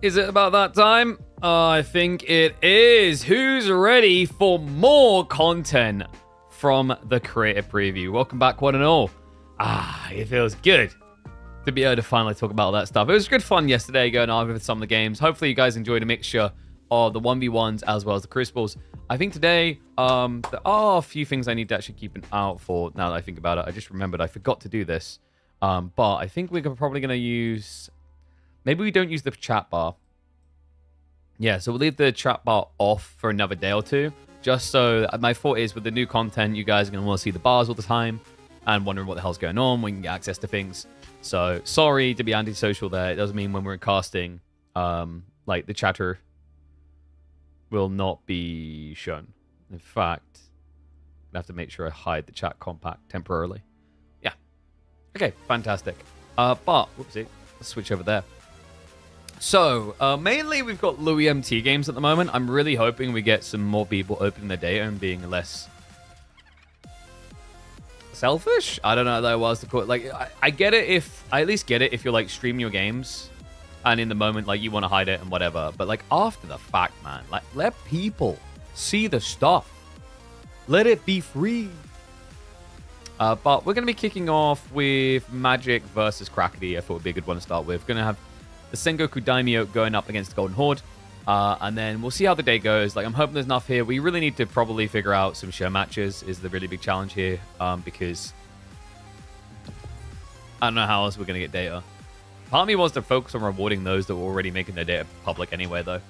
Is it about that time? I think it is. Who's ready for more content from the creator preview? Welcome back, one and all. It feels good to be able to finally talk about all that stuff. It was good fun yesterday going on with some of the games. Hopefully you guys enjoyed a mixture of the 1v1s as well as the Crucibles. I think today, there are a few things I need to actually keep an eye out for now that I think about it. I just remembered I forgot to do this. But I think we're probably going to use... Maybe we don't use the chat bar. Yeah, so we'll leave the chat bar off for another day or two. Just so, my thought is with the new content, you guys are going to want to see the bars all the time and wondering what the hell's going on. We can get access to things. So, sorry to be antisocial there. It doesn't mean when we're casting, like, the chatter will not be shown. In fact, I have to make sure I hide the chat compact temporarily. Yeah. Okay, fantastic. But, whoopsie, let's switch over there. So, mainly we've got Louis MT games at the moment. I'm really hoping we get some more people opening their data and being less selfish. I don't know how that was to call it. Like, I get it I at least get it if you're like streaming your games and in the moment, like you want to hide it and whatever. But like after the fact, man, like let people see the stuff. Let it be free. But we're going to be kicking off with Magic versus Crackety. I thought would be a good one to start with. Going to have the Sangoku Daimyo going up against the Golden Horde. And then we'll see how the day goes. Like, I'm hoping there's enough here. We really need to probably figure out some show matches is the really big challenge here. Because I don't know how else we're going to get data. Part of me wants to focus on rewarding those that were already making their data public anyway, though.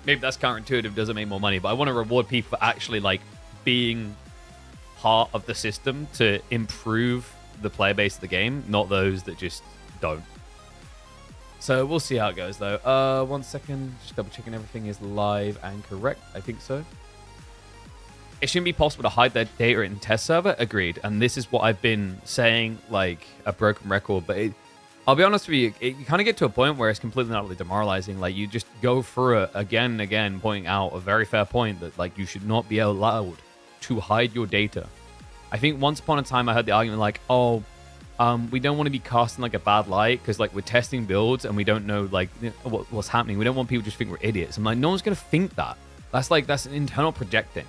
Maybe that's counterintuitive, doesn't make more money. But I want to reward people for actually, like, being part of the system to improve the player base of the game, not those that just don't. So we'll see how it goes, though. 1 second. Just double checking everything is live and correct. I think so. It shouldn't be possible to hide their data in test server. Agreed. And this is what I've been saying, like a broken record. But I'll be honest with you, you kind of get to a point where it's completely and utterly demoralizing. Like, you just go through it again and again, pointing out a very fair point that, like, you should not be allowed to hide your data. I think once upon a time I heard the argument like, oh, we don't want to be casting like a bad light because like we're testing builds and we don't know like what's happening. We don't want people to just think we're idiots. I'm like, no one's gonna think that. That's an internal projecting.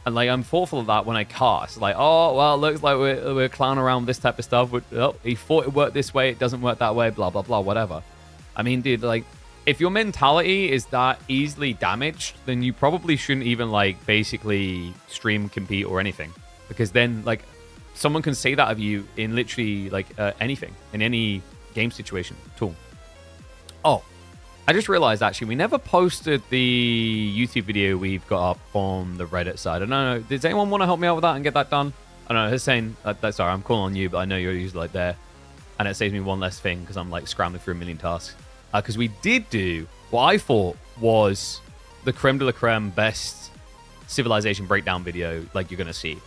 And like I'm thoughtful of that when I cast. Like, oh well, it looks like we're clowning around with this type of stuff. Oh, he thought it worked this way, it doesn't work that way. Blah blah blah, whatever. I mean, dude, like if your mentality is that easily damaged, then you probably shouldn't even like basically stream, compete, or anything, because then like. Someone can say that of you in literally like anything, in any game situation at all. Oh, I just realized actually we never posted the YouTube video we've got up on the Reddit side. I don't know. Does anyone want to help me out with that and get that done? I don't know. Hussein, sorry, I'm calling on you, but I know you're usually like there. And it saves me one less thing because I'm like scrambling through a million tasks. Because we did do what I thought was the creme de la creme best civilization breakdown video like you're going to see.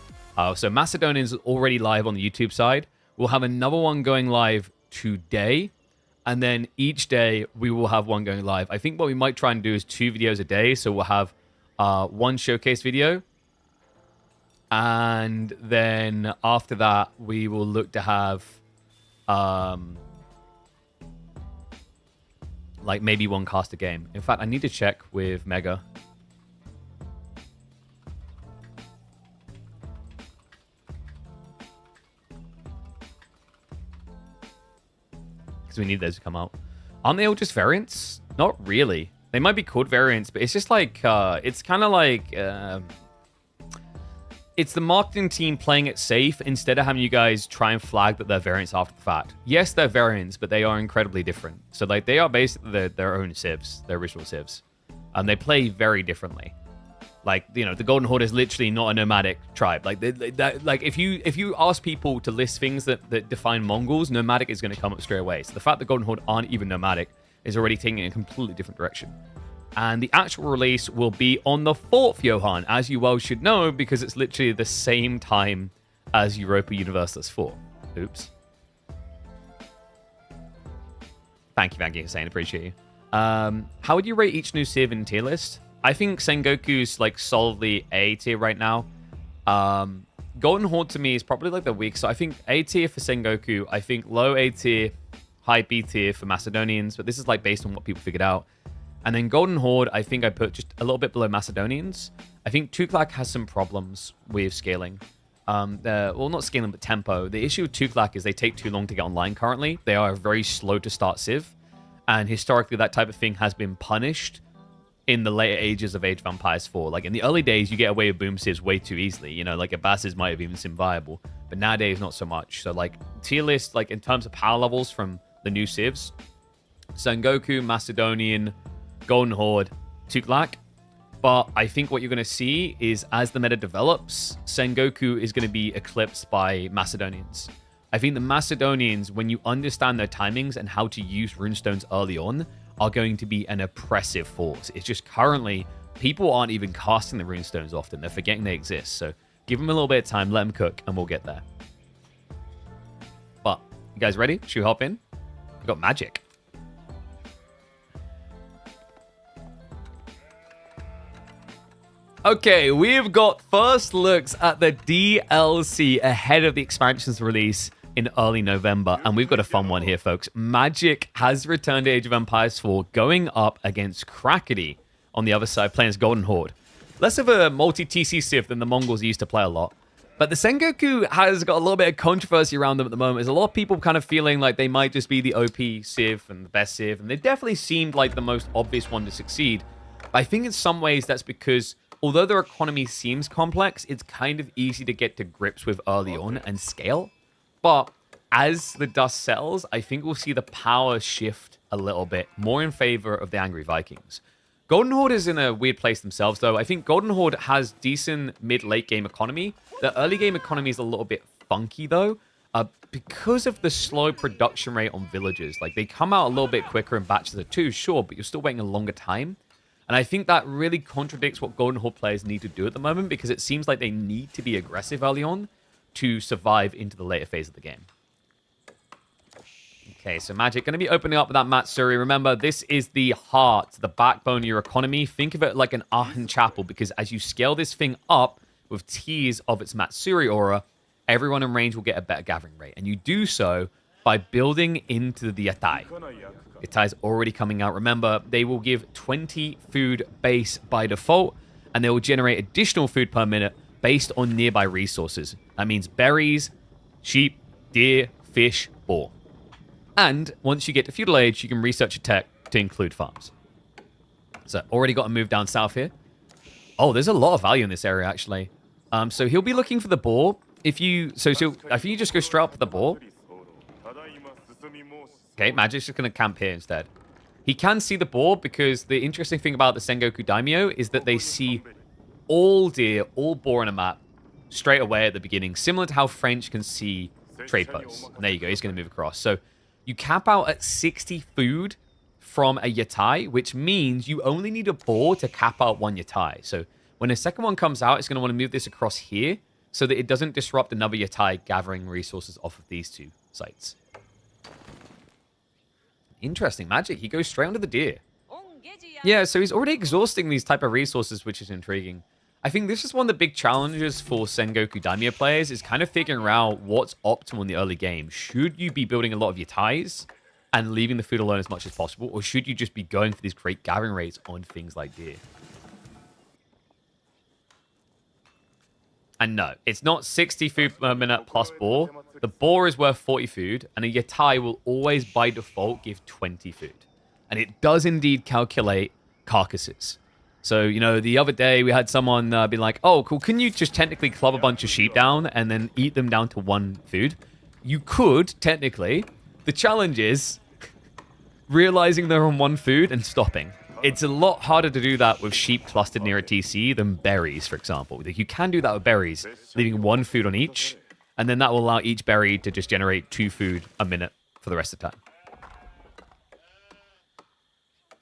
So Macedonians already live on the YouTube side. We'll have another one going live today. And then each day we will have one going live. I think what we might try and do is 2 videos a day. So we'll have one showcase video. And then after that, we will look to have like maybe one cast a game. In fact, I need to check with Mega. Because we need those to come out. Aren't they all just variants? Not really. They might be called variants, but it's just like, it's kind of like, it's the marketing team playing it safe instead of having you guys try and flag that they're variants after the fact. Yes, they're variants, but they are incredibly different. So like they are basically their own civs, their original civs. And they play very differently. Like, you know, the Golden Horde is literally not a nomadic tribe. Like, like if you ask people to list things that define Mongols, nomadic is going to come up straight away. So the fact that Golden Horde aren't even nomadic is already taking it in a completely different direction. And the actual release will be on the 4th, Johan, as you well should know, because it's literally the same time as Europa Universalis 4. Oops. Thank you, Hussein. Appreciate you. How would you rate each new civ in tier list? I think Sengoku's like solidly A tier right now. Golden Horde to me is probably like the weak. So I think A tier for Sengoku. I think low A tier, high B tier for Macedonians. But this is like based on what people figured out. And then Golden Horde, I think I put just a little bit below Macedonians. I think Tughlaq has some problems with scaling. Well, not scaling, but tempo. The issue with Tughlaq is they take too long to get online currently. They are very slow to start civ. And historically, that type of thing has been punished in the later ages of Age of Empires 4. Like in the early days, you get away with boom civs way too easily. You know, like Abbasis might have even seemed viable. But nowadays, not so much. So like tier list, like in terms of power levels from the new civs, Sangoku, Macedonian, Golden Horde, Tughlaq. But I think what you're going to see is as the meta develops, Sangoku is going to be eclipsed by Macedonians. I think the Macedonians, when you understand their timings and how to use runestones early on, are going to be an oppressive force. It's just currently, people aren't even casting the runestones often. They're forgetting they exist. So give them a little bit of time, let them cook, and we'll get there. But, you guys ready? Should we hop in? We've got magic. Okay, we've got first looks at the DLC ahead of the expansion's release in early November, and we've got a fun one here, folks. Magic has returned to Age of Empires 4, going up against Krakeny on the other side, playing as Golden Horde. Less of a multi-TC civ than the Mongols used to play a lot, but the Sengoku has got a little bit of controversy around them at the moment. There's a lot of people kind of feeling like they might just be the OP civ and the best civ, and they definitely seemed like the most obvious one to succeed. But I think in some ways that's because although their economy seems complex, it's kind of easy to get to grips with early on and scale. But as the dust settles, I think we'll see the power shift a little bit, more in favor of the Angry Vikings. Golden Horde is in a weird place themselves, though. I think Golden Horde has decent mid-late game economy. The early game economy is a little bit funky, though, because of the slow production rate on villagers. Like, they come out a little bit quicker in batches of 2, sure, but you're still waiting a longer time. And I think that really contradicts what Golden Horde players need to do at the moment, because it seems like they need to be aggressive early on to survive into the later phase of the game. Okay, so Magic going to be opening up with that Matsuri. Remember, this is the heart, the backbone of your economy. Think of it like an Aachen Chapel, because as you scale this thing up with tiers of its Matsuri aura, everyone in range will get a better gathering rate. And you do so by building into the Yatai. Yatai's already coming out. Remember, they will give 20 food base by default, and they will generate additional food per minute based on nearby resources. That means berries, sheep, deer, fish, boar. And once you get to feudal age, you can research your tech to include farms. So already got to move down south here. Oh, there's a lot of value in this area, actually. So he'll be looking for the boar. If you just go straight up for the boar. Okay, Magic's just going to camp here instead. He can see the boar because the interesting thing about the Sengoku Daimyo is that they see all deer, all boar on a map straight away at the beginning, similar to how French can see trade posts. And there you go, he's going to move across. So you cap out at 60 food from a Yatai, which means you only need a boar to cap out one Yatai. So when a second one comes out, it's going to want to move this across here so that it doesn't disrupt another Yatai gathering resources off of these two sites. Interesting magic. He goes straight onto the deer. Yeah, so he's already exhausting these type of resources, which is intriguing. I think this is one of the big challenges for Sangoku Daimyo players, is kind of figuring out what's optimal in the early game. Should you be building a lot of Yatais and leaving the food alone as much as possible, or should you just be going for these great gathering rates on things like deer? And no, it's not 60 food per minute plus boar. The boar is worth 40 food, and a Yatai will always, by default, give 20 food. And it does indeed calculate carcasses. So, you know, the other day we had someone be like, oh, cool, can you just technically club a bunch of sheep down and then eat them down to one food? You could, technically. The challenge is realizing they're on one food and stopping. It's a lot harder to do that with sheep clustered near a TC than berries, for example. You can do that with berries, leaving one food on each, and then that will allow each berry to just generate 2 food a minute for the rest of the time.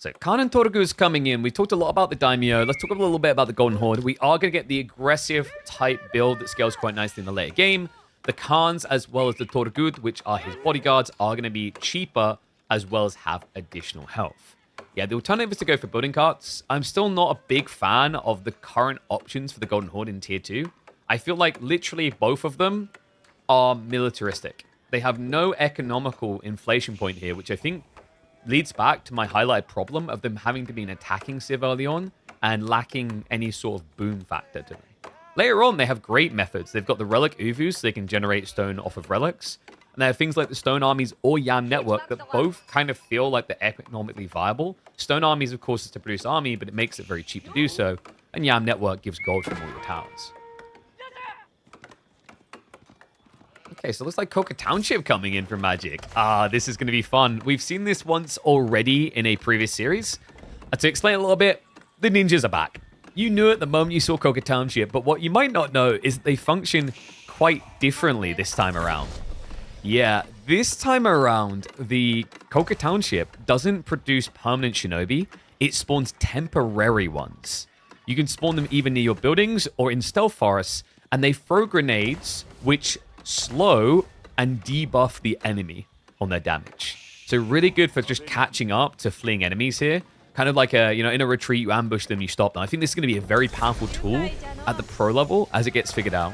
So, Khan and Torgu is coming in. We talked a lot about the Daimyo. Let's talk a little bit about the Golden Horde. We are going to get the aggressive type build that scales quite nicely in the later game. The Khans, as well as the Torgu, which are his bodyguards, are going to be cheaper, as well as have additional health. Yeah, the alternative is to go for building carts. I'm still not a big fan of the current options for the Golden Horde in Tier 2. I feel like literally both of them are militaristic. They have no economical inflation point here, which I think leads back to my highlighted problem of them having to be an attacking civ early on and lacking any sort of boom factor to me. Later on, they have great methods. They've got the relic Uvus, so they can generate stone off of relics. And they have things like the Stone Armies or Yam Network that both kind of feel like they're economically viable. Stone Armies, of course, is to produce army, but it makes it very cheap to do so. And Yam Network gives gold from all your towns. Okay, so it looks like Coca Township coming in for Magic. This is going to be fun. We've seen this once already in a previous series. To explain a little bit, the ninjas are back. You knew it the moment you saw Coca Township, but what you might not know is that they function quite differently this time around. Yeah, this time around, the Coca Township doesn't produce permanent shinobi. It spawns temporary ones. You can spawn them either near your buildings or in stealth forests, and they throw grenades which slow and debuff the enemy on their damage. So really good for just catching up to fleeing enemies here. Kind of like in a retreat, you ambush them, you stop them. I think this is going to be a very powerful tool at the pro level as it gets figured out.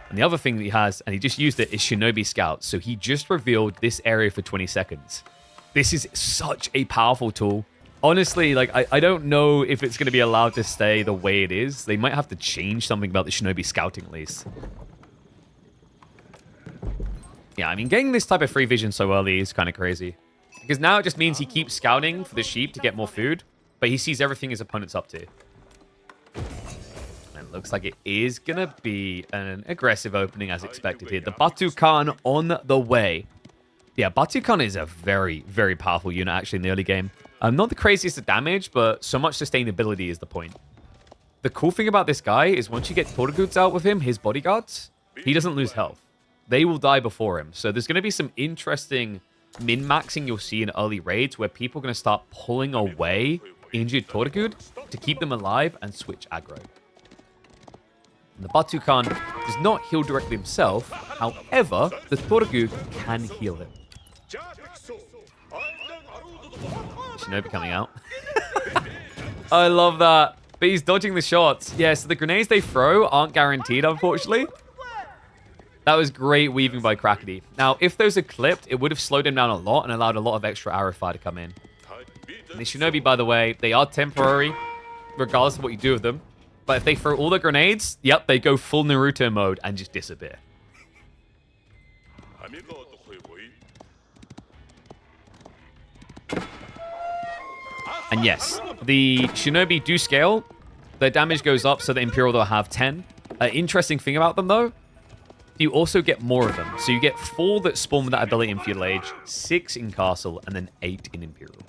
And the other thing that he has, and he just used it, is Shinobi Scouts. So he just revealed this area for 20 seconds. This is such a powerful tool. Honestly, like, I don't know if it's going to be allowed to stay the way it is. They might have to change something about the Shinobi Scouting at least. Yeah, I mean, getting this type of free vision so early is kind of crazy. Because now it just means he keeps scouting for the sheep to get more food, but he sees everything his opponent's up to. And it looks like it is going to be an aggressive opening as expected here. The Batu Khan on the way. Yeah, Batu Khan is a very, very powerful unit actually in the early game. Not the craziest of damage, but so much sustainability is the point. The cool thing about this guy is once you get Torguts out with him, his bodyguards, he doesn't lose health. They will die before him. So there's going to be some interesting min-maxing you'll see in early raids where people are going to start pulling away injured Torgut to keep them alive and switch aggro. And the Batu Khan does not heal directly himself. However, the Torgut can heal him. Shinobi coming out. I love that. But he's dodging the shots. Yeah, so the grenades they throw aren't guaranteed, unfortunately. That was great weaving by Crackety. Now, if those are clipped, it would have slowed him down a lot and allowed a lot of extra arrow fire to come in. And the Shinobi, by the way, they are temporary, regardless of what you do with them. But if they throw all the grenades, yep, they go full Naruto mode and just disappear. And yes, the Shinobi do scale. Their damage goes up, so the Imperial will have 10. Interesting thing about them, though, you also get more of them. So you get 4 that spawn with that ability in Feudal Age, 6 in Castle, and then 8 in Imperial.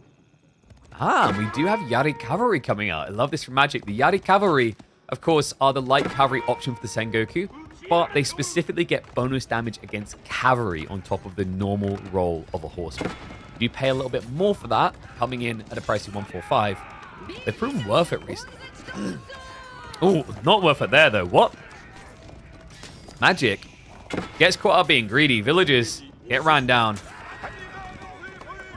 And we do have Yari Cavalry coming out. I love this from Magic. The Yari Cavalry, of course, are the light cavalry option for the Sangoku, but they specifically get bonus damage against cavalry on top of the normal roll of a horseman. You pay a little bit more for that, coming in at a price of 145. They've proven worth it recently. Oh, not worth it there, though. What? Magic gets caught up being greedy. Villagers get ran down.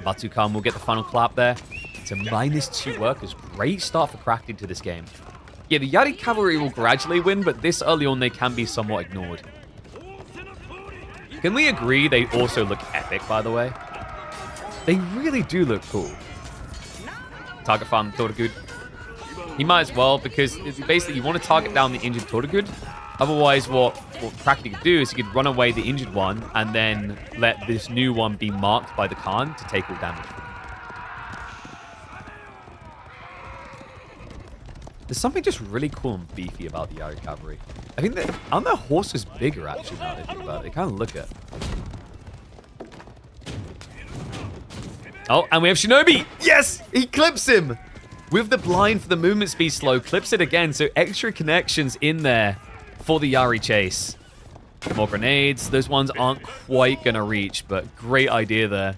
Batukan will get the final clap there. It's a -2 workers. Great start for Krakti to this game. Yeah, the Yari cavalry will gradually win, but this early on they can be somewhat ignored. Can we agree they also look epic, by the way? They really do look cool. Target farm Toragud. He might as well, because basically you want to target down the injured Toragud. Otherwise, what Krakti could do is he could run away the injured one and then let this new one be marked by the Khan to take all damage. There's something just really cool and beefy about the Yari cavalry. I think that aren't their horses bigger actually now that I think about it. They kind of look it. Oh, and we have Shinobi. Yes, he clips him with the blind for the movement speed slow. Clips it again, so extra connections in there for the Yari chase. More grenades. Those ones aren't quite gonna reach, but great idea there.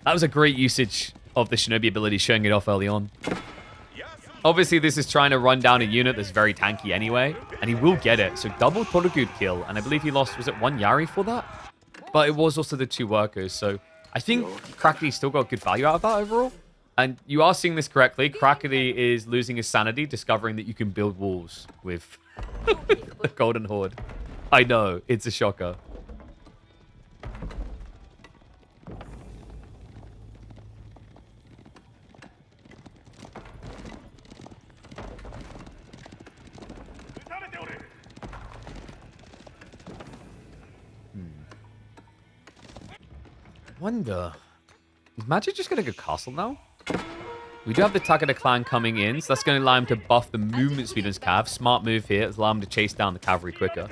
That was a great usage of the Shinobi ability, showing it off early on. Obviously, this is trying to run down a unit that's very tanky anyway, and he will get it. So double Toragud kill, and I believe he lost, was it 1 Yari for that? But it was also the 2 workers, so I think Krakti still got good value out of that overall. And you are seeing this correctly. Krakti is losing his sanity, discovering that you can build walls with the Golden Horde. I know, it's a shocker. Wonder, is Magic just going to go castle now? We do have the Takeda clan coming in, so that's going to allow him to buff the movement speed on his cav. Smart move here. It's allow him to chase down the cavalry quicker.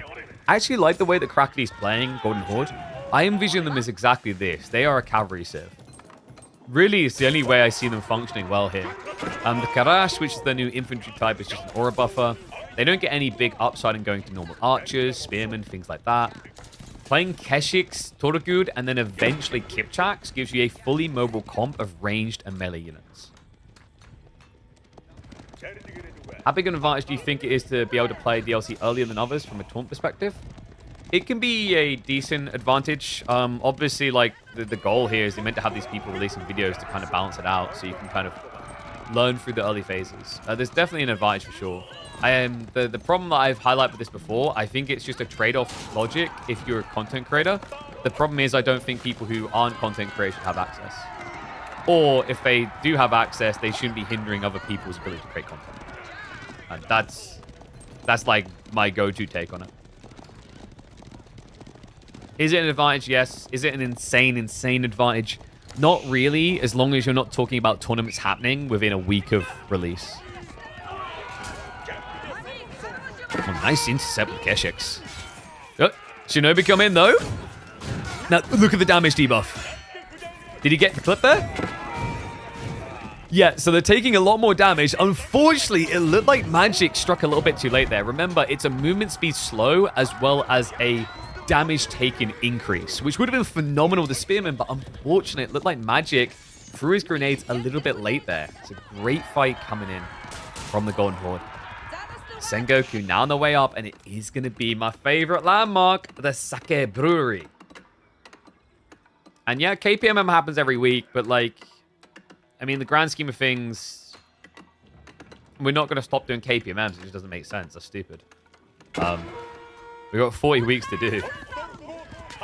I actually like the way that Krakti is playing Golden Horde. I envision them as exactly this. They are a cavalry civ. Really, it's the only way I see them functioning well here. The Karash, which is the new infantry type, is just an aura buffer. They don't get any big upside in going to normal archers, spearmen, things like that. Playing Keshiks, Toragud, and then eventually Kipchaks gives you a fully mobile comp of ranged and melee units. How big an advantage do you think it is to be able to play DLC earlier than others from a taunt perspective? It can be a decent advantage. Obviously, like, the goal here is they're meant to have these people releasing videos to kind of balance it out, so you can kind of learn through the early phases. There's definitely an advantage for sure. The problem that I've highlighted with this before, I think it's just a trade-off logic if you're a content creator. The problem is I don't think people who aren't content creators should have access. Or if they do have access, they shouldn't be hindering other people's ability to create content. And that's like my go-to take on it. Is it an advantage? Yes. Is it an insane advantage? Not really, as long as you're not talking about tournaments happening within a week of release. Oh, nice intercept with Keshiks. Oh, Shinobi come in, though. Now, look at the damage debuff. Did he get the clip there? Yeah, so they're taking a lot more damage. Unfortunately, it looked like Magic struck a little bit too late there. Remember, it's a movement speed slow as well as a damage taken increase, which would have been phenomenal with the Spearman, but unfortunately, it looked like Magic threw his grenades a little bit late there. It's a great fight coming in from the Golden Horde. Sangoku now on the way up, and it is going to be my favorite landmark, the Sake Brewery. And yeah, KPMM happens every week, but like, I mean, the grand scheme of things, we're not going to stop doing KPMMs. It just doesn't make sense. That's stupid. We've got 40 weeks to do.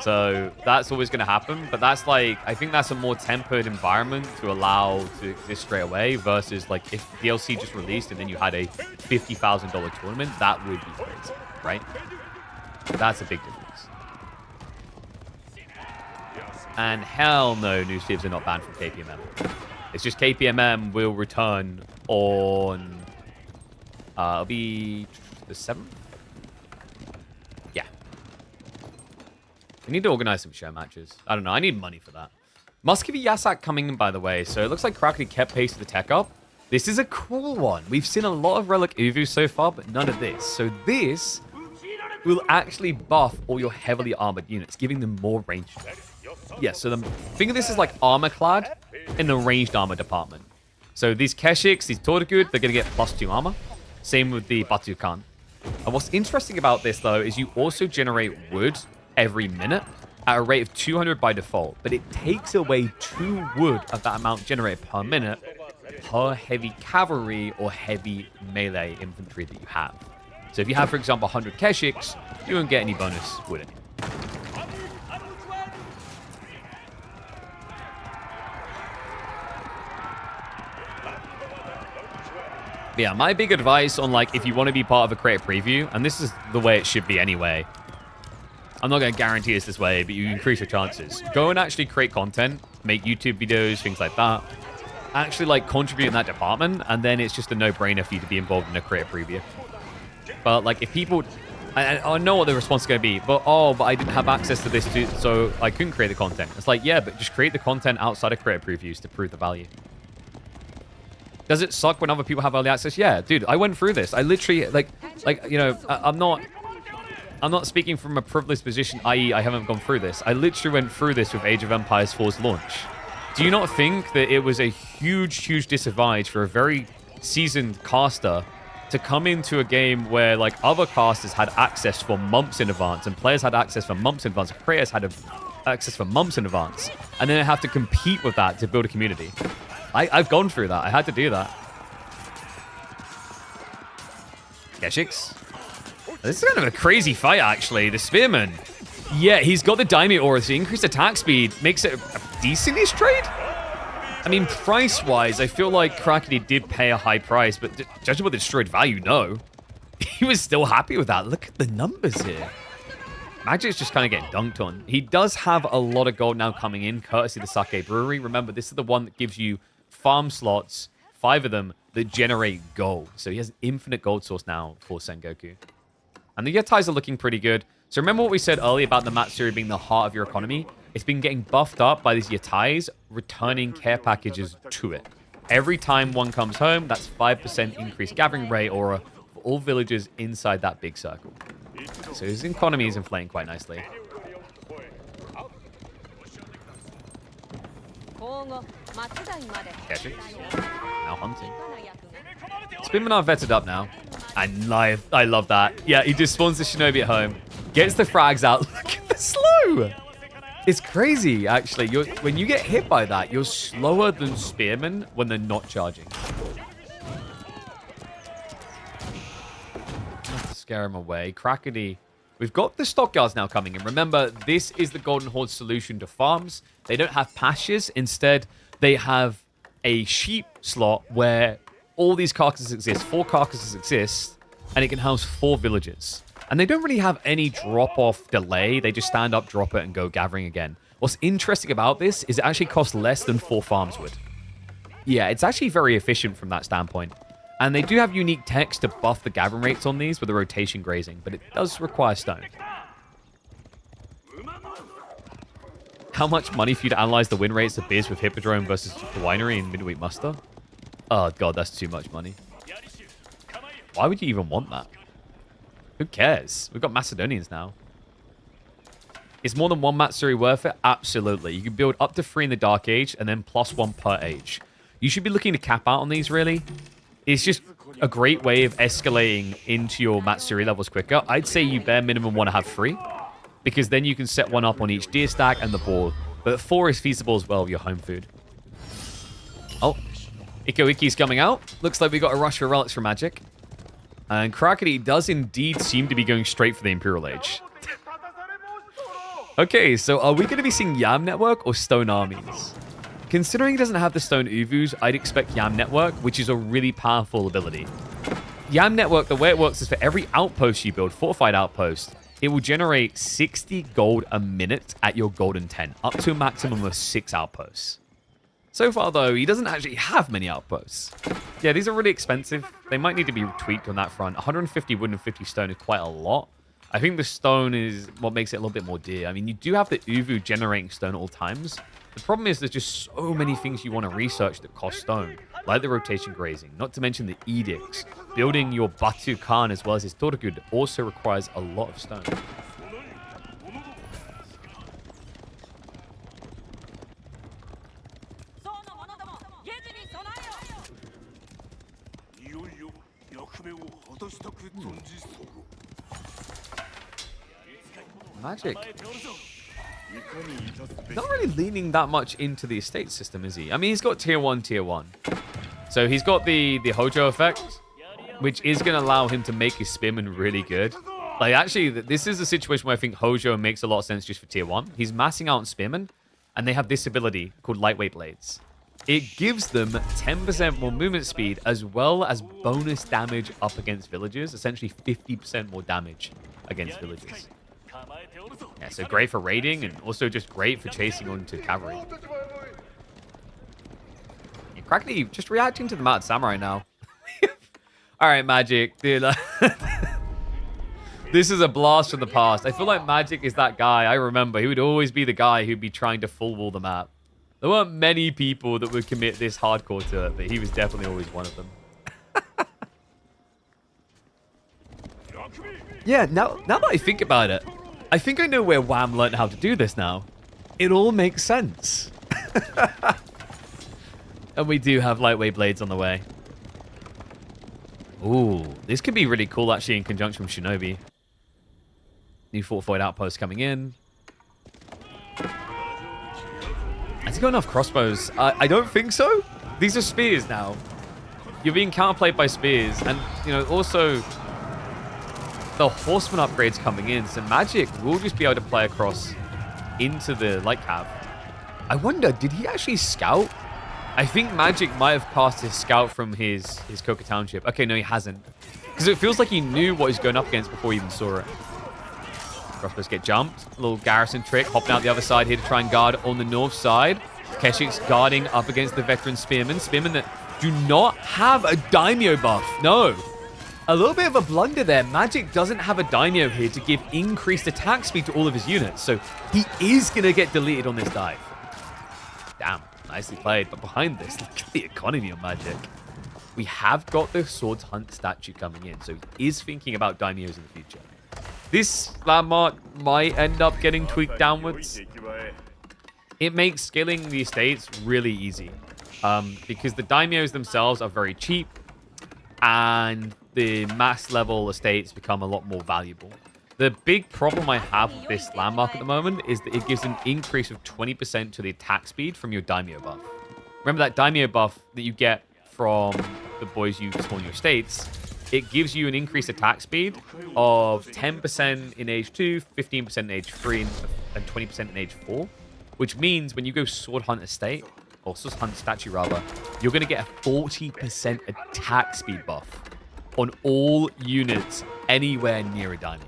So that's always going to happen. But that's like, I think that's a more tempered environment to allow to exist straight away versus like if DLC just released and then you had a $50,000 tournament, that would be crazy, right? That's a big difference. And hell no, new civs are not banned from KPMM. It's just KPMM will return on, it'll be the 7th? Yeah. We need to organize some show matches. I don't know, I need money for that. Muscovy Yasak coming in, by the way, so it looks like Krakti kept pace with the tech up. This is a cool one. We've seen a lot of Relic Uvu so far, but none of this. So this will actually buff all your heavily armored units, giving them more range. Yeah, so think of this as like armor clad in the ranged armor department. So these Keshiks, these Toragud, they're going to get +2 armor. Same with the Batukan. And what's interesting about this, though, is you also generate wood every minute at a rate of 200 by default, but it takes away 2 wood of that amount generated per minute per heavy cavalry or heavy melee infantry that you have. So if you have, for example, 100 Keshiks, you won't get any bonus wood anymore. But yeah, my big advice on, like, if you want to be part of a creator preview, and this is the way it should be anyway. I'm not going to guarantee it's this way, but you increase your chances. Go and actually create content, make YouTube videos, things like that. Actually, like, contribute in that department, and then it's just a no-brainer for you to be involved in a creator preview. But, like, if people... I know what the response is going to be, but I didn't have access to this, too, so I couldn't create the content. It's like, yeah, but just create the content outside of creator previews to prove the value. Does it suck when other people have early access? Yeah, dude, I went through this. I literally, like, you know, I'm not speaking from a privileged position, i.e. I haven't gone through this. I literally went through this with Age of Empires 4's launch. Do you not think that it was a huge, huge disadvantage for a very seasoned caster to come into a game where, like, other casters had access for months in advance, and players had access for months in advance, and creators had access for months in advance, and then they have to compete with that to build a community? I've gone through that. I had to do that. Keshiks. This is kind of a crazy fight, actually. The Spearman. Yeah, he's got the Daimyo aura, so increased attack speed makes it a decent-ish trade. I mean, price-wise, I feel like Krakeny did pay a high price, but judging by the destroyed value, no. He was still happy with that. Look at the numbers here. Magic's just kind of getting dunked on. He does have a lot of gold now coming in, courtesy of the Sake Brewery. Remember, this is the one that gives you farm slots, 5 of them, that generate gold. So he has an infinite gold source now for Sangoku. And the Yatais are looking pretty good. So remember what we said earlier about the Matsuri being the heart of your economy? It's been getting buffed up by these Yatais, returning care packages to it. Every time one comes home, that's 5% increased gathering rate aura for all villagers inside that big circle. So his economy is inflating quite nicely. Kipchak. Now hunting. Spinmanar vetted up now. I love that. Yeah, he just spawns the shinobi at home. Gets the frags out. Look at the slow. It's crazy, actually. When you get hit by that, you're slower than spearmen when they're not charging. Let's scare him away. Krakeny. We've got the stockyards now coming in. Remember, this is the Golden Horde solution to farms. They don't have pastures. Instead, they have a sheep slot where all these carcasses exist. 4 carcasses exist, and it can house 4 villages. And they don't really have any drop-off delay. They just stand up, drop it, and go gathering again. What's interesting about this is it actually costs less than 4 farms would. Yeah, it's actually very efficient from that standpoint. And they do have unique techs to buff the gathering rates on these with the rotation grazing, but it does require stone. How much money for you to analyze the win rates of beers with Hippodrome versus the winery in midweek muster? Oh god, that's too much money. Why would you even want that? Who cares? We've got Macedonians now. Is more than 1 Matsuri worth it? Absolutely. You can build up to 3 in the Dark Age and then +1 per age. You should be looking to cap out on these, really. It's just a great way of escalating into your Matsuri levels quicker. I'd say you bare minimum want to have 3, because then you can set 1 up on each deer stack and the board. But 4 is feasible as well with your home food. Oh, Iko-Iki's coming out. Looks like we got a rush for relics for magic. And Krakeny does indeed seem to be going straight for the Imperial Age. Okay, so are we going to be seeing Yam Network or Stone Armies? Considering he doesn't have the Stone Uvus, I'd expect Yam Network, which is a really powerful ability. Yam Network, the way it works is for every outpost you build, fortified outpost, it will generate 60 gold a minute at your golden 10, up to a maximum of 6 outposts. So far, though, he doesn't actually have many outposts. Yeah, these are really expensive. They might need to be tweaked on that front. 150 wood and 50 stone is quite a lot. I think the stone is what makes it a little bit more dear. I mean, you do have the Uvu generating stone at all times. The problem is there's just so many things you want to research that cost stone, like the rotation grazing, not to mention the edicts. Building your Batu Khan as well as his Toragud also requires a lot of stone. Magic. Not really leaning that much into the estate system, is he? I mean, he's got tier 1, tier 1. So he's got the Hojo effect, which is going to allow him to make his spearmen really good. Like, actually, this is a situation where I think Hojo makes a lot of sense just for tier 1. He's massing out on spearmen, and they have this ability called lightweight blades. It gives them 10% more movement speed, as well as bonus damage up against villagers. Essentially 50% more damage against villagers. Yeah, so great for raiding, and also just great for chasing onto cavalry. Yeah, Crackney just reacting to the Mad Samurai now. Alright, Magic, dude. This is a blast from the past. I feel like Magic is that guy. I remember he would always be the guy who'd be trying to full wall the map. There weren't many people that would commit this hardcore to it, but he was definitely always one of them. Yeah, now that I think about it, I think I know where Wham learned how to do this now. It all makes sense. And we do have lightweight blades on the way. Ooh, this could be really cool actually in conjunction with Shinobi. New fortified outpost coming in. Has he got enough crossbows? I don't think so. These are spears now. You're being counterplayed by spears. And, you know, also the horseman upgrades coming in. So Magic will just be able to play across into the light cav. I wonder, did he actually scout? I think Magic might have cast his scout from his Coca Township. Okay, no, he hasn't. Because it feels like he knew what he was going up against before he even saw it. Crossbows get jumped. A little garrison trick. Hopping out the other side here to try and guard on the north side. Keshik's guarding up against the veteran spearmen. Spearmen that do not have a daimyo buff. No. A little bit of a blunder there. Magic doesn't have a daimyo here to give increased attack speed to all of his units. So he is going to get deleted on this dive. Damn. Nicely played. But behind this, look at the economy of Magic. We have got the Swords Hunt statue coming in. So he is thinking about daimyos in the future. This landmark might end up getting tweaked downwards. It makes scaling the estates really easy. Because the daimyos themselves are very cheap. And the mass level estates become a lot more valuable. The big problem I have with this landmark at the moment is that it gives an increase of 20% to the attack speed from your daimyo buff. Remember that daimyo buff that you get from the boys you spawn your estates? It gives you an increased attack speed of 10% in age 2, 15% in age 3, and 20% in age 4. Which means when you go Sword Hunt Estate, or Sword Hunt Statue rather, you're going to get a 40% attack speed buff on all units anywhere near a daimyo.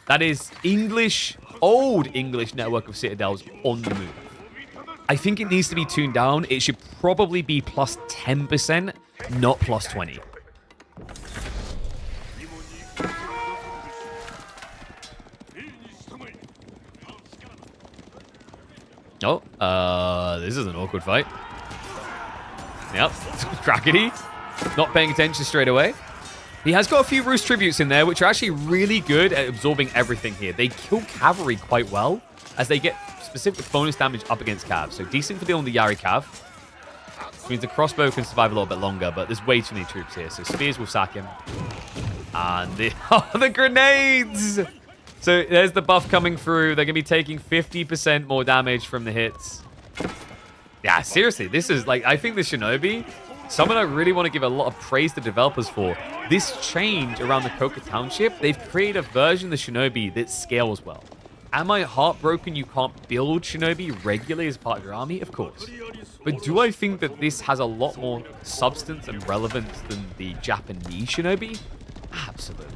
That is English, old English network of citadels on the move. I think it needs to be tuned down. It should probably be plus 10%, not plus 20. Oh, this is an awkward fight. Yep, Crackety. Not paying attention straight away. He has got a few Roost Tributes in there, which are actually really good at absorbing everything here. They kill cavalry quite well, as they get specific bonus damage up against cav. So decent for dealing with the Yari cav. Which means the crossbow can survive a little bit longer, but there's way too many troops here. So spears will sack him. And the grenades! So there's the buff coming through. They're going to be taking 50% more damage from the hits. Yeah, seriously, this is like, I think the Shinobi, someone I really want to give a lot of praise to developers for. This change around the Coca Township, they've created a version of the Shinobi that scales well. Am I heartbroken you can't build Shinobi regularly as part of your army? Of course. But do I think that this has a lot more substance and relevance than the Japanese Shinobi? Absolutely.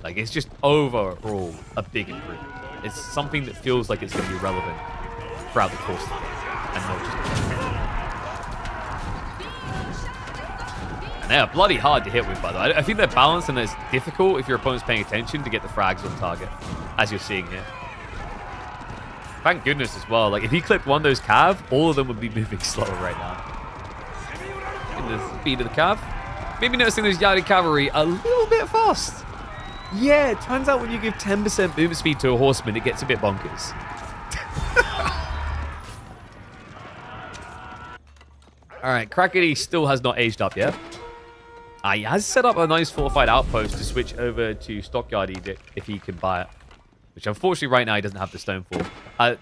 Like, it's just overall a big improvement. It's something that feels like it's going to be relevant throughout the course of the game. And not just... And they are bloody hard to hit with, by the way. I think they're balanced and it's difficult if your opponent's paying attention to get the frags on target, as you're seeing here. Thank goodness as well. Like, if he clipped one of those cav, all of them would be moving slower right now. In the speed of the cav. Maybe noticing those Yari cavalry a little bit fast. Yeah, it turns out when you give 10% movement speed to a horseman, it gets a bit bonkers. Alright, Crackety still has not aged up yet. He has set up a nice fortified outpost to switch over to Stockyard Edict if he can buy it. which unfortunately right now he doesn't have the stone for.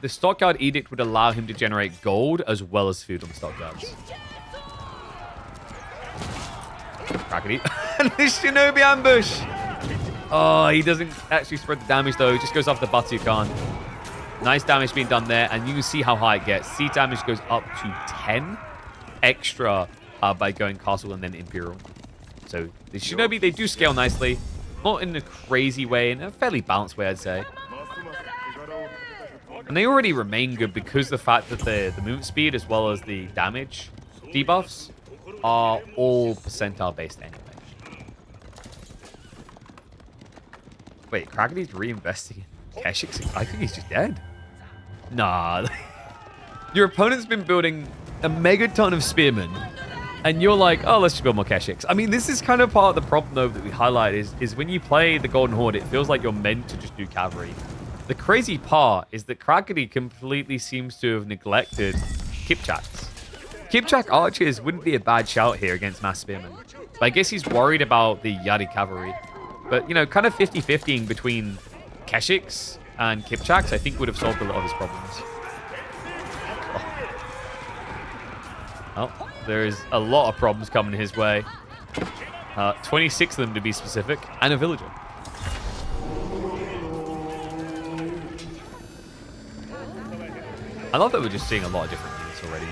The stockyard edict would allow him to generate gold as well as food on the stockyards. Crackety. And the shinobi ambush! Oh, he doesn't actually spread the damage though. He just goes after Batu Khan. Nice damage being done there, and you can see how high it gets. Sea damage goes up to 10 extra by going Castle and then Imperial. So the Shinobi, they do scale nicely. Not in a crazy way, in a fairly balanced way, I'd say. And they already remain good because the fact that the movement speed as well as the damage debuffs are all percentile based anyway. Wait, Crackety's reinvesting in Keshik? I think he's just dead. Nah. Your opponent's been building a megaton of spearmen, and you're like, oh, let's just build more Keshiks. I mean, this is kind of part of the problem, though, that we highlight is when you play the Golden Horde, it feels like you're meant to just do cavalry. The crazy part is that Crackety completely seems to have neglected Kipchaks. Kipchak archers wouldn't be a bad shout here against mass spearmen. But I guess he's worried about the Yari cavalry. But, you know, kind of 50-50ing between Keshiks and Kipchaks, I think would have solved a lot of his problems. Oh, there is a lot of problems coming his way. 26 of them to be specific, and a villager. I love that we're just seeing a lot of different units already.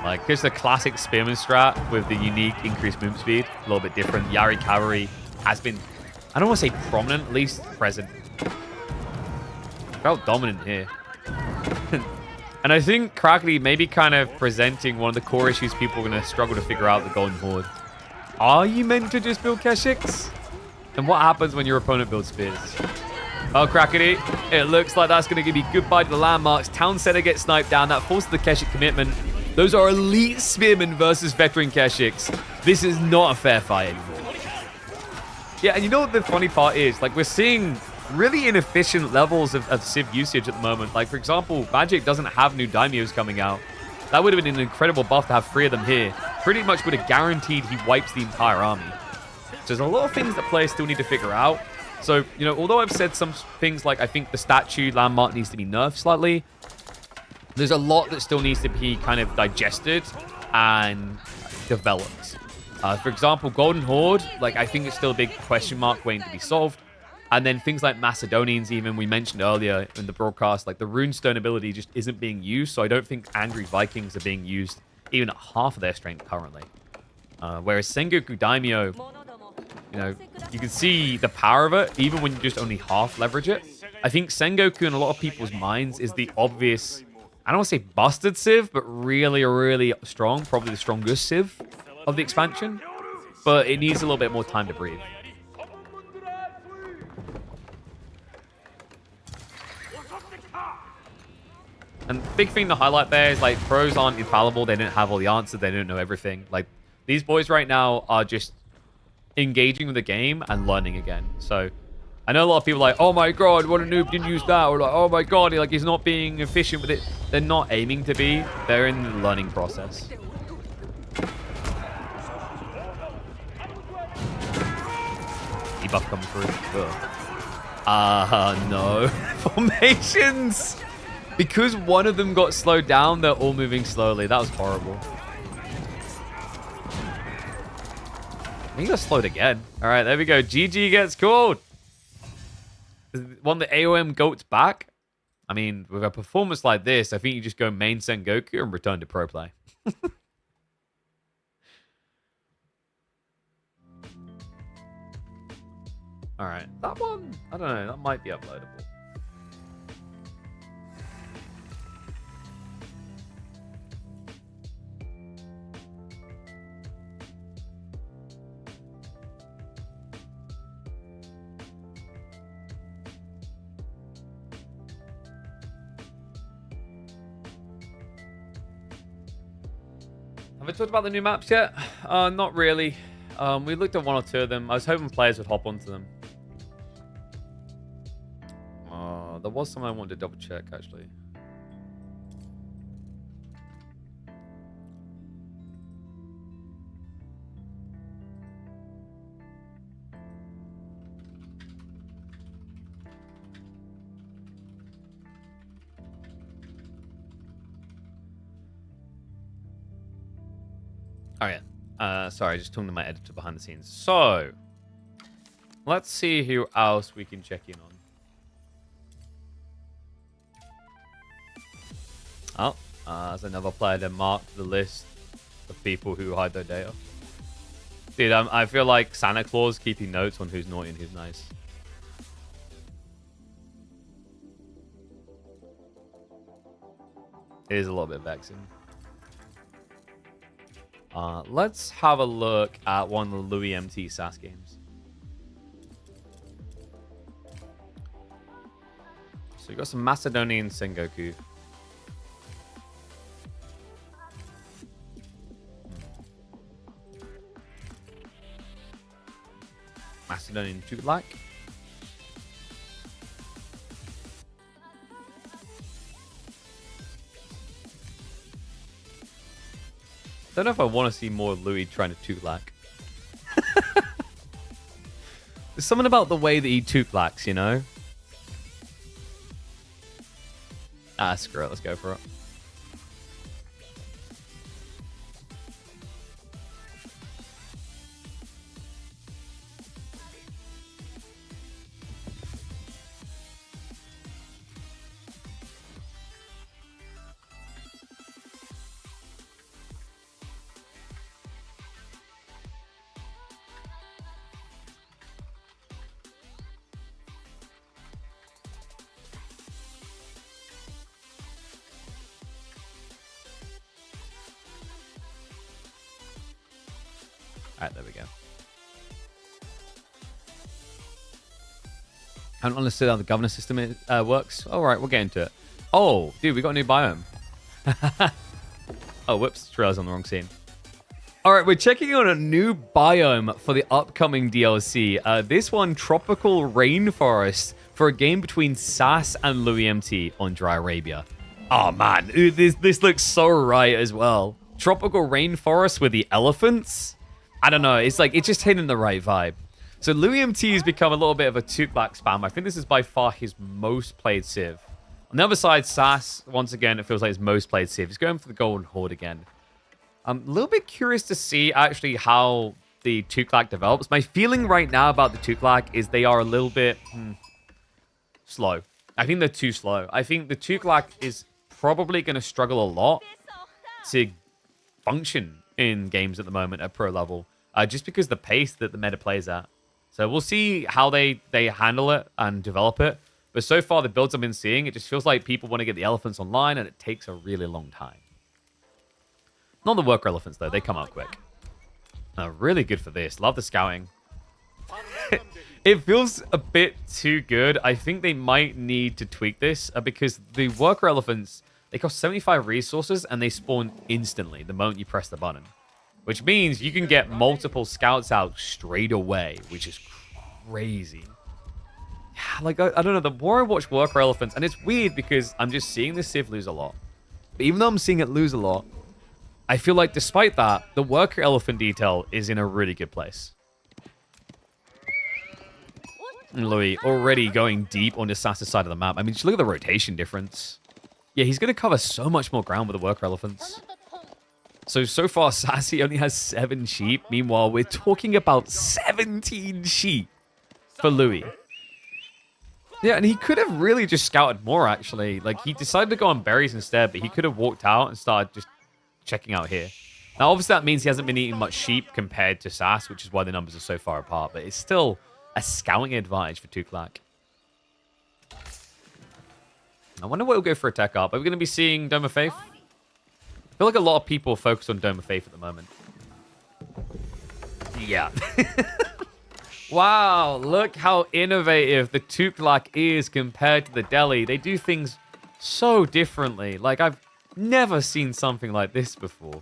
Like, here's the classic spearman strat with the unique increased movement speed. A little bit different. Yari cavalry has been, I don't want to say prominent, at least present. Felt dominant here. And I think Crackety may be kind of presenting one of the core issues people are going to struggle to figure out the Golden Horde. Are you meant to just build Keshiks? And what happens when your opponent builds spears? Oh, Crackety, it looks like that's going to give you goodbye to the landmarks. Town center gets sniped down. That forces the Keshik commitment. Those are elite spearmen versus veteran Keshiks. This is not a fair fight anymore. Yeah, and you know what the funny part is? Like, we're seeing really inefficient levels of Civ usage at the moment. Like, for example, Magic doesn't have new daimios coming out. That would have been an incredible buff to have 3 of them here. Pretty much would have guaranteed he wipes the entire army. So there's a lot of things that players still need to figure out. So, you know, although I've said some things like I think the statue landmark needs to be nerfed slightly, there's a lot that still needs to be kind of digested and developed. For example, Golden Horde, like, I think it's still a big question mark waiting to be solved. And then things like Macedonians, even we mentioned earlier in the broadcast, like the runestone ability just isn't being used. So I don't think Angry Vikings are being used even at half of their strength currently. Whereas Sengoku Daimyo, you know, you can see the power of it even when you just only half leverage it. I think Sengoku in a lot of people's minds is the obvious, I don't want to say busted Civ, but really, really strong, probably the strongest Civ of the expansion. But it needs a little bit more time to breathe. And the big thing to highlight there is, like, pros aren't infallible. They don't have all the answers. They don't know everything. Like, these boys right now are just engaging with the game and learning again. So I know a lot of people are like, oh my god, what a noob, didn't use that. Or like, oh my god, like, he's not being efficient with it. They're not aiming to be. They're in the learning process. Debuff coming through. No. Formations! Because one of them got slowed down, they're all moving slowly. That was horrible. He got slowed again. All right, there we go. GG gets called. One the AOM goats back. I mean, with a performance like this, I think you just go main Sangoku and return to pro play. All right, that one, I don't know. That might be uploadable. Have I talked about the new maps yet? Not really. We looked at 1 or 2 of them. I was hoping players would hop onto them. There was something I wanted to double check, actually. Oh, yeah. Sorry, just talking to my editor behind the scenes. So, let's see who else we can check in on. Oh, there's another player that marked the list of people who hide their data. Dude, I feel like Santa Claus keeping notes on who's naughty and who's nice. It is a little bit vexing. Let's have a look at one of the Louis MT SAS games. So you got some Macedonian Sangoku. Macedonian and Tulac. Don't know if I want to see more Louis trying to Tughlaq. There's something about the way that he Tughlaqs, you know? Ah, screw it. Let's go for it. Alright, there we go. I don't understand how the governance system works. Alright, we'll get into it. Oh, dude, we got a new biome. Oh, whoops. Trail's on the wrong scene. Alright, we're checking on a new biome for the upcoming DLC. This one, Tropical Rainforest, for a game between SAS and Louis MT on Dry Arabia. Oh, man. Dude, this looks so right as well. Tropical Rainforest with the elephants? I don't know. It's like, it's just hitting the right vibe. So Louis MT has become a little bit of a Tughlaq spam. I think this is by far his most played Civ. On the other side, SAS, once again, it feels like his most played Civ. He's going for the Golden Horde again. I'm a little bit curious to see actually how the Tughlaq develops. My feeling right now about the Tughlaq is they are a little bit slow. I think they're too slow. I think the Tughlaq is probably going to struggle a lot to function in games at the moment at pro level, just because the pace that the meta plays at. So we'll see how they handle it and develop it. But so far, the builds I've been seeing, it just feels like people want to get the elephants online, and it takes a really long time. Not the worker elephants, though. They come out quick. Really good for this. Love the scouting. It feels a bit too good. I think they might need to tweak this, because the worker elephants, they cost 75 resources, and they spawn instantly the moment you press the button. Which means you can get multiple scouts out straight away, which is crazy. Like, I don't know, the more I watch worker elephants, and it's weird because I'm just seeing the Civ lose a lot. But even though I'm seeing it lose a lot, I feel like despite that, the worker elephant detail is in a really good place. Louis already going deep on the SAS side of the map. I mean, just look at the rotation difference. Yeah, he's going to cover so much more ground with the worker elephants. So far, Sassy only has 7 sheep. Meanwhile, we're talking about 17 sheep for Louis. Yeah, and he could have really just scouted more, actually. Like, he decided to go on berries instead, but he could have walked out and started just checking out here. Now, obviously, that means he hasn't been eating much sheep compared to Sass, which is why the numbers are so far apart. But it's still a scouting advantage for Tughlaq. I wonder what we'll go for a tech up. Are we going to be seeing Dome of Faith? I feel like a lot of people focus on Dome of Faith at the moment. Yeah. Wow, look how innovative the Tughlaq is compared to the Delhi. They do things so differently. Like, I've never seen something like this before.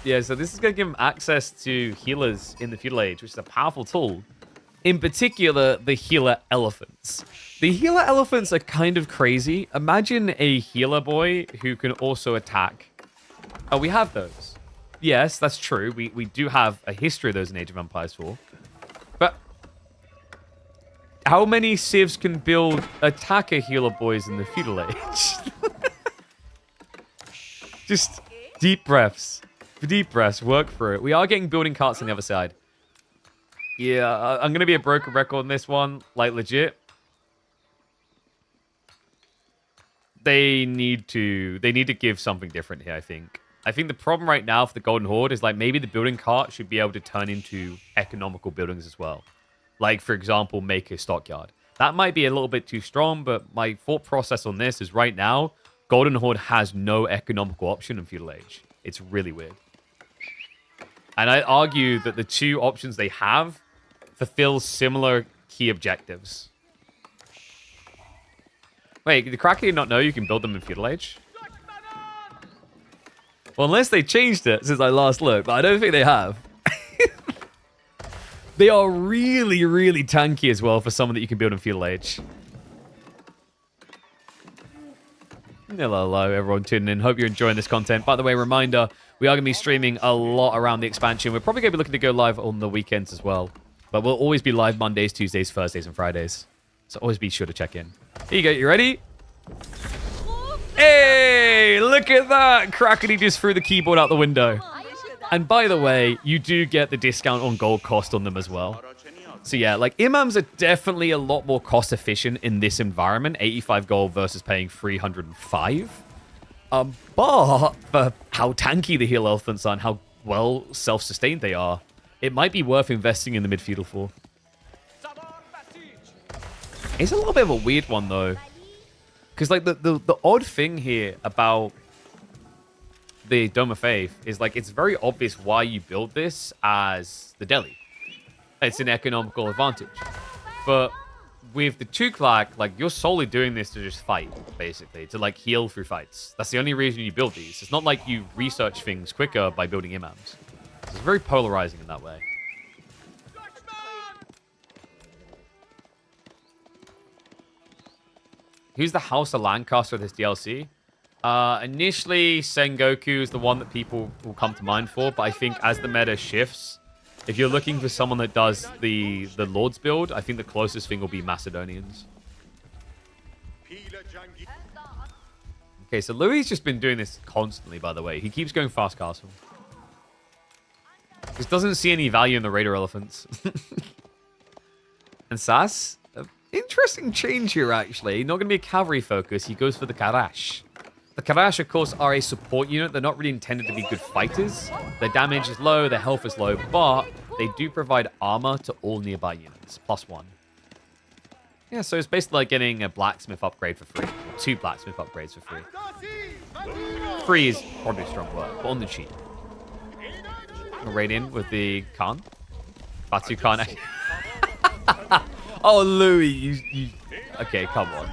Yeah, so this is going to give him access to healers in the Feudal Age, which is a powerful tool. In particular, the healer elephants. The healer elephants are kind of crazy. Imagine a healer boy who can also attack. Oh, we have those. Yes, that's true. We do have a history of those in Age of Empires 4. But how many civs can build attacker healer boys in the Feudal Age? Just deep breaths. Deep breaths. Work through it. We are getting building carts on the other side. Yeah, I'm going to be a broken record on this one. Like, legit. They need to give something different here, I think. I think the problem right now for the Golden Horde is, like, maybe the building cart should be able to turn into economical buildings as well. Like, for example, make a stockyard. That might be a little bit too strong, but my thought process on this is right now, Golden Horde has no economical option in Feudal Age. It's really weird. And I argue that the two options they have fulfill similar key objectives. Wait, did Kraken not know you can build them in Feudal Age? Well, unless they changed it since I last looked, but I don't think they have. They are really, really tanky as well for someone that you can build in Feudal Age. Hello, everyone tuning in. Hope you're enjoying this content. By the way, reminder, we are going to be streaming a lot around the expansion. We're probably going to be looking to go live on the weekends as well. But we'll always be live Mondays, Tuesdays, Thursdays, and Fridays. So always be sure to check in. Here you go. You ready? Hey, look at that. Crackety just threw the keyboard out the window. And by the way, you do get the discount on gold cost on them as well. So yeah, like imams are definitely a lot more cost efficient in this environment. 85 gold versus paying 305. But for how tanky the heal elephants are and how well self-sustained they are, it might be worth investing in the mid-feudal for. It's a little bit of a weird one though. Because like the odd thing here about the Dome of Faith is like it's very obvious why you build this as the Delhi. It's an economical advantage. But with the Tughlaq, like you're solely doing this to just fight, basically, to like heal through fights. That's the only reason you build these. It's not like you research things quicker by building imams. It's very polarizing in that way. Who's the House of Lancaster of this DLC? Initially, Sangoku is the one that people will come to mind for, but I think as the meta shifts, if you're looking for someone that does the Lord's build, I think the closest thing will be Macedonians. Okay, so Louis just been doing this constantly, by the way. He keeps going fast castle. Just doesn't see any value in the Raider Elephants. And Sass? Interesting change here, actually. Not going to be a cavalry focus. He goes for the Karash. The Karash, of course, are a support unit. They're not really intended to be good fighters. Their damage is low, their health is low, but they do provide armor to all nearby units. +1. Yeah, so it's basically like getting a blacksmith upgrade for free. Or 2 blacksmith upgrades for free. 3 is probably a strong word, but on the cheap. Right in with the Khan. Batu Khan. Oh, Louis, you... Okay, come on.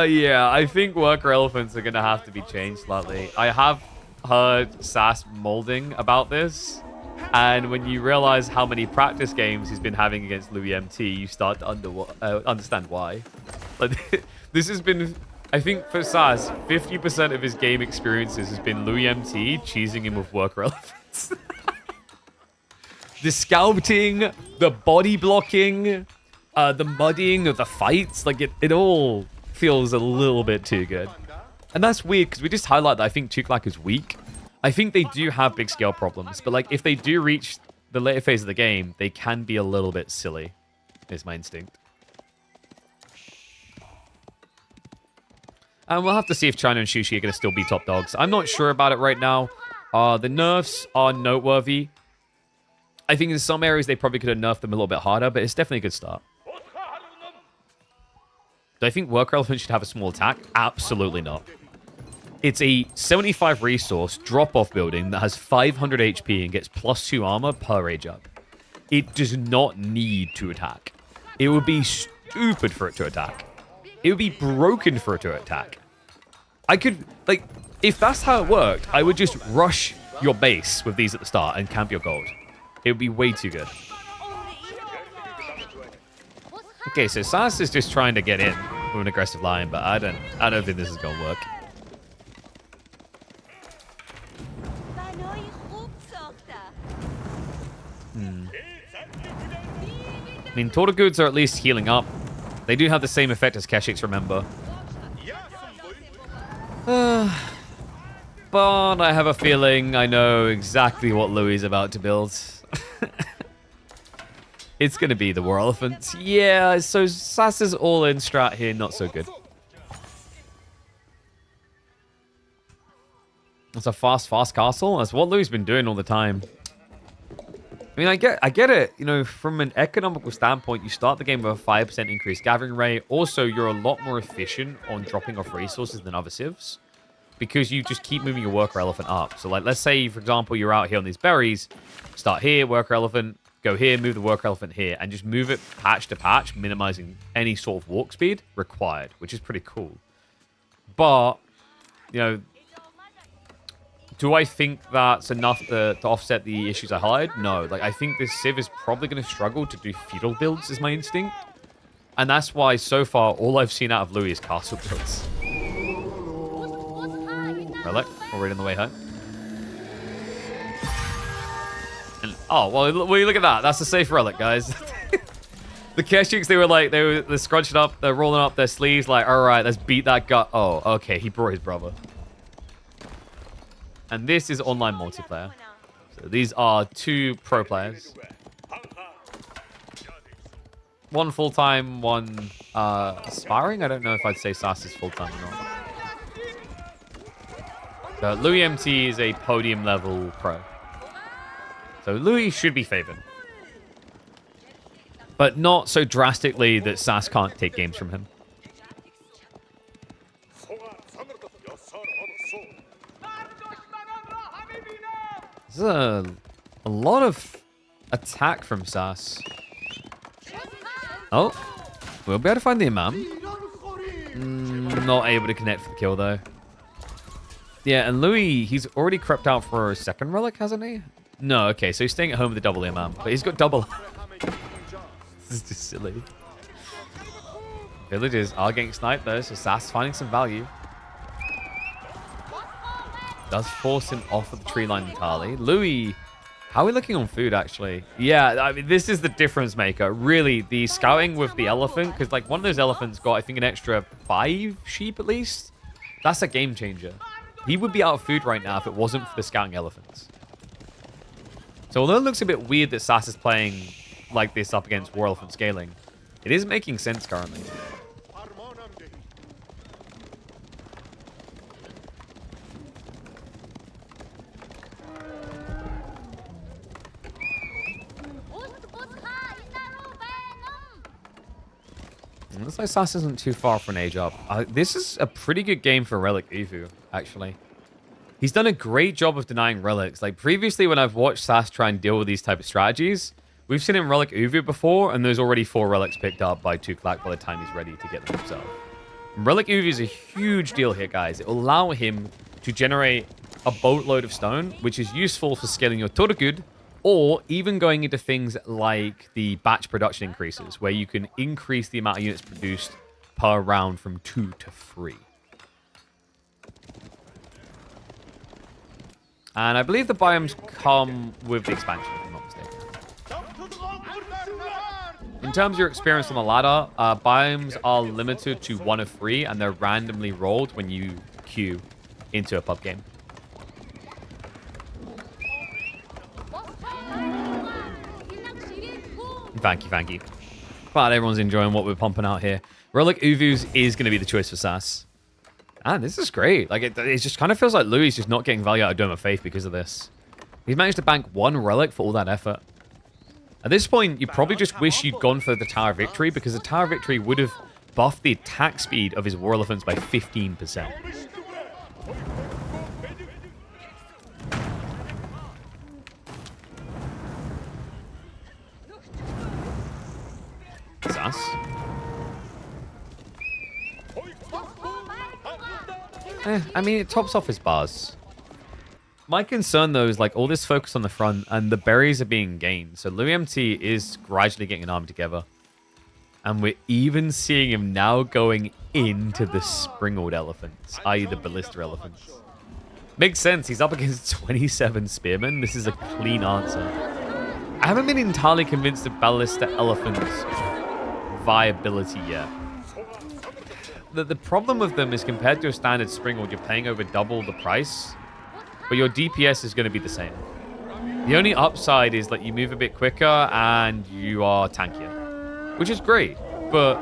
Yeah, I think worker elephants are going to have to be changed slightly. I have heard Sass molding about this, and when you realize how many practice games he's been having against Louis MT, you start to understand why. Like, this has been... I think for Sass, 50% of his game experiences has been Louis MT cheesing him with worker elephants. The scouting, the body blocking, the muddying of the fights, like it all feels a little bit too good. And that's weird because we just highlight that I think Tughlaq is weak. I think they do have big scale problems, but like if they do reach the later phase of the game, they can be a little bit silly, is my instinct. And we'll have to see if China and Shushi are going to still be top dogs. I'm not sure about it right now. The nerfs are noteworthy. I think in some areas they probably could have nerfed them a little bit harder, but it's definitely a good start. Do I think Worker Elephant should have a small attack? Absolutely not. It's a 75 resource drop-off building that has 500 HP and gets +2 armor per rage up. It does not need to attack. It would be stupid for it to attack. It would be broken for it to attack. I could, like, if that's how it worked, I would just rush your base with these at the start and camp your gold. It would be way too good. Okay, so Sass is just trying to get in with an aggressive line, but I don't think this is gonna work. I mean, Torta goods are at least healing up. They do have the same effect as Keshik's, remember. But I have a feeling I know exactly what Louis is about to build. It's going to be the War Elephants. Yeah, so Sass's all-in strat here, not so good. It's a fast castle. That's what Louis has been doing all the time. I mean, I get it. You know, from an economical standpoint, you start the game with a 5% increased gathering rate. Also, you're a lot more efficient on dropping off resources than other civs because you just keep moving your worker elephant up. So, like, let's say, for example, you're out here on these berries. Start here, worker elephant. Go here, move the worker elephant here. And just move it patch to patch, minimizing any sort of walk speed required, which is pretty cool. But, you know, do I think that's enough to offset the issues I highlighted? No. Like, I think this civ is probably going to struggle to do feudal builds, is my instinct. And that's why, so far, all I've seen out of Louis is castle builds. Relic, already on the way home. And, oh, well, look at that. That's a safe relic, guys. The Keshiks, they're scrunching up, they're rolling up their sleeves, like, all right, let's beat that guy. Oh, okay, he brought his brother. And this is online multiplayer. So these are 2 pro players. One full-time, one aspiring. I don't know if I'd say Sass is full-time or not. Louis MT is a podium-level pro. So Louis should be favored. But not so drastically that Sass can't take games from him. There's a lot of attack from Sass. Oh, we'll be able to find the Imam. Not able to connect for the kill, though. Yeah, and Louis, he's already crept out for a second relic, hasn't he? No, okay, so he's staying at home with the double Imam. But he's got double. This is just silly. Villagers are getting sniped, though, so Sass finding some value. Does force him off of the tree line entirely. Louis, how are we looking on food, actually? Yeah, I mean, this is the difference maker. Really, the scouting with the elephant, because, like, one of those elephants got, I think, an extra 5 sheep, at least. That's a game changer. He would be out of food right now if it wasn't for the scouting elephants. So, although it looks a bit weird that Sass is playing like this up against War Elephant scaling, it is making sense currently. Looks like Sass isn't too far for an age up. This is a pretty good game for Relic Uvu, actually. He's done a great job of denying relics. Like, previously when I've watched Sass try and deal with these type of strategies, we've seen him Relic Uvu before, and there's already 4 relics picked up by Tughlaq by the time he's ready to get them himself. Relic Uvu is a huge deal here, guys. It will allow him to generate a boatload of stone, which is useful for scaling your Turgud, or even going into things like the batch production increases, where you can increase the amount of units produced per round from 2 to 3. And I believe the biomes come with the expansion, if I'm not mistaken. In terms of your experience on the ladder, biomes are limited to 1 of 3, and they're randomly rolled when you queue into a pub game. Thank you. Glad everyone's enjoying what we're pumping out here. Relic Uvus is going to be the choice for Sass. And this is great. Like, it just kind of feels like Louis is just not getting value out of Dome of Faith because of this. He's managed to bank 1 relic for all that effort. At this point, you probably just wish you'd gone for the Tower of Victory, because the Tower of Victory would have buffed the attack speed of his War Elephants by 15%. Sass. I mean, it tops off his bars. My concern, though, is like all this focus on the front, and the berries are being gained. So Louis MT is gradually getting an army together. And we're even seeing him now going into the springald elephants, i.e. the ballista elephants. Makes sense. He's up against 27 spearmen. This is a clean answer. I haven't been entirely convinced of ballista elephants viability yet. The problem with them is compared to a standard Springald, you're paying over double the price, but your DPS is going to be the same. The only upside is that you move a bit quicker and you are tankier, which is great. But,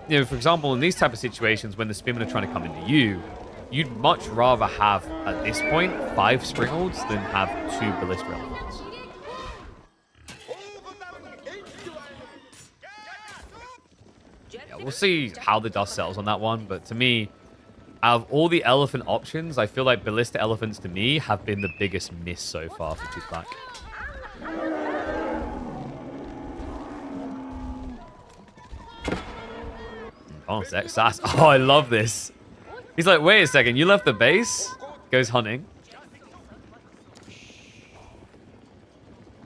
you know, for example, in these type of situations, when the spearmen are trying to come into you, you'd much rather have, at this point, 5 Springalds than have 2 Ballistic Elephants. Yeah, we'll see how the dust settles on that one, but to me, out of all the elephant options, I feel like Ballistic Elephants, to me, have been the biggest miss so far for Tughlaq. Oh, Sass. Oh, I love this. He's like, wait a second, you left the base? Goes hunting.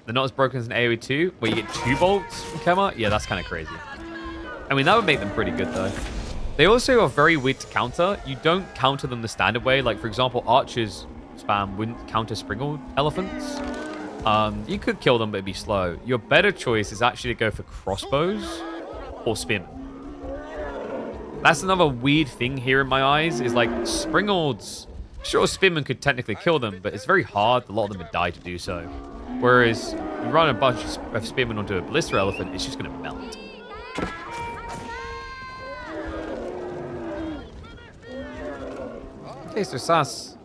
They're not as broken as an AoE 2, where you get 2 bolts from Kema? Yeah, that's kind of crazy. I mean, that would make them pretty good, though. They also are very weird to counter. You don't counter them the standard way. Like, for example, archers spam wouldn't counter Springald elephants. You could kill them, but it'd be slow. Your better choice is actually to go for crossbows or spearmen. That's another weird thing here in my eyes, is like Springalds. Sure, spearmen could technically kill them, but it's very hard. A lot of them would die to do so. Whereas you run a bunch of spearmen onto a Ballistic Elephant, it's just going to melt. Okay, so Sass,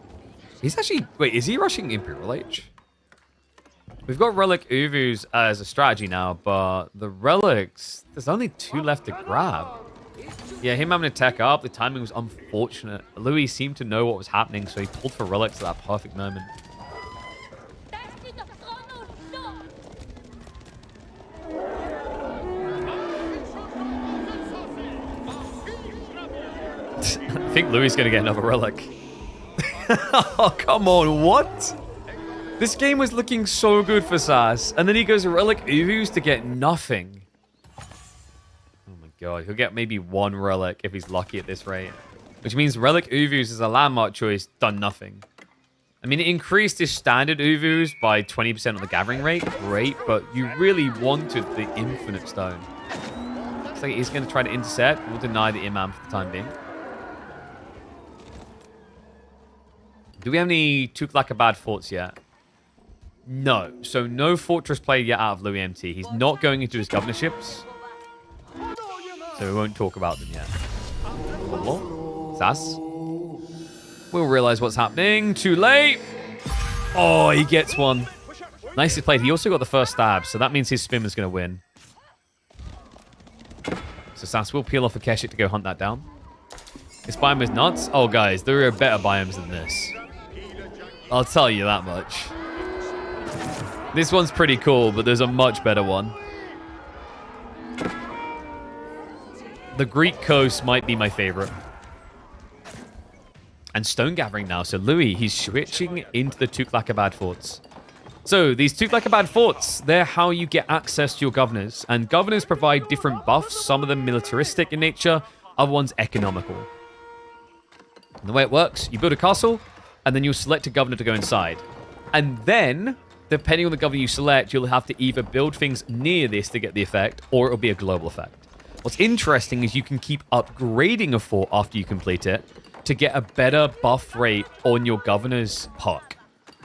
he's actually... Wait, is he rushing Imperial H? We've got Relic Uvus as a strategy now, but the Relics, there's only 2 left to grab. Yeah, him having to tech up, the timing was unfortunate. Louis seemed to know what was happening, so he pulled for Relics at that perfect moment. I think Louis is going to get another Relic. Oh, come on, what? This game was looking so good for Sass, and then he goes Relic Uvus to get nothing. Oh my god, he'll get maybe 1 Relic if he's lucky at this rate. Which means Relic Uvus is a landmark choice, done nothing. I mean, it increased his standard Uvus by 20% on the gathering rate, great, but you really wanted the Infinite Stone. Looks like he's going to try to intercept. We'll deny the Imam for the time being. Do we have any Tughlaq forts yet? No. So no fortress play yet out of Louis MT. He's not going into his governorships. So we won't talk about them yet. Sass. We'll realize what's happening. Too late. Oh, he gets one. Nicely played. He also got the first stab, so that means his spin is going to win. So Sass will peel off a Kipchak to go hunt that down. This biome is nuts. Oh, guys, there are better biomes than this. I'll tell you that much. This one's pretty cool, but there's a much better one. The Greek coast might be my favorite. And stone gathering now. So Louis, he's switching into the Tughlaq forts. So these Tughlaq forts, they're how you get access to your governors. And governors provide different buffs. Some of them militaristic in nature, other ones economical. And the way it works, you build a castle, and then you'll select a governor to go inside. And then, depending on the governor you select, you'll have to either build things near this to get the effect, or it'll be a global effect. What's interesting is you can keep upgrading a fort after you complete it to get a better buff rate on your governor's perk.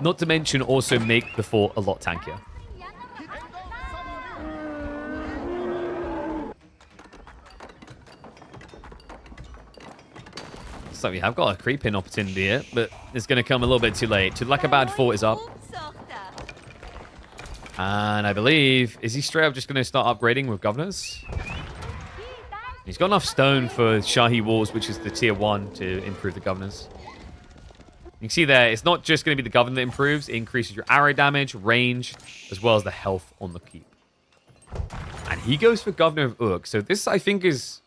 Not to mention also make the fort a lot tankier. So we have got a creep-in opportunity here, but it's going to come a little bit too late. Tughlaq fort is up. And I believe, is he straight up just going to start upgrading with governors? He's got enough stone for Shahi Walls, which is the tier 1, to improve the governors. You can see there, it's not just going to be the governor that improves. It increases your arrow damage, range, as well as the health on the keep. And he goes for Governor of Uruk. So this, I think, is...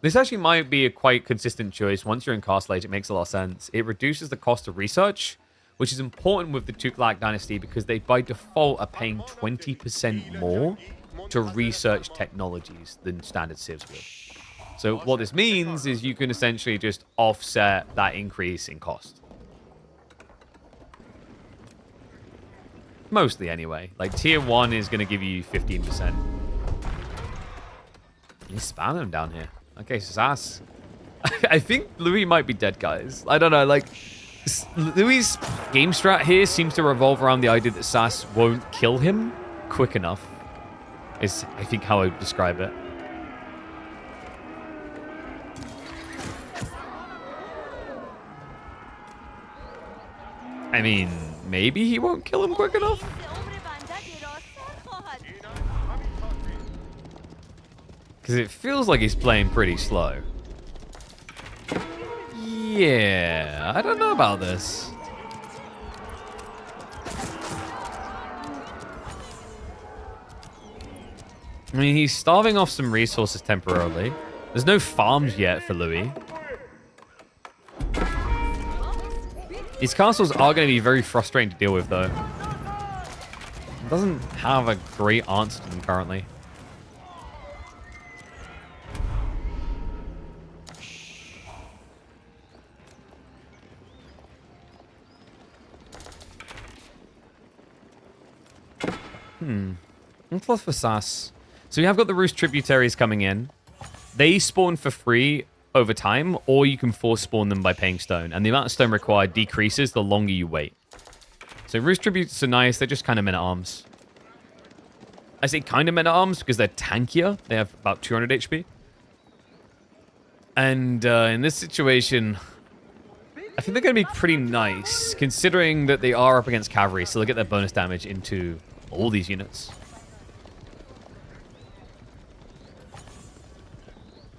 This actually might be a quite consistent choice. Once you're in Castle Age, it makes a lot of sense. It reduces the cost of research, which is important with the Tughlaq dynasty because they, by default, are paying 20% more to research technologies than standard civs would. So what this means is you can essentially just offset that increase in cost. Mostly, anyway. Like, tier 1 is going to give you 15%. He's spamming him down here. Okay, Sass. I think Louis might be dead, guys. I don't know, like... Louis' game strat here seems to revolve around the idea that Sass won't kill him quick enough. Is, I think, how I would describe it. I mean, maybe he won't kill him quick enough? Because it feels like he's playing pretty slow. Yeah, I don't know about this. I mean, he's starving off some resources temporarily. There's no farms yet for Louis. These castles are going to be very frustrating to deal with, though. It doesn't have a great answer to them currently. Plus for Sass. So we have got the Roost tributaries coming in. They spawn for free over time, or you can force spawn them by paying stone. And the amount of stone required decreases the longer you wait. So Roost tributes are nice. They're just kind of men-at-arms. I say kind of men-at-arms because they're tankier. They have about 200 HP. And in this situation, I think they're going to be pretty nice, considering that they are up against cavalry, so they'll get their bonus damage into all these units.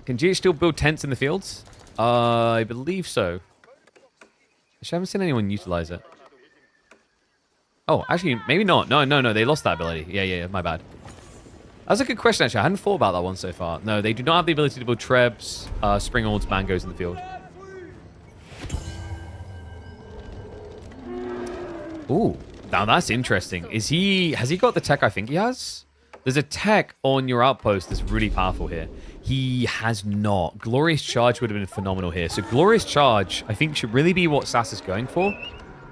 Can GH still build tents in the fields? I believe so. Actually, I haven't seen anyone utilize it. Oh, actually, maybe not. No, they lost that ability. Yeah, my bad. That's a good question, actually. I hadn't thought about that one so far. No, they do not have the ability to build trebs, springalds, mangoes in the field. Ooh, now that's interesting. Has he got the tech I think he has? There's a tech on your outpost that's really powerful here. He has not. Glorious Charge would have been phenomenal here. So Glorious Charge, I think, should really be what Sass is going for.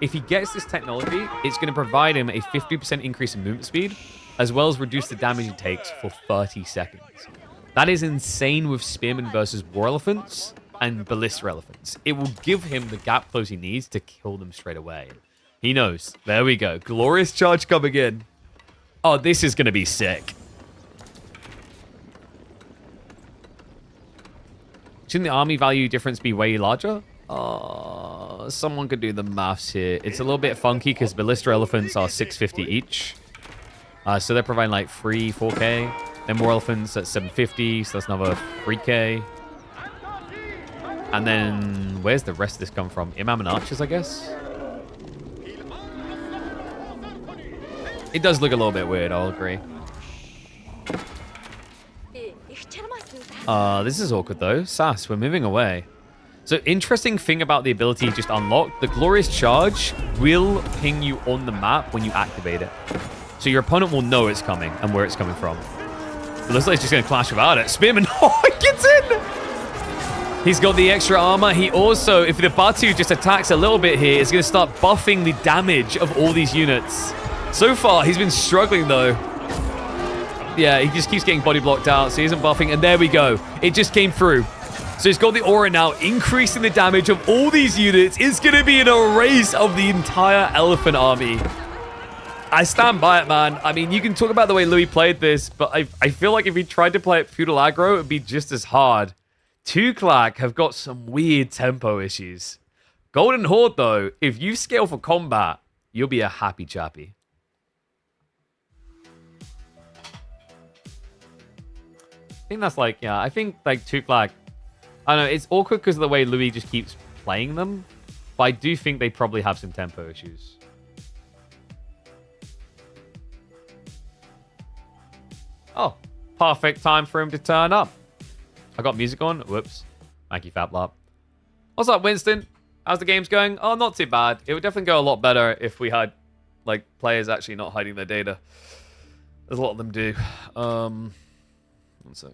If he gets this technology, it's going to provide him a 50% increase in movement speed, as well as reduce the damage he takes for 30 seconds. That is insane with Spearmen versus War Elephants and Ballista Elephants. It will give him the gap close he needs to kill them straight away. He knows. There we go. Glorious Charge coming in. Oh, this is going to be sick. Shouldn't the army value difference be way larger? Someone could do the maths here. It's a little bit funky because Ballista Elephants are 650 each. So they're providing like 4K. Then War Elephants at 750, so that's another 3K. And then where's the rest of this come from? Imam and Archers, I guess? It does look a little bit weird, I'll agree. This is awkward though. Sass, we're moving away. So interesting thing about the ability just unlocked, the Glorious Charge will ping you on the map when you activate it. So your opponent will know it's coming and where it's coming from. It looks like it's just going to clash without it. Spearman, oh, he gets in! He's got the extra armor. He also, if the Batu just attacks a little bit here, it's going to start buffing the damage of all these units. So far, he's been struggling though. Yeah, he just keeps getting body blocked out, so he isn't buffing. And there we go. It just came through. So he's got the aura now, increasing the damage of all these units. It's going to be an erase of the entire elephant army. I stand by it, man. I mean, you can talk about the way Louis played this, but I feel like if he tried to play it feudal aggro, it would be just as hard. Tughlaq have got some weird tempo issues. Golden Horde, though, if you scale for combat, you'll be a happy chappy. I think that's like, yeah, I think like Tughlaq, I don't know, it's awkward because of the way Louis just keeps playing them, but I do think they probably have some tempo issues. Oh, perfect time for him to turn up. I got music on. Whoops. Thank you, FabLap. What's up, Winston? How's the games going? Oh, not too bad. It would definitely go a lot better if we had, like, players actually not hiding their data. There's a lot of them do. One sec.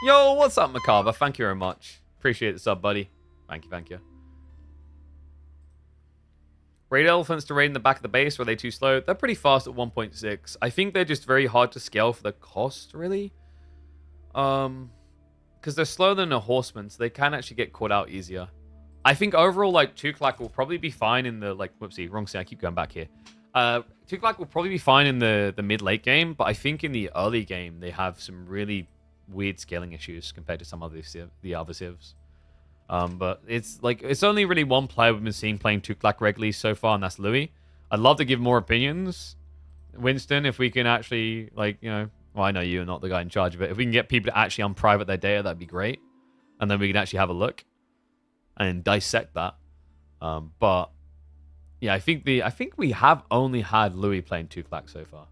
Yo, what's up, Macabre? Thank you very much. Appreciate the sub, buddy. Thank you, thank you. Raid elephants to raid in the back of the base, or are they too slow? They're pretty fast at 1.6. I think they're just very hard to scale for the cost, really. Because they're slower than a horseman, so they can actually get caught out easier. I think overall, like, Tughlaq will probably be fine in the, like, whoopsie, wrong thing, I keep going back here. Tughlaq will probably be fine in the mid-late game, but I think in the early game, they have some really weird scaling issues compared to some of the other civs. But it's like it's only really one player we've been seeing playing Tughlaq regularly so far, and that's Louis. I'd love to give more opinions, Winston, if we can actually, like, you know, well, I know you're not the guy in charge of it. If we can get people to actually unprivate their data, that'd be great, and then we can actually have a look and dissect that. But yeah, I think we have only had Louis playing Tughlaq so far.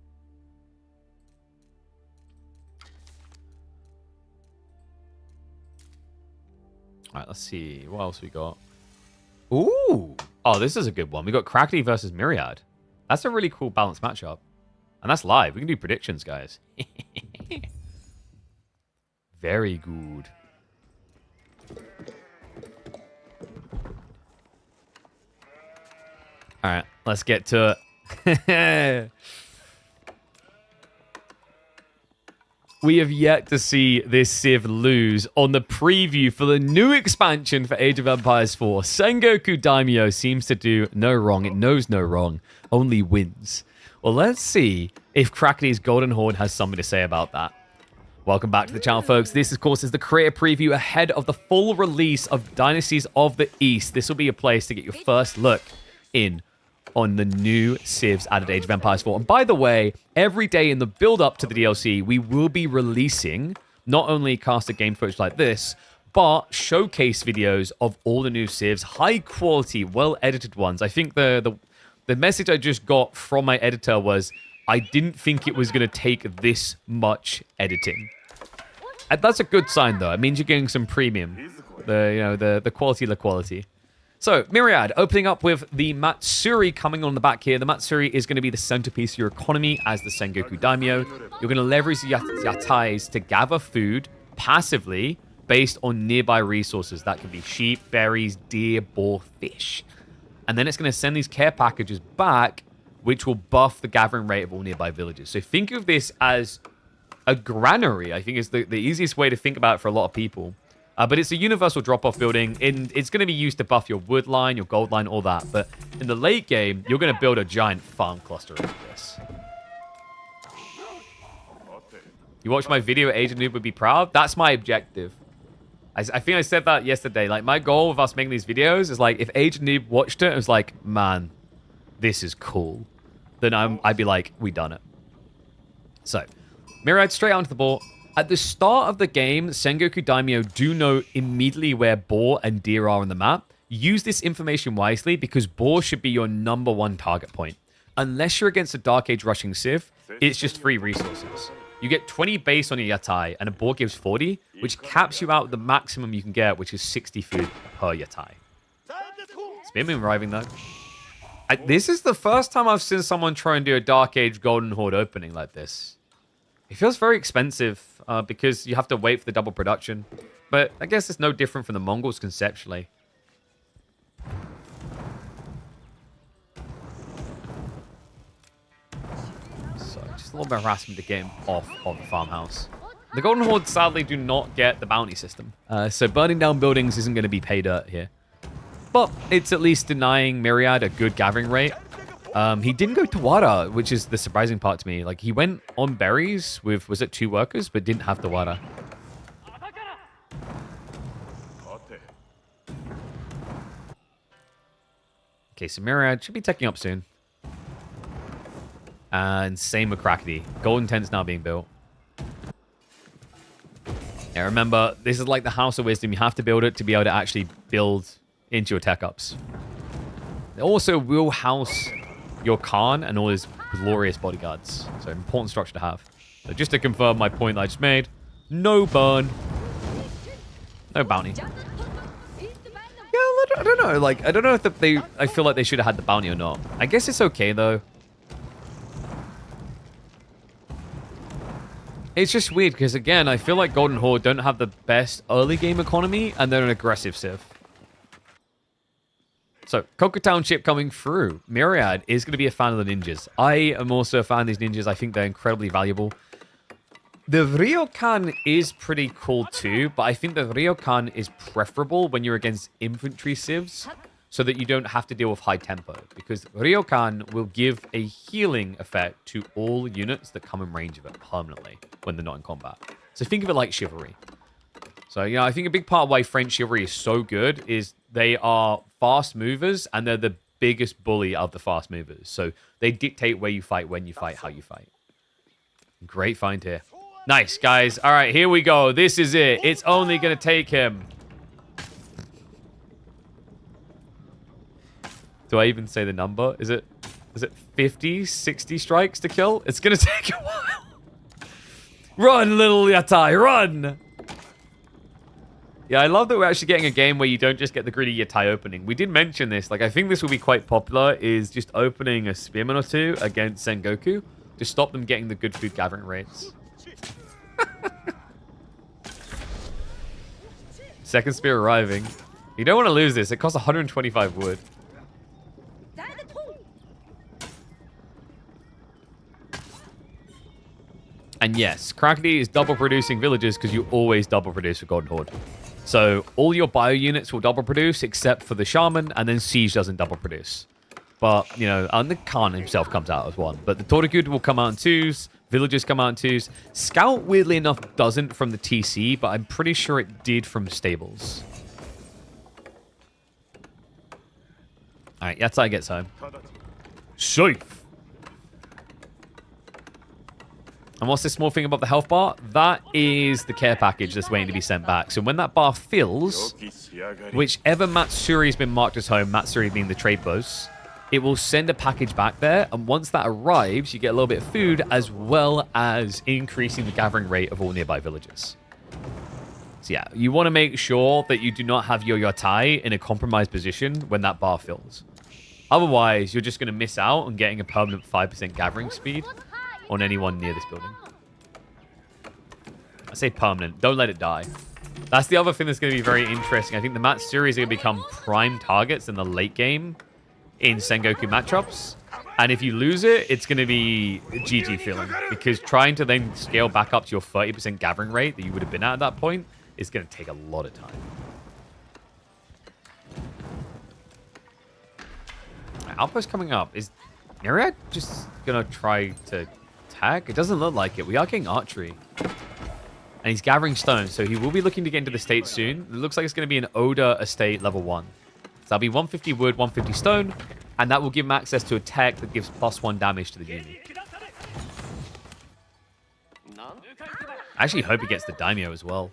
All right, let's see. What else we got? Ooh. Oh, this is a good one. We got Crackety versus Myriad. That's a really cool balanced matchup. And that's live. We can do predictions, guys. Very good. All right, let's get to it. We have yet to see this Civ lose on the preview for the new expansion for Age of Empires 4. Sangoku Daimyo seems to do no wrong. It knows no wrong, only wins. Well, let's see if Crackety's Golden Horde has something to say about that. Welcome back to the channel, folks. This, of course, is the creator preview ahead of the full release of Dynasties of the East. This will be a place to get your first look in on the new civs added Age of Empires 4. And by the way, every day in the build-up to the DLC, we will be releasing not only casted game footage like this, but showcase videos of all the new civs, high-quality, well-edited ones. I think the message I just got from my editor was, I didn't think it was going to take this much editing. And that's a good sign, though. It means you're getting some premium. The quality, the quality. So, Myriad, opening up with the Matsuri coming on the back here. The Matsuri is going to be the centerpiece of your economy as the Sangoku Daimyo. You're going to leverage the yatais to gather food passively based on nearby resources. That could be sheep, berries, deer, boar, fish. And then it's going to send these care packages back, which will buff the gathering rate of all nearby villages. So think of this as a granary, I think is the easiest way to think about it for a lot of people. But it's a universal drop-off building, and it's going to be used to buff your wood line, your gold line, all that. But in the late game, you're going to build a giant farm cluster like this. You watch my video, Agent Noob would be proud? That's my objective. I think I said that yesterday. Like, my goal with us making these videos is, like, if Agent Noob watched it and was like, man, this is cool, then I'd be like, we done it. So, Myriad straight onto the ball. At the start of the game, Sangoku Daimyo do know immediately where boar and deer are on the map. Use this information wisely because boar should be your #1 target point. Unless you're against a Dark Age rushing civ, it's just free resources. You get 20 base on your yatai, and a boar gives 40, which caps you out at the maximum you can get, which is 60 food per yatai. Spinman arriving though. This is the first time I've seen someone try and do a Dark Age Golden Horde opening like this. It feels very expensive because you have to wait for the double production. But I guess it's no different from the Mongols conceptually. So just a little bit of harassment to get him off of the farmhouse. The Golden Horde sadly do not get the bounty system. So burning down buildings isn't going to be pay dirt here. But it's at least denying Myriad a good gathering rate. He didn't go to Wada, which is the surprising part to me. Like, he went on berries with, was it 2 workers, but didn't have the Wada. Okay, so Myriad should be taking up soon. And same with Crackety. Golden Tent's now being built. Yeah, remember, this is like the House of Wisdom. You have to build it to be able to actually build into your tech ups. It also will house your Khan and all his glorious bodyguards. So important structure to have. So just to confirm my point that I just made, no burn, no bounty. Yeah, I don't know. Like, I don't know if I feel like they should have had the bounty or not. I guess it's okay though. It's just weird because again, I feel like Golden Horde don't have the best early game economy and they're an aggressive civ. So, Coca Township coming through. Myriad is going to be a fan of the ninjas. I am also a fan of these ninjas. I think they're incredibly valuable. The Ryokan is pretty cool too, but I think the Ryokan is preferable when you're against infantry civs so that you don't have to deal with high tempo. Because Ryokan will give a healing effect to all units that come in range of it permanently when they're not in combat. So think of it like chivalry. So, you know, I think a big part of why French chivalry is so good is they are fast movers and they're the biggest bully of the fast movers. So they dictate where you fight, when you fight, how you fight. Great find here. Nice, guys. All right, here we go. This is it. It's only going to take him. Do I even say the number? Is it 50, 60 strikes to kill? It's going to take a while. Run, little Yatai, run! Yeah, I love that we're actually getting a game where you don't just get the greedy Yatai opening. We did mention this. Like, I think this will be quite popular, is just opening a spearman or two against Sangoku to stop them getting the good food gathering rates. Second spear arriving. You don't want to lose this. It costs 125 wood. And yes, Krakatay is double producing villagers because you always double produce with Golden Horde. So all your bio units will double produce except for the Shaman, and then Siege doesn't double produce. But, you know, and the Khan himself comes out as one. But the Toragud will come out in twos, villagers come out in twos. Scout, weirdly enough, doesn't from the TC, but I'm pretty sure it did from stables. Alright, Yatsai gets home. Safe! And what's this small thing above the health bar? That is the care package that's waiting to be sent back. So when that bar fills, whichever Matsuri has been marked as home, Matsuri being the trade post, it will send a package back there. And once that arrives, you get a little bit of food as well as increasing the gathering rate of all nearby villages. So yeah, you want to make sure that you do not have your Yatai in a compromised position when that bar fills. Otherwise, you're just going to miss out on getting a permanent 5% gathering speed on anyone near this building. I say permanent. Don't let it die. That's the other thing that's going to be very interesting. I think the Matsuri is going to become prime targets in the late game in Sangoku matchups. And if you lose it, it's going to be a GG feeling. Because trying to then scale back up to your 30% gathering rate that you would have been at that point is going to take a lot of time. Outpost coming up. Is Myriad just going to try to attack? It doesn't look like it. We are getting archery. And he's gathering stones, so he will be looking to get into the state soon. It looks like it's going to be an Oda estate level 1. So that'll be 150 wood, 150 stone, and that will give him access to a tech that gives +1 damage to the Yumi. I actually hope he gets the Daimyo as well.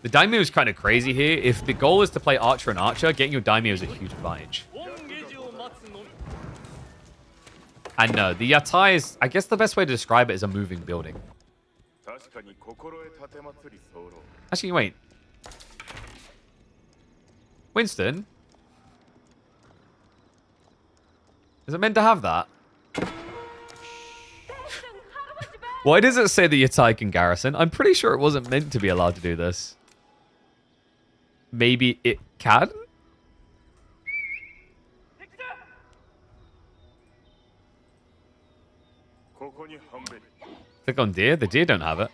The Daimyo is kind of crazy here. If the goal is to play Archer and Archer, getting your Daimyo is a huge advantage. And no, the Yatai is, I guess the best way to describe it is a moving building. Actually, wait. Winston? Is it meant to have that? Why does it say the Yatai can garrison? I'm pretty sure it wasn't meant to be allowed to do this. Maybe it can? Click on deer. The deer don't have it.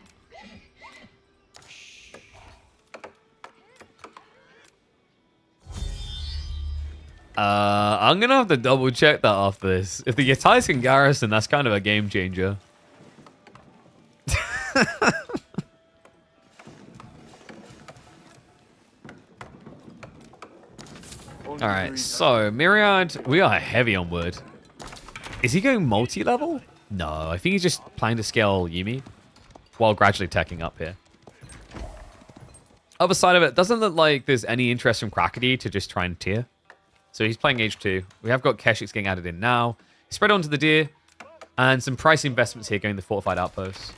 I'm gonna have to double check that after this. If the Yatais can garrison, that's kind of a game changer. Alright, so Myriad, we are heavy on wood. Is he going multi-level? No, I think he's just planning to scale Yumi while gradually teching up here. Other side of it, doesn't look like there's any interest from Krakatay to just try and tier. So he's playing H2. We have got Keshik's getting added in now. Spread onto the deer. And some price investments here going to fortified outposts.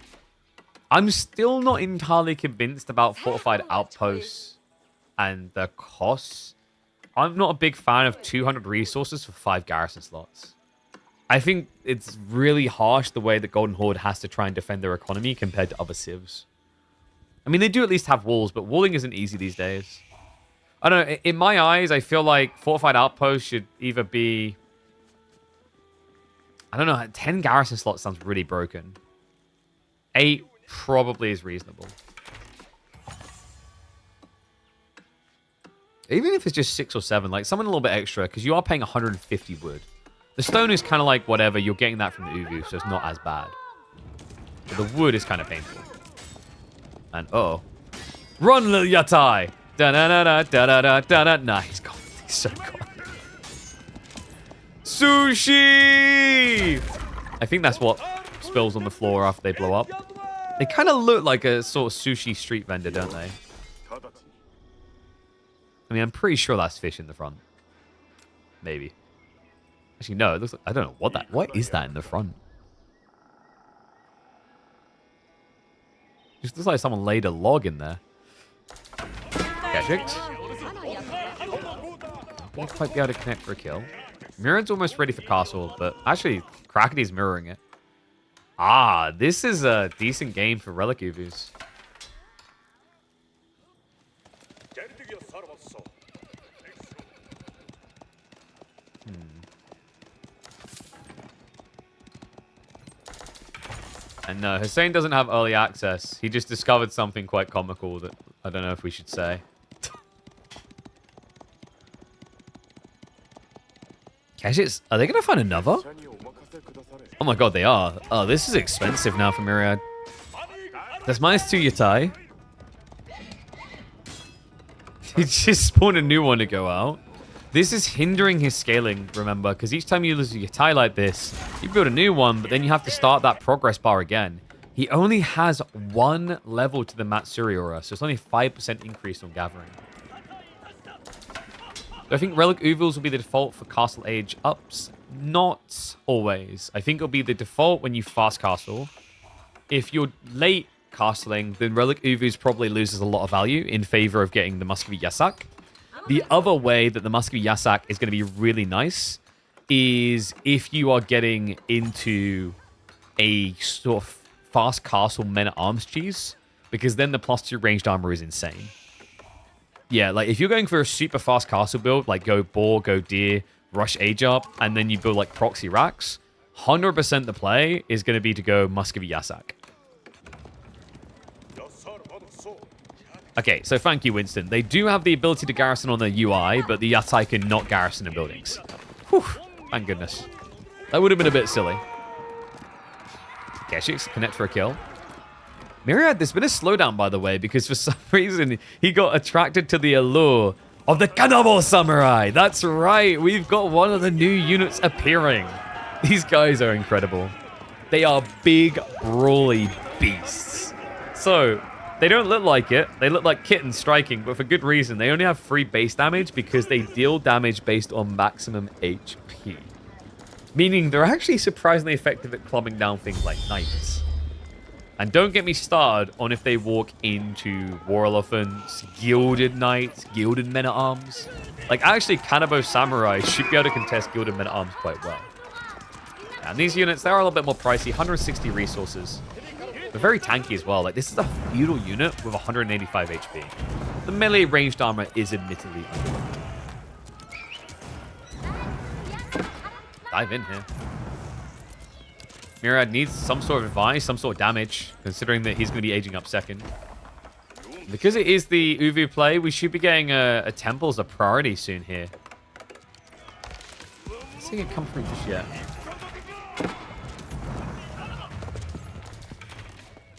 I'm still not entirely convinced about fortified outposts and the costs. I'm not a big fan of 200 resources for 5 garrison slots. I think it's really harsh the way that Golden Horde has to try and defend their economy compared to other civs. I mean, they do at least have walls, but walling isn't easy these days. I don't know. In my eyes, I feel like fortified outposts should either be... I don't know. 10 garrison slots sounds really broken. 8 probably is reasonable. Even if it's just 6 or 7, like something a little bit extra, because you are paying 150 wood. The stone is kind of like whatever. You're getting that from the Uvu, so it's not as bad. But the wood is kind of painful. And run, little Yatai! Da-da-da-da-da-da-da-da. Nah, he's gone. He's so gone. Sushi! I think that's what spills on the floor after they blow up. They kind of look like a sort of sushi street vendor, don't they? I mean, I'm pretty sure that's fish in the front. Maybe. Actually, no. It looks like, I don't know what is that in the front? It just looks like someone laid a log in there. Kipchak. Won't quite be able to connect for a kill. Myriad's almost ready for castle, but actually, Krakedy's mirroring it. Ah, this is a decent game for relic Uvus. And no, Hussein doesn't have early access. He just discovered something quite comical that I don't know if we should say. Kipchak, are they going to find another? Oh my god, they are. Oh, this is expensive now for Myriad. That's -2 Yatai. He just spawned a new one to go out. This is hindering his scaling, remember, because each time you lose a Yatai like this, you build a new one, but then you have to start that progress bar again. He only has 1 level to the Matsuri aura, so it's only 5% increase on gathering. So I think Relic Uvils will be the default for Castle Age ups. Not always. I think it'll be the default when you fast castle. If you're late castling, then Relic Uvus probably loses a lot of value in favor of getting the Muscovy Yasak. The other way that the Muscovy Yasak is going to be really nice is if you are getting into a sort of fast castle men-at-arms cheese, because then the +2 ranged armor is insane. Yeah, like if you're going for a super fast castle build, like go boar, go deer, rush age up, and then you build like proxy racks, 100% the play is going to be to go Muscovy Yasak. Okay, so thank you, Winston. They do have the ability to garrison on their UI, but the Yatai cannot garrison in buildings. Whew, thank goodness. That would have been a bit silly. Kipchak, connect for a kill. Myriad, there's been a slowdown, by the way, because for some reason, he got attracted to the allure of the Cannibal Samurai. That's right, we've got one of the new units appearing. These guys are incredible. They are big, brawly beasts. So, they don't look like it. They look like kittens striking, but for good reason. They only have 3 base damage because they deal damage based on maximum HP. Meaning they're actually surprisingly effective at clubbing down things like knights. And don't get me started on if they walk into war elephants, gilded knights, gilded men-at-arms. Like, actually, Cannibal Samurai should be able to contest gilded men-at-arms quite well. And these units, they're a little bit more pricey. 160 resources. They're very tanky as well. Like, this is a feudal unit with 185 HP. The melee ranged armor is admittedly under. Dive in here. Myriad needs some sort of advice, some sort of damage, considering that he's going to be aging up second. Because it is the Uvu play, we should be getting a temple as a priority soon here. Let's see it come through just yet.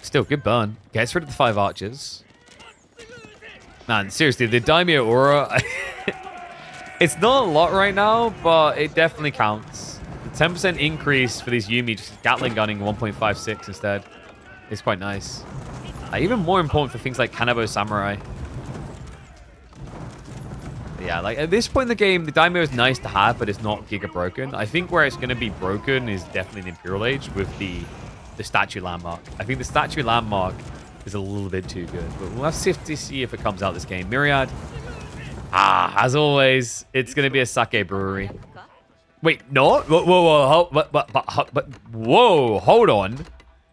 Still, good burn. Gets rid of the 5 archers. Man, seriously, the Daimyo Aura... It's not a lot right now, but it definitely counts. The 10% increase for these Yumi, just Gatling gunning 1.56 instead, is quite nice. Even more important for things like Cannibal Samurai. But yeah, like at this point in the game, the Daimyo is nice to have, but it's not giga broken. I think where it's going to be broken is definitely in Imperial Age with the statue landmark. I think the statue landmark is a little bit too good, but we'll have to see if it comes out this game. Myriad. As always, it's going to be a sake brewery. Wait, no? Whoa, hold on.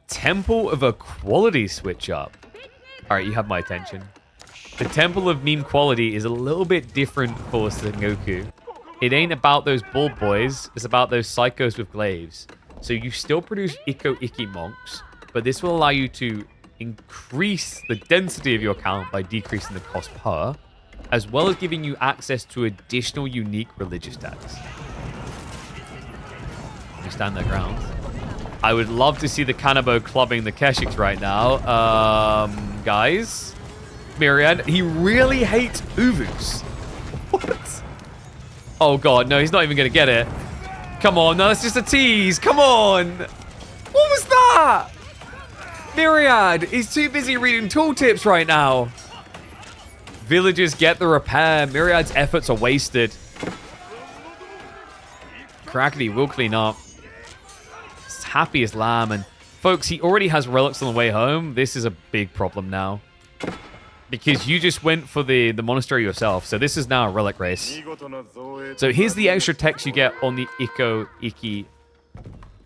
Temple of Equality switch up. All right, you have my attention. The Temple of Meme Quality is a little bit different for Sangoku. It ain't about those bald boys. It's about those psychos with glaives. So you still produce Ikko Ikki monks, but this will allow you to increase the density of your count by decreasing the cost per, as well as giving you access to additional unique religious tags. You stand their ground. I would love to see the Kanabo clubbing the Keshiks right now. Guys. Myriad, he really hates Uvus. What? Oh god, no, he's not even gonna get it. Come on, no, that's just a tease. Come on. What was that? Myriad, he's too busy reading tooltips right now. Villagers get the repair. Myriad's efforts are wasted. Crackety will clean up. He's happy as lamb. And folks, he already has relics on the way home. This is a big problem now. Because you just went for the monastery yourself. So this is now a relic race. So here's the extra text you get on the Ikko Ikki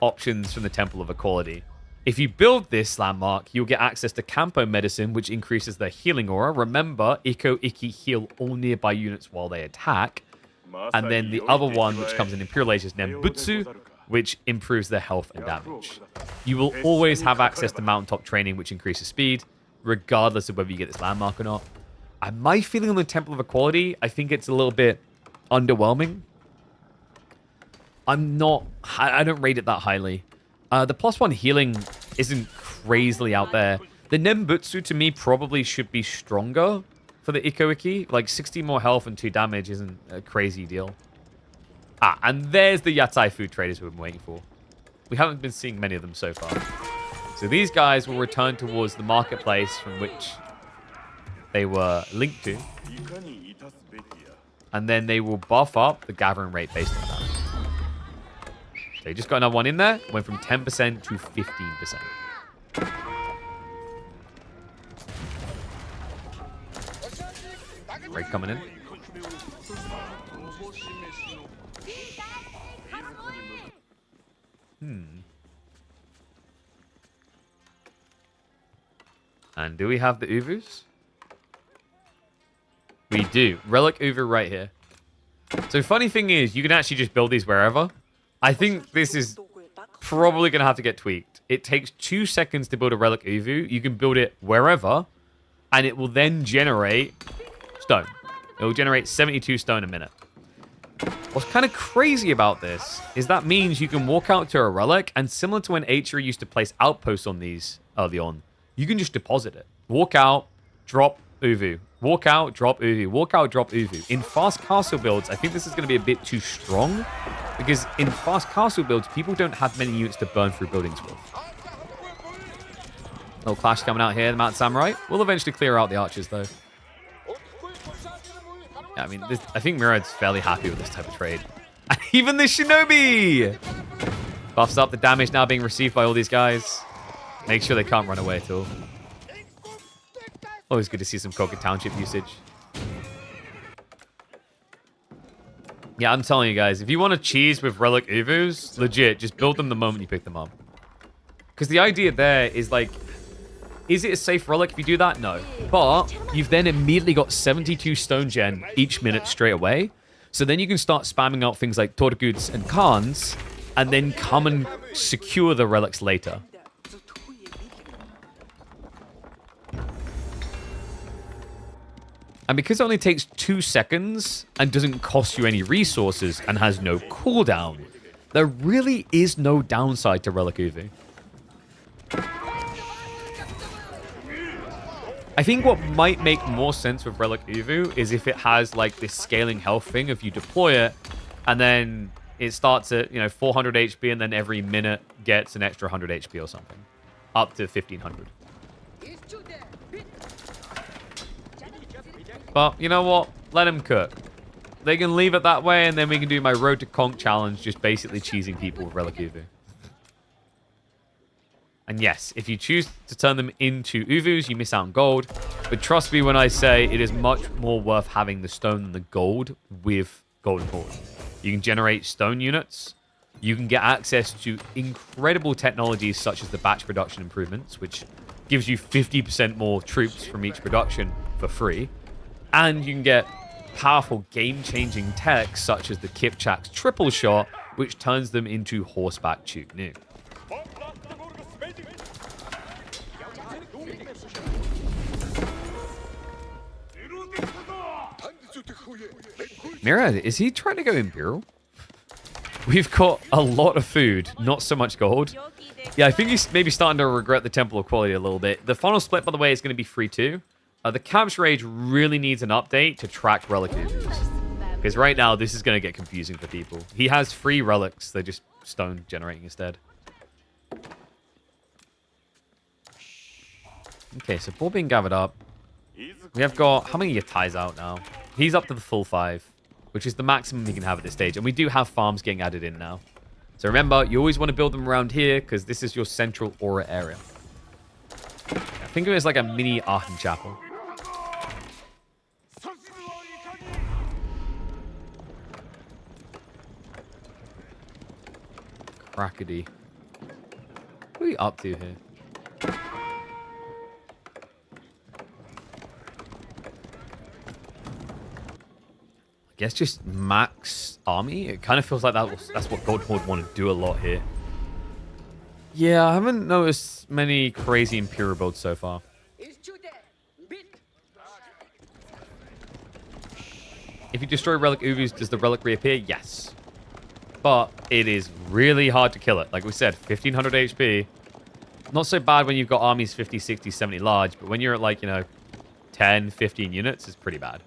options from the Temple of Equality. If you build this landmark, you'll get access to Campo Medicine, which increases their healing aura. Remember, Ikko Ikki heal all nearby units while they attack. And then the other one, which comes in Imperial Age, is Nembutsu, which improves their health and damage. You will always have access to Mountaintop Training, which increases speed, regardless of whether you get this landmark or not. My feeling on the Temple of Equality, I think it's a little bit underwhelming. I don't rate it that highly. The +1 healing isn't crazily out there. The Nembutsu, to me, probably should be stronger for the Ikko Ikki. Like, 60 more health and 2 damage isn't a crazy deal. And there's the Yatsai food traders we've been waiting for. We haven't been seeing many of them so far. So these guys will return towards the marketplace from which they were linked to. And then they will buff up the gathering rate based on that. So you just got another one in there. Went from 10% to 15%. Raid coming in. And do we have the Uvus? We do. Relic Uvu right here. So funny thing is, you can actually just build these wherever. I think this is probably going to have to get tweaked. It takes 2 seconds to build a Relic Uvu. You can build it wherever, and it will then generate stone. It will generate 72 stone a minute. What's kind of crazy about this is that means you can walk out to a relic, and similar to when Atria used to place outposts on these early on, you can just deposit it. Walk out, drop Uvu. Walk out, drop Uvu. Walk out, drop Uvu. In fast castle builds, I think this is going to be a bit too strong, because in fast castle builds, people don't have many units to burn through buildings with. Little clash coming out here, the Mount Samurai. We'll eventually clear out the archers, though. Yeah, I mean, I think Myriad's fairly happy with this type of trade. And even the Shinobi! Buffs up the damage now being received by all these guys. Make sure they can't run away at all. Always good to see some Koga Township usage. Yeah, I'm telling you guys, if you want to cheese with Relic Uvus, legit, just build them the moment you pick them up. Because the idea there is like, is it a safe relic if you do that? No. But you've then immediately got 72 stone gen each minute straight away. So then you can start spamming out things like Torguds and Khans, and then come and secure the relics later. And because it only takes 2 seconds and doesn't cost you any resources and has no cooldown, there really is no downside to Relic Uvu. I think what might make more sense with Relic Uvu is if it has like this scaling health thing. If you deploy it and then it starts at 400 HP and then every minute gets an extra 100 HP or something, up to 1500. But you know what? Let them cook. They can leave it that way, and then we can do my Road to Conk challenge, just basically cheesing people with Relic Uvu. And yes, if you choose to turn them into Uvus, you miss out on gold. But trust me when I say it is much more worth having the stone than the gold with Golden Horde. You can generate stone units. You can get access to incredible technologies such as the batch production improvements, which gives you 50% more troops from each production for free. And you can get powerful game-changing tech such as the Kipchak's triple shot, which turns them into horseback Tughlaq. Myriad, is he trying to go Imperial? We've got a lot of food, not so much gold. Yeah, I think he's maybe starting to regret the Temple of Quality a little bit. The final split, by the way, is going to be free too. The Capture Age really needs an update to track relic issues. Because right now, this is going to get confusing for people. He has free relics. They're just stone generating instead. Okay, so ball being gathered up. We have got... How many Yatai's out now? He's up to the full 5, which is the maximum he can have at this stage. And we do have farms getting added in now. So remember, you always want to build them around here because this is your central aura area. I think of it as like a mini Aachen Chapel. Crackety. What are we up to here? I guess just max army. It kind of feels like that's what Golden Horde want to do a lot here. Yeah, I haven't noticed many crazy Imperial builds so far. If you destroy Relic Ubus, does the Relic reappear? Yes. But it is really hard to kill it. Like we said, 1500 HP. Not so bad when you've got armies 50, 60, 70 large, but when you're at like, 10, 15 units, it's pretty bad.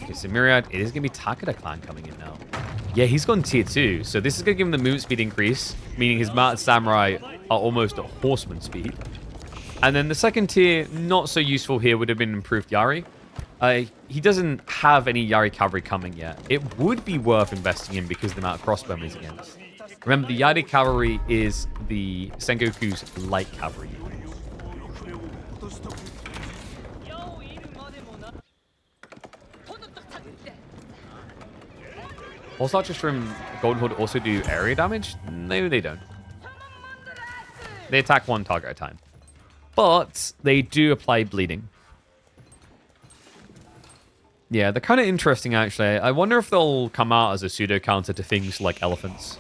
Okay, so Myriad, it is going to be Takeda Clan coming in now. Yeah, he's gone tier 2, so this is going to give him the movement speed increase, meaning his mounted samurai are almost at horseman speed. And then the second tier, not so useful here, would have been improved Yari. He doesn't have any Yari cavalry coming yet. It would be worth investing in because of the amount of crossbowmen he's against. Remember, the Yari cavalry is the Sengoku's light cavalry. Pulse Archers from Golden Horde also do area damage? No, they don't. They attack one target at a time. But they do apply bleeding. Yeah, they're kind of interesting, actually. I wonder if they'll come out as a pseudo-counter to things like elephants.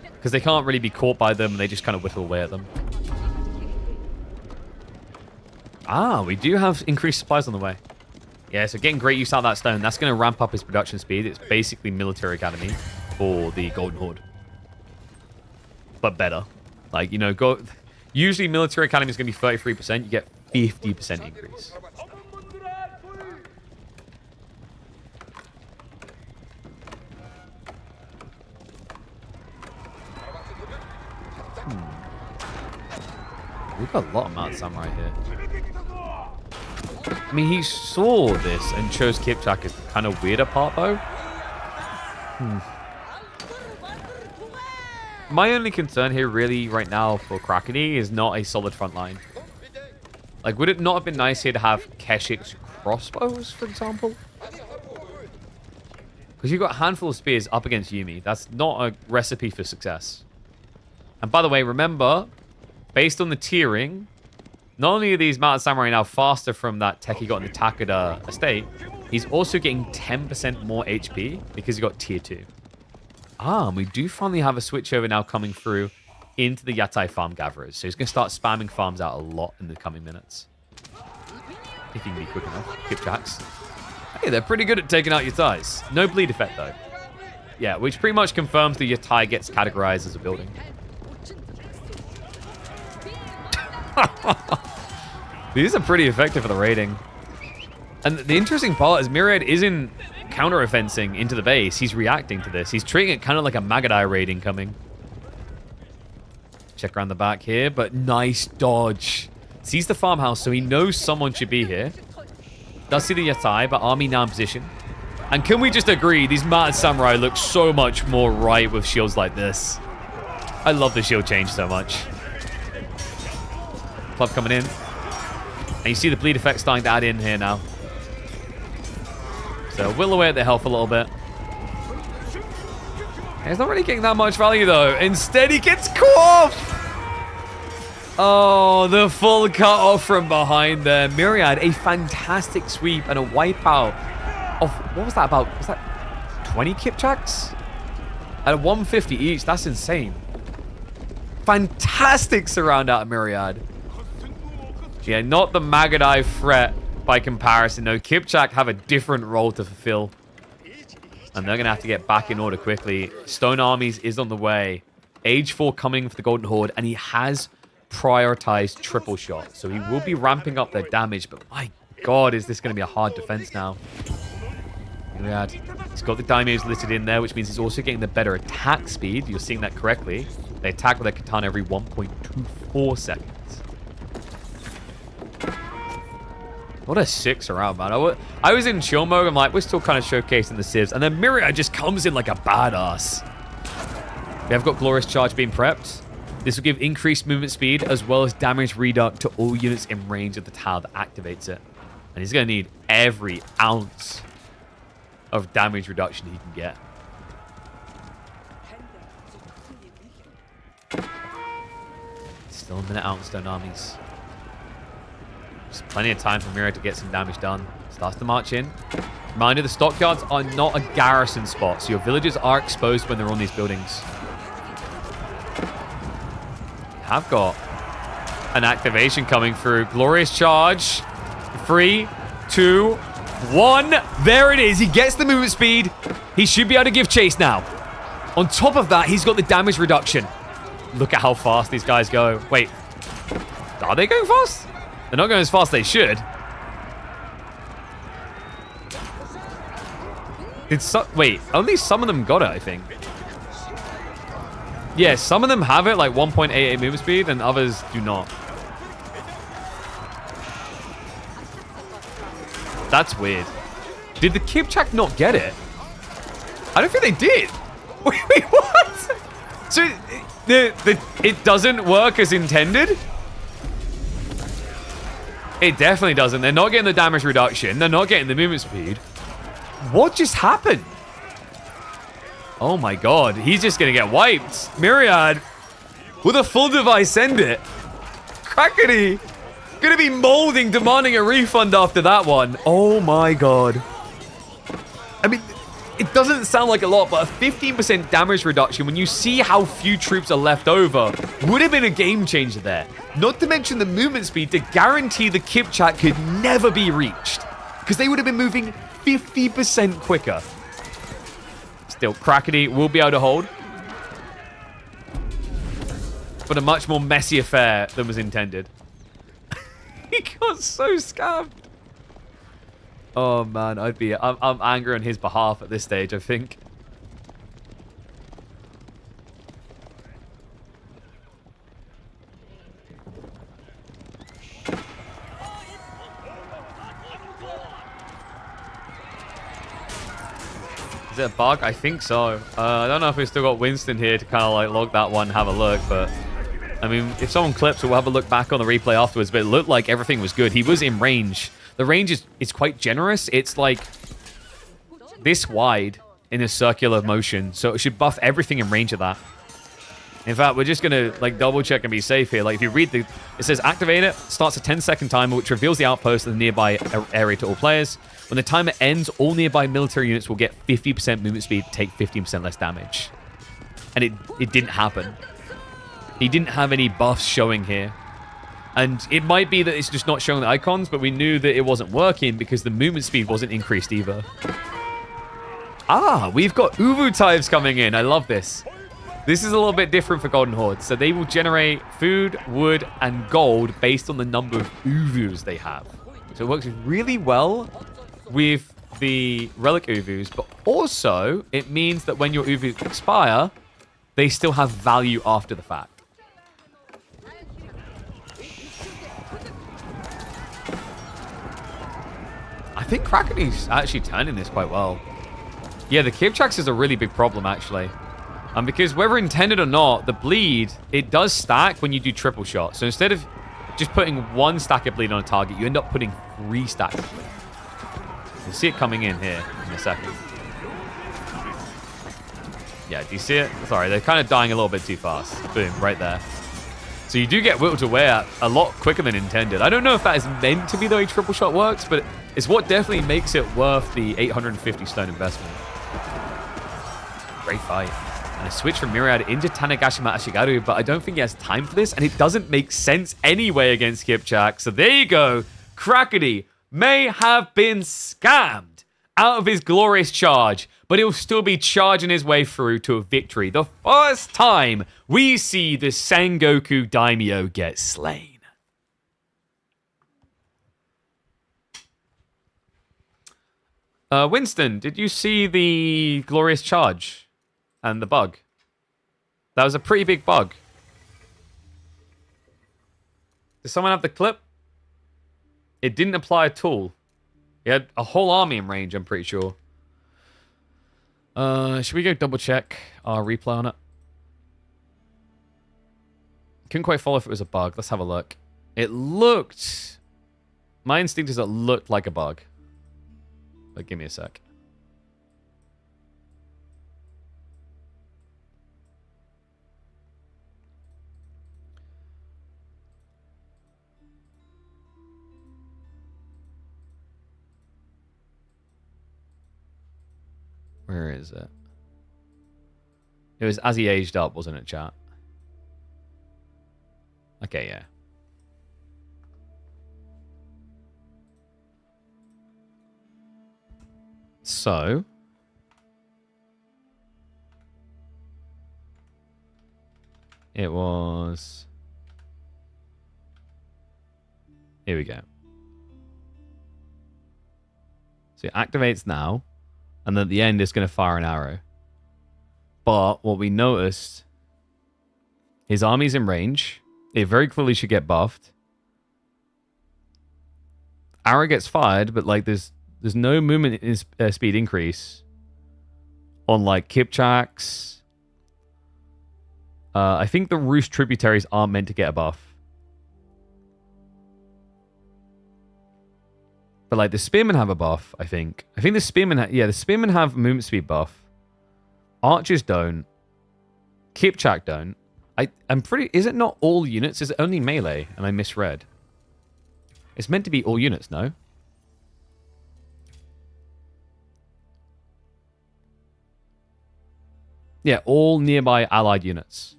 Because they can't really be caught by them, and they just kind of whittle away at them. Ah, we do have increased supplies on the way. Yeah, so getting great use out of that stone, that's going to ramp up his production speed. It's basically military academy for the Golden Horde. But better. Like, usually military academy is going to be 33%. You get 50% increase. We've got a lot of mounted samurai here. I mean, he saw this and chose Kipchak as the kind of weirder part, though. My only concern here, really, right now for Krakeny is not a solid front line. Like, would it not have been nice here to have Keshik's crossbows, for example? Because you've got a handful of spears up against Yumi. That's not a recipe for success. And by the way, remember, based on the tiering, not only are these mounted samurai now faster from that tech he got in the Takeda estate, he's also getting 10% more HP because he got tier 2. Ah, and we do finally have a switchover now coming through into the Yatai farm gatherers. So he's going to start spamming farms out a lot in the coming minutes. If he can be quick enough. Kipchaks. Hey, they're pretty good at taking out Yatais. No bleed effect, though. Yeah, which pretty much confirms the Yatai gets categorized as a building. These are pretty effective for the raiding. And the interesting part is Myriad isn't counter-offensing into the base. He's reacting to this. He's treating it kind of like a Magadai raid incoming. Check around the back here, but nice dodge. Sees the farmhouse, so he knows someone should be here. Does see the Yatai, but army now in position. And can we just agree, these mounted samurai look so much more right with shields like this. I love the shield change so much. Club coming in. And you see the bleed effect starting to add in here now. So whittle away at the health a little bit. He's not really getting that much value, though. Instead, he gets caught off. Oh, the full cut off from behind there. Myriad, a fantastic sweep and a wipeout of, what was that about? Was that 20 Kipchaks? At 150 each. That's insane. Fantastic surround out of Myriad. Yeah, not the Magadai threat by comparison. No, Kipchak have a different role to fulfill. And they're going to have to get back in order quickly. Stone Armies is on the way. Age 4 coming for the Golden Horde. And he has prioritized triple shot. So he will be ramping up their damage. But my god, is this going to be a hard defense now. Myriad, he's got the daimyos listed in there, which means he's also getting the better attack speed. You're seeing that correctly. They attack with their katana every 1.24 seconds. What a 6 around, man. I was in chill mode. I'm like, we're still kind of showcasing the civs. And then Myriad just comes in like a badass. We have got Glorious Charge being prepped. This will give increased movement speed as well as damage reduct to all units in range of the tower that activates it. And he's going to need every ounce of damage reduction he can get. Still a minute out in Stone Armies. There's plenty of time for Myriad to get some damage done. Starts to march in. Reminder, the stockyards are not a garrison spot, so your villagers are exposed when they're on these buildings. Have got an activation coming through. Glorious Charge. 3, 2, 1. There it is. He gets the movement speed. He should be able to give chase now. On top of that, he's got the damage reduction. Look at how fast these guys go. Wait. Are they going fast? They're not going as fast as they should. Wait, only some of them got it, I think. Yeah, some of them have it, like 1.88 movement speed, and others do not. That's weird. Did the Kipchak not get it? I don't think they did. Wait, what? So, it doesn't work as intended? It definitely doesn't. They're not getting the damage reduction. They're not getting the movement speed. What just happened? Oh my god. He's just going to get wiped. Myriad with a full device send it. Crackety. Going to be molding, demanding a refund after that one. Oh my god. I mean, it doesn't sound like a lot, but a 15% damage reduction when you see how few troops are left over would have been a game changer there. Not to mention the movement speed to guarantee the Kipchak could never be reached, because they would have been moving 50% quicker. Still, Crackety will be able to hold, but a much more messy affair than was intended. He got so scammed. Oh man, I'm angry on his behalf at this stage, I think. Is it a bug? I think so. I don't know if we've still got Winston here to kind of like log that one, have a look, but I mean, if someone clips, we'll have a look back on the replay afterwards, but it looked like everything was good. He was in range. The range is quite generous. It's like this wide in a circular motion, so it should buff everything in range of that. In fact, we're just going to like double check and be safe here. Like if you read it says activate it, starts a 10-second timer which reveals the outpost in the nearby area to all players. When the timer ends, all nearby military units will get 50% movement speed to take 15% less damage. And it didn't happen. He didn't have any buffs showing here. And it might be that it's just not showing the icons, but we knew that it wasn't working because the movement speed wasn't increased either. Ah, we've got Uvu types coming in. I love this. This is a little bit different for Golden Horde. So they will generate food, wood, and gold based on the number of Uvus they have. So it works really well with the relic Uvus, but also it means that when your Uvus expire, they still have value after the fact. I think Krakeny's actually turning this quite well. Yeah, the Kipchaks is a really big problem, actually. Because whether intended or not, the bleed, it does stack when you do triple shot. So instead of just putting one stack of bleed on a target, you end up putting 3 stacks of bleed. You'll see it coming in here in a second. Yeah, do you see it? Sorry, they're kind of dying a little bit too fast. Boom, right there. So you do get whittled away a lot quicker than intended. I don't know if that is meant to be the way triple shot works, but it's what definitely makes it worth the 850 stone investment. Great fight. And a switch from Myriad into Tanegashima Ashigaru, but I don't think he has time for this, and it doesn't make sense anyway against Kipchak. So there you go. Crackety may have been scammed out of his glorious charge, but he'll still be charging his way through to a victory. The first time we see the Sangoku Daimyo get slain. Winston, did you see the glorious charge? And the bug. That was a pretty big bug. Does someone have the clip? It didn't apply at all. He had a whole army in range, I'm pretty sure. Should we go double check our replay on it? Couldn't quite follow if it was a bug. Let's have a look. It looked... My instinct is it looked like a bug. But give me a sec. Where is it? It was as he aged up, wasn't it, chat? Okay, yeah. So... It was... Here we go. So it activates now. And then at the end, it's going to fire an arrow. But what we noticed, his army's in range. It very clearly should get buffed. Arrow gets fired, but like there's no movement speed increase on like Kipchak's. I think the Roost tributaries aren't meant to get a buff. But like the spearmen have a buff, I think. I think the spearmen, the spearmen have movement speed buff. Archers don't. Kipchak don't. I'm pretty. Is it not all units? Is it only melee? And I misread. It's meant to be all units, no? Yeah, all nearby allied units.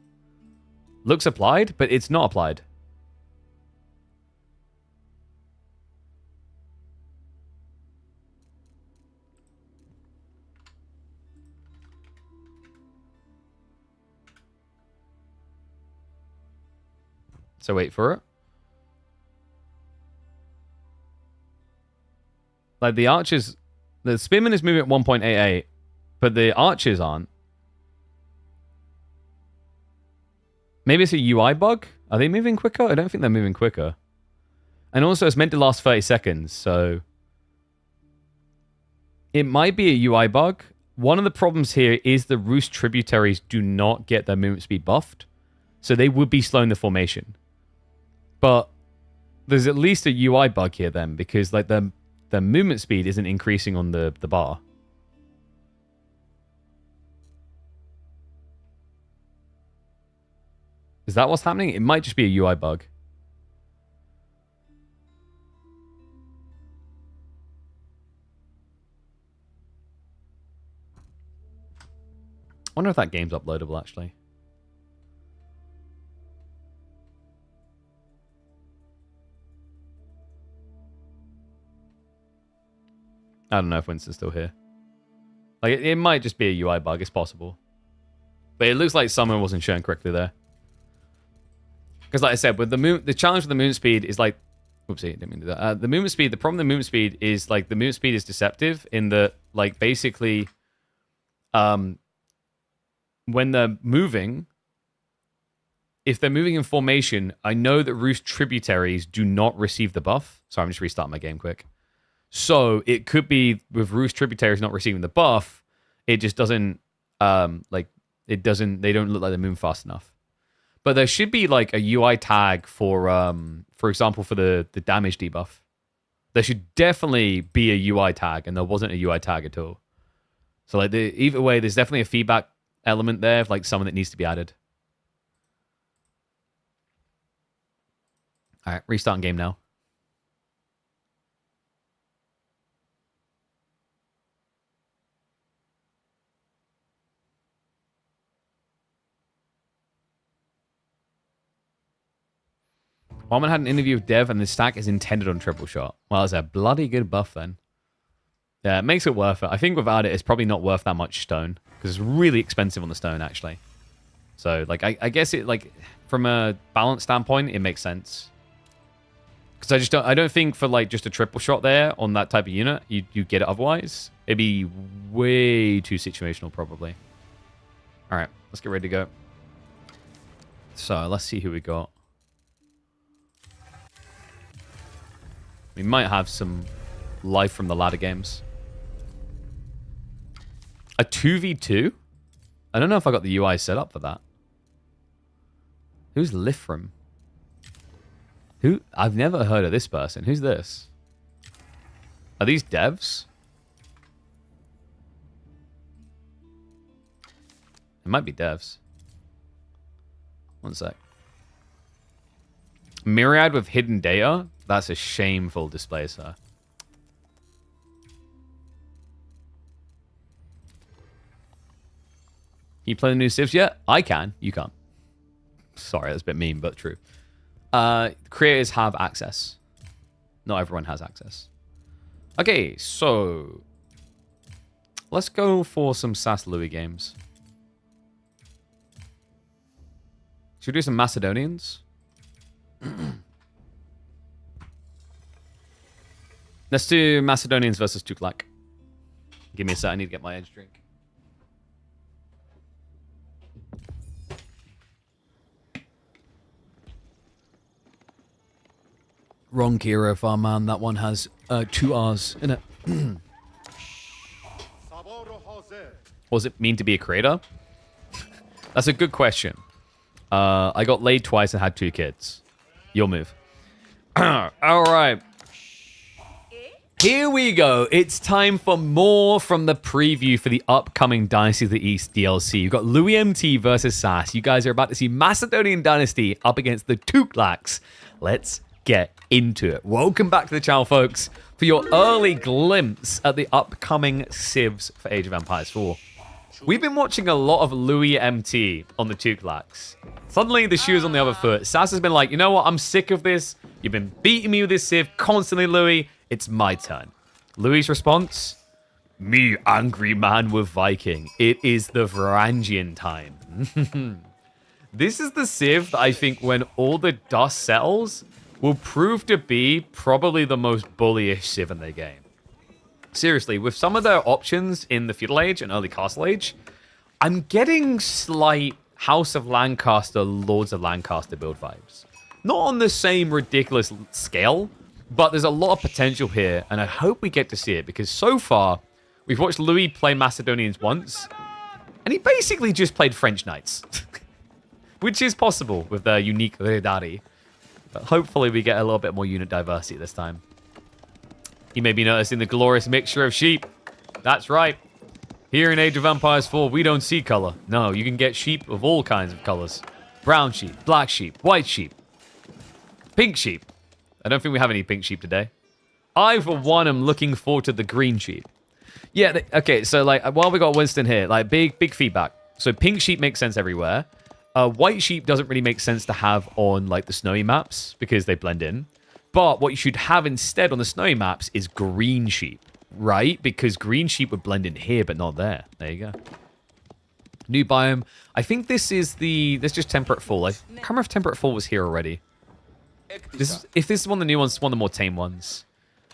Looks applied, but it's not applied. So wait for it. Like the archers, the spearman is moving at 1.88, but the archers aren't. Maybe it's a UI bug? Are they moving quicker? I don't think they're moving quicker. And also it's meant to last 30 seconds, so... It might be a UI bug. One of the problems here is the Roost tributaries do not get their movement speed buffed, so they would be slowing the formation. But there's at least a UI bug here then, because like the movement speed isn't increasing on the bar. Is that what's happening? It might just be a UI bug. I wonder if that game's uploadable actually. I don't know if Winston's still here. Like, it might just be a UI bug. It's possible. But it looks like someone wasn't shown correctly there. Because like I said, with the challenge with the movement speed is like... Oopsie, didn't mean to do that. The movement speed, the problem with the movement speed is like the movement speed is deceptive in that like basically... when they're moving... If they're moving in formation, I know that Roost tributaries do not receive the buff. Sorry, I'm just restarting my game quick. So it could be with Roost tributaries not receiving the buff, it just doesn't they don't look like they're moving fast enough. But there should be like a UI tag for example, for the damage debuff. There should definitely be a UI tag, and there wasn't a UI tag at all. So like either way, there's definitely a feedback element there of like someone that needs to be added. All right, restarting game now. Woman had an interview with Dev, and the stack is intended on triple shot. Well, it's a bloody good buff then. Yeah, it makes it worth it. I think without it, it's probably not worth that much stone, because it's really expensive on the stone, actually. So, like, I guess it, like, from a balance standpoint, it makes sense. Because I don't think for, like, just a triple shot there on that type of unit, you get it otherwise. It'd be way too situational, probably. All right, let's get ready to go. So, let's see who we got. We might have some life from the ladder games. A 2v2? I don't know if I got the UI set up for that. Who's Lifram? Who? I've never heard of this person. Who's this? Are these devs? It might be devs. One sec. Myriad with hidden data? That's a shameful display, sir. Can you play the new civs yet? I can. You can't. Sorry, that's a bit mean, but true. Creators have access. Not everyone has access. Okay, so... let's go for some Sass Louis games. Should we do some Macedonians? Let's do Macedonians versus Tughlaq. Give me a sec, I need to get my edge drink. Wrong Kiro Farm, man. That one has 2 R's in it. What does it mean to be a creator? That's a good question. I got laid twice and had 2 kids. Your move. All right. Here we go. It's time for more from the preview for the upcoming Dynasty of the East DLC. You've got Louis MT versus Sass. You guys are about to see Macedonian Dynasty up against the Tughlaqs. Let's get into it. Welcome back to the channel, folks, for your early glimpse at the upcoming civs for Age of Empires 4. We've been watching a lot of Louis MT on the Tughlaqs. Suddenly, the shoe's on the other foot. Sass has been like, you know what? I'm sick of this. You've been beating me with this civ constantly, Louis. It's my turn. Louis' response? Me, angry man with Viking. It is the Varangian time. This is the civ that I think when all the dust settles will prove to be probably the most bullyish civ in the game. Seriously, with some of their options in the Feudal Age and early Castle Age, I'm getting slight House of Lancaster, Lords of Lancaster build vibes. Not on the same ridiculous scale, but there's a lot of potential here, and I hope we get to see it, because so far, we've watched Louis play Macedonians once, and he basically just played French Knights. Which is possible with their unique Redari. But hopefully we get a little bit more unit diversity this time. You may be noticing the glorious mixture of sheep. That's right. Here in Age of Empires 4, we don't see color. No, you can get sheep of all kinds of colors. Brown sheep, black sheep, white sheep, pink sheep. I don't think we have any pink sheep today. I, for one, am looking forward to the green sheep. Yeah, okay, so, like, while we got Winston here, like, big feedback. So, pink sheep makes sense everywhere. White sheep doesn't really make sense to have on, like, the snowy maps, because they blend in. But what you should have instead on the snowy maps is green sheep, right? Because green sheep would blend in here, but not there. There you go. New biome. I think this is just Temperate Fall. I can't remember if Temperate Fall was here already. If this is one of the new ones, one of the more tame ones.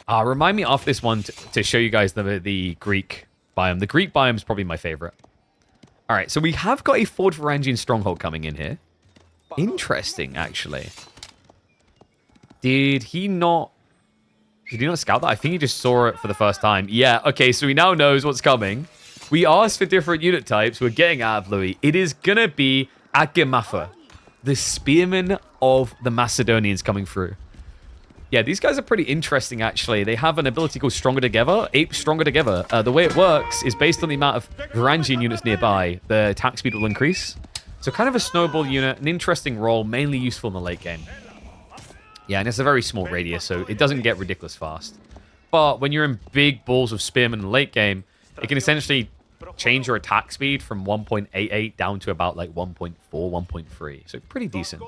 Remind me after this one to show you guys the Greek biome. The Greek biome is probably my favorite. All right, so we have got a Ford Varangian stronghold coming in here. Interesting, actually. Did he not scout that? I think he just saw it for the first time. Yeah, okay, so he now knows what's coming. We asked for different unit types. We're getting out of Louis. It is going to be Agamafa, the spearman of the Macedonians coming through. Yeah, these guys are pretty interesting, actually. They have an ability called Stronger Together. Ape Stronger Together. The way it works is based on the amount of Varangian units nearby, the attack speed will increase. So kind of a snowball unit, an interesting role, mainly useful in the late game. Yeah, and it's a very small radius, so it doesn't get ridiculous fast. But when you're in big balls of spearmen in the late game, it can essentially change your attack speed from 1.88 down to about like 1.4, 1.3. So pretty decent.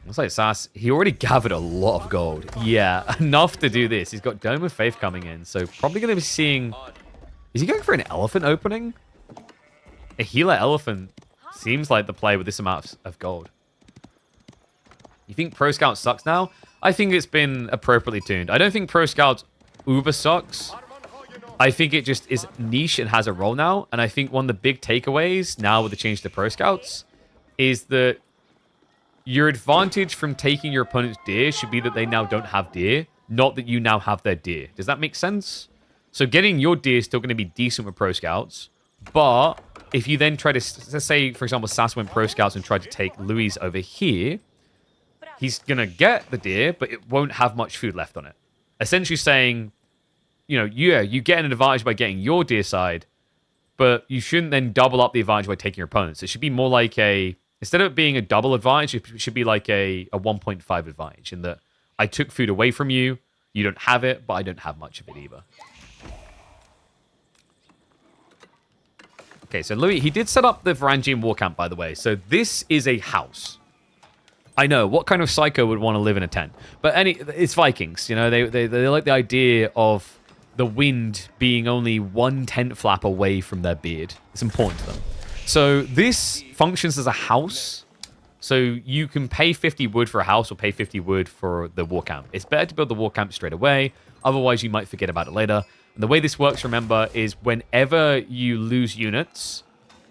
Looks like Sass, he already gathered a lot of gold. Yeah, enough to do this. He's got Dome of Faith coming in, so probably going to be seeing... Is he going for an elephant opening? A healer elephant seems like the play with this amount of gold. You think Pro Scout sucks now? I think it's been appropriately tuned. I don't think Pro Scout uber sucks. I think it just is niche and has a role now. And I think one of the big takeaways now with the change to Pro Scouts is that your advantage from taking your opponent's deer should be that they now don't have deer, not that you now have their deer. Does that make sense? So getting your deer is still going to be decent with Pro Scouts, but if you then try to, let's say, for example, Sass went Pro Scouts and tried to take Louis over here, he's going to get the deer, but it won't have much food left on it. Essentially saying, you know, yeah, you get an advantage by getting your deer side, but you shouldn't then double up the advantage by taking your opponents. It should be more like a, instead of it being a double advantage, it should be like a 1.5 advantage in that I took food away from you, you don't have it, but I don't have much of it either. Okay, so Louis, he did set up the Varangian war camp, by the way. So this is a house. I know, what kind of psycho would want to live in a tent? But it's Vikings, you know, they like the idea of the wind being only one tent flap away from their beard. It's important to them. So this functions as a house. So you can pay 50 wood for a house or pay 50 wood for the war camp. It's better to build the war camp straight away. Otherwise, you might forget about it later. And the way this works, remember, is whenever you lose units,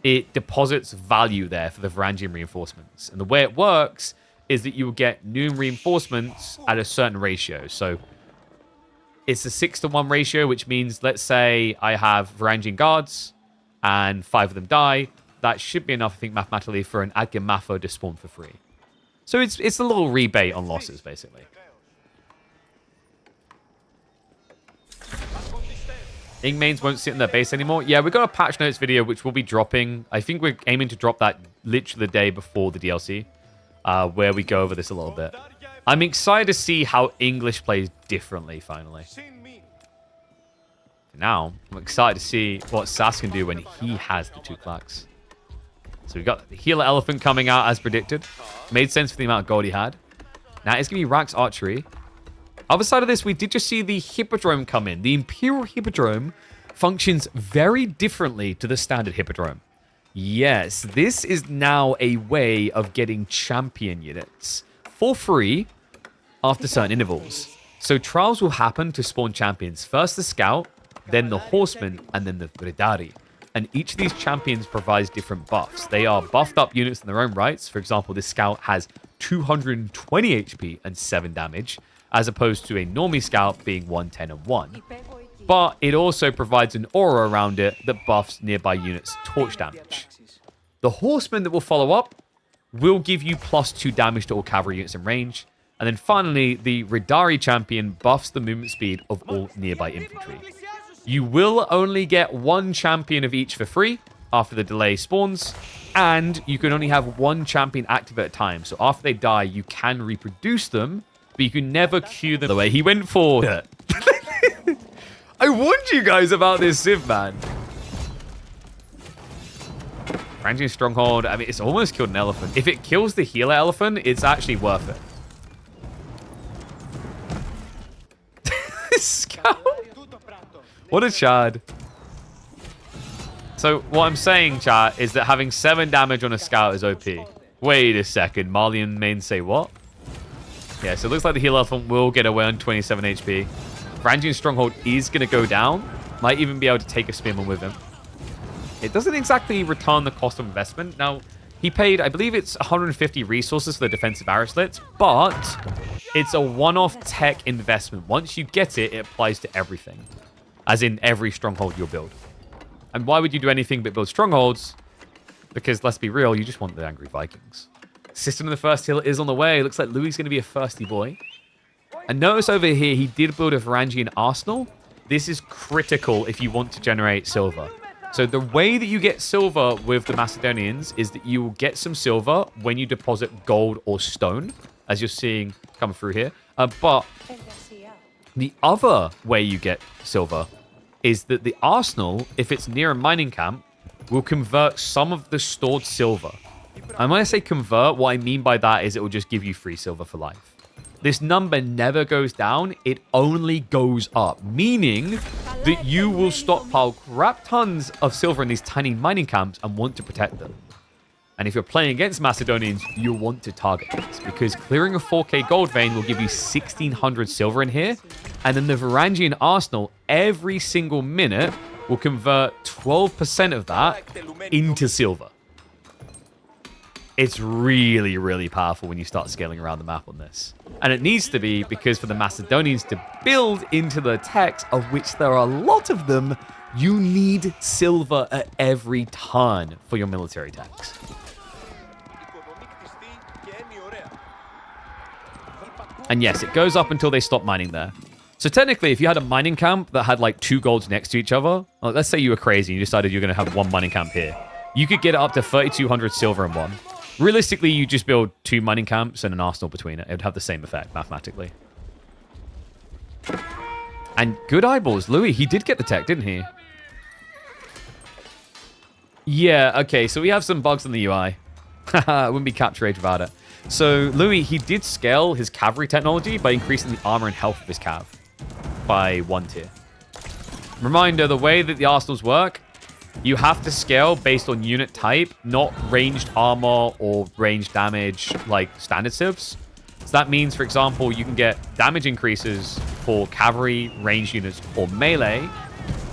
it deposits value there for the Varangian reinforcements. And the way it works is that you will get new reinforcements at a certain ratio. So it's a 6-to-1 ratio, which means, let's say I have Varangian guards and 5 of them die. That should be enough, I think, mathematically, for an Adgamafo to spawn for free. So it's a little rebate on losses, basically. Ingmains won't sit in their base anymore. Yeah, we've got a patch notes video, which we'll be dropping. I think we're aiming to drop that literally the day before the DLC, where we go over this a little bit. I'm excited to see how English plays differently, finally. Now, I'm excited to see what Sass can do when he has the Tughlaqs. So we've got the healer elephant coming out as predicted. Made sense for the amount of gold he had. Now it's going to be Rax Archery. Other side of this, we did just see the Hippodrome come in. The Imperial Hippodrome functions very differently to the standard Hippodrome. Yes, this is now a way of getting champion units for free after certain intervals. So trials will happen to spawn champions. First the Scout, then the Horseman, and then the Bredari. And each of these champions provides different buffs. They are buffed up units in their own rights. For example, this Scout has 220 HP and 7 damage, as opposed to a normie Scout being 110 and 1. But it also provides an aura around it that buffs nearby units' torch damage. The Horseman that will follow up will give you +2 damage to all cavalry units in range. And then finally, the Ridari champion buffs the movement speed of all nearby infantry. You will only get 1 champion of each for free after the delay spawns, and you can only have 1 champion active at a time. So after they die, you can reproduce them, but you can never queue them the way he went for. I warned you guys about this Civ, man. Varangian Stronghold, I mean, it's almost killed an elephant. If it kills the healer elephant, it's actually worth it. Scout? What a Chad. So what I'm saying, chat, is that having 7 damage on a Scout is OP. Wait a second. Malian main say what? Yeah, so it looks like the heal elephant will get away on 27 HP. Varangian Stronghold is going to go down. Might even be able to take a spearman with him. It doesn't exactly return the cost of investment. Now, he paid, I believe it's 150 resources for the defensive arrow slits, but it's a one-off tech investment. Once you get it, it applies to everything. As in every stronghold you'll build. And why would you do anything but build strongholds? Because, let's be real, you just want the angry Vikings. System of the first hill is on the way. Looks like Louis going to be a thirsty boy. And notice over here, he did build a Varangian arsenal. This is critical if you want to generate silver. So the way that you get silver with the Macedonians is that you will get some silver when you deposit gold or stone, as you're seeing come through here. But the other way you get silver is that the arsenal, if it's near a mining camp, will convert some of the stored silver. And when I say convert, what I mean by that is it will just give you free silver for life. This number never goes down, it only goes up, meaning that you will stockpile crap tons of silver in these tiny mining camps and want to protect them. And if you're playing against Macedonians, you'll want to target this, because clearing a 4k gold vein will give you 1600 silver in here, and then the Varangian arsenal every single minute will convert 12% of that into silver. It's really, really powerful when you start scaling around the map on this. And it needs to be, because for the Macedonians to build into the techs, of which there are a lot of them, you need silver at every turn for your military techs. And yes, it goes up until they stop mining there. So technically, if you had a mining camp that had like 2 golds next to each other, like let's say you were crazy and you decided you're going to have 1 mining camp here, you could get it up to 3200 silver in one. Realistically, you just build 2 mining camps and an arsenal between it. It would have the same effect, mathematically. And good eyeballs. Louis, he did get the tech, didn't he? Yeah, okay, so we have some bugs in the UI. I wouldn't be capture rate without it. So, Louis, he did scale his cavalry technology by increasing the armor and health of his cav by 1 tier. Reminder, the way that the arsenals work, you have to scale based on unit type, not ranged armor or ranged damage like standard civs. So that means, for example, you can get damage increases for cavalry, ranged units, or melee.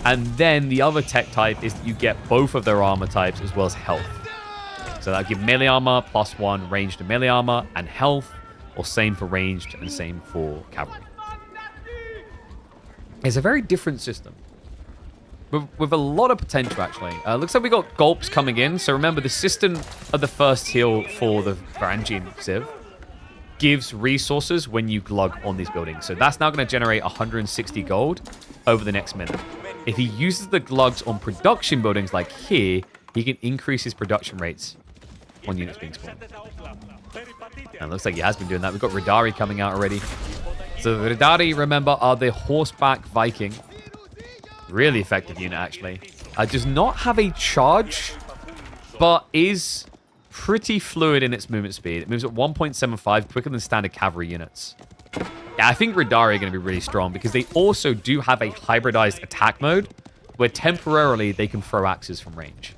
And then the other tech type is that you get both of their armor types as well as health. So that'll give melee armor +1 ranged and melee armor and health, or same for ranged and same for cavalry. It's a very different system, with a lot of potential, actually. Looks like we got gulps coming in. So remember, the system of the first heal for the Varangian Civ gives resources when you glug on these buildings. So that's now going to generate 160 gold over the next minute. If he uses the glugs on production buildings like here, he can increase his production rates on units being spawned. And it looks like he has been doing that. We've got Radari coming out already. So the Radari, remember, are the horseback Viking. Really effective unit, actually. Does not have a charge, but is pretty fluid in its movement speed. It moves at 1.75, quicker than standard cavalry units. Yeah, I think Radari are going to be really strong, because they also do have a hybridized attack mode, where temporarily they can throw axes from range.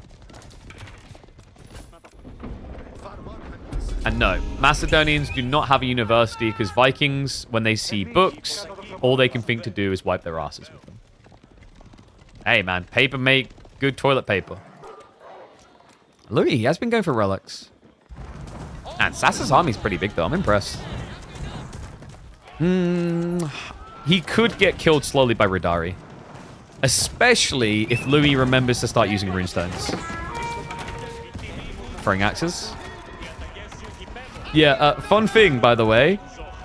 And no, Macedonians do not have a university, because Vikings, when they see books, all they can think to do is wipe their asses with them. Hey man, paper make good toilet paper. Louis, he has been going for relics. And Sassa's army's pretty big though, I'm impressed. He could get killed slowly by Radari. Especially if Louis remembers to start using runestones. Throwing axes. Yeah, fun thing, by the way.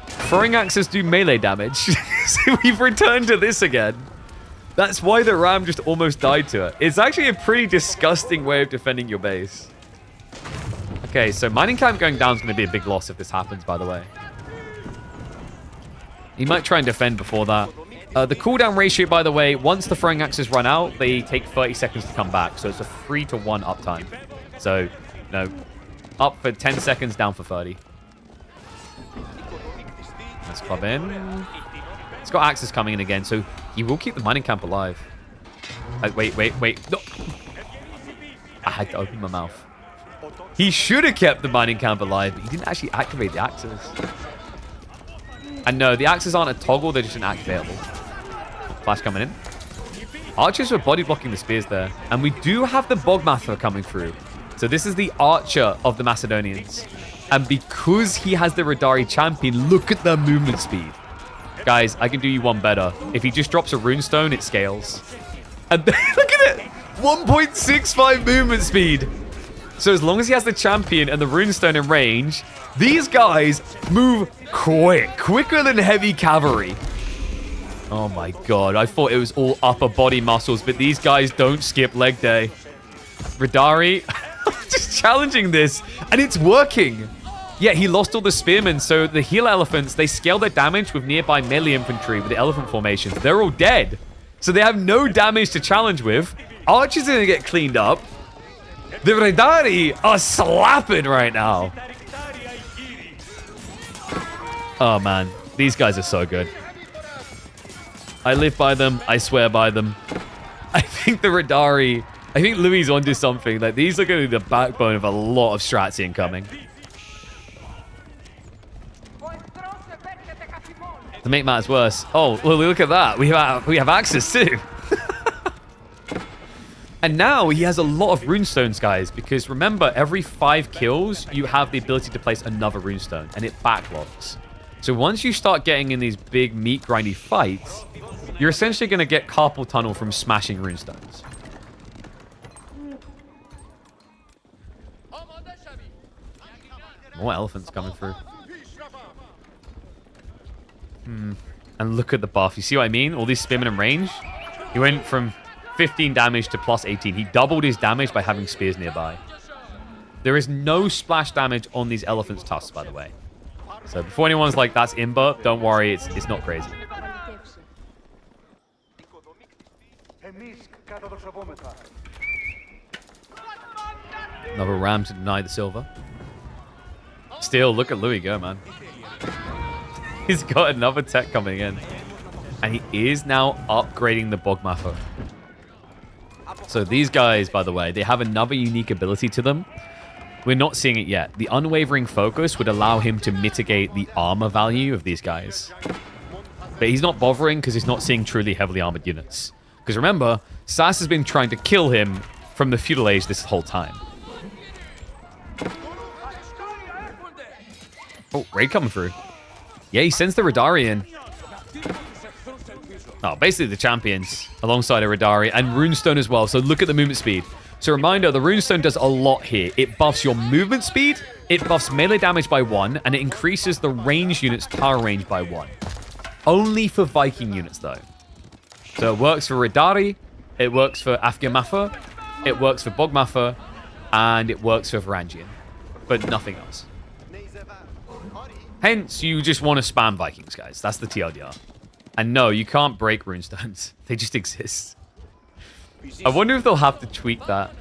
Throwing axes do melee damage. So we've returned to this again. That's why the ram just almost died to it. It's actually a pretty disgusting way of defending your base. Okay, so mining camp going down is going to be a big loss if this happens, by the way. He might try and defend before that. The cooldown ratio, by the way, once the throwing axes run out, they take 30 seconds to come back. So it's a 3-to-1 uptime. So, no, up for 10 seconds, down for 30. Let's club in. It's got axes coming in again, so he will keep the mining camp alive. Wait. No. I had to open my mouth. He should have kept the mining camp alive, but he didn't actually activate the axes. And no, the axes aren't a toggle, they're just inactivatable. Flash coming in. Archers were body blocking the spears there. And we do have the Bogmather coming through. So this is the archer of the Macedonians. And because he has the Radari champion, look at the movement speed. Guys, I can do you one better. If he just drops a runestone, it scales. And look at it! 1.65 movement speed. So as long as he has the champion and the runestone in range, these guys move quicker than heavy cavalry. Oh my god, I thought it was all upper body muscles, but these guys don't skip leg day. Radari just challenging this, and it's working. Yeah, he lost all the spearmen, so the heel elephants, they scale their damage with nearby melee infantry with the elephant formations. They're all dead, so they have no damage to challenge with. Archers are gonna get cleaned up. The Radari are slapping right now. Oh man, these guys are so good. I live by them. I swear by them. I think the Radari, I think Louis onto something. Like, these are going to be the backbone of a lot of strats incoming. To make matters worse. Oh, well, look at that. We have access too. And now he has a lot of runestones, guys, because remember, every 5 kills, you have the ability to place another runestone, and it backlogs. So once you start getting in these big meat grindy fights, you're essentially going to get carpal tunnel from smashing runestones. More elephants coming through. And look at the buff. You see what I mean? All these spearmen in range. He went from 15 damage to plus 18. He doubled his damage by having spears nearby. There is no splash damage on these elephants' tusks, by the way. So before anyone's like, that's imba, don't worry, it's not crazy. Another ram to deny the silver. Still, look at Louis go, man. He's got another tech coming in. And he is now upgrading the Bogmaffer. So these guys, by the way, they have another unique ability to them. We're not seeing it yet. The unwavering focus would allow him to mitigate the armor value of these guys. But he's not bothering because he's not seeing truly heavily armored units. Because remember, Sass has been trying to kill him from the feudal age this whole time. Oh, raid coming through. Yeah, he sends the Radari in. Oh, basically the champions alongside a Radari and Runestone as well. So look at the movement speed. So reminder, the Runestone does a lot here. It buffs your movement speed, it buffs melee damage by 1, and it increases the range unit's tower range by 1. Only for Viking units, though. So it works for Radari, it works for Afghamaffa, it works for Bogmaffa, and it works for Varangian. But nothing else. Hence, you just want to spam Vikings, guys. That's the TLDR. And no, you can't break runestones. They just exist. I wonder if they'll have to tweak that.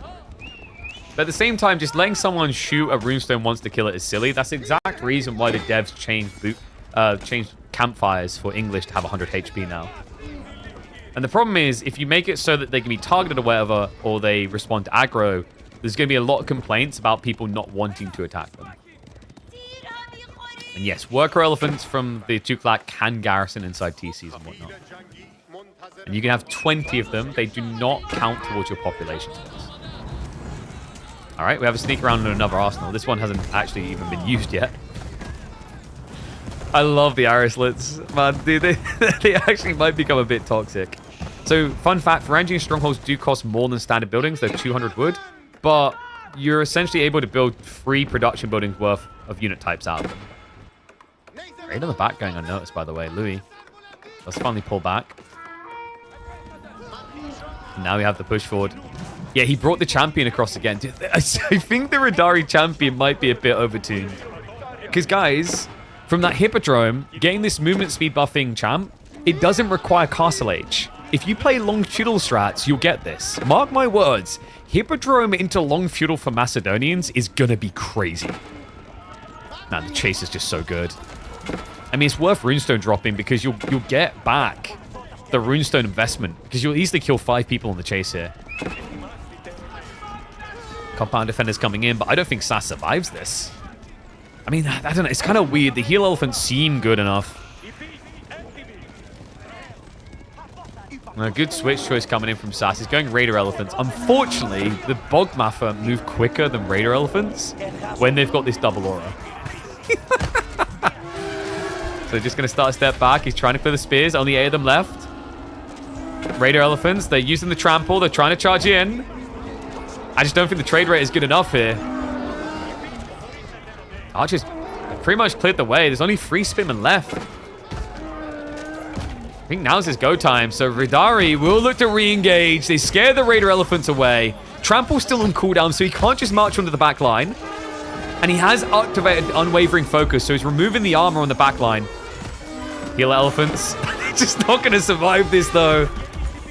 But at the same time, just letting someone shoot a runestone once to kill it is silly. That's the exact reason why the devs changed campfires for English to have 100 HP now. And the problem is, if you make it so that they can be targeted or whatever, or they respond to aggro, there's going to be a lot of complaints about people not wanting to attack them. And yes, worker elephants from the Tughlaq can garrison inside TCs and whatnot. And you can have 20 of them. They do not count towards your population size. Alright, we have a sneak around in another arsenal. This one hasn't actually even been used yet. I love the Arislets. Man, dude, they actually might become a bit toxic. So, fun fact, Varangian strongholds do cost more than standard buildings. They're 200 wood. But you're essentially able to build 3 production buildings worth of unit types out of them. Right on the back going unnoticed, by the way. Louis. Let's finally pull back. And now we have the push forward. Yeah, he brought the champion across again. Dude, I think the Radari champion might be a bit overtuned. Because, guys, from that Hippodrome, getting this movement speed buffing champ, it doesn't require Castle Age. If you play long feudal strats, you'll get this. Mark my words. Hippodrome into long feudal for Macedonians is gonna be crazy. Man, the chase is just so good. I mean, it's worth runestone dropping because you'll get back the runestone investment because you'll easily kill 5 people on the chase here. Compound defenders coming in, but I don't think Sass survives this. I mean, I don't know. It's kind of weird. The heel elephants seem good enough. A good switch choice coming in from Sass. He's going Raider Elephants. Unfortunately, the Bogmaffa move quicker than Raider Elephants when they've got this double aura. So just going to start a step back. He's trying to clear the spears. Only 8 of them left. Raider Elephants. They're using the trample. They're trying to charge in. I just don't think the trade rate is good enough here. Archers pretty much cleared the way. There's only 3 spearmen left. I think now's his go time. So Ridari will look to re-engage. They scare the Raider Elephants away. Trample's still on cooldown, so he can't just march onto the back line. And he has activated Unwavering Focus, so he's removing the armor on the back line. Heal Elephants. Just not going to survive this, though.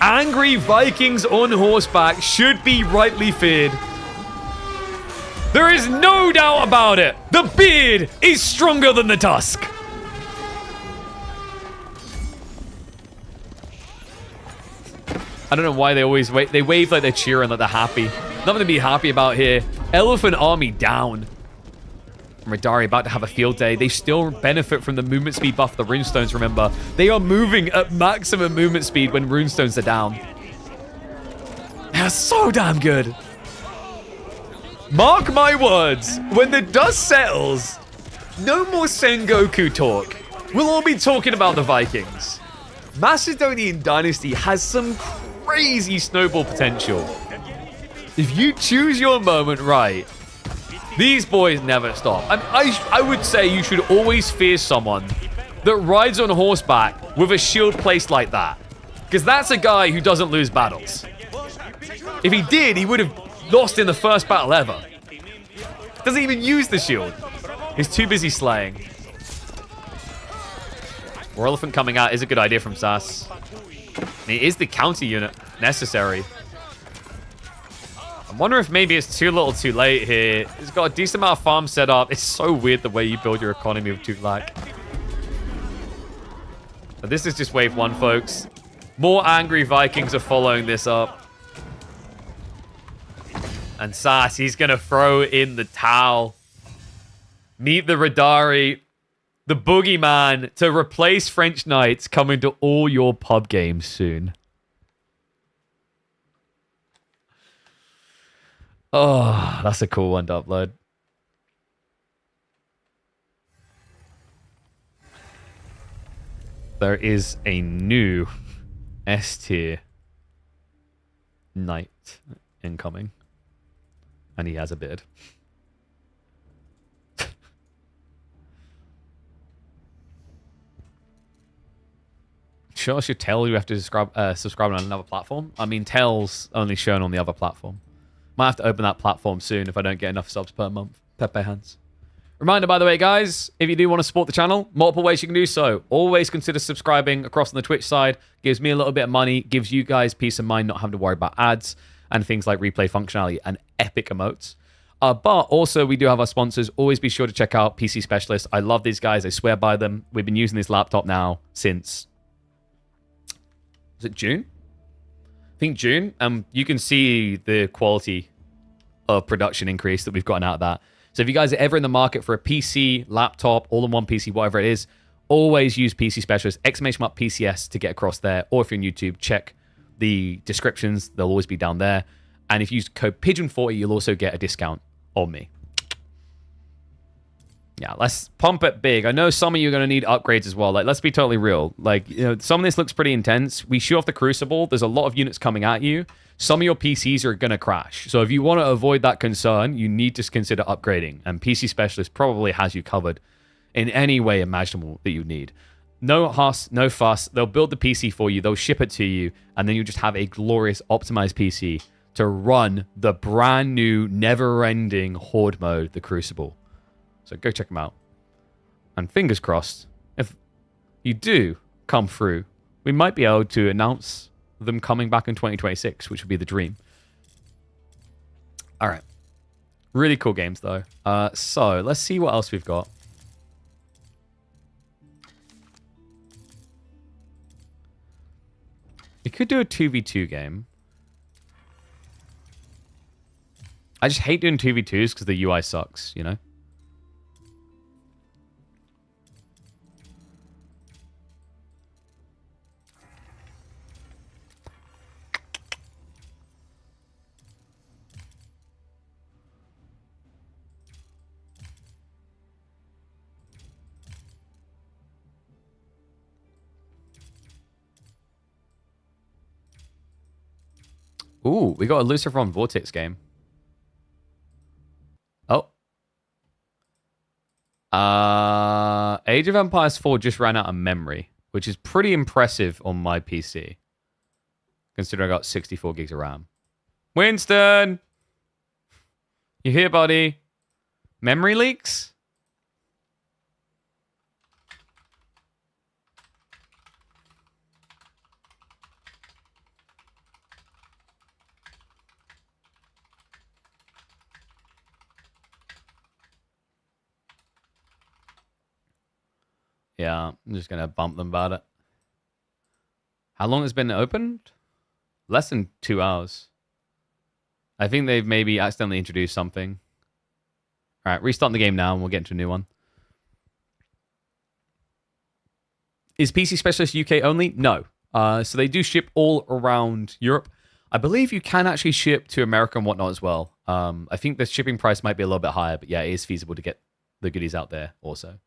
Angry Vikings on horseback should be rightly feared. There is no doubt about it. The beard is stronger than the tusk. I don't know why they always wave. They wave like they're cheering, like they're happy. Nothing to be happy about here. Elephant army down. Radari about to have a field day. They still benefit from the movement speed buff, the runestones, remember. They are moving at maximum movement speed when runestones are down. They're so damn good. Mark my words, when the dust settles, no more Sangoku talk. We'll all be talking about the Vikings. Macedonian Dynasty has some crazy snowball potential. If you choose your moment right, these boys never stop. I would say you should always fear someone that rides on horseback with a shield placed like that. Because that's a guy who doesn't lose battles. If he did, he would have lost in the first battle ever. Doesn't even use the shield. He's too busy slaying. War Elephant coming out is a good idea from Sass. It is the counter unit necessary. I wonder if maybe it's too little too late here. It's got a decent amount of farm set up. It's so weird the way you build your economy with Tughlaq. But this is just wave 1, folks. More angry Vikings are following this up. And Sass, he's going to throw in the towel. Meet the Radari, the boogeyman, to replace French Knights, coming to all your pub games soon. Oh, that's a cool one to upload. There is a new S tier knight incoming. And he has a beard. Sure, I should tell you have to subscribe on another platform. I mean, Tail's only shown on the other platform. Might have to open that platform soon if I don't get enough subs per month. Pepe hands. Reminder, by the way, guys, if you do want to support the channel, multiple ways you can do so. Always consider subscribing across on the Twitch side. Gives me a little bit of money. Gives you guys peace of mind not having to worry about ads and things like replay functionality and epic emotes. But also, we do have our sponsors. Always be sure to check out PC Specialist. I love these guys. I swear by them. We've been using this laptop now since... Is it June? I think June. You can see the quality of production increase that we've gotten out of that. So if you guys are ever in the market for a PC, laptop, all-in-one PC, whatever it is, always use PC Specialist, !PCS to get across there. Or if you're on YouTube, check the descriptions. They'll always be down there. And if you use code Pigeon40, you'll also get a discount on me. Yeah, let's pump it big. I know some of you are going to need upgrades as well. Like, let's be totally real. Like, you know, some of this looks pretty intense. We shoot off the Crucible. There's a lot of units coming at you. Some of your PCs are going to crash. So if you want to avoid that concern, you need to consider upgrading. And PC Specialist probably has you covered in any way imaginable that you need. No fuss, no fuss. They'll build the PC for you. They'll ship it to you. And then you just have a glorious optimized PC to run the brand new, never-ending Horde mode, the Crucible. So go check them out. And fingers crossed, if you do come through, we might be able to announce them coming back in 2026, which would be the dream. All right. Really cool games, though. So let's see what else we've got. We could do a 2v2 game. I just hate doing 2v2s because the UI sucks, you know? Ooh, we got a Lucifer on Vortex game. Age of Empires 4 just ran out of memory, which is pretty impressive on my PC, considering I got 64 gigs of RAM. Winston! You here, buddy? Memory leaks? Yeah, I'm just going to bump them about it. How long has it been opened? Less than 2 hours. I think they've maybe accidentally introduced something. All right, restarting the game now, and we'll get into a new one. Is PC Specialist UK only? No. So they do ship all around Europe. I believe you can actually ship to America and whatnot as well. I think the shipping price might be a little bit higher, but yeah, it is feasible to get the goodies out there also.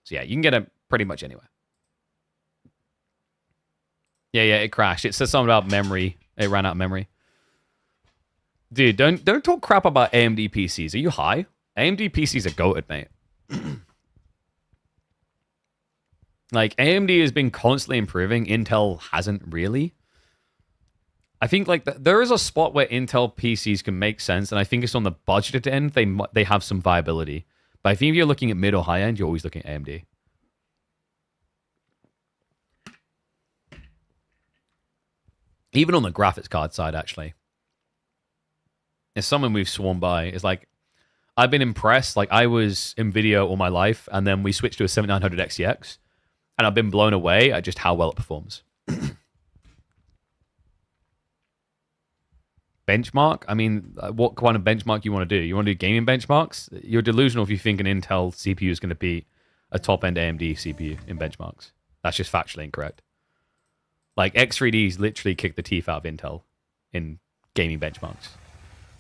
So yeah, you can get them pretty much anywhere. Yeah, it crashed. It says something about memory. It ran out of memory. Dude, don't talk crap about AMD PCs. Are you high? AMD PCs are goated, mate. Like, AMD has been constantly improving. Intel hasn't really. I think like there is a spot where Intel PCs can make sense, and I think it's on the budgeted end. They have some viability. But I think if you're looking at mid or high end, you're always looking at AMD. Even on the graphics card side, actually. It's someone we've sworn by. It's like, I've been impressed. Like, I was NVIDIA all my life, and then we switched to a 7900 XTX, and I've been blown away at just how well it performs. Benchmark? I mean, what kind of benchmark you want to do? You want to do gaming benchmarks? You're delusional if you think an Intel CPU is going to beat a top-end AMD CPU in benchmarks. That's just factually incorrect. Like, X3Ds literally kick the teeth out of Intel in gaming benchmarks.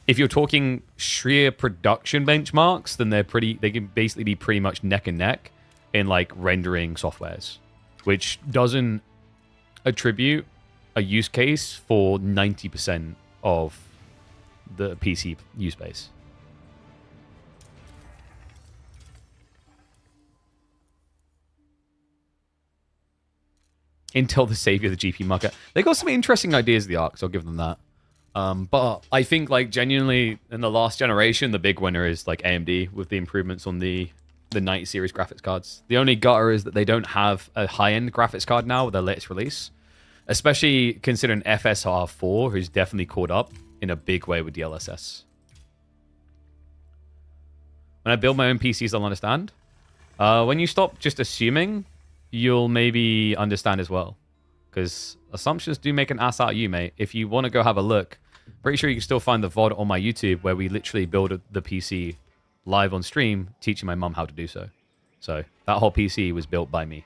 If you're talking sheer production benchmarks, then they can basically be pretty much neck and neck in like rendering softwares, which doesn't attribute a use case for 90% of the PC use base. Intel, the savior of the GPU market. They got some interesting ideas, the ARCs, I'll give them that. But I think, like, genuinely, in the last generation, the big winner is, like, AMD with the improvements on the 90 series graphics cards. The only gutter is that they don't have a high-end graphics card now with their latest release, especially considering FSR 4, who's definitely caught up in a big way with DLSS. When I build my own PCs, I'll understand. When you stop just assuming, you'll maybe understand as well. Because assumptions do make an ass out of you, mate. If you want to go have a look, pretty sure you can still find the VOD on my YouTube where we literally build the PC live on stream, teaching my mum how to do so. So that whole PC was built by me.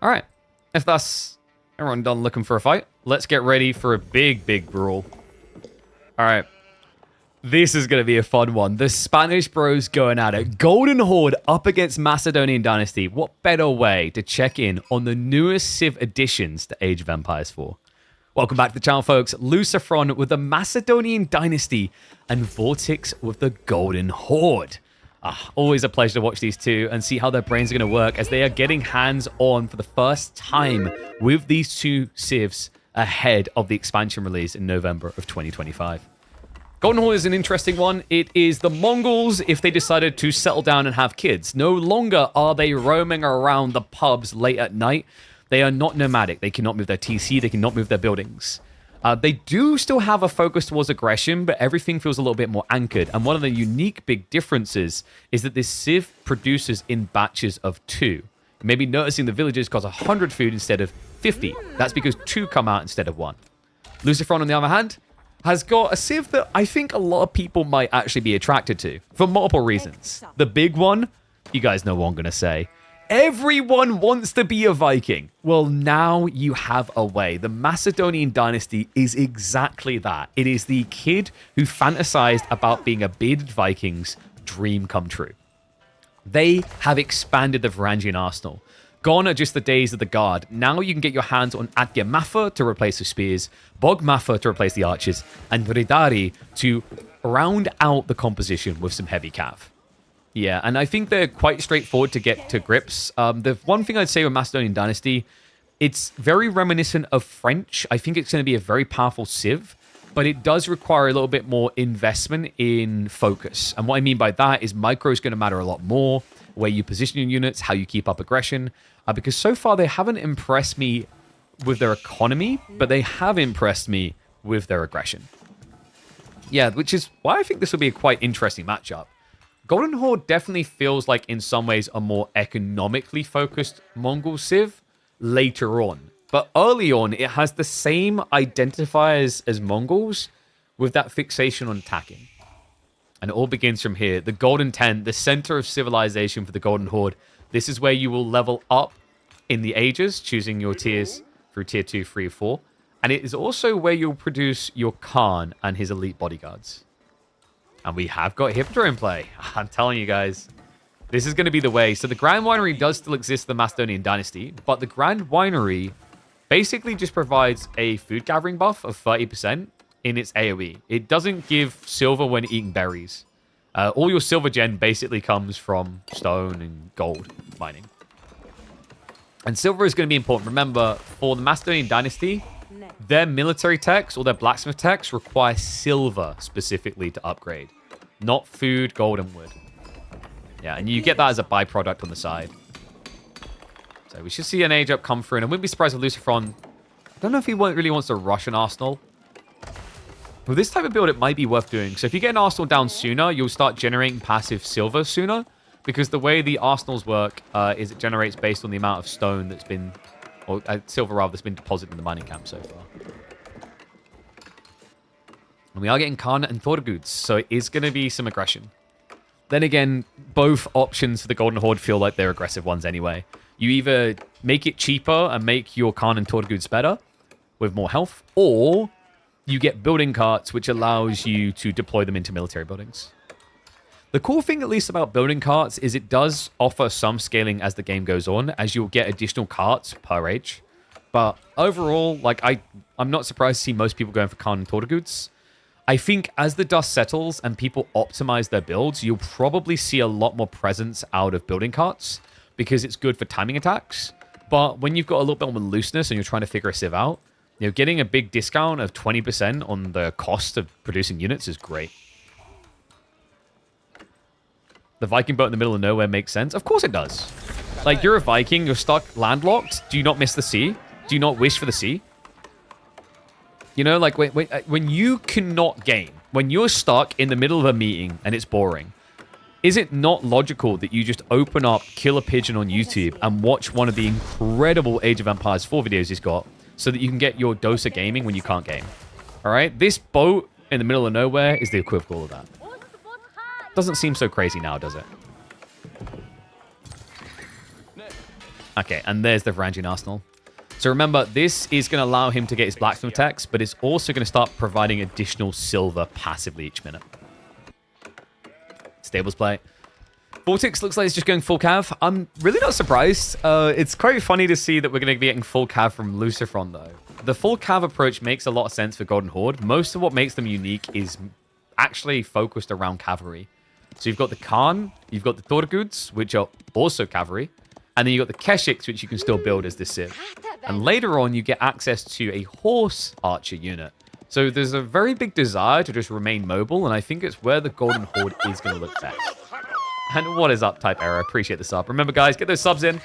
All right. If that's everyone done looking for a fight, let's get ready for a big, big brawl. All right. This is going to be a fun one. The Spanish bros going at it. Golden Horde up against Macedonian Dynasty. What better way to check in on the newest Civ additions to Age of Empires 4? Welcome back to the channel, folks. Lucifron with the Macedonian Dynasty and Vortex with the Golden Horde. Always a pleasure to watch these two and see how their brains are going to work as they are getting hands-on for the first time with these two Civs ahead of the expansion release in November of 2025. Golden Horde is an interesting one. It is the Mongols if they decided to settle down and have kids. No longer are they roaming around the pubs late at night. They are not nomadic. They cannot move their TC. They cannot move their buildings. They do still have a focus towards aggression, but everything feels a little bit more anchored. And one of the unique big differences is that this Civ produces in batches of 2. You may be noticing the villagers cost 100 food instead of 50. That's because 2 come out instead of 1. Lucifron, on the other hand, has got a Civ that I think a lot of people might actually be attracted to for multiple reasons. The big one, you guys know what I'm going to say. Everyone wants to be a Viking. Well, now you have a way. The Macedonian Dynasty is exactly that. It is the kid who fantasized about being a bearded Viking's dream come true. They have expanded the Varangian arsenal. Gone are just the days of the guard. Now you can get your hands on Adya Maffa to replace the spears, Bog Maffa to replace the archers, and Ridari to round out the composition with some heavy cav. Yeah, and I think they're quite straightforward to get to grips. The one thing I'd say with Macedonian Dynasty, it's very reminiscent of French. I think it's going to be a very powerful civ, but it does require a little bit more investment in focus. And what I mean by that is micro is going to matter a lot more, where you position your units, how you keep up aggression, because so far they haven't impressed me with their economy, but they have impressed me with their aggression. Yeah, which is why I think this will be a quite interesting matchup. Golden Horde definitely feels like, in some ways, a more economically focused Mongol civ later on. But early on, it has the same identifiers as Mongols with that fixation on attacking. And it all begins from here. The Golden Tent, the center of civilization for the Golden Horde. This is where you will level up in the ages, choosing your tiers through tier 2, 3, 4. And it is also where you'll produce your Khan and his elite bodyguards. And we have got Hippodrome play. I'm telling you guys, this is going to be the way. So the Grand Winery does still exist in the Macedonian Dynasty, but the Grand Winery basically just provides a food gathering buff of 30% in its AoE. It doesn't give silver when eating berries. All your silver gen basically comes from stone and gold mining. And silver is going to be important. Remember, for the Macedonian Dynasty, their military techs or their blacksmith techs require silver specifically to upgrade, not food, gold, and wood. Yeah, and you get that as a byproduct on the side. So we should see an age up come through, and I wouldn't be surprised if Lucifron, I don't know if he really wants to rush an Arsenal. With this type of build, it might be worth doing. So if you get an Arsenal down sooner, you'll start generating passive silver sooner, because the way the Arsenals work is it generates based on the amount of stone that's been, or silver rather, that's been deposited in the mining camp so far. And we are getting Khan and Thorgoods, so it is going to be some aggression. Then again, both options for the Golden Horde feel like they're aggressive ones anyway. You either make it cheaper and make your Khan and Thorgoods better with more health, or you get building carts, which allows you to deploy them into military buildings. The cool thing, at least, about building carts is it does offer some scaling as the game goes on, as you'll get additional carts per age. But overall, like I'm not surprised to see most people going for Khan and Thorgoods. I think as the dust settles and people optimize their builds, you'll probably see a lot more presence out of building carts because it's good for timing attacks. But when you've got a little bit more looseness and you're trying to figure a civ out, you know, getting a big discount of 20% on the cost of producing units is great. The Viking boat in the middle of nowhere makes sense. Of course it does. Like, you're a Viking, you're stuck landlocked. Do you not miss the sea? Do you not wish for the sea? You know, like, when you cannot game, when you're stuck in the middle of a meeting and it's boring, is it not logical that you just open up Kill a Pigeon on YouTube and watch one of the incredible Age of Empires 4 videos he's got so that you can get your dose of gaming when you can't game? All right? This boat in the middle of nowhere is the equivalent of that. Doesn't seem so crazy now, does it? Okay, and there's the Varangian Arsenal. So remember, this is going to allow him to get his blacksmith attacks, but it's also going to start providing additional silver passively each minute. Stables play. Vortex looks like it's just going full cav. I'm really not surprised. It's quite funny to see that we're going to be getting full cav from Lucifron, though. The full cav approach makes a lot of sense for Golden Horde. Most of what makes them unique is actually focused around cavalry. So you've got the Khan, you've got the Thorgoods, which are also cavalry, and then you've got the Keshiks, which you can still build as this civ. And later on, you get access to a horse archer unit. So there's a very big desire to just remain mobile, and I think it's where the Golden Horde is going to look best. And what is up, Type Error? Appreciate the sub. Remember, guys, get those subs in.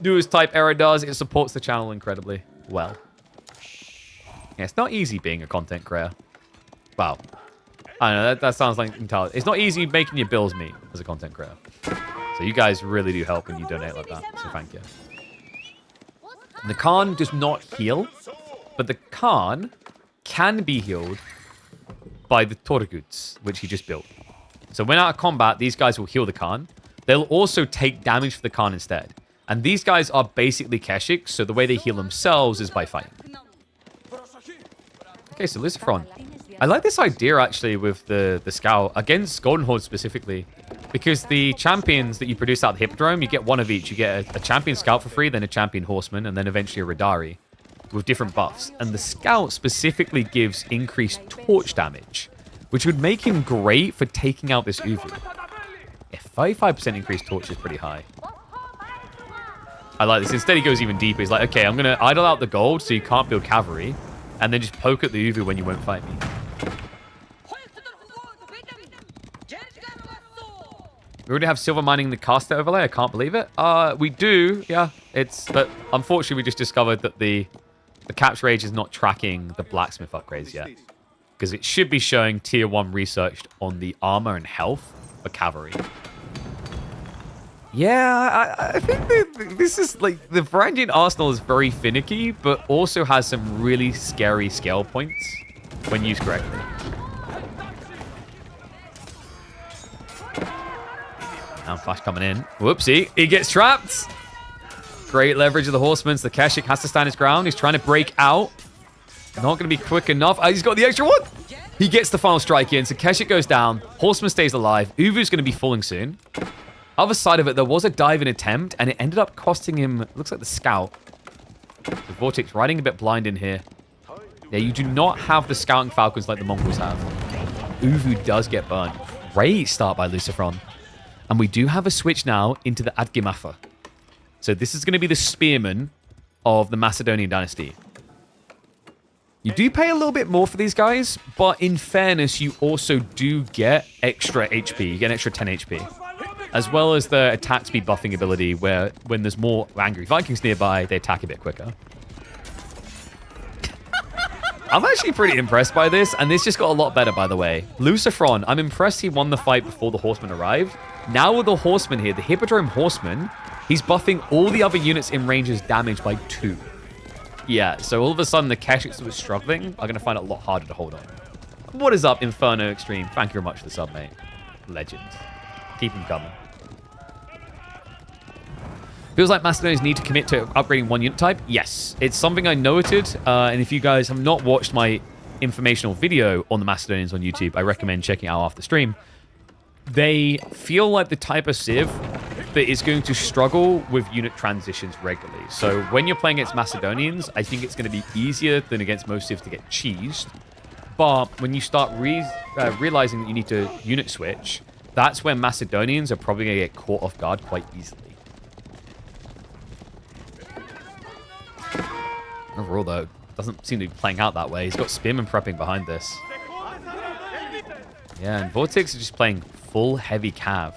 Do as Type Error does. It supports the channel incredibly well. Yeah, it's not easy being a content creator. Wow. I don't know, that sounds like entirely... It's not easy making your bills meet as a content creator. So you guys really do help when you donate like that. So thank you. The Khan does not heal, but the Khan can be healed by the Thorgoods, which he just built. So when out of combat, these guys will heal the Khan. They'll also take damage for the Khan instead. And these guys are basically Keshiks, so the way they heal themselves is by fighting. Okay, so Lucifron. I like this idea, actually, with the Scout, against Golden Horde specifically. Because the champions that you produce out of the Hippodrome, you get one of each. You get a champion Scout for free, then a champion Horseman, and then eventually a Radari with different buffs. And the Scout specifically gives increased torch damage, which would make him great for taking out this Uvu. Yeah, 35% increased torch is pretty high. I like this. Instead, he goes even deeper. He's like, okay, I'm going to idle out the gold so you can't build cavalry, and then just poke at the Uvu when you won't fight me. We already have silver mining in the caster overlay. I can't believe it. We do, yeah. But unfortunately, we just discovered that the capture age is not tracking the blacksmith upgrades yet, because it should be showing tier 1 researched on the armor and health for cavalry. Yeah, I think this is like the Varangian arsenal is very finicky, but also has some really scary scale points when used correctly. Now flash coming in. Whoopsie, he gets trapped. Great leverage of the horsemen. The Kipchak has to stand his ground. He's trying to break out. Not going to be quick enough. Oh, he's got the extra one. He gets the final strike in. So Kipchak goes down. Horseman stays alive. Uvu's going to be falling soon. Other side of it, there was a dive-in attempt, and it ended up costing him, looks like the scout. So Vortex riding a bit blind in here. Yeah, you do not have the scouting falcons like the Mongols have. Uvu does get burned. Great start by Lucifron. And we do have a switch now into the Adgimafa. So this is going to be the spearman of the Macedonian dynasty. You do pay a little bit more for these guys, but in fairness, you also do get extra HP. You get an extra 10 HP. As well as the attack speed buffing ability, where when there's more angry Vikings nearby, they attack a bit quicker. I'm actually pretty impressed by this, and this just got a lot better, by the way. Lucifron, I'm impressed he won the fight before the horsemen arrived. Now with the horsemen here, the Hippodrome horseman, he's buffing all the other units in range's damage by 2. Yeah, so all of a sudden the Kipchaks that were struggling are going to find it a lot harder to hold on. What is up, Inferno Extreme? Thank you very much for the sub, mate. Legend. Keep him coming. Feels like Macedonians need to commit to upgrading one unit type. Yes, it's something I noted. And if you guys have not watched my informational video on the Macedonians on YouTube, I recommend checking out after stream. They feel like the type of civ that is going to struggle with unit transitions regularly. So when you're playing against Macedonians, I think it's going to be easier than against most civs to get cheesed. But when you start realizing that you need to unit switch, that's when Macedonians are probably going to get caught off guard quite easily. Overall, though, doesn't seem to be playing out that way. He's got Spearman prepping behind this. Yeah, and Vortex is just playing full heavy cav.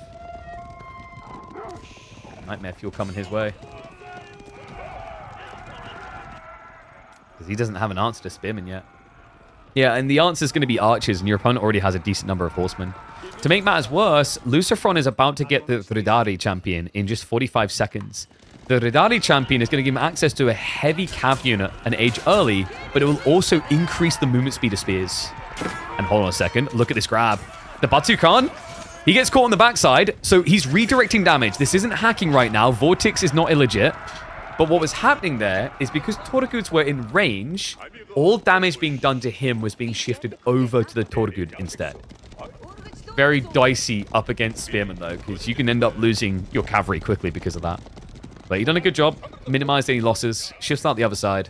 Nightmare fuel coming his way. Because he doesn't have an answer to Spearman yet. Yeah, and the answer is going to be archers, and your opponent already has a decent number of horsemen. To make matters worse, Lucifron is about to get the Ridari champion in just 45 seconds. The Ridari champion is going to give him access to a heavy cav unit an age early, but it will also increase the movement speed of spears. And hold on a second, look at this grab. The Batu Khan, he gets caught on the backside, so he's redirecting damage. This isn't hacking right now. Vortex is not illegit. But what was happening there is because Torguds were in range, all damage being done to him was being shifted over to the Torgud instead. Very dicey up against Spearman, though, because you can end up losing your cavalry quickly because of that. But you've done a good job, minimized any losses, shifts out the other side.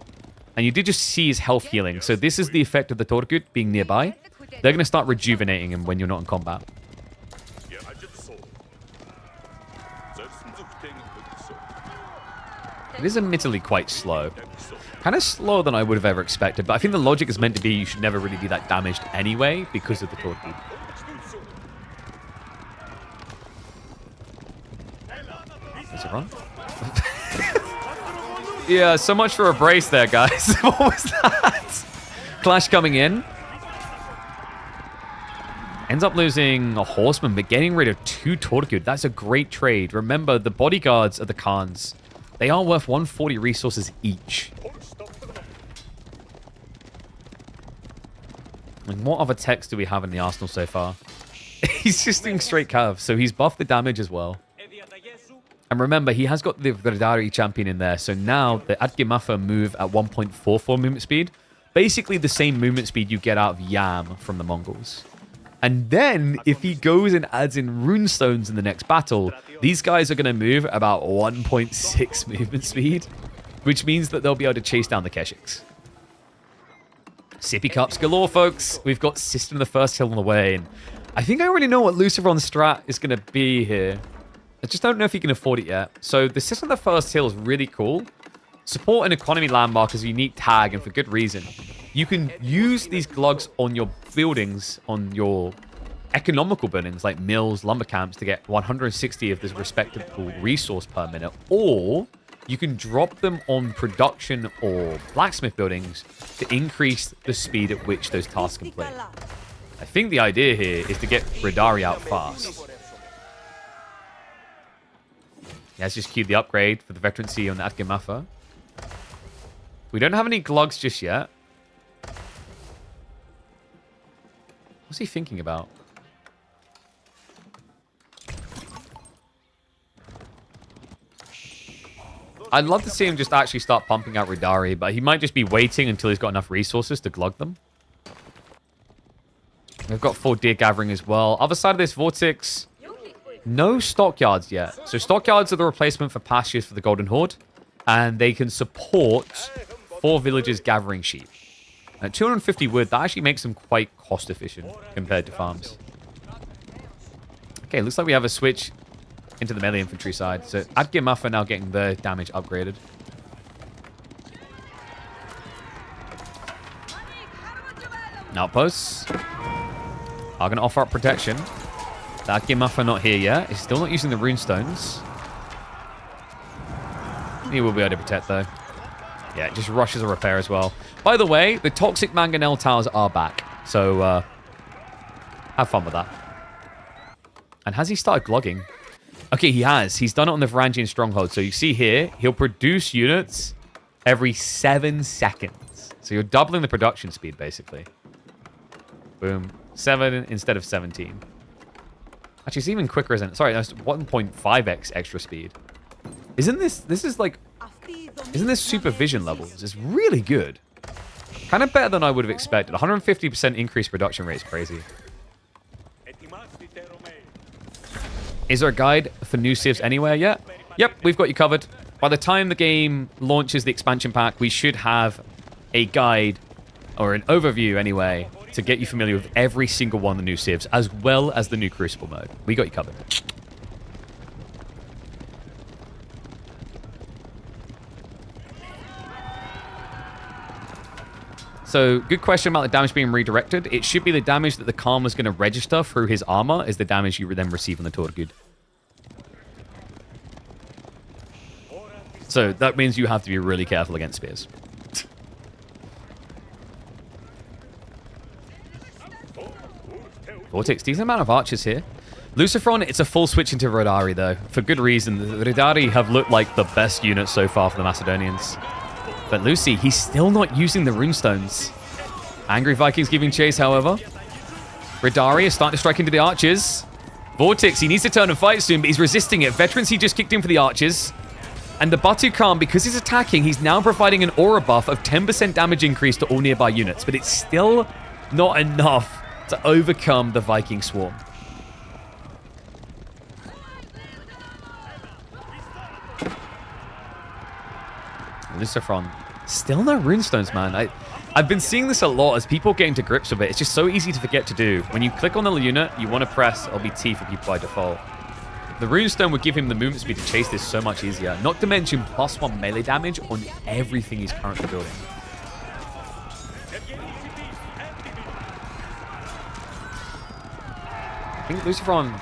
And you did just see his health healing. So this is the effect of the Torgud being nearby. They're going to start rejuvenating him when you're not in combat. It is admittedly quite slow. Kind of slower than I would have ever expected, but I think the logic is meant to be you should never really be that damaged anyway because of the Torgud. Is it wrong? Yeah, so much for a brace there, guys. What was that? Clash coming in. Ends up losing a horseman, but getting rid of 2 Torgud. That's a great trade. Remember, the bodyguards are the Khans. They are worth 140 resources each. And what other techs do we have in the arsenal so far? He's just doing straight cav, so he's buffed the damage as well. And remember, he has got the Ridari champion in there, so now the Adgimafa move at 1.44 movement speed. Basically the same movement speed you get out of Yam from the Mongols. And then, if he goes and adds in runestones in the next battle, these guys are going to move about 1.6 movement speed, which means that they'll be able to chase down the Kipchaks. Sippy cups galore, folks. We've got System of the First Hill on the way. And I think I already know what Luciferon's strat is going to be here. I just don't know if he can afford it yet. So the System of the First Hill is really cool. Support an economy landmark as a unique tag, and for good reason. You can use these glugs on your buildings, on your economical buildings like mills, lumber camps, to get 160 of this respectable resource per minute. Or you can drop them on production or blacksmith buildings to increase the speed at which those tasks complete. I think the idea here is to get Radari out fast. He has just queued the upgrade for the veterancy on Adgamafa. We don't have any glugs just yet. What's he thinking about? I'd love to see him just actually start pumping out Radari, but he might just be waiting until he's got enough resources to glug them. We've got 4 deer gathering as well. Other side of this vortex, no stockyards yet. So stockyards are the replacement for pastures for the Golden Horde, and they can support 4 villagers gathering sheep. At 250 wood, that actually makes them quite cost efficient compared to farms. Okay, looks like we have a switch into the melee infantry side. So Adgamafa now getting their damage upgraded. Outposts are going to offer up protection. The Adgamafa not here yet. He's still not using the runestones. He will be able to protect though. Yeah, it just rushes a repair as well. By the way, the toxic mangonel towers are back. So have fun with that. And has he started glugging? Okay, he has. He's done it on the Varangian stronghold. So you see here, he'll produce units every 7 seconds. So you're doubling the production speed, basically. Boom. 7 instead of 17. Actually, it's even quicker, isn't it? Sorry, that's 1.5x extra speed. Isn't this supervision levels? It's really good. Kind of better than I would have expected. 150% increased production rate is crazy. Is there a guide for new civs anywhere yet? Yep, we've got you covered. By the time the game launches the expansion pack, we should have a guide, or an overview anyway, to get you familiar with every single one of the new civs, as well as the new Crucible mode. We got you covered. So, good question about the damage being redirected. It should be the damage that the Karma's going to register through his armor is the damage you then receive on the Torgud. So, that means you have to be really careful against spears. Vortex, decent amount of archers here. Luciferon, it's a full switch into Radari, though. For good reason. The Radari have looked like the best unit so far for the Macedonians. But Lucy, he's still not using the runestones. Angry Vikings giving chase, however. Radari is starting to strike into the archers. Vortex, he needs to turn and fight soon, but he's resisting it. Veterans, he just kicked in for the archers. And the Batu Khan, because he's attacking, he's now providing an aura buff of 10% damage increase to all nearby units. But it's still not enough to overcome the Viking swarm. Luciferon. Still no runestones, man. I've been seeing this a lot as people get into grips with it. It's just so easy to forget to do. When you click on the unit, you want to press LBT for people by default. The runestone would give him the movement speed to chase this so much easier. Not to mention +1 melee damage on everything he's currently building. I think Luciferon,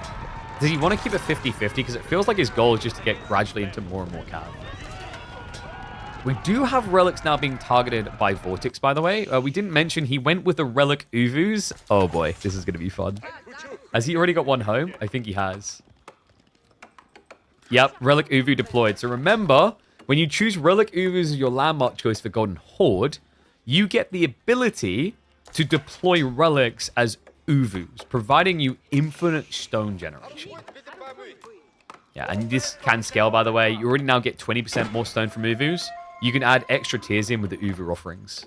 does he want to keep it 50-50? Because it feels like his goal is just to get gradually into more and more cav. We do have relics now being targeted by Vortex, by the way. We didn't mention he went with the relic Uvus. Oh boy, this is going to be fun. Has he already got one home? I think he has. Yep, relic Uvu deployed. So remember, when you choose relic Uvus as your landmark choice for Golden Horde, you get the ability to deploy relics as Uvus, providing you infinite stone generation. Yeah, and this can scale, by the way. You already now get 20% more stone from Uvus. You can add extra tiers in with the Uvu offerings,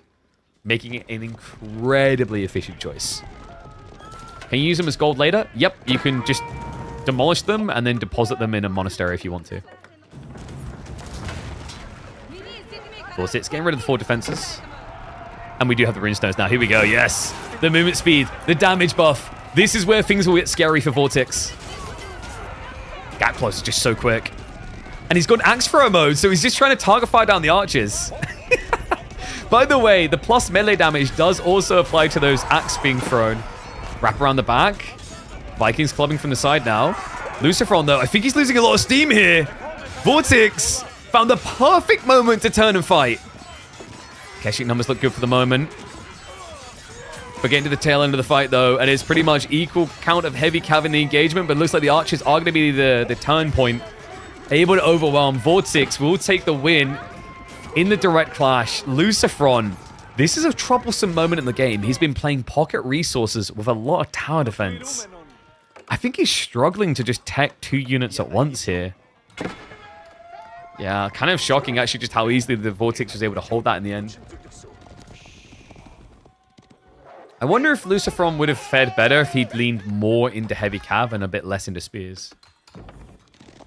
making it an incredibly efficient choice. Can you use them as gold later? Yep, you can just demolish them and then deposit them in a monastery if you want to. Of course, it's getting rid of the 4 defenses. And we do have the runestones now. Here we go. Yes. The movement speed. The damage buff. This is where things will get scary for Vortex. Gap close is just so quick. And he's got axe thrower mode, so he's just trying to target fire down the archers. By the way, the plus melee damage does also apply to those axe being thrown. Wrap around the back. Vikings clubbing from the side now. Lucifron, though, I think he's losing a lot of steam here. Vortex found the perfect moment to turn and fight. Kipchak numbers look good for the moment. We're getting to the tail end of the fight, though, and it's pretty much equal count of heavy cav in the engagement, but it looks like the archers are going to be the turn point. Able to overwhelm. Vortex will take the win in the direct clash. Lucifron, this is a troublesome moment in the game. He's been playing pocket resources with a lot of tower defense. I think he's struggling to just tech 2 units at once here. Yeah, kind of shocking, actually, just how easily the Vortex was able to hold that in the end. I wonder if Lucifron would have fared better if he'd leaned more into heavy cav and a bit less into spears.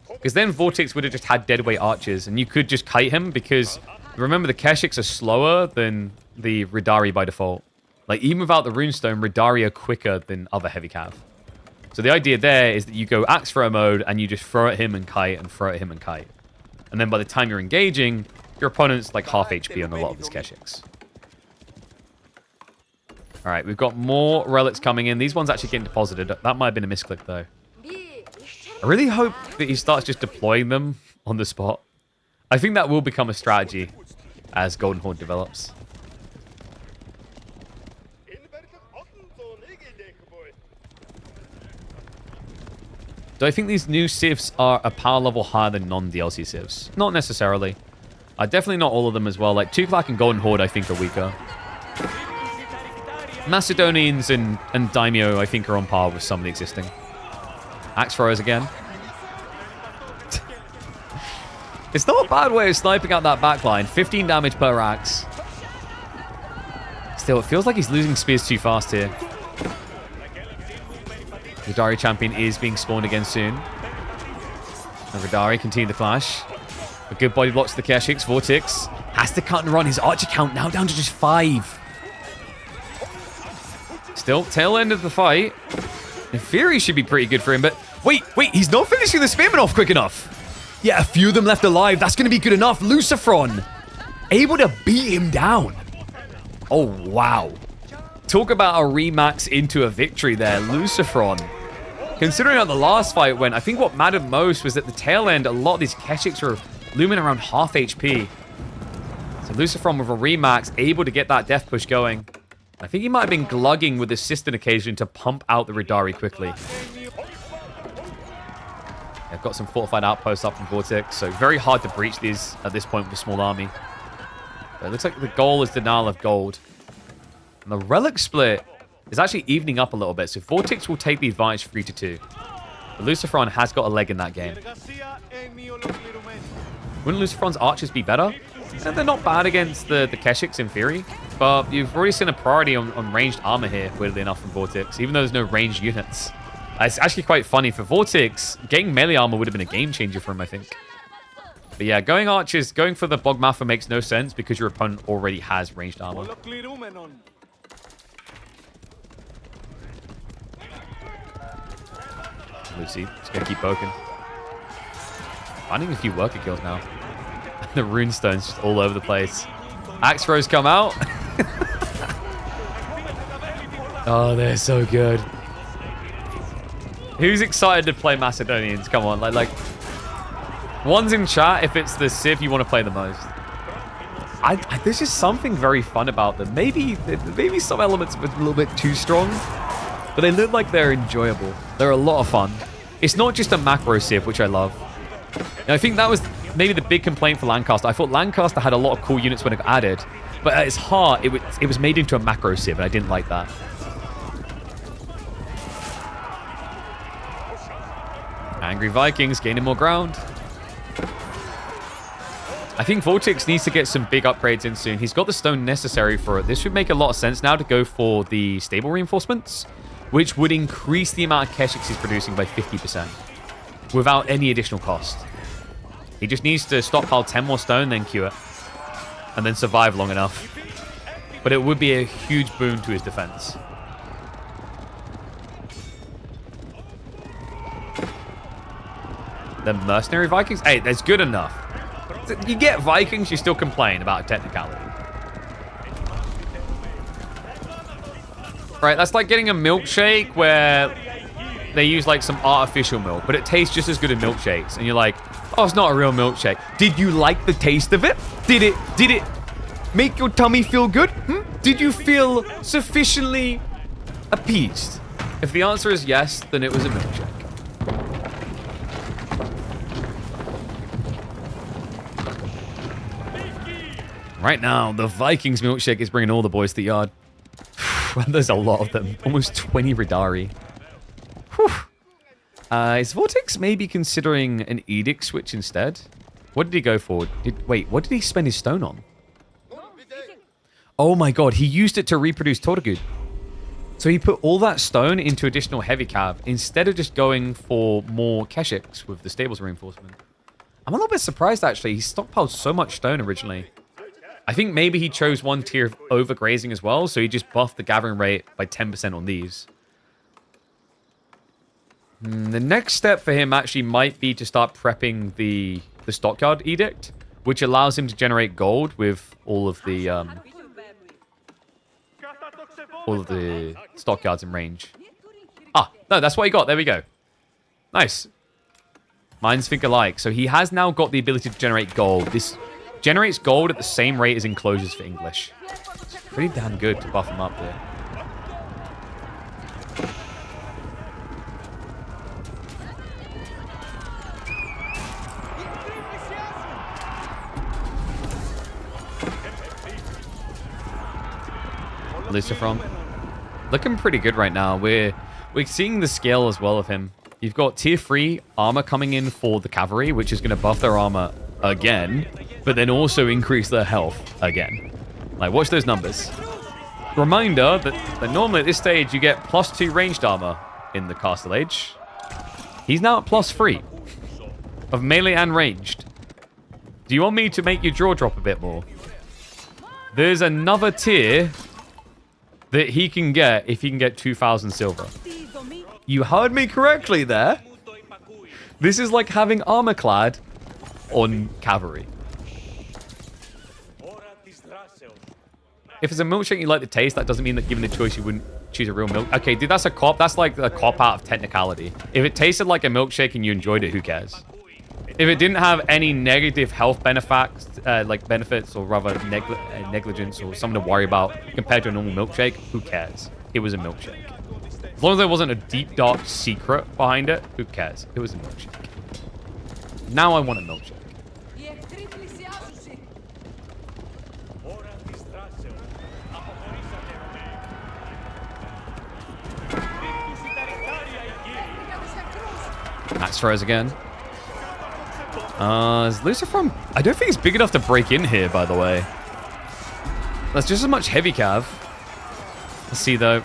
Because then Vortex would have just had deadweight archers, and you could just kite him, because remember the Kipchaks are slower than the Ridari by default. Like, even without the runestone, Ridari are quicker than other heavy cav. So the idea there is that you go axe thrower mode, and you just throw at him and kite, and throw at him and kite. And then by the time you're engaging, your opponent's like half HP on a lot of his Kipchaks. Alright, we've got more relics coming in. These ones actually getting deposited. That might have been a misclick, though. I really hope that he starts just deploying them on the spot. I think that will become a strategy as Golden Horde develops. Do I think these new civs are a power level higher than non-DLC civs? Not necessarily. Definitely not all of them as well. Like, Tughlaq and Golden Horde, I think, are weaker. Macedonians and Daimyo, I think, are on par with some of the existing. Axe throwers again. It's not a bad way of sniping out that backline. 15 damage per axe. Still, it feels like he's losing spears too fast here. The Ridari champion is being spawned again soon. And Ridari continue the clash. A good body blocks to the Kipchaks. Vortex has to cut and run. His archer count now down to just 5. Still, tail end of the fight. In theory, should be pretty good for him, but wait, he's not finishing the spearman off quick enough. Yeah, a few of them left alive. That's going to be good enough. Lucifron able to beat him down. Oh, wow. Talk about a remax into a victory there. Lucifron. Considering how the last fight went, I think what mattered most was at the tail end, a lot of these Kipchaks were looming around half HP. So Lucifron with a remax, able to get that death push going. I think he might have been glugging with assist on occasion to pump out the Ridari quickly. They've got some fortified outposts up from Vortex, so very hard to breach these at this point with a small army. But it looks like the goal is denial of gold. And the relic split is actually evening up a little bit, so Vortex will take the advantage 3-2. But Lucifron has got a leg in that game. Wouldn't Lucifron's archers be better? And they're not bad against the Kipchaks in theory, but you've already seen a priority on ranged armor here, weirdly enough, from Vortex, even though there's no ranged units. It's actually quite funny. For Vortex, getting melee armor would have been a game changer for him, I think. But yeah, going archers, going for the Bogmatha makes no sense because your opponent already has ranged armor. Lucy, just gonna keep poking. Finding a few worker kills now. The runestone's just all over the place. Axe throws come out. Oh, they're so good. Who's excited to play Macedonians? Come on, like one's in chat if it's the civ you want to play the most. There's just something very fun about them. Maybe some elements are a little bit too strong, but they look like they're enjoyable. They're a lot of fun. It's not just a macro civ, which I love. And I think that was maybe the big complaint for Lancaster. I thought Lancaster had a lot of cool units when it got added, but at its heart, it was made into a macro civ, and I didn't like that. Angry Vikings gaining more ground. I think Vortex needs to get some big upgrades in soon. He's got the stone necessary for it. This would make a lot of sense now to go for the stable reinforcements, which would increase the amount of Kipchaks he's producing by 50% without any additional cost. He just needs to stockpile 10 more stone, then queue it, and then survive long enough. but it would be a huge boon to his defense. The mercenary Vikings? Hey, that's good enough. You get Vikings, you still complain about a technicality. Right, that's like getting a milkshake where they use like some artificial milk, but it tastes just as good as milkshakes. And you're like, oh, it's not a real milkshake. Did you like the taste of it? Did it make your tummy feel good? Did you feel sufficiently appeased? If the answer is yes, then it was a milkshake. Right now, the Vikings milkshake is bringing all the boys to the yard. There's a lot of them. Almost 20 Radari. Is Vortex maybe considering an edict switch instead? What did he go for? Wait, what did he spend his stone on? Oh my god, he used it to reproduce Tughlaq. So he put all that stone into additional heavy cav instead of just going for more Keshiks with the stables reinforcement. I'm a little bit surprised actually. He stockpiled so much stone originally. I think maybe he chose one tier of overgrazing as well, so he just buffed the gathering rate by 10% on these. The next step for him actually might be to start prepping the stockyard edict, which allows him to generate gold with all of the stockyards in range. Ah, no, that's what he got. There we go. Nice. Minds think alike. So he has now got the ability to generate gold. This generates gold at the same rate as enclosures for English. It's pretty damn good to buff him up there. Lucifron. Looking pretty good right now. We're seeing the scale as well of him. You've got tier 3 armor coming in for the cavalry, which is going to buff their armor again, but then also increase their health again. Like, watch those numbers. Reminder that normally at this stage you get +2 ranged armor in the Castle Age. He's now at +3 of melee and ranged. Do you want me to make your draw drop a bit more? There's another tier that he can get if he can get 2,000 silver. You heard me correctly there. This is like having armor clad on cavalry. If it's a milkshake you like the taste, that doesn't mean that given the choice you wouldn't choose a real milk. Okay, dude, that's a cop. That's like a cop out of technicality. If it tasted like a milkshake and you enjoyed it, who cares? If it didn't have any negative health benefits or rather negligence or something to worry about compared to a normal milkshake, who cares? It was a milkshake. As long as there wasn't a deep, dark secret behind it, who cares? It was a milkshake. Now I want a milkshake. Max throws again. Is Lucifron? I don't think he's big enough to break in here, by the way. That's just as much heavy cav. Let's see, though.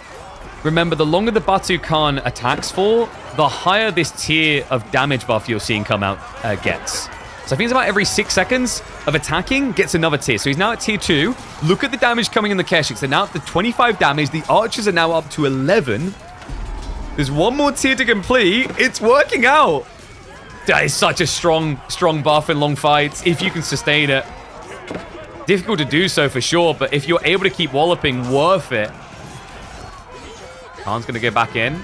Remember, the longer the Batu Khan attacks for, the higher this tier of damage buff you're seeing come out gets. So I think it's about every 6 seconds of attacking gets another tier. So he's now at tier 2. Look at the damage coming in the Keshiks. They're now up to 25 damage. The archers are now up to 11. There's one more tier to complete. It's working out. That is such a strong buff in long fights, if you can sustain it. Difficult to do so for sure, but if you're able to keep walloping, worth it. Khan's going to go back in.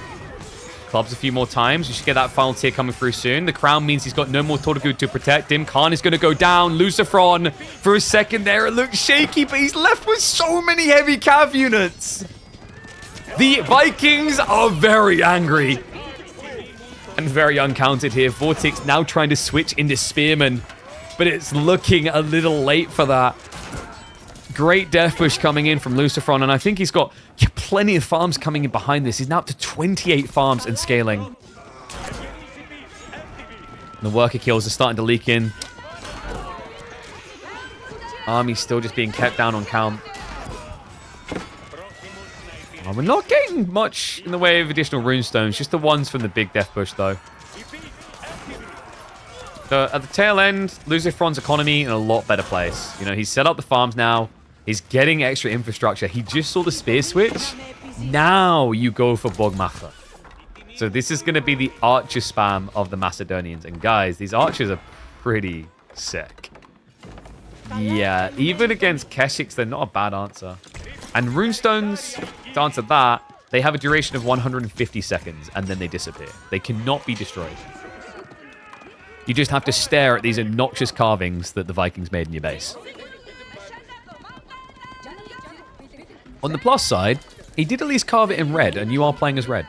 Clubs a few more times. You should get that final tier coming through soon. The crown means he's got no more Tughlaq to protect him. Khan is going to go down. Lucifron, for a second there, it looked shaky, but he's left with so many heavy cav units. The Vikings are very angry. And very uncounted here. Vortex now trying to switch into Spearman, but it's looking a little late for that. Great death push coming in from Lucifron, and I think he's got plenty of farms coming in behind this. He's now up to 28 farms and scaling. And the worker kills are starting to leak in. Army's still just being kept down on count. We're not getting much in the way of additional runestones, just the ones from the big death push, though. So at the tail end, Lucifron's economy in a lot better place. You know, he's set up the farms now. He's getting extra infrastructure. He just saw the spear switch. Now you go for Bogmacher. So this is going to be the archer spam of the Macedonians. And guys, these archers are pretty sick. Yeah, even against Keshiks, they're not a bad answer. And runestones, to answer that, they have a duration of 150 seconds, and then they disappear. They cannot be destroyed. You just have to stare at these obnoxious carvings that the Vikings made in your base. On the plus side, he did at least carve it in red, and you are playing as red.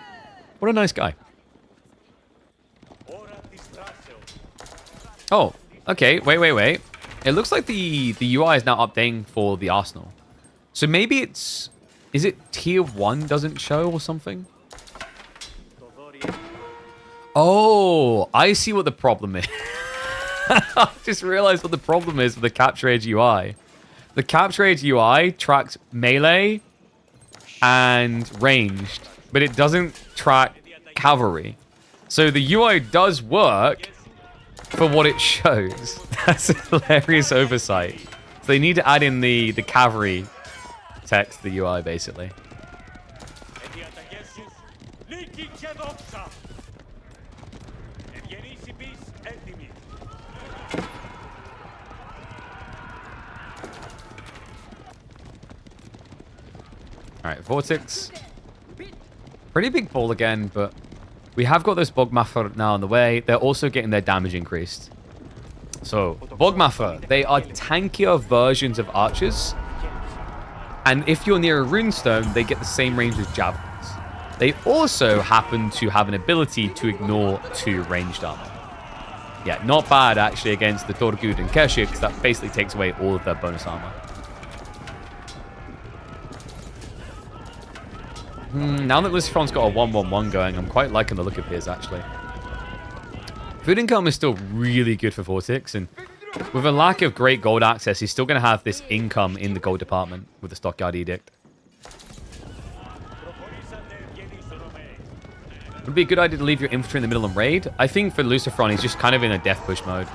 What a nice guy. Oh, okay. Wait. It looks like the UI is now updating for the Arsenal. So maybe it's... Is it tier 1 doesn't show or something? Oh, I see what the problem is. I just realized what the problem is with the Capture Age UI. The Capture Age UI tracks melee and ranged, but it doesn't track cavalry. So the UI does work for what it shows. That's a hilarious oversight. So they need to add in the cavalry text, the UI, basically. Alright, Vortex. Pretty big ball again, but we have got this Bogmacher now on the way. They're also getting their damage increased. So, Bogmacher, they are tankier versions of archers. And if you're near a runestone, they get the same range as javelins. They also happen to have an ability to ignore 2 ranged armor. Yeah, not bad actually against the Torgud and Keshik, because that basically takes away all of their bonus armor. Now that Lucifron's got a 1-1-1 going, I'm quite liking the look of his, actually. Food income is still really good for Vortex, and with a lack of great gold access, he's still going to have this income in the gold department with the Stockyard Edict. Would it be a good idea to leave your infantry in the middle and raid? I think for Lucifron, he's just kind of in a death push mode,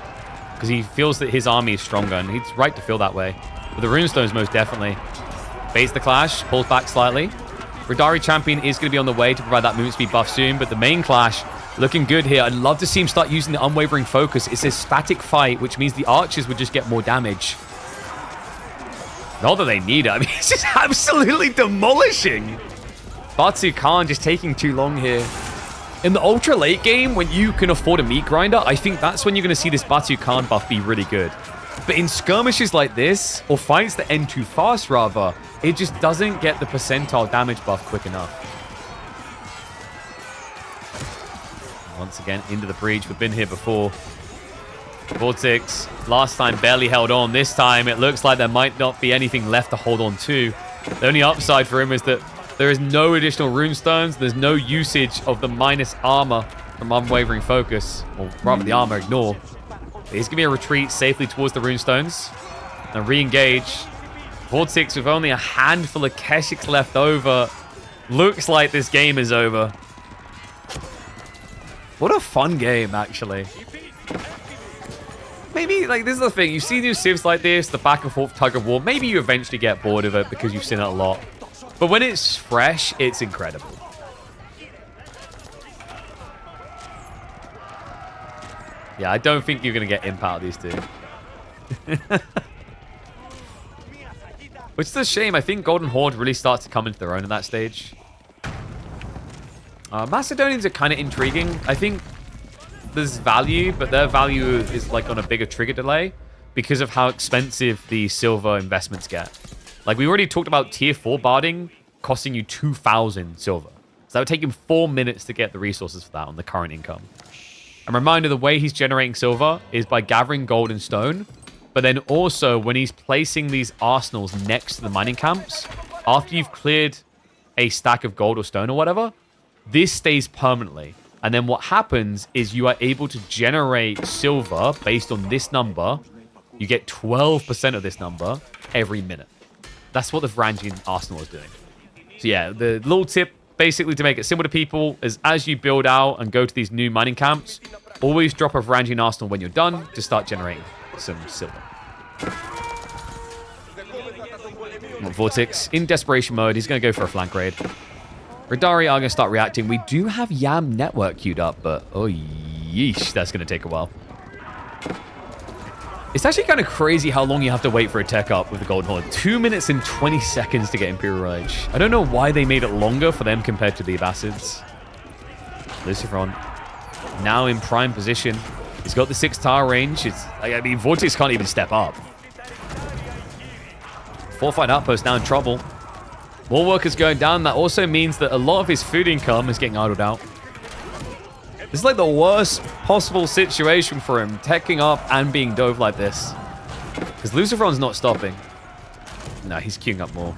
because he feels that his army is stronger, and he's right to feel that way. But the runestones, most definitely. Baits the clash, pulls back slightly. Radari Champion is going to be on the way to provide that movement speed buff soon, but the main clash looking good here. I'd love to see him start using the unwavering focus. It's a static fight, which means the archers would just get more damage. Not that they need it. I mean, it's just absolutely demolishing. Batsu Khan just taking too long here. In the ultra late game, when you can afford a meat grinder, I think that's when you're going to see this Batsu Khan buff be really good. But in skirmishes like this, or fights that end too fast rather, it just doesn't get the percentile damage buff quick enough. Once again, into the breach. We've been here before. Vortex, last time barely held on. This time, it looks like there might not be anything left to hold on to. The only upside for him is that there is no additional runestones. There's no usage of the minus armor from Unwavering Focus. Or rather, the armor ignore. He's going to be a retreat safely towards the runestones. And re-engage. Vortex with only a handful of Keshiks left over. Looks like this game is over. What a fun game, actually. Maybe, like, this is the thing. You see new civs like this, the back and forth tug of war. Maybe you eventually get bored of it because you've seen it a lot. But when it's fresh, it's incredible. Yeah, I don't think you're going to get imp out of these two. Which is a shame. I think Golden Horde really starts to come into their own at that stage. Macedonians are kind of intriguing. I think there's value, but their value is like on a bigger trigger delay because of how expensive the silver investments get. Like we already talked about tier 4 barding costing you 2,000 silver. So that would take him 4 minutes to get the resources for that on the current income. And reminder, the way he's generating silver is by gathering gold and stone, but then also when he's placing these arsenals next to the mining camps, after you've cleared a stack of gold or stone or whatever, this stays permanently. And then what happens is you are able to generate silver based on this number. You get 12% of this number every minute. That's what the Varangian arsenal is doing. So yeah, the little tip basically to make it simple to people is as you build out and go to these new mining camps, always drop a Varangian arsenal when you're done to start generating some silver. Vortex in desperation mode. He's going to go for a flank raid. Radari are going to start reacting. We do have Yam Network queued up, but oh yeesh, that's going to take a while. It's actually kind of crazy how long you have to wait for a tech up with the Golden Horde. 2 minutes and 20 seconds to get Imperial Rage. I don't know why they made it longer for them compared to the Abbasids. Luciferon now in prime position. He's got the 6 tower range. It's like, I mean, Vortex can't even step up. Fortified Outpost now in trouble. More workers going down. That also means that a lot of his food income is getting idled out. This is like the worst possible situation for him, teching up and being dove like this. Because Luciferon's not stopping. No, he's queuing up more.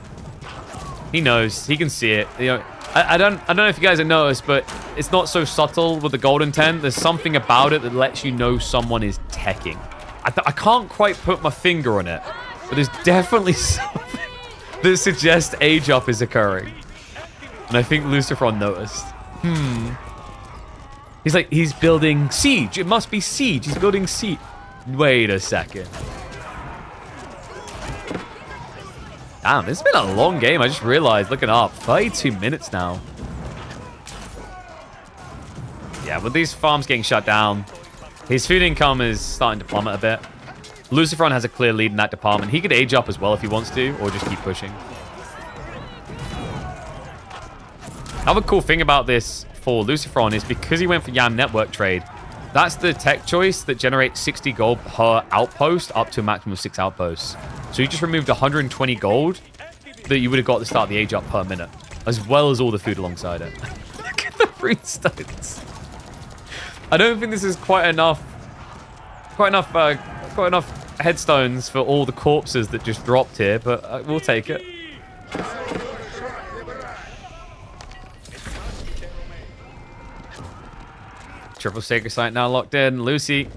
He knows. He can see it. You know, I don't know if you guys have noticed, but it's not so subtle with the Golden 10. There's something about it that lets you know someone is teching. I can't quite put my finger on it, but there's definitely something that suggests age up is occurring. And I think Luciferon noticed. He's like, he's building siege. It must be siege. He's building siege. Wait a second. Damn, this has been a long game. I just realized, looking up, 32 minutes now. Yeah, with these farms getting shut down, his food income is starting to plummet a bit. Luciferon has a clear lead in that department. He could age up as well if he wants to, or just keep pushing. Another cool thing about this for Luciferon is because he went for Yam Network trade, that's the tech choice that generates 60 gold per outpost up to a maximum of 6 outposts. So you just removed 120 gold that you would have got at the start of the age up per minute, as well as all the food alongside it. Look at the runestones. I don't think this is quite enough headstones for all the corpses that just dropped here, but we'll take it. Triple Sacred Site now locked in. Lucy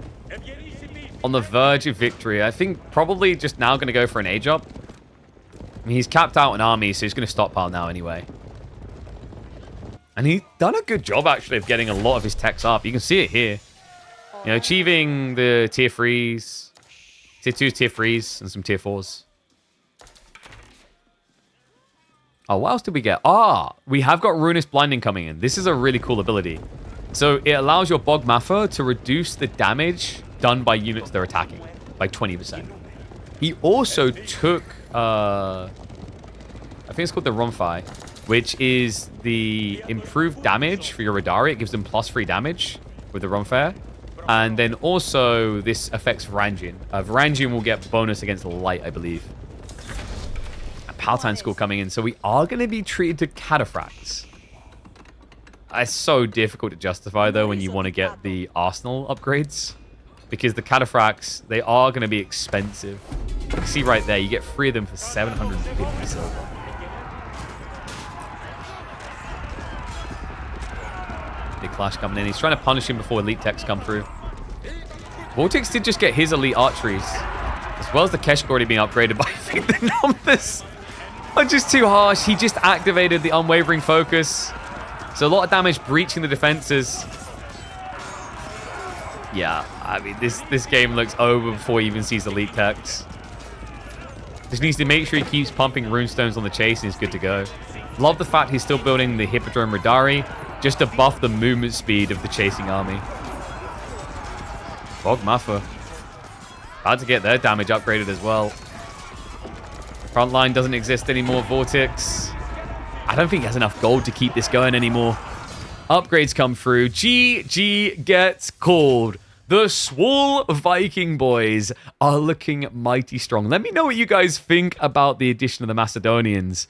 on the verge of victory. I think probably just now going to go for an age up. I mean, he's capped out an army, so he's going to stockpile now anyway. And he's done a good job, actually, of getting a lot of his techs up. You can see it here. You know, achieving the tier 3s, tier 2s, tier 3s, and some tier 4s. Oh, what else did we get? Ah, we have got Ruinous Blinding coming in. This is a really cool ability. So it allows your Bog Maffer to reduce the damage done by units they're attacking by 20%. He also took, I think it's called the Rumfi, which is the improved damage for your Radari. It gives them +3 damage with the Rumfair. And then also this affects Varangian. Varangian will get bonus against light, I believe. A Palatine School coming in. So we are going to be treated to Cataphracts. It's so difficult to justify, though, when you want to get the Arsenal upgrades. Because the Cataphracts, they are going to be expensive. You can see right there, you get 3 of them for 750 silver. Big Clash coming in. He's trying to punish him before elite techs come through. Vortex did just get his elite archeries. As well as the Keshk already being upgraded, but I think the numbers are just too harsh. He just activated the Unwavering Focus. So a lot of damage breaching the defenses. Yeah, I mean, this game looks over before he even sees elite techs. Just needs to make sure he keeps pumping runestones on the chase and he's good to go. Love the fact he's still building the Hippodrome Radari just to buff the movement speed of the chasing army. Bog Maffer. Hard to get their damage upgraded as well. Frontline doesn't exist anymore, Vortex. I don't think he has enough gold to keep this going anymore. Upgrades come through. GG gets called. The Swole Viking boys are looking mighty strong. Let me know what you guys think about the addition of the Macedonians.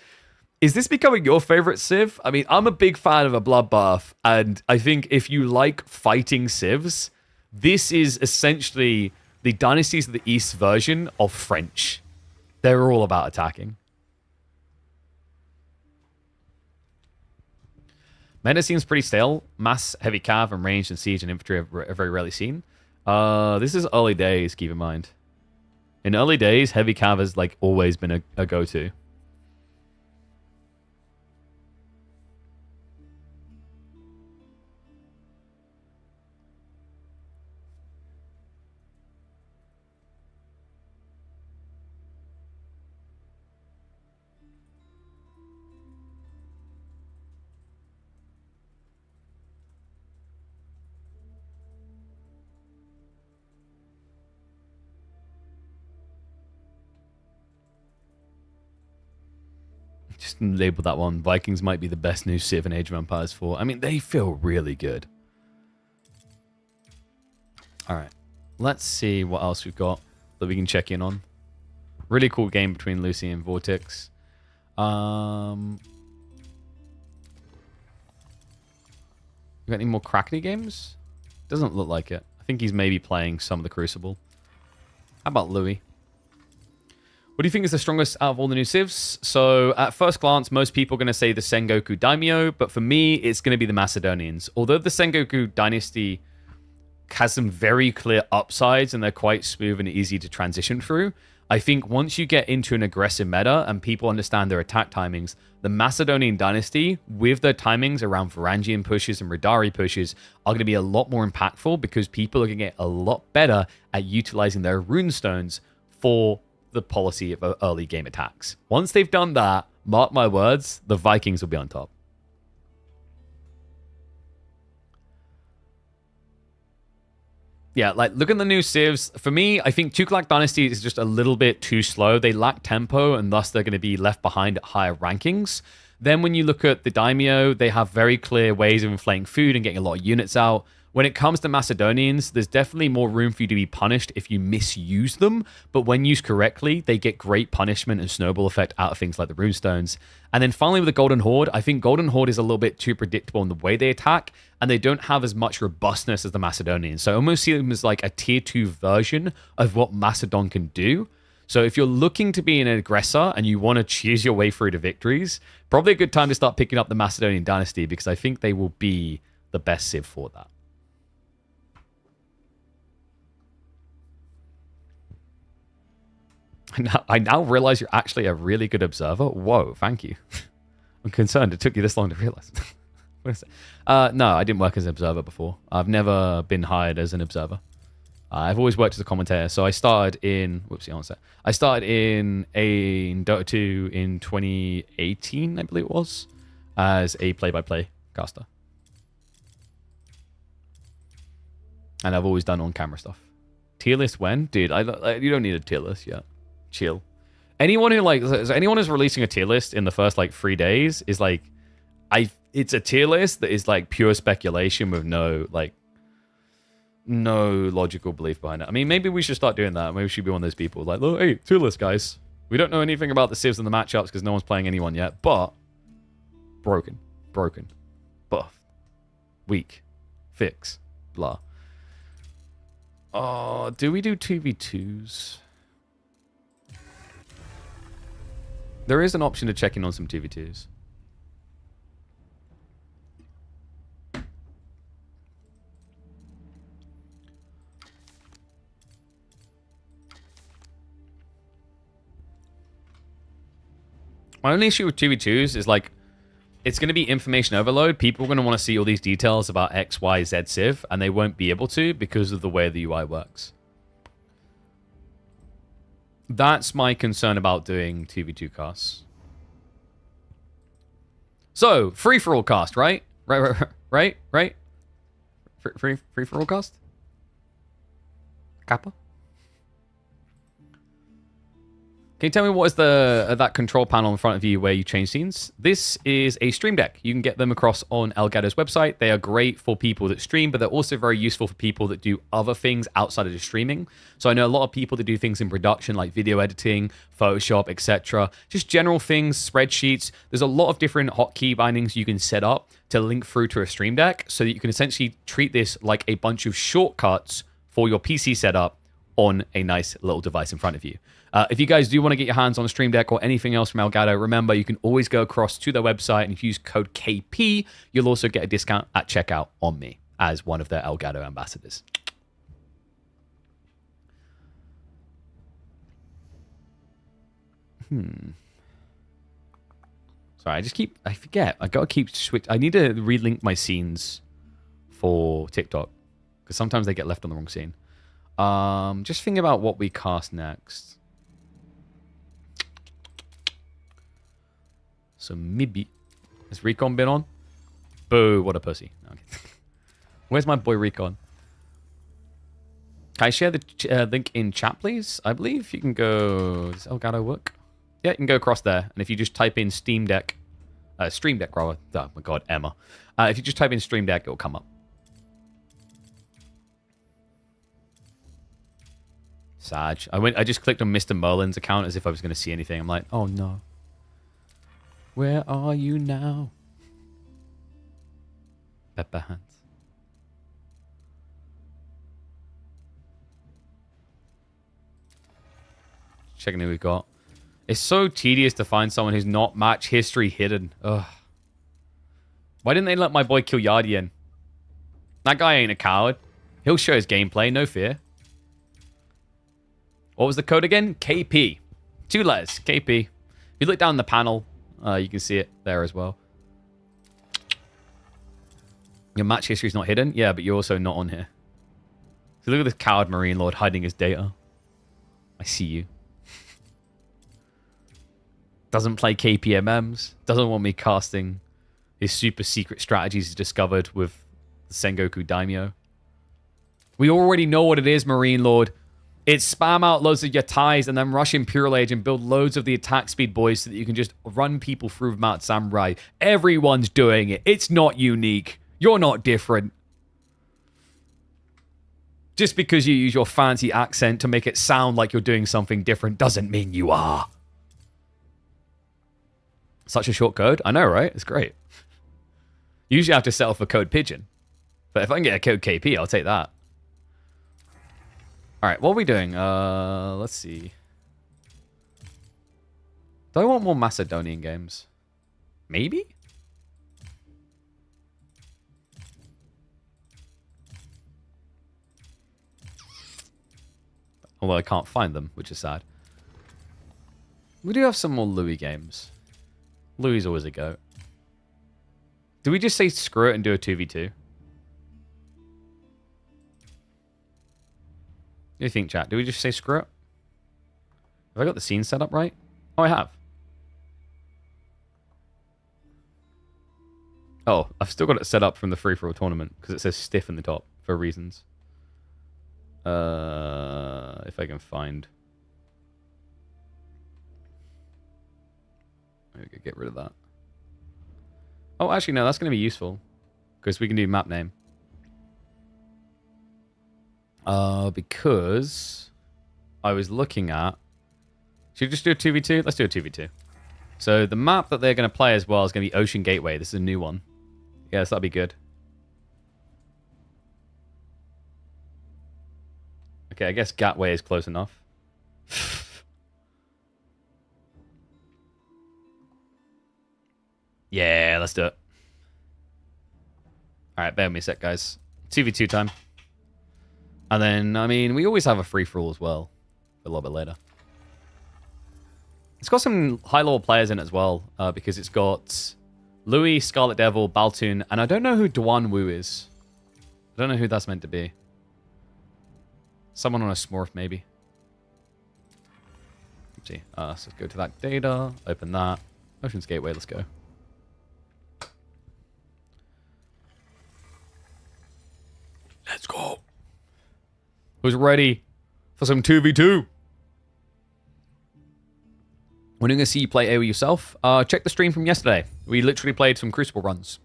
Is this becoming your favorite Civ? I mean, I'm a big fan of a bloodbath, and I think if you like fighting Civs, this is essentially the Dynasties of the East version of French. They're all about attacking. Meta seems pretty stale. Mass, heavy cav, and ranged and siege and infantry are very rarely seen. This is early days, keep in mind. In early days, heavy cav has like always been a go-to. Just label that one. Vikings might be the best new Civ in Age of Empires 4. I mean, they feel really good. All right. Let's see what else we've got that we can check in on. Really cool game between Lucy and Vortex. You got any more Crackney games? Doesn't look like it. I think he's maybe playing some of the Crucible. How about Louis? What do you think is the strongest out of all the new civs? So, at first glance, most people are going to say the Sangoku Daimyo, but for me, it's going to be the Macedonians. Although the Sangoku Dynasty has some very clear upsides and they're quite smooth and easy to transition through, I think once you get into an aggressive meta and people understand their attack timings, the Macedonian Dynasty, with their timings around Varangian pushes and Radari pushes, are going to be a lot more impactful because people are going to get a lot better at utilizing their runestones for the policy of early game attacks. Once they've done that, mark my words, the Vikings will be on top. Yeah, like, look at the new civs. For me, I think Tughlaq Dynasty is just a little bit too slow. They lack tempo, and thus they're going to be left behind at higher rankings. Then when you look at the Daimyo, they have very clear ways of inflating food and getting a lot of units out. When it comes to Macedonians, there's definitely more room for you to be punished if you misuse them, but when used correctly, they get great punishment and snowball effect out of things like the runestones. And then finally with the Golden Horde, I think Golden Horde is a little bit too predictable in the way they attack, and they don't have as much robustness as the Macedonians. So I almost see them as like a tier 2 version of what Macedon can do. So if you're looking to be an aggressor and you want to choose your way through to victories, probably a good time to start picking up the Macedonian Dynasty because I think they will be the best civ for that. I now realize you're actually a really good observer. Whoa, thank you. I'm concerned it took you this long to realize. What is it? No, I didn't work as an observer before. I've never been hired as an observer. I've always worked as a commentator. So I started in... Whoopsie, on set. I started in Dota 2 in 2018, I believe it was, as a play-by-play caster. And I've always done on-camera stuff. Tier list when? Dude, you don't need a tier list yet. Chill. Anyone who's releasing a tier list in the first like 3 days is like, it's a tier list that is like pure speculation with no logical belief behind it. I mean, maybe we should start doing that. Maybe we should be one of those people like, oh, hey, tier list guys. We don't know anything about the civs and the matchups because no one's playing anyone yet, but broken, buff, weak, fix, blah. Oh, do we do 2v2s? There is an option to check in on some 2v2s. My only issue with 2v2s is like, it's going to be information overload. People are going to want to see all these details about X, Y, Z civ, and they won't be able to because of the way the UI works. That's my concern about doing 2v2 casts. So, free-for-all cast, right? Right? Free-for-all cast? Kappa? Can you tell me what is that control panel in front of you where you change scenes? This is a stream deck. You can get them across on Elgato's website. They are great for people that stream, but they're also very useful for people that do other things outside of just streaming. So I know a lot of people that do things in production like video editing, Photoshop, etc. Just general things, spreadsheets. There's a lot of different hotkey bindings you can set up to link through to a stream deck so that you can essentially treat this like a bunch of shortcuts for your PC setup on a nice little device in front of you. If you guys do want to get your hands on a Stream Deck or anything else from Elgato, remember you can always go across to their website, and if you use code KP, you'll also get a discount at checkout on me as one of their Elgato ambassadors. Sorry, I forget. I gotta keep switch. I need to relink my scenes for TikTok because sometimes they get left on the wrong scene. Just think about what we cast next. So maybe has Recon been on? Boo! What a pussy. Okay. Where's my boy Recon? Can I share the link in chat, please? I believe you can go. Does Elgato work? Yeah, you can go across there. And if you just type in Stream Deck, rather. Oh my god, Emma. If you just type in Stream Deck, it'll come up. Sag. I just clicked on Mr. Merlin's account as if I was going to see anything. I'm like, oh no. Where are you now? Pepper hands. Checking who we've got. It's so tedious to find someone who's not match history hidden. Ugh. Why didn't they let my boy kill Yardi in? That guy ain't a coward. He'll show his gameplay, no fear. What was the code again? KP. 2 letters. KP. If you look down the panel, you can see it there as well. Your match history is not hidden? Yeah, but you're also not on here. So look at this coward Marine Lord hiding his data. I see you. Doesn't play KPMMs. Doesn't want me casting his super secret strategies he discovered with the Sangoku Daimyo. We already know what it is, Marine Lord. It's spam out loads of your ties and then rush Imperial Age and build loads of the attack speed boys so that you can just run people through Mount Samurai. Everyone's doing it. It's not unique. You're not different. Just because you use your fancy accent to make it sound like you're doing something different doesn't mean you are. Such a short code? I know, right? It's great. Usually I have to settle for code pigeon. But if I can get a code KP, I'll take that. Alright, what are we doing? Let's see. Do I want more Macedonian games? Maybe? Although I can't find them, which is sad. We do have some more Louis games. Louis is always a go. Do we just say screw it and do a 2v2? What do you think, chat? Do we just say screw it? Have I got the scene set up right? Oh, I have. Oh, I've still got it set up from the free-for-all tournament because it says stiff in the top for reasons. If I can find. Maybe we could get rid of that. Oh, actually, no, that's going to be useful because we can do map name. Because I was looking at. Should we just do a 2v2? Let's do a 2v2. So the map that they're going to play as well is going to be Ocean Gateway. This is a new one. Yes, that'd be good. Okay, I guess Gateway is close enough. Yeah, let's do it. Alright, bear with me a sec, guys. 2v2 time. And then, I mean, we always have a free-for-all as well. A little bit later. It's got some high-level players in it as well. Because it's got Louis, Scarlet Devil, Baltoon, and I don't know who Duan Wu is. I don't know who that's meant to be. Someone on a Smurf, maybe. Let's see. So let's go to that data. Open that. Ocean's Gateway, let's go. Let's go. Who's ready for some 2v2? When are you going to see you play AoE yourself? Check the stream from yesterday. We literally played some Crucible runs.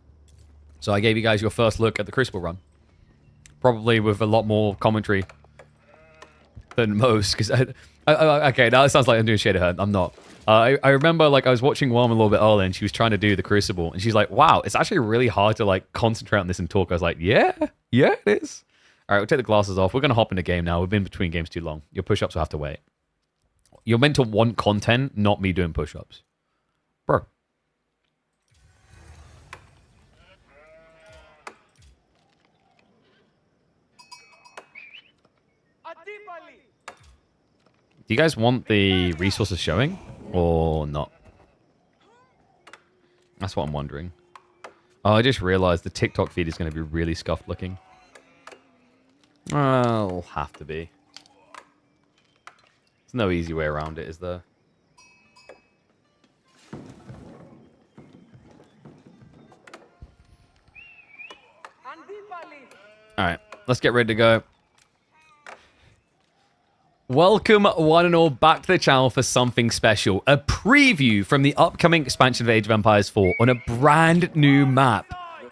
So I gave you guys your first look at the Crucible run. Probably with a lot more commentary than most. Because okay, now it sounds like I'm doing shade of her. I'm not. I remember like I was watching Worm a little bit earlier and she was trying to do the Crucible. And she's like, wow, it's actually really hard to like concentrate on this and talk. I was like, yeah, it is. All right, we'll take the glasses off. We're going to hop into game now. We've been between games too long. Your push-ups will have to wait. You're meant to want content, not me doing push-ups. Bro. Do you guys want the resources showing or not? That's what I'm wondering. Oh, I just realized the TikTok feed is going to be really scuffed looking. It'll have to be. There's no easy way around it, is there? Alright, let's get ready to go. Welcome, one and all, back to the channel for something special. A preview from the upcoming expansion of Age of Empires 4 on a brand new map.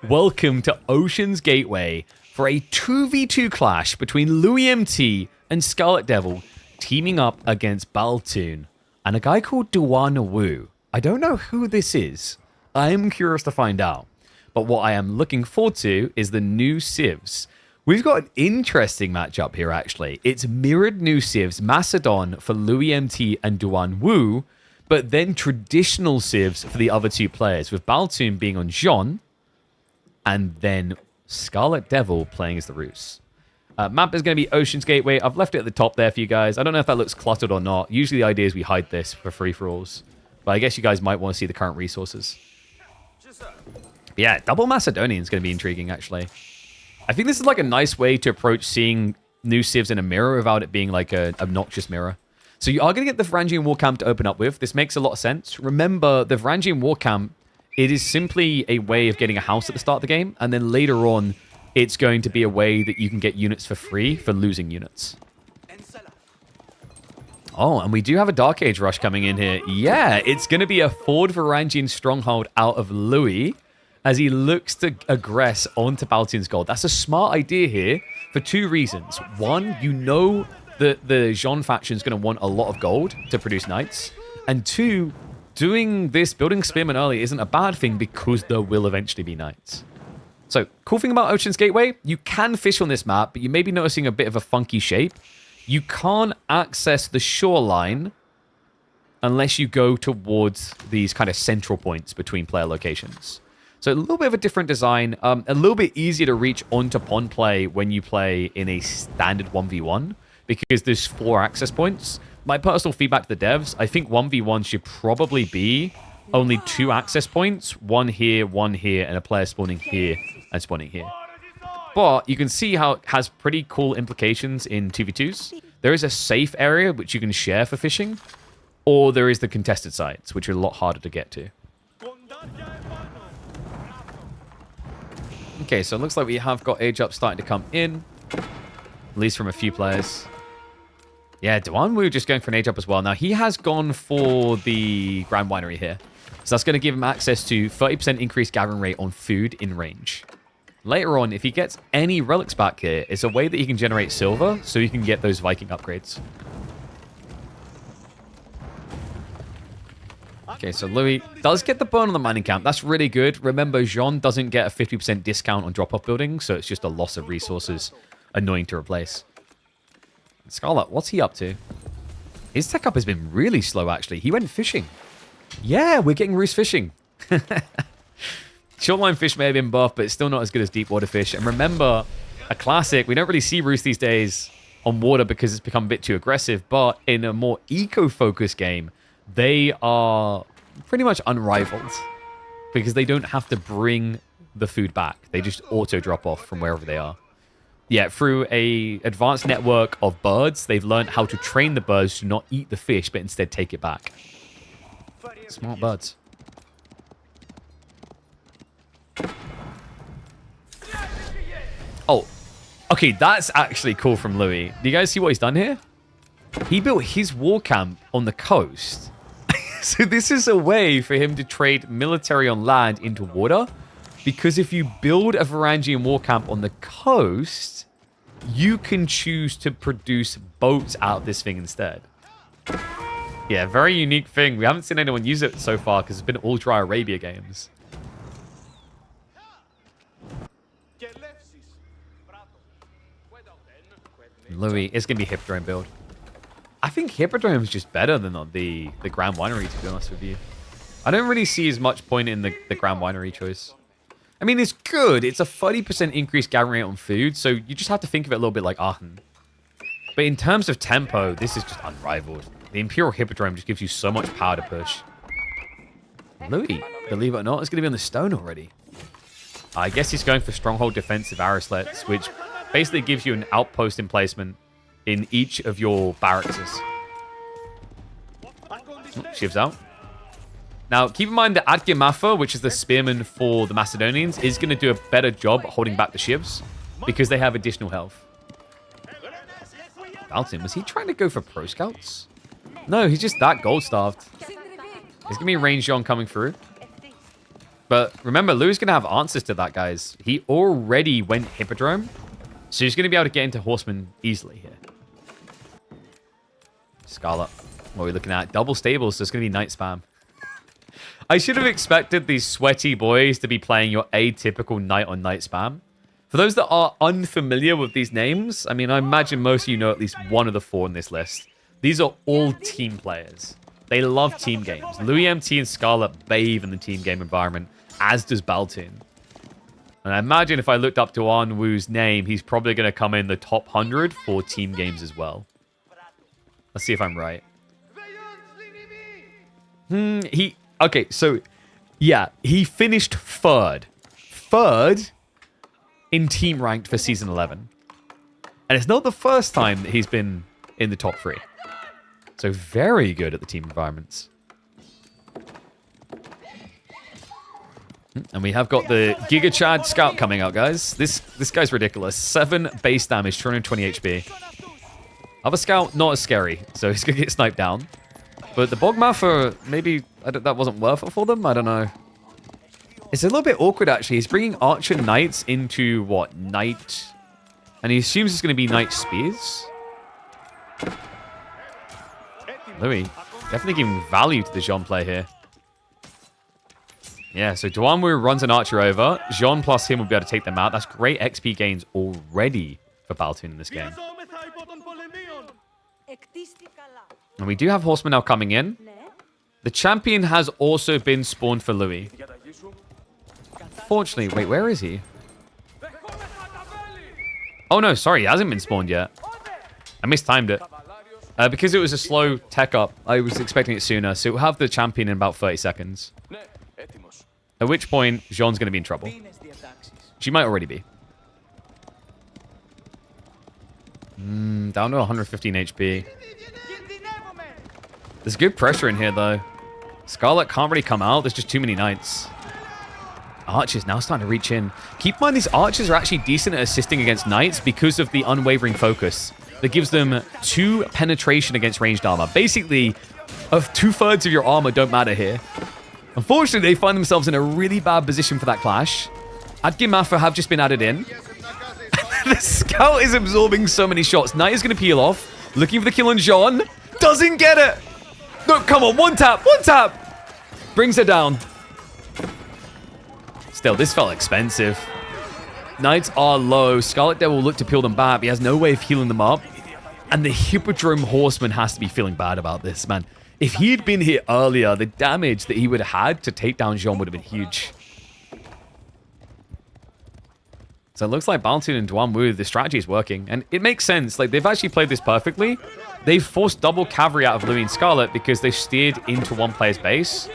Welcome to Ocean's Gateway for a 2v2 clash between Louis MT and Scarlet Devil teaming up against Baltoon and a guy called Duan Wu. I don't know who this is. I am curious to find out. But what I am looking forward to is the new civs. We've got an interesting matchup here, actually. It's mirrored new civs, Macedon for Louis MT and Duan Wu, but then traditional civs for the other two players, with Baltoon being on Jean, and then Scarlet Devil playing as the Rus. Map is going to be Ocean's Gateway. I've left it at the top there for you guys. I don't know if that looks cluttered or not. Usually the idea is we hide this for free-for-alls. But I guess you guys might want to see the current resources. But yeah, double Macedonian is going to be intriguing, actually. I think this is like a nice way to approach seeing new civs in a mirror without it being like an obnoxious mirror. So you are going to get the Varangian War Camp to open up with. This makes a lot of sense. Remember, the Varangian War Camp, it is simply a way of getting a house at the start of the game, and then later on, it's going to be a way that you can get units for free for losing units. Oh, and we do have a Dark Age rush coming in here. Yeah, it's going to be a Horde Varangian stronghold out of Louis, as he looks to aggress onto Baltoon's gold. That's a smart idea here for two reasons. One, you know that the Jean faction is going to want a lot of gold to produce knights. And two, doing this, building Spearmen early isn't a bad thing because there will eventually be knights. So, cool thing about Ocean's Gateway, you can fish on this map, but you may be noticing a bit of a funky shape. You can't access the shoreline unless you go towards these kind of central points between player locations. So a little bit of a different design, a little bit easier to reach onto pond play when you play in a standard 1v1, because there's 4 access points. My personal feedback to the devs, I think 1v1 should probably be only 2 access points, one here, and a player spawning here and spawning here. But you can see how it has pretty cool implications in 2v2s. There is a safe area which you can share for fishing, or there is the contested sites, which are a lot harder to get to. Okay, so it looks like we have got age up starting to come in, at least from a few players. Yeah, Duan Wu just going for an age up as well. Now, he has gone for the Grand Winery here. So that's going to give him access to 30% increased gathering rate on food in range. Later on, if he gets any relics back here, it's a way that he can generate silver so he can get those Viking upgrades. Okay, so Louis does get the burn on the mining camp. That's really good. Remember, Jean doesn't get a 50% discount on drop-off buildings, so it's just a loss of resources. Annoying to replace. Scarlet, what's he up to? His tech up has been really slow, actually. He went fishing. Yeah, we're getting Rus fishing. Shoreline fish may have been buffed, but it's still not as good as deep water fish. And remember, a classic, we don't really see Rus these days on water because it's become a bit too aggressive, but in a more eco-focused game, they are pretty much unrivaled because they don't have to bring the food back. They just auto drop off from wherever they are. Yeah, through a advanced network of birds, they've learned how to train the birds to not eat the fish, but instead take it back. Smart birds. Oh, okay, that's actually cool from Louis. Do you guys see what he's done here? He built his war camp on the coast. So this is a way for him to trade military on land into water. Because if you build a Varangian war camp on the coast, you can choose to produce boats out of this thing instead. Yeah, very unique thing. We haven't seen anyone use it so far because it's been all dry Arabia games. Louis, it's going to be Hippodrome build. I think Hippodrome is just better than the Grand Winery, to be honest with you. I don't really see as much point in the Grand Winery choice. I mean, it's good. It's a 30% increased gathering rate on food, so you just have to think of it a little bit like Aachen. But in terms of tempo, this is just unrivaled. The Imperial Hippodrome just gives you so much power to push. Louis, believe it or not, is going to be on the stone already. I guess he's going for Stronghold Defensive Arroslets, which basically gives you an outpost emplacement in each of your barracks. Shivs out. Now, keep in mind that Adgir Mafa, which is the spearman for the Macedonians, is going to do a better job at holding back the shivs because they have additional health. Baltin, was he trying to go for pro scouts? No, he's just that gold starved. He's gonna be range on coming through. But remember, Lou's gonna have answers to that, guys. He already went Hippodrome, so he's gonna be able to get into Horseman easily here. Scarlet. What are we looking at? Double stables, so it's gonna be Knight spam. I should have expected these sweaty boys to be playing your atypical Knight on Knight spam. For those that are unfamiliar with these names, I mean, I imagine most of you know at least one of the 4 in this list. These are all team players. They love team games. Louis MT and Scarlet bathe in the team game environment, as does Baltin. And I imagine if I looked up Duan Wu's name, he's probably going to come in the top 100 for team games as well. Let's see if I'm right. Okay, so, yeah, he finished third. Third in team ranked for Season 11. And it's not the first time that he's been in the top 3. So very good at the team environments. And we have got the Giga Chad Scout coming out, guys. This guy's ridiculous. 7 base damage, 220 HP. Other Scout, not as scary, so he's going to get sniped down. But the Bogmather, maybe that wasn't worth it for them? I don't know. It's a little bit awkward, actually. He's bringing Archer Knights into, what, Knight? And he assumes it's going to be Knight Spears. Louis, definitely giving value to the Jean play here. Yeah, so Duan Wu runs an Archer over. Jean plus him will be able to take them out. That's great XP gains already for Baltin in this game. And we do have Horsemen now coming in. The champion has also been spawned for Louis. Fortunately, wait, where is he? Oh no, sorry, he hasn't been spawned yet. I mistimed it. Because it was a slow tech up, I was expecting it sooner. So we'll have the champion in about 30 seconds. At which point, Jean's going to be in trouble. She might already be. Down to 115 HP. There's good pressure in here, though. Scarlet can't really come out. There's just too many knights. Archers now starting to reach in. Keep in mind, these archers are actually decent at assisting against knights because of the unwavering focus that gives them 2 penetration against ranged armor. Basically, 2/3 of your armor don't matter here. Unfortunately, they find themselves in a really bad position for that clash. Adgimafa have just been added in. The Scout is absorbing so many shots. Knight is going to peel off. Looking for the kill on Jean. Doesn't get it. No, come on. One tap. One tap. Brings her down. Still, this felt expensive. Knights are low. Scarlet Devil will look to peel them back. He has no way of healing them up. And the Hippodrome Horseman has to be feeling bad about this, man. If he had been here earlier, the damage that he would have had to take down Jean would have been huge. So it looks like Baltin and Duan Wu, the strategy is working. And it makes sense. Like, they've actually played this perfectly. They've forced double cavalry out of Louis and Scarlet because they steered into one player's base,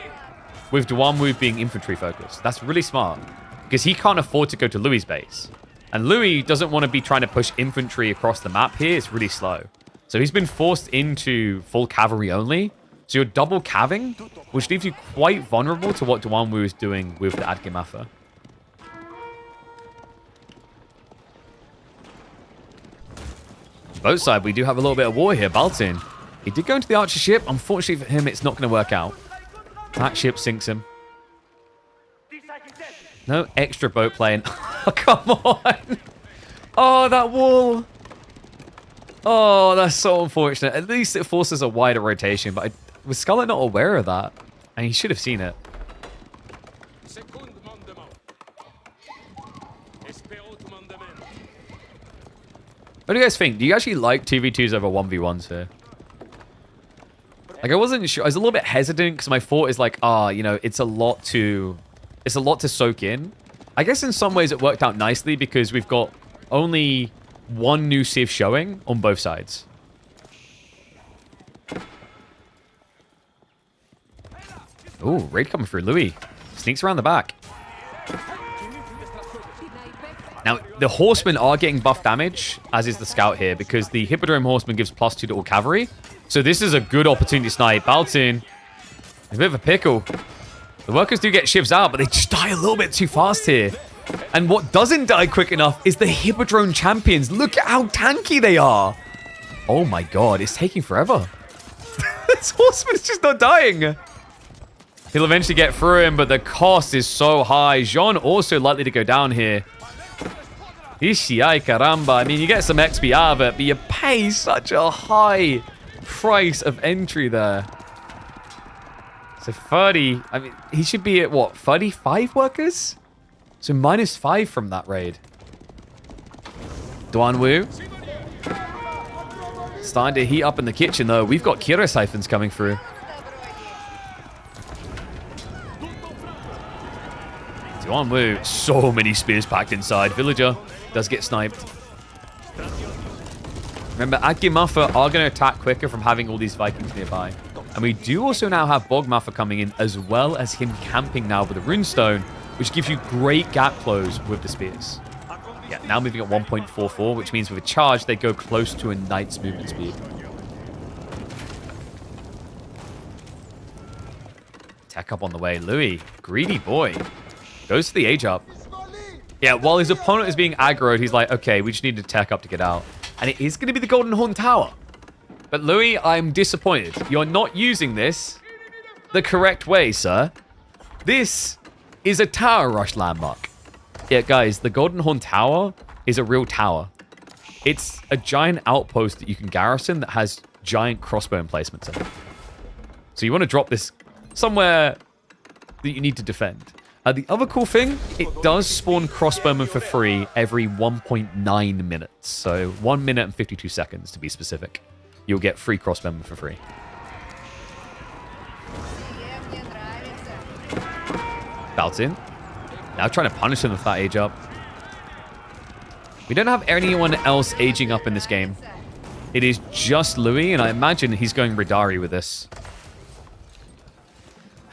with Duan Wu being infantry focused. That's really smart, because he can't afford to go to Louis' base. And Louis doesn't want to be trying to push infantry across the map here. It's really slow. So he's been forced into full cavalry only. So you're double calving, which leaves you quite vulnerable to what Duan Wu is doing with the Adgimafa. Both sides, we do have a little bit of war here. Baltin, he did go into the archer ship. Unfortunately for him, it's not going to work out. That ship sinks him. No extra boat plane. Oh, come on. Oh, that wall. Oh, that's so unfortunate. At least it forces a wider rotation, but was Scarlet not aware of that? And he should have seen it. What do you guys think? Do you actually like 2v2s over 1v1s here? Like, I wasn't sure. I was a little bit hesitant because my thought is like, you know, it's a lot to soak in. I guess in some ways it worked out nicely because we've got only one new Civ showing on both sides. Ooh, raid coming through. Louis sneaks around the back. Now, the Horsemen are getting buff damage, as is the Scout here, because the Hippodrome Horseman gives +2 to all cavalry. So this is a good opportunity to snipe. Baltin, a bit of a pickle. The workers do get shivs out, but they just die a little bit too fast here. And what doesn't die quick enough is the Hippodrome champions. Look at how tanky they are. Oh my god, it's taking forever. This horseman is just not dying. He'll eventually get through him, but the cost is so high. Jean also likely to go down here. Ishiai caramba. I mean, you get some XP out of it, but you pay such a high price of entry there. So 30, I mean, he should be at what, 35 workers? So -5 from that raid. Duanwu. Starting to heat up in the kitchen, though. We've got Kira siphons coming through. Duanwu. So many spears packed inside. Villager does get sniped. Remember, Aggi Mafia are going to attack quicker from having all these Vikings nearby. And we do also now have Bog Mafia coming in, as well as him camping now with a runestone, which gives you great gap close with the spears. Yeah, now moving at 1.44, which means with a charge, they go close to a knight's movement speed. Tech up on the way. Louis, greedy boy, goes to the age up. Yeah, while his opponent is being aggroed, he's like, okay, we just need to tech up to get out. And it is going to be the Golden Horn Tower. But Louis, I'm disappointed. You're not using this the correct way, sir. This is a tower rush landmark. Yeah, guys, the Golden Horn Tower is a real tower. It's a giant outpost that you can garrison that has giant crossbow emplacements in it. So you want to drop this somewhere that you need to defend. The other cool thing, it does spawn crossbowmen for free every 1.9 minutes. So 1 minute and 52 seconds to be specific. You'll get free crossbowmen for free. Baltin. Now trying to punish him with that age up. We don't have anyone else aging up in this game. It is just Louis, and I imagine he's going Radari with this.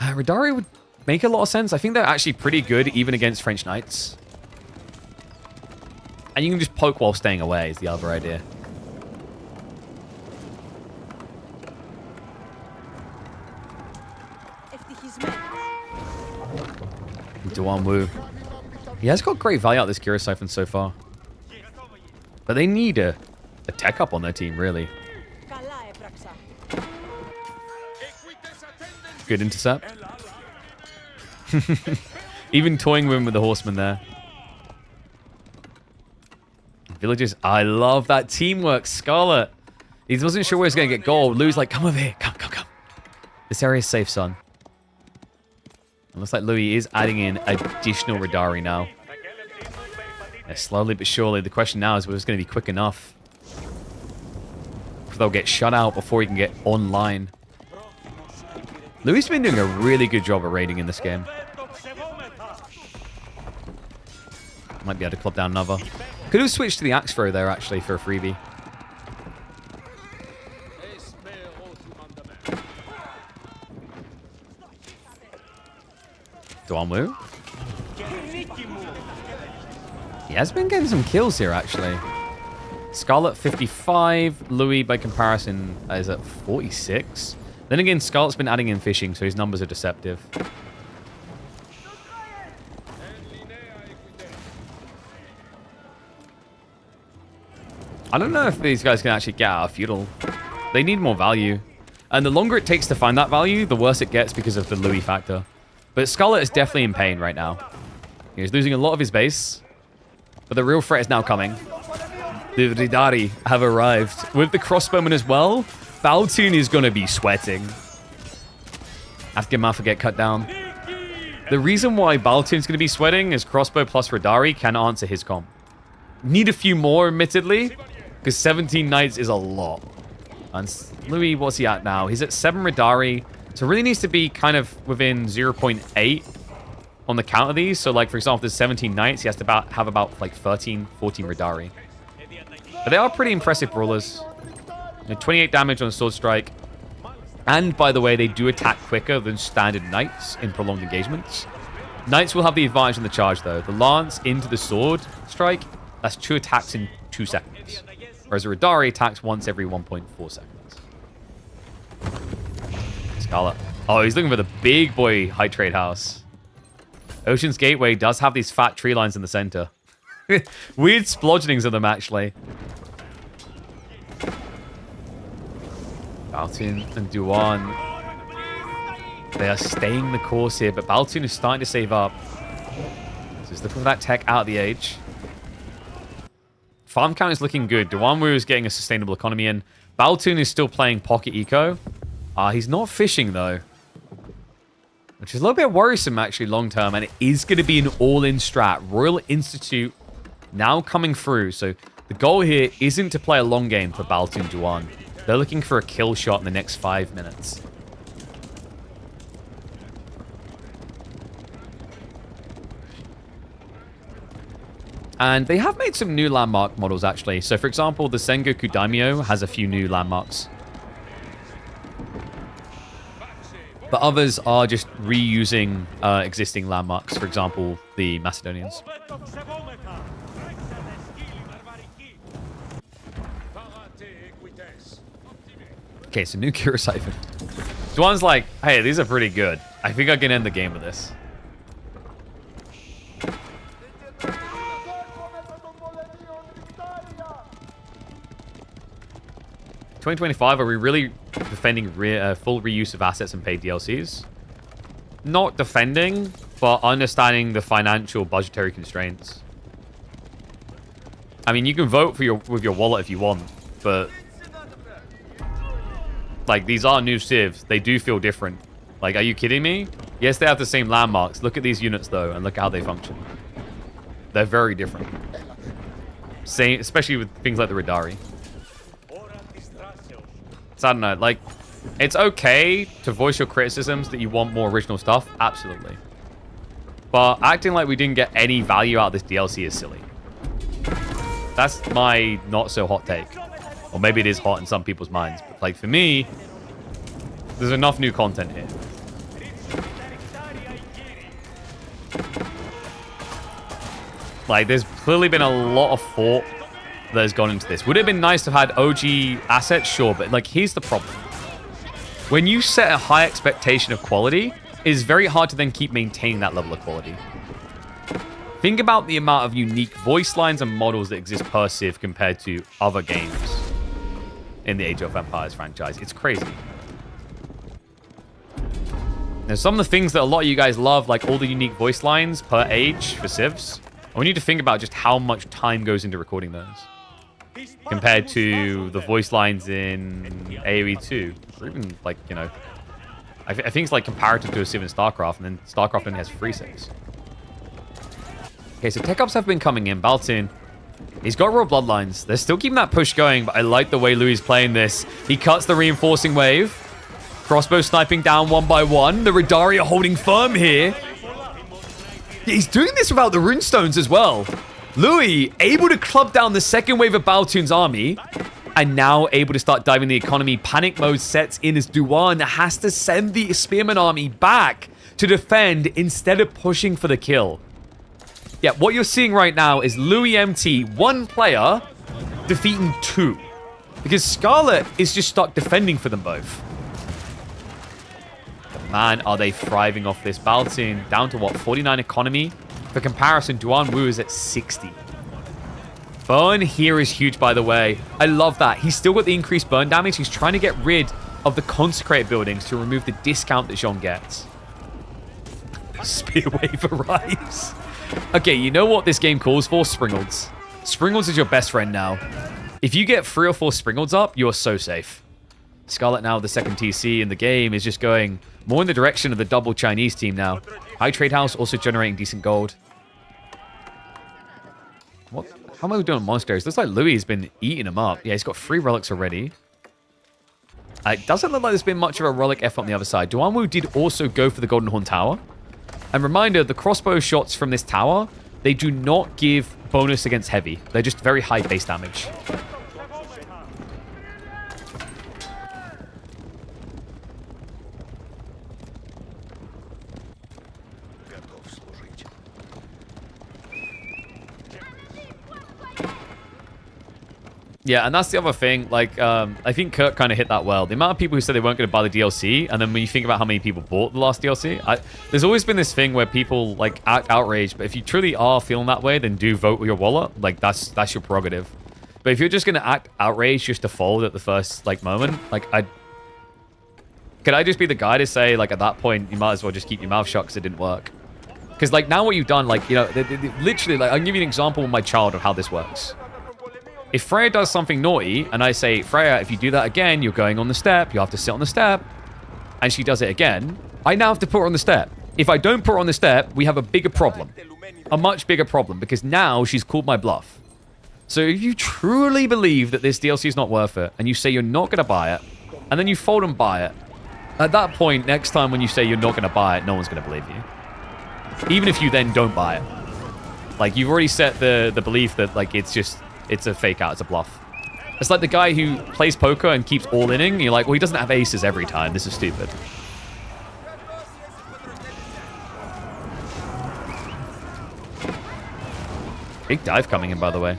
Radari would make a lot of sense. I think they're actually pretty good even against French Knights. And you can just poke while staying away is the other idea. Duanwu. He has got great value out of this Kira Siphon so far. But they need a tech up on their team, really. Good intercept. Even toying with him with the horseman there. Villagers, I love that teamwork. Scarlet. He wasn't sure where he was going to get gold. Lou's like, come over here. Come. This area is safe, son. It looks like Louis is adding in additional Radari now. Yeah, slowly but surely. The question now is whether it's going to be quick enough. They'll get shut out before he can get online. Louis has been doing a really good job of raiding in this game. Might be able to club down another. Could have switched to the axe throw there, actually, for a freebie. Duanwu. He has been getting some kills here, actually. Scarlet 55. Louis, by comparison, is at 46. Then again, Scarlet's been adding in fishing, so his numbers are deceptive. I don't know if these guys can actually get out of feudal. They need more value. And the longer it takes to find that value, the worse it gets because of the Louis factor. But Scarlet is definitely in pain right now. He's losing a lot of his base. But the real threat is now coming. The Ridari have arrived. With the crossbowmen as well, Baltoon is going to be sweating. After Mafia get cut down. The reason why Baltoon's going to be sweating is crossbow plus Ridari can answer his comp. Need a few more, admittedly, because 17 knights is a lot. And Louis, what's he at now? He's at 7 Ridari. So it really needs to be kind of within 0.8 on the count of these. So, like, for example, if there's 17 knights, he has to have about, like, 13, 14 Ridari. But they are pretty impressive brawlers. 28 damage on Sword Strike. And, by the way, they do attack quicker than standard knights in prolonged engagements. Knights will have the advantage in the charge, though. The lance into the Sword Strike, that's 2 attacks in 2 seconds. Whereas a Ridari attacks once every 1.4 seconds. Scarlet. Oh, he's looking for the big boy high trade house. Ocean's Gateway does have these fat tree lines in the center. Weird splodgenings of them, actually. Baltoon and Duan, they are staying the course here, but Baltoon is starting to save up. So he's looking for that tech out of the age. Farm count is looking good. Duanwu is getting a sustainable economy in. Baltoon is still playing Pocket Eco. He's not fishing, though. Which is a little bit worrisome, actually, long term. And it is going to be an all-in strat. Royal Institute now coming through. So the goal here isn't to play a long game for Baltoon Duan. They're looking for a kill shot in the next 5 minutes. And they have made some new landmark models, actually. So, for example, the Sangoku Daimyo has a few new landmarks. But others are just reusing existing landmarks. For example, the Macedonians. Okay, so new Kira Siphon. Duan's like, hey, these are pretty good. I think I can end the game with this. 2025, are we really defending full reuse of assets and paid DLCs? Not defending, but understanding the financial budgetary constraints. I mean, you can vote for with your wallet if you want, but like, these are new civs. They do feel different. Like, are you kidding me? Yes, they have the same landmarks. Look at these units, though, and look how they function. They're very different. Same, especially with things like the Radari. So I don't know, like, it's okay to voice your criticisms that you want more original stuff. Absolutely. But acting like we didn't get any value out of this DLC is silly. That's my not so hot take. Or maybe it is hot in some people's minds. But like, for me, there's enough new content here. Like, there's clearly been a lot of thought that has gone into this. Would it have been nice to have had OG assets? Sure, but like, here's the problem. When you set a high expectation of quality, it's very hard to then keep maintaining that level of quality. Think about the amount of unique voice lines and models that exist per civ compared to other games in the Age of Empires franchise. It's crazy. There's some of the things that a lot of you guys love, like all the unique voice lines per age for civs. I want you to think about just how much time goes into recording those compared to the voice lines in AoE 2. Or even, like, you know, I think it's like comparative to a civ in StarCraft, and then StarCraft only has 3 civs. Okay, so tech ups have been coming in. Baltoon, he's got raw bloodlines. They're still keeping that push going, but I like the way Louis is playing this. He cuts the reinforcing wave. Crossbow sniping down one by one. The Radari are holding firm here. He's doing this without the runestones as well. Louis able to club down the second wave of Baltoon's army, and now able to start diving the economy. Panic mode sets in as Duan has to send the Spearman army back to defend instead of pushing for the kill. Yeah, what you're seeing right now is Louis MT, one player, defeating 2. Because Scarlet is just stuck defending for them both. Man, are they thriving off this. Baltoon down to, what, 49 economy? For comparison, Duan Wu is at 60. Burn here is huge, by the way. I love that. He's still got the increased burn damage. He's trying to get rid of the consecrated buildings to remove the discount that Jean gets. Spear wave arrives. Okay, you know what this game calls for? Springolds. Springolds is your best friend now. If you get 3 or 4 Springolds up, you are so safe. Scarlet now, the second TC in the game, is just going more in the direction of the double Chinese team now. High Trade House also generating decent gold. What? How am I doing monasteries? Looks like Louis has been eating them up. Yeah, he's got 3 relics already. It doesn't look like there's been much of a relic effort on the other side. Duanwu did also go for the Golden Horn Tower. And reminder, the crossbow shots from this tower, they do not give bonus against heavy. They're just very high base damage. Yeah, and that's the other thing. Like, I think Kurt kind of hit that well. The amount of people who said they weren't going to buy the DLC, and then when you think about how many people bought the last DLC, there's always been this thing where people, like, act outraged. But if you truly are feeling that way, then do vote with your wallet. Like, that's your prerogative. But if you're just going to act outraged just to fold at the first, like, moment, like, could I just be the guy to say, like, at that point, you might as well just keep your mouth shut because it didn't work? Because, like, now what you've done, like, you know, literally, like, I'll give you an example with my child of how this works. If Freya does something naughty, and I say, Freya, if you do that again, you're going on the step, you have to sit on the step, and she does it again, I now have to put her on the step. If I don't put her on the step, we have a bigger problem. A much bigger problem, because now she's called my bluff. So if you truly believe that this DLC is not worth it, and you say you're not going to buy it, and then you fold and buy it, at that point, next time when you say you're not going to buy it, no one's going to believe you. Even if you then don't buy it. Like, you've already set the belief that, like, it's a fake out, it's a bluff. It's like the guy who plays poker and keeps all-inning. You're like, well, he doesn't have aces every time. This is stupid. Big dive coming in, by the way.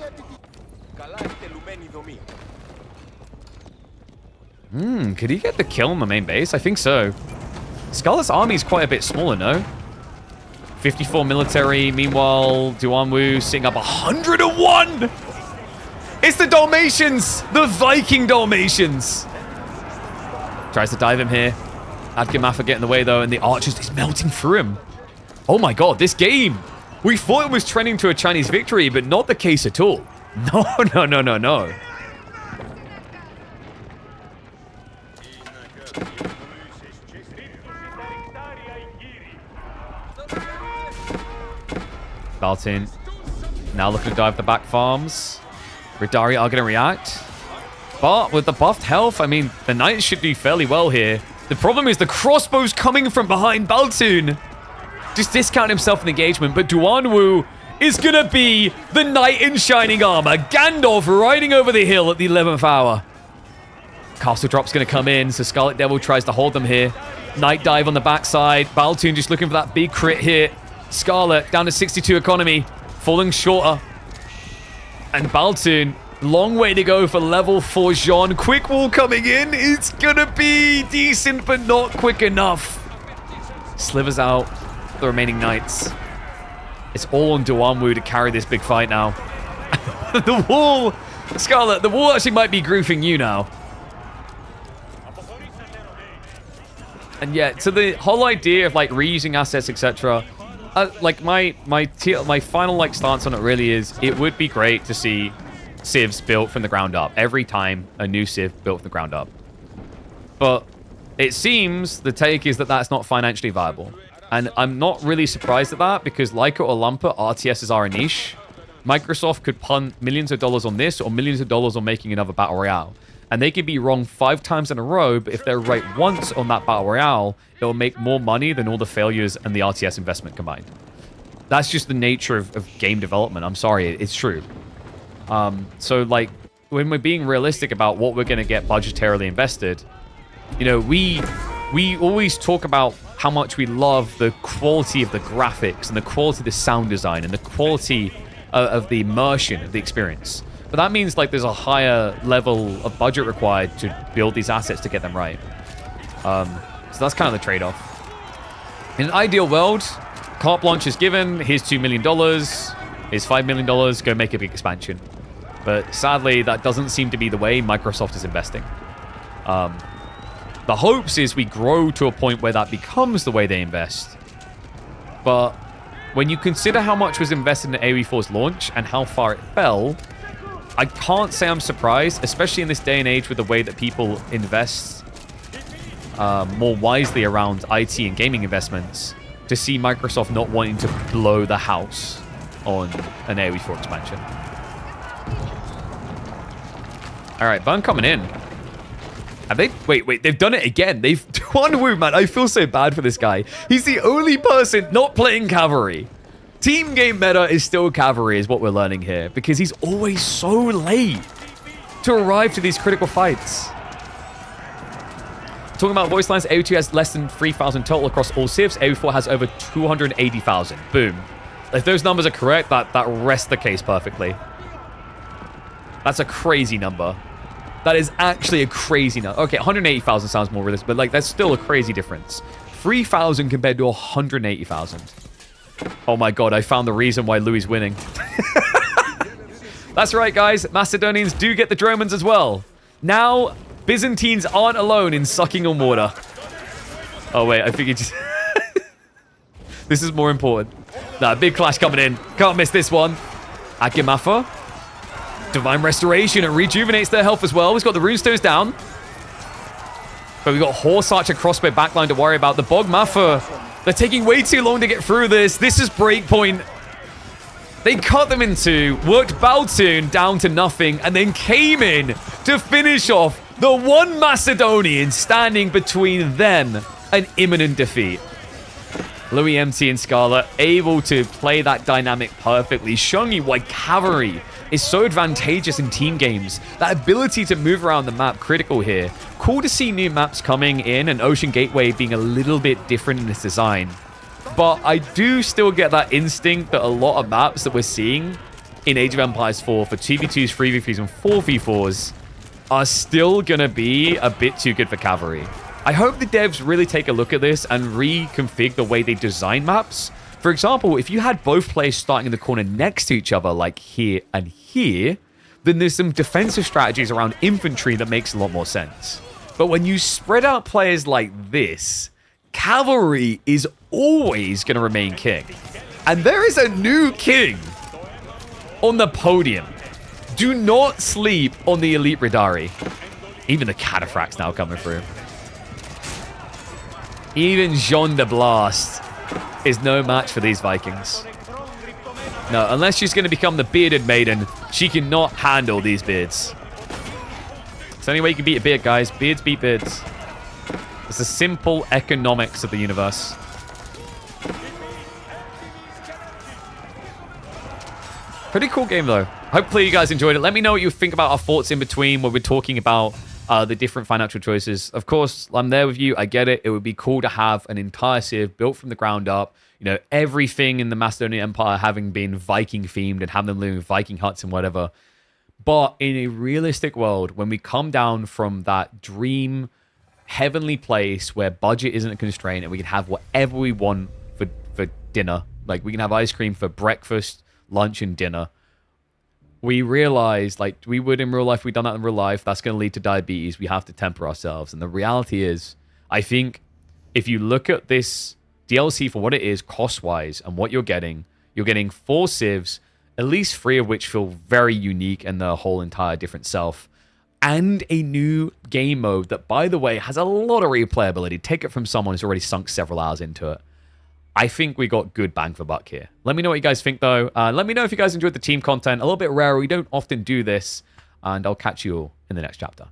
Could he get the kill on the main base? I think so. Scarlet's army is quite a bit smaller, no? 54 military. Meanwhile, Duanwu sitting up 101! It's the Dalmatians! The Viking Dalmatians! Tries to dive him here. Adgamafa getting in the way, though, and the archers is melting through him. Oh my god, this game! We thought it was trending to a Chinese victory, but not the case at all. No, no, no, no, no. Baltin now looking to dive the back farms. Radari are going to react. But with the buffed health, I mean, the knights should do fairly well here. The problem is the crossbow's coming from behind Baltun. Just discount himself in engagement, but Duanwu is going to be the knight in shining armor. Gandalf riding over the hill at the 11th hour. Castle drop's going to come in, so Scarlet Devil tries to hold them here. Knight dive on the backside. Baltun just looking for that big crit hit. Scarlet down to 62 economy, falling shorter. And Baltun, long way to go for level 4 Jean. Quick wall coming in. It's going to be decent, but not quick enough. Slivers out the remaining knights. It's all on Duanwu to carry this big fight now. The wall, Scarlet, the wall actually might be grooving you now. And yeah, so the whole idea of like reusing assets, etc. Like my final like stance on it really is, it would be great to see civs built from the ground up every time a new civ built from the ground up. But it seems the take is that that's not financially viable. And I'm not really surprised at that, because like it or lump it, RTSs are a niche. Microsoft could punt millions of dollars on this or millions of dollars on making another Battle Royale. And they could be wrong 5 times in a row, but if they're right once on that Battle Royale, it'll make more money than all the failures and the RTS investment combined. That's just the nature of game development. I'm sorry, it's true. So, like, when we're being realistic about what we're going to get budgetarily invested, you know, we always talk about how much we love the quality of the graphics and the quality of the sound design and the quality of the immersion of the experience. But that means, like, there's a higher level of budget required to build these assets to get them right. So that's kind of the trade-off. In an ideal world, carte blanche is given. Here's $2 million. Here's $5 million. Go make a big expansion. But sadly, that doesn't seem to be the way Microsoft is investing. The hopes is we grow to a point where that becomes the way they invest. But when you consider how much was invested in AoE4's launch and how far it fell, I can't say I'm surprised, especially in this day and age with the way that people invest more wisely around IT and gaming investments, to see Microsoft not wanting to blow the house on an AoE4 expansion. All right, Burn coming in. Have they? Wait, they've done it again. They've... Duanwu, man, I feel so bad for this guy. He's the only person not playing cavalry. Team game meta is still cavalry, is what we're learning here, because he's always so late to arrive to these critical fights. Talking about voice lines, AO2 has less than 3,000 total across all civs. AO4 has over 280,000. Boom. If those numbers are correct, that rests the case perfectly. That's a crazy number. That is actually a crazy number. Okay, 180,000 sounds more realistic, but like that's still a crazy difference. 3,000 compared to 180,000. Oh my god, I found the reason why Louis is winning. That's right, guys. Macedonians do get the Dromans as well. Now, Byzantines aren't alone in sucking on water. Oh, wait. I think he just... This is more important. Nah, big clash coming in. Can't miss this one. Akimafa. Divine Restoration. It rejuvenates their health as well. We've got the Runestones down. But we've got Horse Archer crossbow backline to worry about. The Bog Mafa. They're taking way too long to get through this. This is breakpoint. They cut them in two, worked Baltoon down to nothing, and then came in to finish off the one Macedonian standing between them and imminent defeat. Louis MT and Scarlet able to play that dynamic perfectly, showing you why cavalry is so advantageous in team games. That ability to move around the map, critical here. Cool to see new maps coming in and Ocean Gateway being a little bit different in its design. But I do still get that instinct that a lot of maps that we're seeing in Age of Empires 4 for 2v2s, 3v3s, and 4v4s are still going to be a bit too good for cavalry. I hope the devs really take a look at this and reconfigure the way they design maps. For example, if you had both players starting in the corner next to each other, like here and here, then there's some defensive strategies around infantry that makes a lot more sense. But when you spread out players like this, cavalry is always going to remain king. And there is a new king on the podium. Do not sleep on the Elite Radari. Even the Cataphracts now coming through. Even Jean de Blast is no match for these Vikings. No, unless she's going to become the bearded maiden, she cannot handle these beards. It's the only way you can beat a beard, guys. Beards beat beards. It's the simple economics of the universe. Pretty cool game, though. Hopefully you guys enjoyed it. Let me know what you think about our thoughts in between when we're talking about the different financial choices. Of course, I'm there with you. I get it. It would be cool to have an entire Civ built from the ground up. You know, everything in the Macedonian Empire having been Viking themed and having them living in Viking huts and whatever. But in a realistic world, when we come down from that dream heavenly place where budget isn't a constraint and we can have whatever we want for dinner, like we can have ice cream for breakfast, lunch, and dinner, we realize, like we would in real life, we've done that in real life, that's going to lead to diabetes. We have to temper ourselves. And the reality is, I think if you look at this DLC for what it is cost-wise and what you're getting 4 civs, at least 3 of which feel very unique and the whole entire different self, and a new game mode that, by the way, has a lot of replayability. Take it from someone who's already sunk several hours into it. I think we got good bang for buck here. Let me know what you guys think, though. Let me know if you guys enjoyed the team content. A little bit rare. We don't often do this. And I'll catch you all in the next chapter.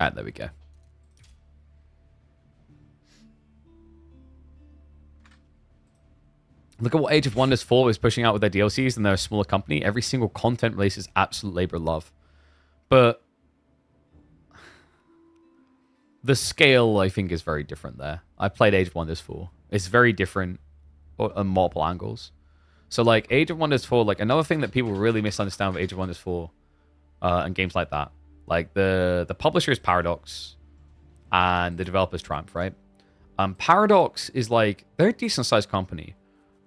And there we go. Look at what Age of Wonders 4 is pushing out with their DLCs, and they're a smaller company. Every single content release is absolute labor of love. But the scale, I think, is very different there. I played Age of Wonders 4. It's very different on multiple angles. So, like, Age of Wonders 4, like, another thing that people really misunderstand with Age of Wonders 4 and games like that, like, the publisher is Paradox and the developer's Triumph, right? Paradox is, like, they're a decent-sized company.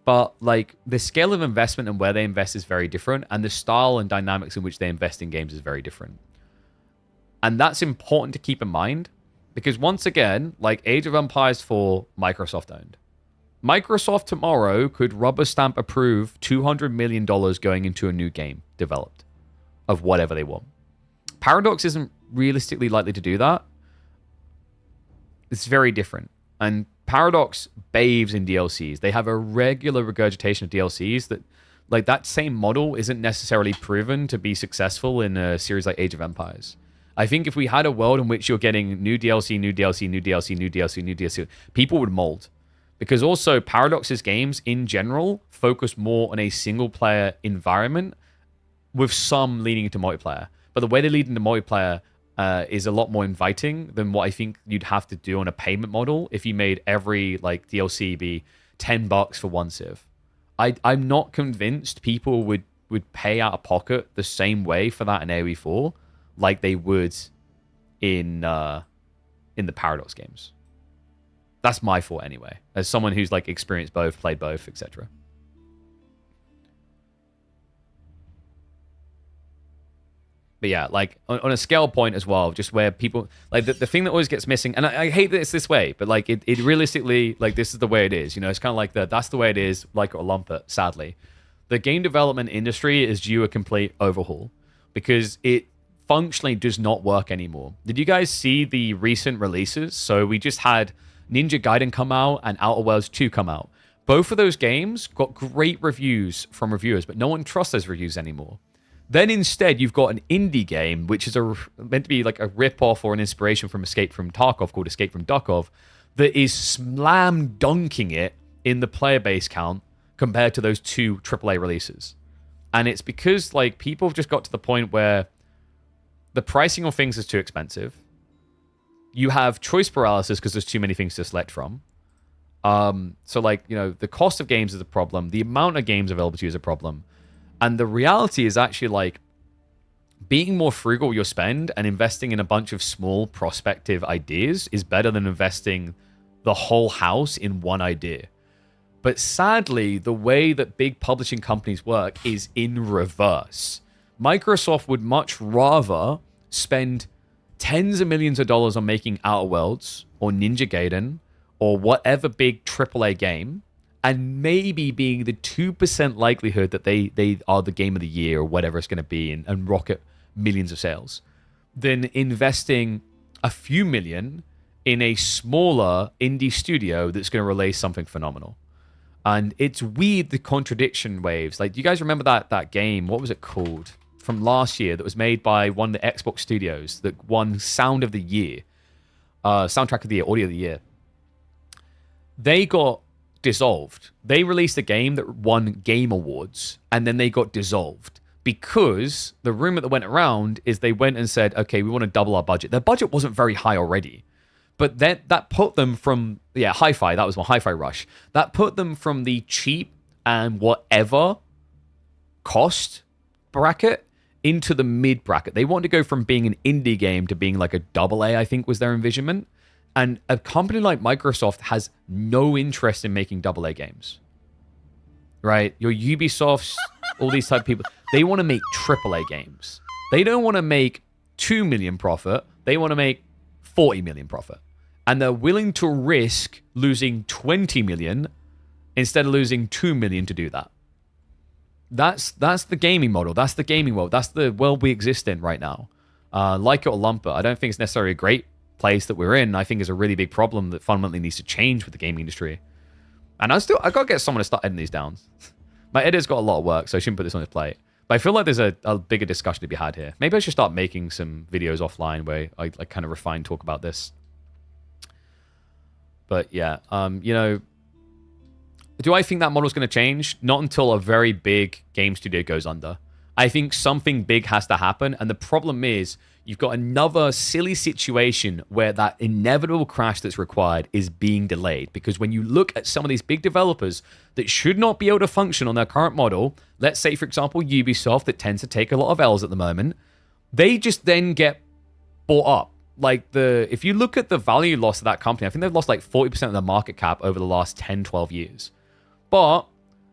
But, like, the scale of investment and where they invest is very different. And the style and dynamics in which they invest in games is very different. And that's important to keep in mind. Because, once again, like, Age of Empires 4, Microsoft owned. Microsoft tomorrow could rubber stamp approve $200 million going into a new game developed of whatever they want. Paradox isn't realistically likely to do that. It's very different. And Paradox bathes in DLCs. They have a regular regurgitation of DLCs that, like, that same model isn't necessarily proven to be successful in a series like Age of Empires. I think if we had a world in which you're getting new DLC, new DLC, new DLC, new DLC, new DLC, people would mold. Because also Paradox's games in general focus more on a single player environment with some leaning into multiplayer. But the way they lead into multiplayer is a lot more inviting than what I think you'd have to do on a payment model if you made every, like, DLC be $10 for one civ. I'm not convinced people would pay out of pocket the same way for that in AoE 4. like they would in the Paradox games. That's my thought anyway, as someone who's like experienced both, played both, etc. But yeah, like on a scale point as well, just where people like the thing that always gets missing, and I hate that it's this way, but like it realistically, like this is the way it is. You know, it's kind of like that's the way it is, like or lump it, sadly. The game development industry is due a complete overhaul because it functionally does not work anymore. Did you guys see the recent releases? So we just had Ninja Gaiden come out and Outer Worlds 2 come out. Both of those games got great reviews from reviewers, but no one trusts those reviews anymore. Then instead, you've got an indie game, which is meant to be like a rip-off or an inspiration from Escape from Tarkov called Escape from Duckov, that is slam dunking it in the player base count compared to those two AAA releases. And it's because like people have just got to the point where the pricing of things is too expensive. You have choice paralysis because there's too many things to select from. So like, you know, the cost of games is a problem. The amount of games available to you is a problem. And the reality is actually like being more frugal with your spend and investing in a bunch of small prospective ideas is better than investing the whole house in one idea. But sadly, the way that big publishing companies work is in reverse. Microsoft would much rather spend tens of millions of dollars on making Outer Worlds or Ninja Gaiden or whatever big AAA game, and maybe being the 2% likelihood that they are the game of the year or whatever it's going to be and rocket millions of sales, than investing a few million in a smaller indie studio that's going to release something phenomenal. And it's weird, the contradiction waves. Like, do you guys remember that game? What was it called? From last year that was made by one of the Xbox studios that won Sound of the Year. Soundtrack of the Year, Audio of the Year. They got dissolved. They released a game that won Game Awards, and then they got dissolved because the rumor that went around is they went and said, okay, we want to double our budget. Their budget wasn't very high already. But then that put them from, Hi-Fi, that was my Hi-Fi Rush. That put them from the cheap and whatever cost bracket into the mid bracket. They wanted to go from being an indie game to being like a AA, I think was their envisionment. And a company like Microsoft has no interest in making AA games. Right? Your Ubisofts, all these type of people, they want to make AAA games. They don't want to make 2 million profit. They want to make 40 million profit. And they're willing to risk losing 20 million instead of losing 2 million to do that. That's the gaming model. That's the gaming world. That's the world we exist in right now. Like it or lump it, I don't think it's necessarily a great place that we're in. I think is a really big problem that fundamentally needs to change with the gaming industry. And I got to get someone to start editing these down. My editor's got a lot of work, so I shouldn't put this on his plate. But I feel like there's a bigger discussion to be had here. Maybe I should start making some videos offline where I kind of refine talk about this. But yeah, do I think that model is going to change? Not until a very big game studio goes under. I think something big has to happen. And the problem is you've got another silly situation where that inevitable crash that's required is being delayed. Because when you look at some of these big developers that should not be able to function on their current model, let's say, for example, Ubisoft, that tends to take a lot of L's at the moment, they just then get bought up. Like, if you look at the value loss of that company, I think they've lost like 40% of their market cap over the last 10, 12 years. But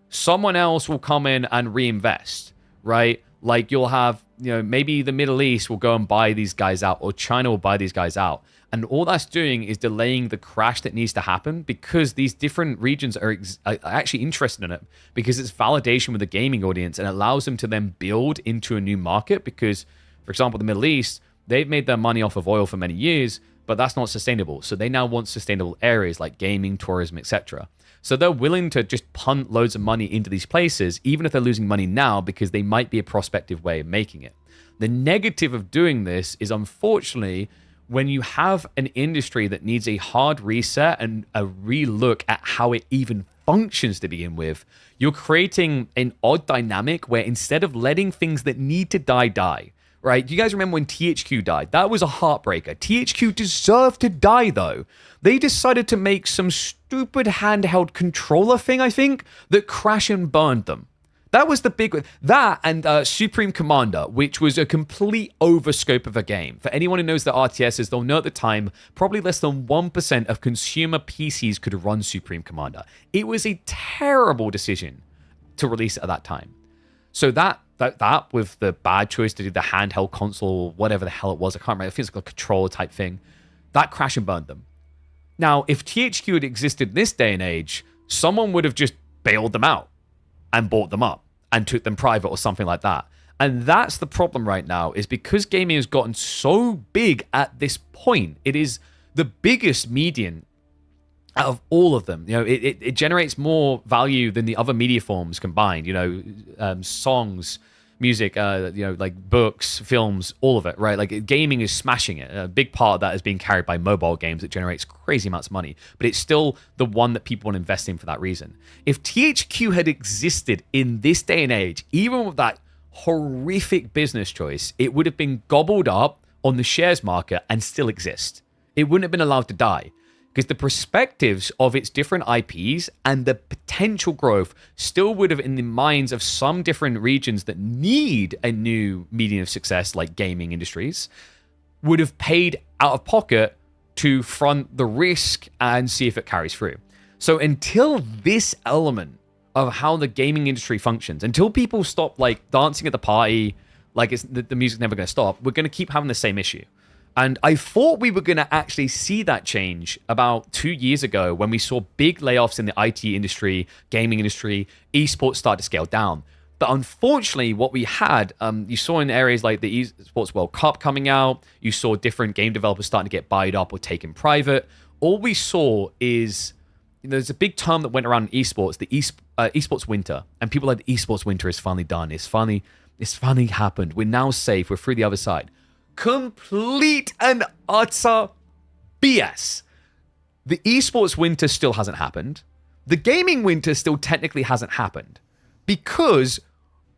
someone else will come in and reinvest, right? Like, you'll have, maybe the Middle East will go and buy these guys out, or China will buy these guys out. And all that's doing is delaying the crash that needs to happen because these different regions are actually interested in it because it's validation with the gaming audience and allows them to then build into a new market because, for example, the Middle East, they've made their money off of oil for many years, but that's not sustainable. So they now want sustainable areas like gaming, tourism, etc. So they're willing to just punt loads of money into these places, even if they're losing money now, because they might be a prospective way of making it. The negative of doing this is, unfortunately, when you have an industry that needs a hard reset and a relook at how it even functions to begin with, you're creating an odd dynamic where instead of letting things that need to die, right? Do you guys remember when THQ died? That was a heartbreaker. THQ deserved to die, though. They decided to make some stupid handheld controller thing, I think, that crashed and burned them. That was the big... That and Supreme Commander, which was a complete overscope of a game. For anyone who knows the RTSs, they'll know at the time, probably less than 1% of consumer PCs could run Supreme Commander. It was a terrible decision to release it at that time. So that with the bad choice to do the handheld console, whatever the hell it was, I can't remember, it feels like a controller type thing, that crashed and burned them. Now, if THQ had existed in this day and age, someone would have just bailed them out and bought them up and took them private or something like that. And that's the problem right now, is because gaming has gotten so big at this point, it is the biggest medium out of all of them. You know, it generates more value than the other media forms combined. You know, songs, music, you know, like books, films, all of it, right? Like gaming is smashing it. A big part of that is being carried by mobile games. It generates crazy amounts of money, but it's still the one that people want to invest in for that reason. If THQ had existed in this day and age, even with that horrific business choice, it would have been gobbled up on the shares market and still exist. It wouldn't have been allowed to die, because the perspectives of its different IPs and the potential growth still would have, in the minds of some different regions that need a new medium of success, like gaming industries, would have paid out of pocket to front the risk and see if it carries through. So until this element of how the gaming industry functions, until people stop like dancing at the party, like it's the music's never going to stop, we're going to keep having the same issue. And I thought we were going to actually see that change about 2 years ago when we saw big layoffs in the IT industry, gaming industry, esports start to scale down. But unfortunately, what we had, you saw in areas like the Esports World Cup coming out, you saw different game developers starting to get buyed up or taken private. All we saw is, you know, there's a big term that went around in esports, the esports winter. And people like the esports winter is finally done. It's finally happened. We're now safe. We're through the other side. Complete and utter BS. The esports winter still hasn't happened. The gaming winter still technically hasn't happened because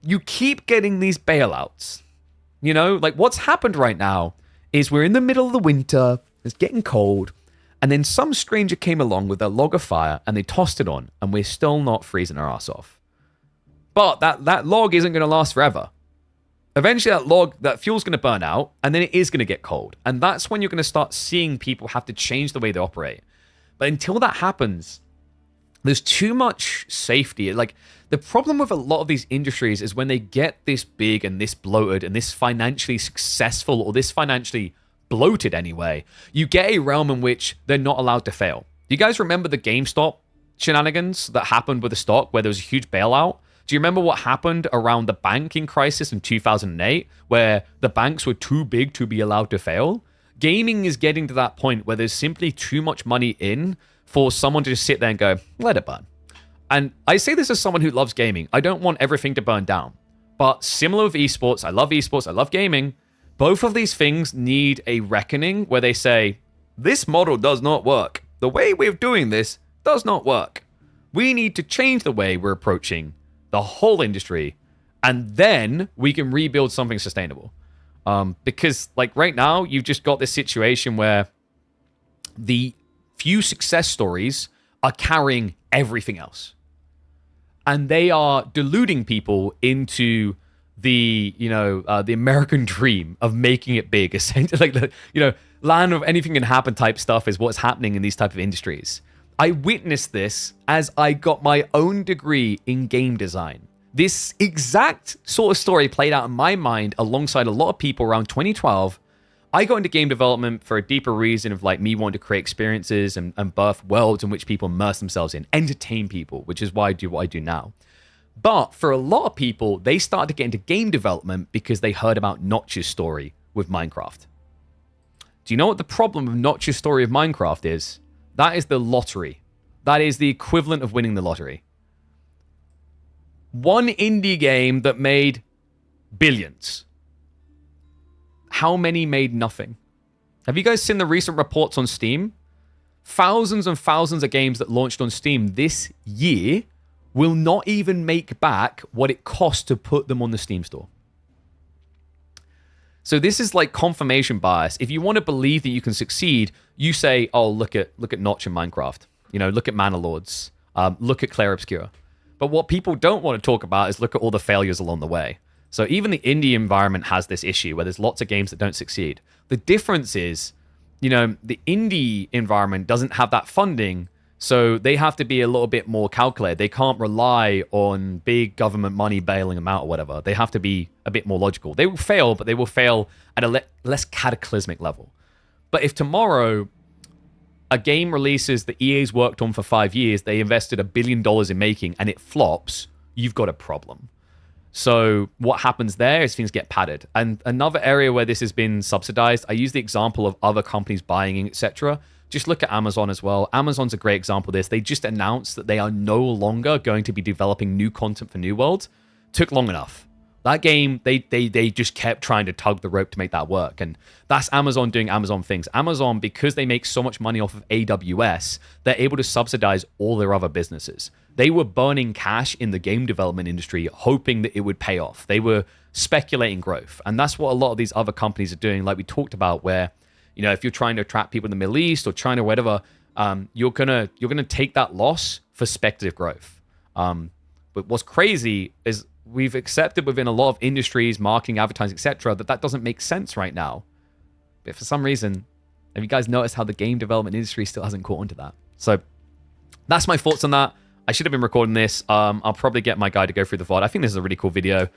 you keep getting these bailouts. You know, like what's happened right now is we're in the middle of the winter, it's getting cold, and then some stranger came along with a log of fire and they tossed it on, and we're still not freezing our ass off. But that log isn't going to last forever. Eventually that fuel's going to burn out, and then it is going to get cold. And that's when you're going to start seeing people have to change the way they operate. But until that happens, there's too much safety. Like, the problem with a lot of these industries is when they get this big and this bloated and this financially successful, or this financially bloated anyway, you get a realm in which they're not allowed to fail. Do you guys remember the GameStop shenanigans that happened with the stock where there was a huge bailout? Do you remember what happened around the banking crisis in 2008, where the banks were too big to be allowed to fail? Gaming is getting to that point where there's simply too much money in for someone to just sit there and go, let it burn. And I say this as someone who loves gaming. I don't want everything to burn down. But similar with esports, I love gaming. Both of these things need a reckoning where they say, this model does not work. The way we're doing this does not work. We need to change the way we're approaching the whole industry, and then we can rebuild something sustainable. Because like right now, you've just got this situation where the few success stories are carrying everything else. And they are deluding people into the, the American dream of making it big. Essentially, like the, land of anything can happen type stuff is what's happening in these type of industries. I witnessed this as I got my own degree in game design. This exact sort of story played out in my mind alongside a lot of people around 2012. I got into game development for a deeper reason of like me wanting to create experiences and birth worlds in which people immerse themselves in, entertain people, which is why I do what I do now. But for a lot of people, they started to get into game development because they heard about Notch's story with Minecraft. Do you know what the problem with Notch's story of Minecraft is? That is the lottery. That is the equivalent of winning the lottery. One indie game that made billions. How many made nothing? Have you guys seen the recent reports on Steam? Thousands and thousands of games that launched on Steam this year will not even make back what it cost to put them on the Steam store. So this is like confirmation bias. If you want to believe that you can succeed, you say, oh, look at Notch in Minecraft. Look at Mana Lords. Look at Clair Obscura. But what people don't want to talk about is look at all the failures along the way. So even the indie environment has this issue where there's lots of games that don't succeed. The difference is, the indie environment doesn't have that funding, so they have to be a little bit more calculated. They can't rely on big government money bailing them out or whatever. They have to be a bit more logical. They will fail, but they will fail at a less cataclysmic level. But if tomorrow a game releases that EA's worked on for 5 years, they invested $1 billion in making, and it flops, you've got a problem. So what happens there is things get padded. And another area where this has been subsidized, I use the example of other companies buying, etc. Just look at Amazon as well. Amazon's a great example of this. They just announced that they are no longer going to be developing new content for New World. Took long enough. That game, they just kept trying to tug the rope to make that work. And that's Amazon doing Amazon things. Amazon, because they make so much money off of AWS, they're able to subsidize all their other businesses. They were burning cash in the game development industry, hoping that it would pay off. They were speculating growth. And that's what a lot of these other companies are doing, like we talked about, where, if you're trying to attract people in the Middle East or China or whatever, you're gonna take that loss for speculative growth. But what's crazy is we've accepted within a lot of industries, marketing, advertising, etc., that doesn't make sense right now. But for some reason, have you guys noticed how the game development industry still hasn't caught onto that? So that's my thoughts on that. I should have been recording this. I'll probably get my guy to go through the VOD. I think this is a really cool video.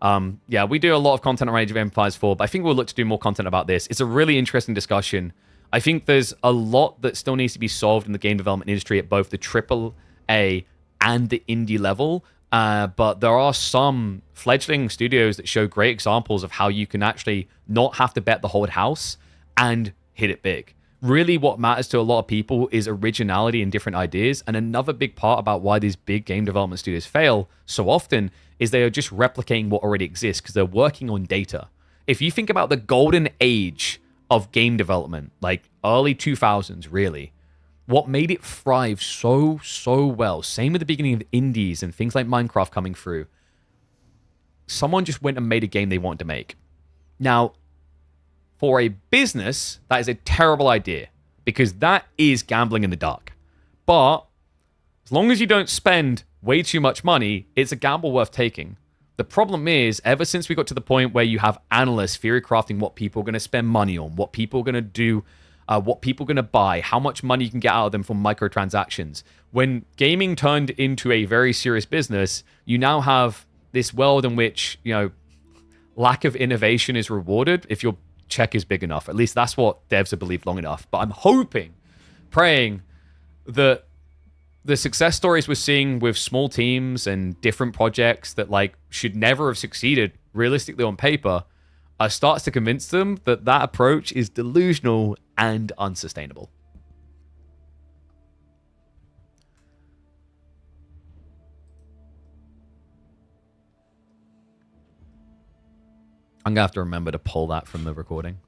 Yeah, we do a lot of content on Age of Empires 4, but I think we'll look to do more content about this. It's a really interesting discussion. I think there's a lot that still needs to be solved in the game development industry at both the AAA and the indie level. But there are some fledgling studios that show great examples of how you can actually not have to bet the whole house and hit it big. Really, what matters to a lot of people is originality and different ideas. And another big part about why these big game development studios fail so often is they are just replicating what already exists because they're working on data. If you think about the golden age of game development, like early 2000s, really, what made it thrive so well, same at the beginning of indies and things like Minecraft coming through, someone just went and made a game they wanted to make. Now, for a business, that is a terrible idea because that is gambling in the dark. But as long as you don't spend way too much money, it's a gamble worth taking. The problem is, ever since we got to the point where you have analysts theory crafting what people are going to spend money on, what people are going to do, what people are going to buy, how much money you can get out of them from microtransactions. When gaming turned into a very serious business, you now have this world in which, lack of innovation is rewarded if your check is big enough. At least that's what devs have believed long enough. But I'm hoping, praying that the success stories we're seeing with small teams and different projects that should never have succeeded realistically on paper starts to convince them that that approach is delusional and unsustainable. I'm going to have to remember to pull that from the recording.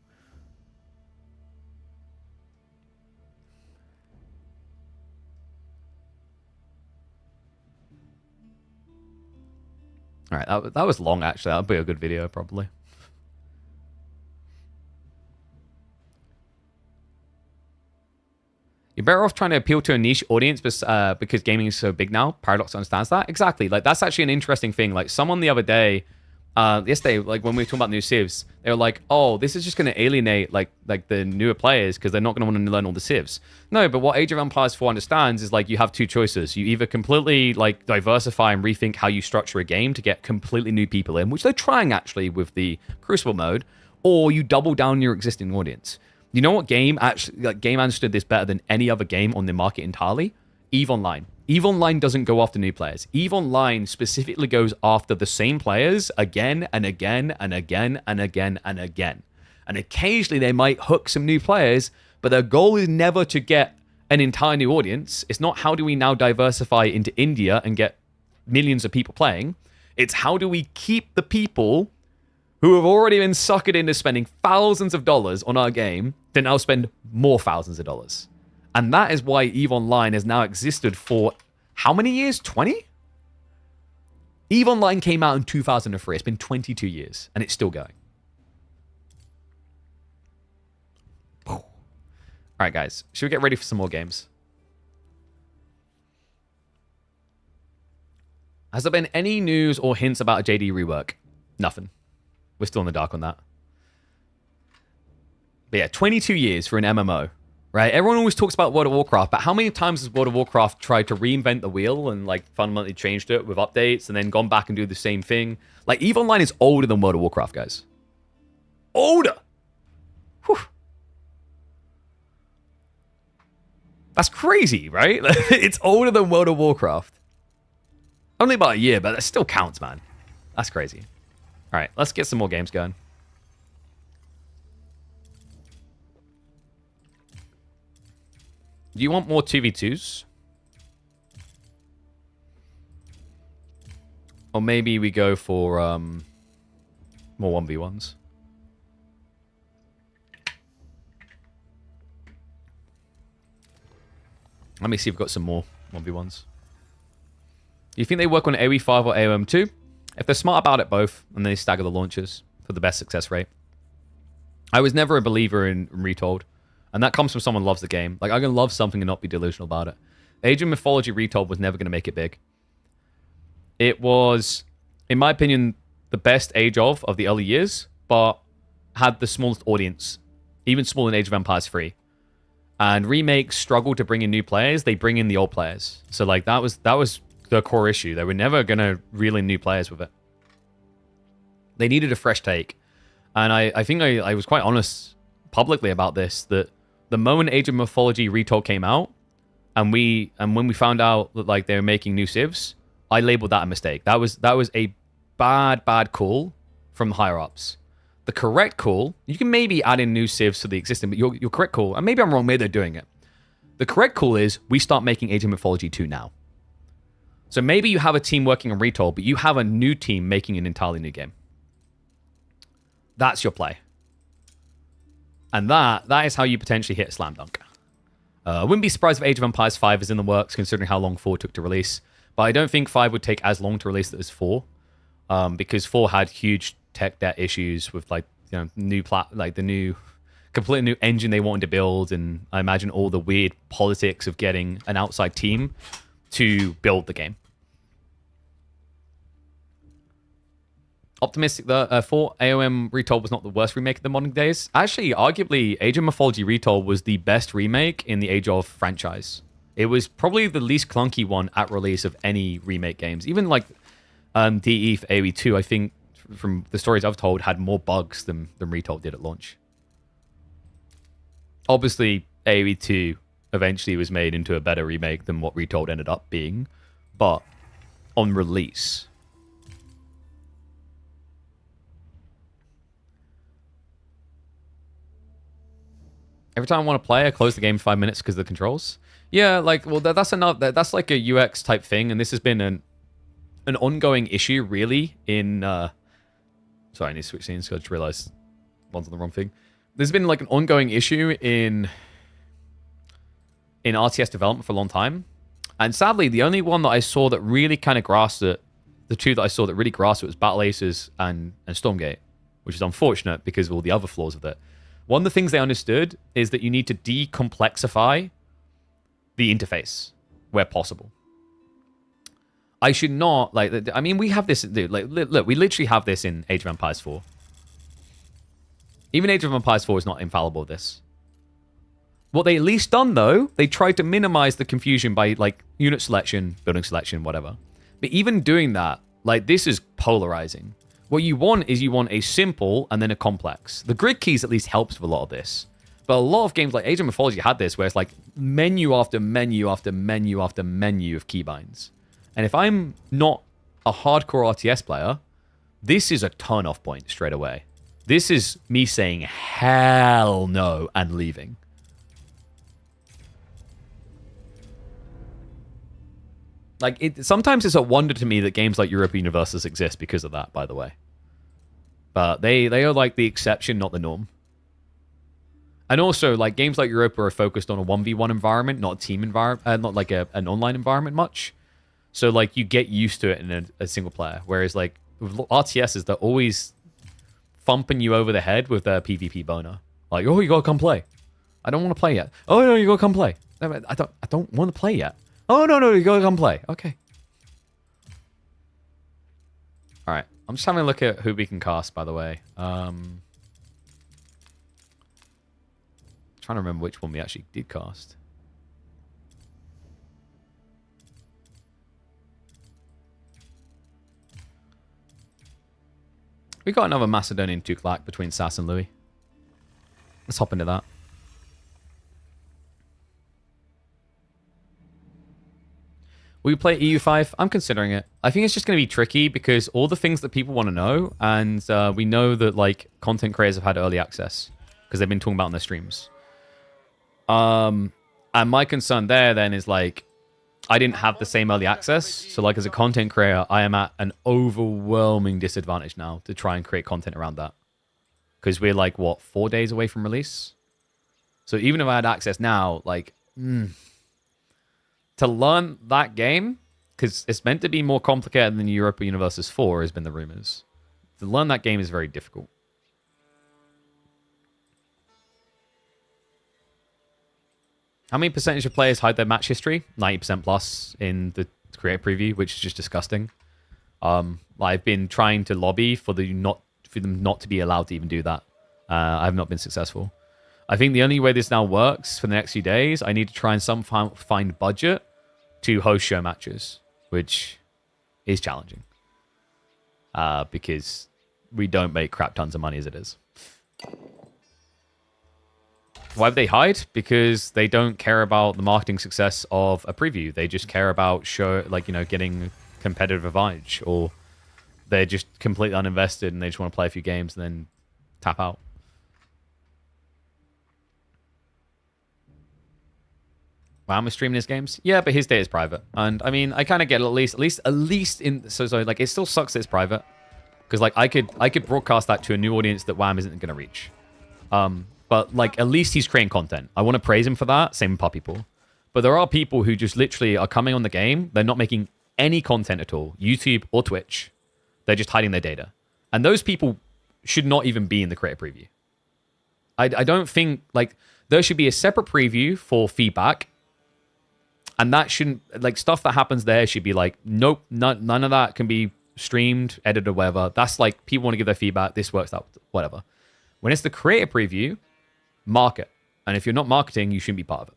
All right, that was long, actually. That'll be a good video, probably. You're better off trying to appeal to a niche audience because gaming is so big now. Paradox understands that. Exactly. That's actually an interesting thing. Someone the other day, yesterday, when we were talking about new civs, they were like, oh, this is just going to alienate the newer players because they're not going to want to learn all the civs. No, but what Age of Empires 4 understands is you have two choices. You either completely diversify and rethink how you structure a game to get completely new people in, which they're trying actually with the Crucible mode, or you double down your existing audience. You know what game actually, game understood this better than any other game on the market entirely? EVE Online. EVE Online doesn't go after new players. EVE Online specifically goes after the same players again and again and again and again and again. And occasionally they might hook some new players, but their goal is never to get an entire new audience. It's not how do we now diversify into India and get millions of people playing. It's how do we keep the people who have already been suckered into spending thousands of dollars on our game to now spend more thousands of dollars. And that is why EVE Online has now existed for how many years? 20? EVE Online came out in 2003. It's been 22 years, and it's still going. All right, guys. Should we get ready for some more games? Has there been any news or hints about a JD rework? Nothing. We're still in the dark on that. But yeah, 22 years for an MMO, right? Everyone always talks about World of Warcraft, but how many times has World of Warcraft tried to reinvent the wheel and like fundamentally changed it with updates and then gone back and do the same thing? Like, EVE Online is older than World of Warcraft, guys. Older! Whew. That's crazy, right? It's older than World of Warcraft. Only about a year, but that still counts, man. That's crazy. All right, let's get some more games going. Do you want more 2v2s? Or maybe we go for more 1v1s. Let me see if we've got some more 1v1s. Do you think they work on AoE 5 or AOM 2? If they're smart about it both, and they stagger the launches for the best success rate. I was never a believer in Retold. And that comes from someone who loves the game. Like, I can love something and not be delusional about it. Age of Mythology Retold was never going to make it big. It was, in my opinion, the best Age of the early years, but had the smallest audience. Even smaller than Age of Empires 3. And remakes struggle to bring in new players. They bring in the old players. So, like, that was the core issue. They were never going to reel in new players with it. They needed a fresh take. And I think I was quite honest publicly about this, that the moment Age of Mythology Retold came out, and when we found out that like they were making new civs, I labeled that a mistake. That was a bad call from the higher ups. The correct call, you can maybe add in new civs to the existing, but your correct call, and maybe I'm wrong, maybe they're doing it. The correct call is we start making Age of Mythology 2 now. So maybe you have a team working on Retold, but you have a new team making an entirely new game. That's your play. And that is how you potentially hit a slam dunk. I wouldn't be surprised if Age of Empires 5 is in the works, considering how long 4 took to release. But I don't think 5 would take as long to release as 4. Because 4 had huge tech debt issues with like, you know, completely new engine they wanted to build, and I imagine all the weird politics of getting an outside team to build the game. Optimistic that 4 AOM Retold was not the worst remake of the modern days. Actually, arguably, Age of Mythology Retold was the best remake in the Age of franchise. It was probably the least clunky one at release of any remake games. Even like DE for AoE 2, I think, from the stories I've told, had more bugs than Retold did at launch. Obviously, AoE 2 eventually was made into a better remake than what Retold ended up being, but on release, every time I want to play, I close the game for 5 minutes because of the controls. Yeah, like, well, that's like a UX type thing, and this has been an ongoing issue, really, in... Sorry, I need to switch scenes because I just realized one's on the wrong thing. There's been, like, an ongoing issue in RTS development for a long time. And sadly, the only one that I saw that really kind of grasped it, the two that I saw that really grasped it was Battle Aces and Stormgate, which is unfortunate because of all the other flaws of it. One of the things they understood is that you need to decomplexify the interface where possible. I should not, like, I mean, we have this, dude, like, look, we literally have this in Age of Empires 4. Even Age of Empires 4 is not infallible with this. What they at least done, though, they tried to minimize the confusion by, like, unit selection, building selection, whatever. But even doing that, like, this is polarizing. What you want is you want a simple and then a complex. The grid keys at least helps with a lot of this. But a lot of games like Age of Mythology had this, where it's like menu after menu after menu after menu of keybinds. And if I'm not a hardcore RTS player, this is a turn-off point straight away. This is me saying hell no and leaving. Like, sometimes it's a wonder to me that games like Europa Universalis exist because of that, by the way. But they are like the exception, not the norm. And also, like, games like Europa are focused on a 1v1 environment, not a team environment, not like an online environment much. So, like, you get used to it in a single player. Whereas, like, with RTSs, they're always thumping you over the head with their PvP boner. Like, oh, you gotta come play. I don't want to play yet. Oh, no, you gotta come play. I don't want to play yet. Oh, no, you gotta come play. Okay. All right. I'm just having a look at who we can cast, by the way. Trying to remember which one we actually did cast. We got another Macedonian Tughlaq between Sass and Louis. Let's hop into that. Will you play EU5? I'm considering it. I think it's just going to be tricky because all the things that people want to know, and we know that like content creators have had early access because they've been talking about on their streams. And my concern there then is like, I didn't have the same early access. So like as a content creator, I am at an overwhelming disadvantage now to try and create content around that. Because we're like, what, 4 days away from release? So even if I had access now, like, to learn that game, because it's meant to be more complicated than Europa Universalis 4, has been the rumors. To learn that game is very difficult. How many percentage of players hide their match history? 90% plus in the creator preview, which is just disgusting. I've been trying to lobby for them not to be allowed to even do that. I have not been successful. I think the only way this now works for the next few days, I need to try and find budget to host show matches, which is challenging. Because we don't make crap tons of money as it is. Why would they hide? Because they don't care about the marketing success of a preview. They just care about getting competitive advantage, or they're just completely uninvested and they just want to play a few games and then tap out. Wow, I'm streaming his games. Yeah, but his data is private, and I mean, I kind of get at least in. So like, it still sucks that it's private, because like I could broadcast that to a new audience that WAM isn't going to reach. But like, at least he's creating content. I want to praise him for that. Same with Pop people. But there are people who just literally are coming on the game. They're not making any content at all, YouTube or Twitch. They're just hiding their data, and those people should not even be in the creator preview. I don't think like there should be a separate preview for feedback. And that shouldn't, like, stuff that happens there should be like, nope, none of that can be streamed, edited, or whatever. That's like, people want to give their feedback, this works out, whatever. When it's the creator preview, market. And if you're not marketing, you shouldn't be part of it.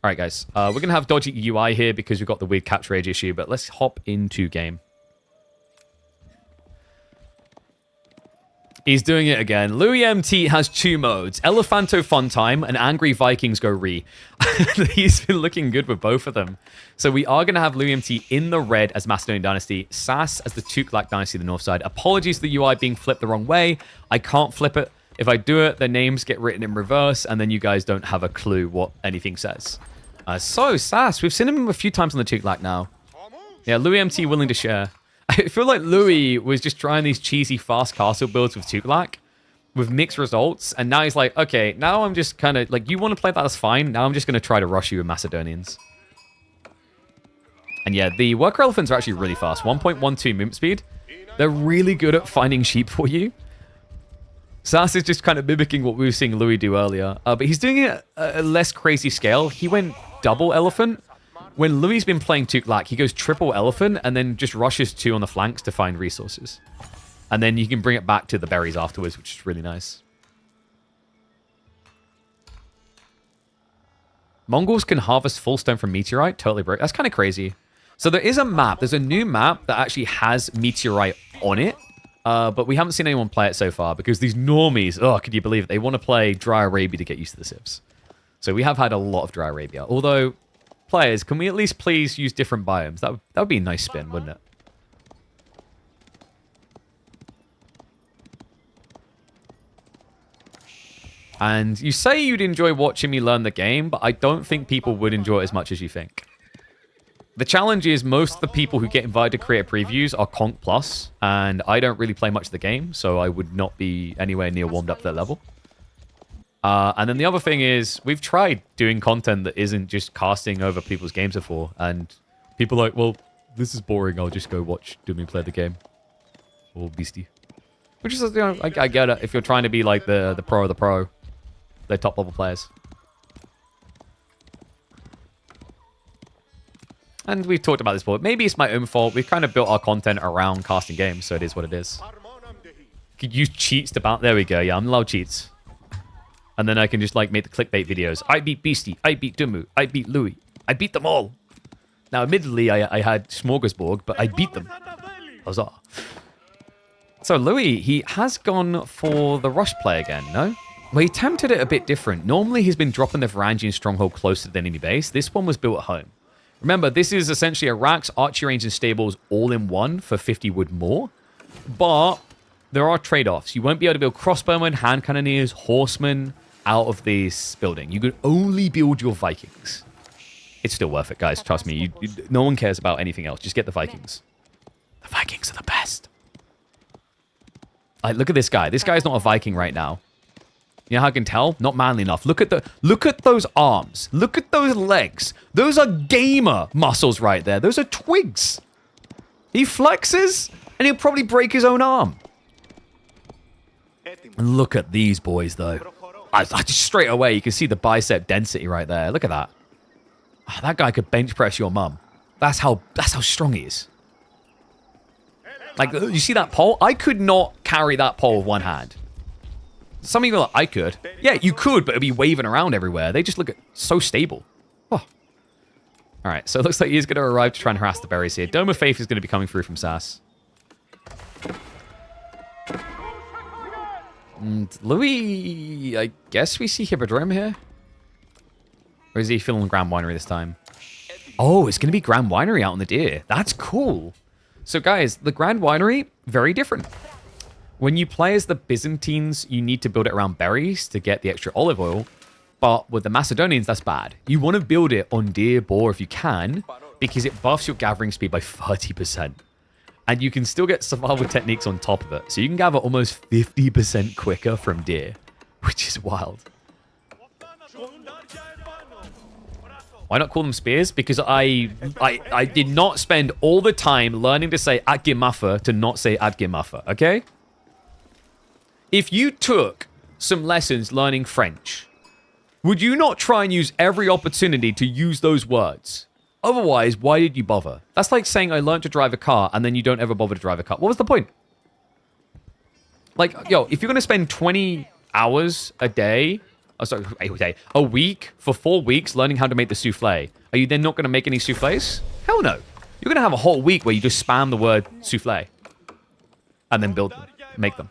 All right, guys. We're going to have dodgy UI here because we've got the weird capture age issue, but let's hop into game. He's doing it again. Louis MT has 2 modes. Elephanto Fun Time and Angry Vikings Go Re. He's been looking good with both of them. So we are going to have Louis MT in the red as Macedonian Dynasty, Sass as the Tughlaq Dynasty, the north side. Apologies for the UI being flipped the wrong way. I can't flip it. If I do it, their names get written in reverse, and then you guys don't have a clue what anything says. So, Sass, we've seen him a few times on the Tughlaq now. Yeah, Louis MT willing to share. I feel like Louis was just trying these cheesy fast castle builds with Tughlaq with mixed results, and now he's like, okay, now I'm just kind of like, you want to play that, that's fine. Now I'm just going to try to rush you with Macedonians. And yeah, the worker elephants are actually really fast. 1.12 movement speed. They're really good at finding sheep for you. Sass is just kind of mimicking what we were seeing Louis do earlier, but he's doing it at a less crazy scale. He went double elephant. When Louis has been playing Tughlaq, he goes triple elephant and then just rushes 2 on the flanks to find resources. And then you can bring it back to the berries afterwards, which is really nice. Mongols can harvest full stone from meteorite. Totally broke. That's kind of crazy. So there is a map. There's a new map that actually has meteorite on it. But we haven't seen anyone play it so far because these normies, oh, could you believe it? They want to play Dry Arabia to get used to the civs. So we have had a lot of Dry Arabia. Although, players, can we at least please use different biomes? That would be a nice spin, wouldn't it? And you say you'd enjoy watching me learn the game, but I don't think people would enjoy it as much as you think. The challenge is most of the people who get invited to create previews are Conk Plus, and I don't really play much of the game, so I would not be anywhere near warmed up to that level. And then the other thing is, we've tried doing content that isn't just casting over people's games before, and people are like, well, this is boring, I'll just go watch Dumi play the game. Or Beastie. Which is, you know, I get it, if you're trying to be like the pro of the pro. They're top level players. And we've talked about this before. Maybe it's my own fault. We've kind of built our content around casting games, so it is what it is. Could use cheats to bounce. There we go. Yeah, I'm allowed cheats. And then I can just like make the clickbait videos. I beat Beastie. I beat Dumu. I beat Louis. I beat them all. Now, admittedly, I had Smorgasbord, but I beat them. Huzzah. So Louis, he has gone for the rush play again, no? Well, he attempted it a bit different. Normally, he's been dropping the Varangian stronghold closer to the enemy base. This one was built at home. Remember, this is essentially a Rax, archery range, and stables all in one for 50 wood more. But there are trade-offs. You won't be able to build crossbowmen, hand cannoneers, horsemen out of this building. You can only build your Vikings. It's still worth it, guys. Trust me. No one cares about anything else. Just get the Vikings. The Vikings are the best. Like, look at this guy. This guy's not a Viking right now. You know how I can tell? Not manly enough. Look at those arms. Look at those legs. Those are gamer muscles right there. Those are twigs. He flexes, and he'll probably break his own arm. And look at these boys, though. I just straight away, you can see the bicep density right there. Look at that. Oh, that guy could bench press your mum. That's how strong he is. Like, you see that pole? I could not carry that pole with one hand. Some people are like, I could. Yeah, you could, but it'd be waving around everywhere. They just look so stable. Oh. All right, so it looks like he's going to arrive to try and harass the berries here. Dome of Faith is going to be coming through from Sass. And Louis, I guess we see Hippodrome here. Or is he filling Grand Winery this time? Oh, it's going to be Grand Winery out on the deer. That's cool. So guys, the Grand Winery, very different. When you play as the Byzantines, you need to build it around berries to get the extra olive oil. But with the Macedonians, that's bad. You want to build it on deer, boar if you can, because it buffs your gathering speed by 30%. And you can still get survival techniques on top of it. So you can gather almost 50% quicker from deer, which is wild. Why not call them spears? Because I did not spend all the time learning to say Adgimafa to not say Adgimafa, okay? If you took some lessons learning French, would you not try and use every opportunity to use those words? Otherwise, why did you bother? That's like saying I learned to drive a car and then you don't ever bother to drive a car. What was the point? Like, yo, if you're going to spend 20 hours a day, a week for 4 weeks learning how to make the souffle, are you then not going to make any souffles? Hell no. You're going to have a whole week where you just spam the word souffle and then build them, make them.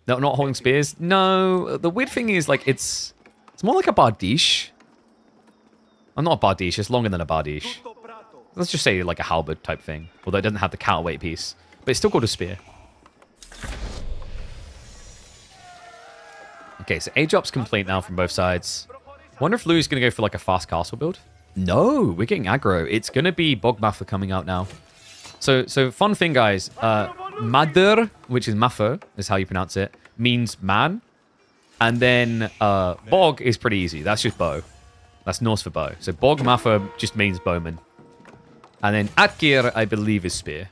No, not holding spears. No, the weird thing is, like, it's more like a bardiche. Not a bardiche, it's longer than a bardiche. Let's just say like a halberd type thing, although it doesn't have the counterweight piece. But it's still called a spear. Okay, so A-Job's complete now from both sides. Wonder if Louis is going to go for like a fast castle build? No, we're getting aggro. It's going to be Bogmaffer coming out now. So fun thing, guys. Madr, which is Maffer, is how you pronounce it, means man. And then Bog is pretty easy. That's just bow. That's Norse for bow. So Bogmaffer just means bowman. And then Atkir, I believe, is spear.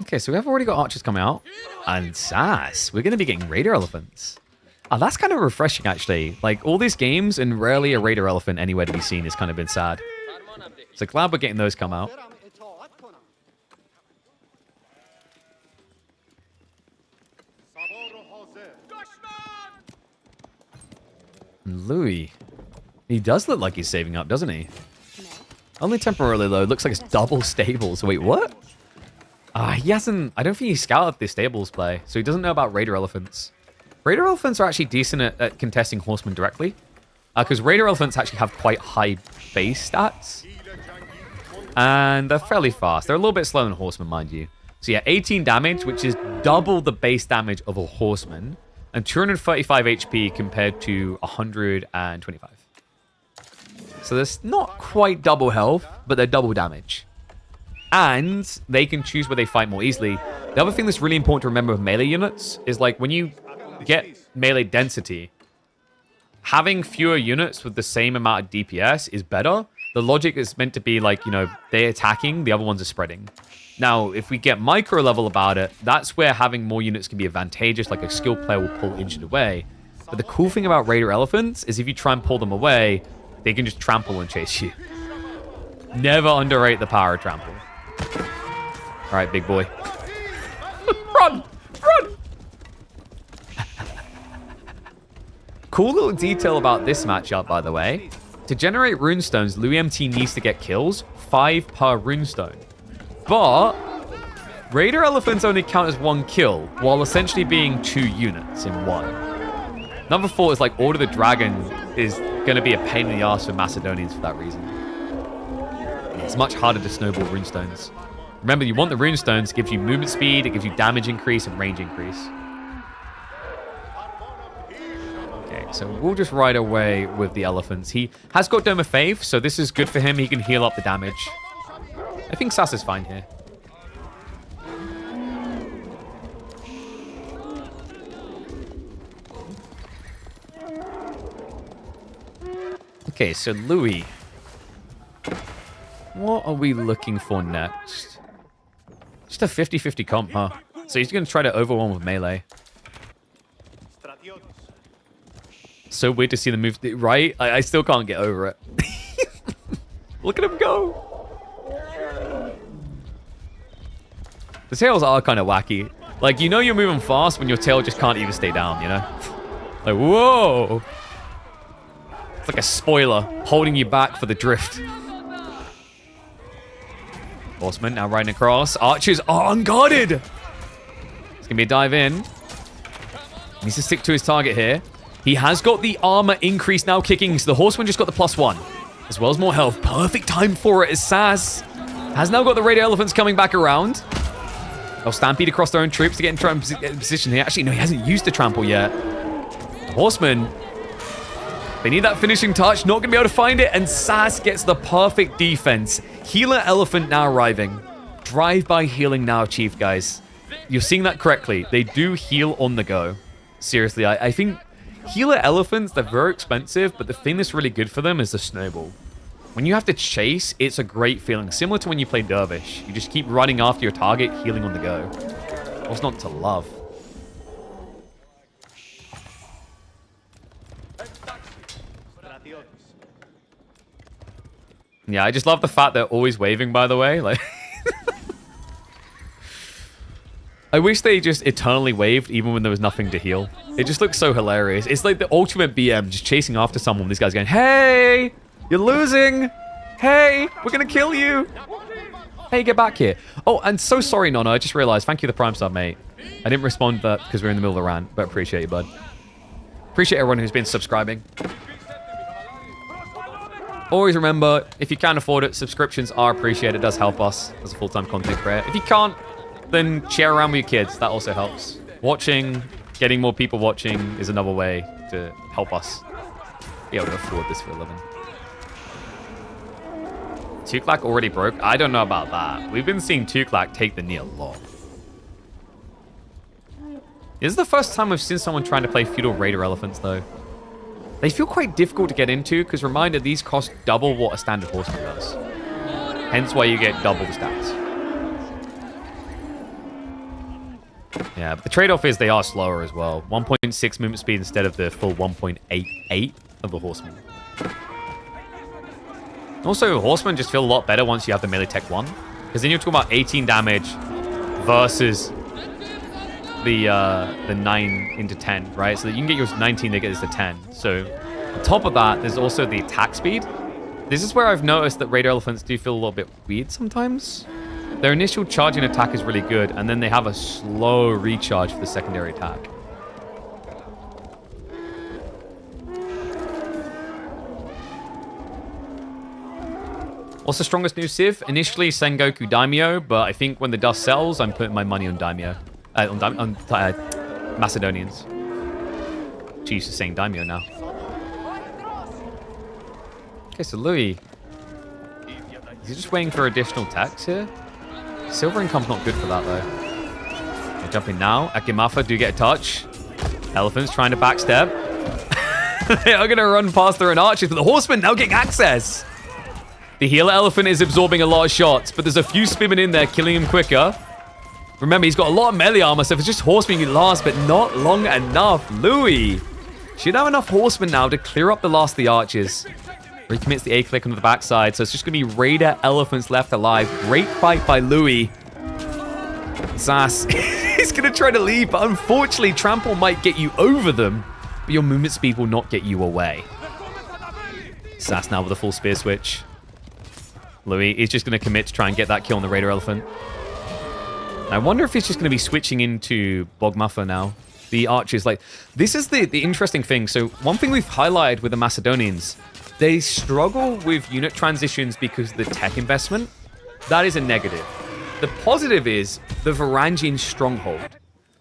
Okay, so we have already got archers coming out. And Sass, we're going to be getting raider elephants. Oh, that's kind of refreshing, actually. Like, all these games, and rarely a raider elephant anywhere to be seen has kind of been sad. So glad we're getting those come out. And Louis, he does look like he's saving up, doesn't he? Only temporarily, though. Looks like it's double stables. Wait, what? He hasn't... I don't think he scouted the stables play, so he doesn't know about raider elephants. Raider elephants are actually decent at contesting horsemen directly, because raider elephants actually have quite high base stats, and they're fairly fast. They're a little bit slower than horsemen, mind you. So yeah, 18 damage, which is double the base damage of a horseman, and 235 HP compared to 125. So that's not quite double health, but they're double damage. And they can choose where they fight more easily. The other thing that's really important to remember with melee units is, like, when you get melee density, having fewer units with the same amount of DPS is better the logic is meant to be like, you know, they're attacking, the other ones are spreading. Now, if we get micro level about it, that's where having more units can be advantageous, like a skilled player will pull injured away. But the cool thing about Raider Elephants is if you try and pull them away, they can just trample and chase you. Never underrate the power of trample. All right, big boy. Run! Run! Cool little detail about this matchup, by the way. To generate runestones, Louis MT needs to get kills, 5 per runestone. But Raider Elephants only count as 1 kill, while essentially being 2 units in 1. Number 4 is like Order the Dragon is going to be a pain in the ass for Macedonians for that reason. It's much harder to snowball runestones. Remember, you want the runestones, it gives you movement speed, it gives you damage increase and range increase. Okay, so we'll just ride away with the elephants. He has got Dome of Faith, so this is good for him. He can heal up the damage. I think Sass is fine here. Okay, so Louis. What are we looking for next? Just a 50-50 comp, huh? So he's going to try to overwhelm with melee. So weird to see the move, right? I still can't get over it. Look at him go. The tails are kind of wacky. Like, you know you're moving fast when your tail just can't even stay down, you know? Like, whoa. It's like a spoiler holding you back for the drift. Horseman now riding across. Archers are unguarded. It's going to be a dive in. He needs to stick to his target here. He has got the armor increase now kicking, so the Horseman just got the +1. As well as more health. Perfect time for it as Saz has now got the Raider Elephants coming back around. They'll stampede across their own troops to get in position here. Actually, no, he hasn't used the trample yet. The Horseman, they need that finishing touch. Not going to be able to find it. And Saz gets the perfect defense. Healer Elephant now arriving. Drive-by healing now, Chief, guys. You're seeing that correctly. They do heal on the go. Seriously, I think Healer Elephants, they're very expensive, but the thing that's really good for them is the snowball. When you have to chase, it's a great feeling. Similar to when you play Dervish. You just keep running after your target, healing on the go. What's not to love? Yeah, I just love the fact they're always waving, by the way. Like, I wish they just eternally waved even when there was nothing to heal. It just looks so hilarious. It's like the ultimate BM just chasing after someone. This guy's going, hey, you're losing. Hey, we're going to kill you. Hey, get back here. Oh, and so sorry, Nonna. I just realized. Thank you, the Prime sub, mate. I didn't respond because we're in the middle of the rant, but appreciate you, bud. Appreciate everyone who's been subscribing. Always remember, if you can afford it, subscriptions are appreciated. It does help us as a full-time content creator. If you can't, then share around with your kids. That also helps. Watching, getting more people watching is another way to help us be able to afford this for a living. Tughlaq already broke? I don't know about that. We've been seeing Tughlaq take the knee a lot. This is the first time I've seen someone trying to play Feudal Raider Elephants, though. They feel quite difficult to get into, because reminder, these cost double what a standard horseman does. Hence why you get double the stats. Yeah, but the trade-off is they are slower as well. 1.6 movement speed instead of the full 1.88 of the horseman. Also, horsemen just feel a lot better once you have the melee tech 1. Because then you're talking about 18 damage versus the 9 into 10, right? So that you can get yours 19, they get this to 10. So on top of that, there's also the attack speed. This is where I've noticed that Raider Elephants do feel a little bit weird sometimes. Their initial charging attack is really good, and then they have a slow recharge for the secondary attack. What's the strongest new Civ? Initially Sangoku Daimyo, but I think when the dust settles, I'm putting my money on Daimyo. On Macedonians. She's used to saying Daimyo now. Okay, so Louis. Is he just waiting for additional attacks here? Silver income's not good for that, though. They're jumping now. Akimafa do get a touch. Elephants trying to backstep. They are going to run past their own archers, but the horsemen now getting access. The healer elephant is absorbing a lot of shots, but there's a few Spearmen in there, killing him quicker. Remember, he's got a lot of melee armor, so if it's just horsemen, he lasts, but not long enough. Louis should have enough horsemen now to clear up the last of the archers. Recommits the A-click onto the backside, so it's just going to be Raider elephants left alive. Great fight by Louis. Sass is going to try to leave, but unfortunately, Trample might get you over them, but your movement speed will not get you away. Sass now with a full spear switch. Louis is just going to commit to try and get that kill on the Raider elephant. I wonder if he's just going to be switching into Bogmuffa now. The archers, like, this is the interesting thing. So one thing we've highlighted with the Macedonians, they struggle with unit transitions because of the tech investment. That is a negative. The positive is the Varangian stronghold.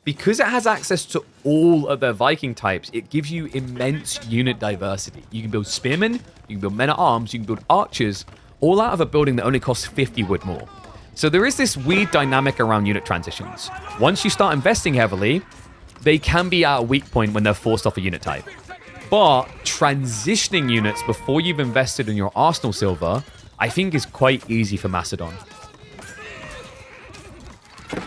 Because it has access to all of their Viking types, it gives you immense unit diversity. You can build spearmen, you can build men-at-arms, you can build archers, all out of a building that only costs 50 wood more. So there is this weird dynamic around unit transitions. Once you start investing heavily, they can be at a weak point when they're forced off a unit type. But transitioning units before you've invested in your Arsenal silver, I think is quite easy for Macedon.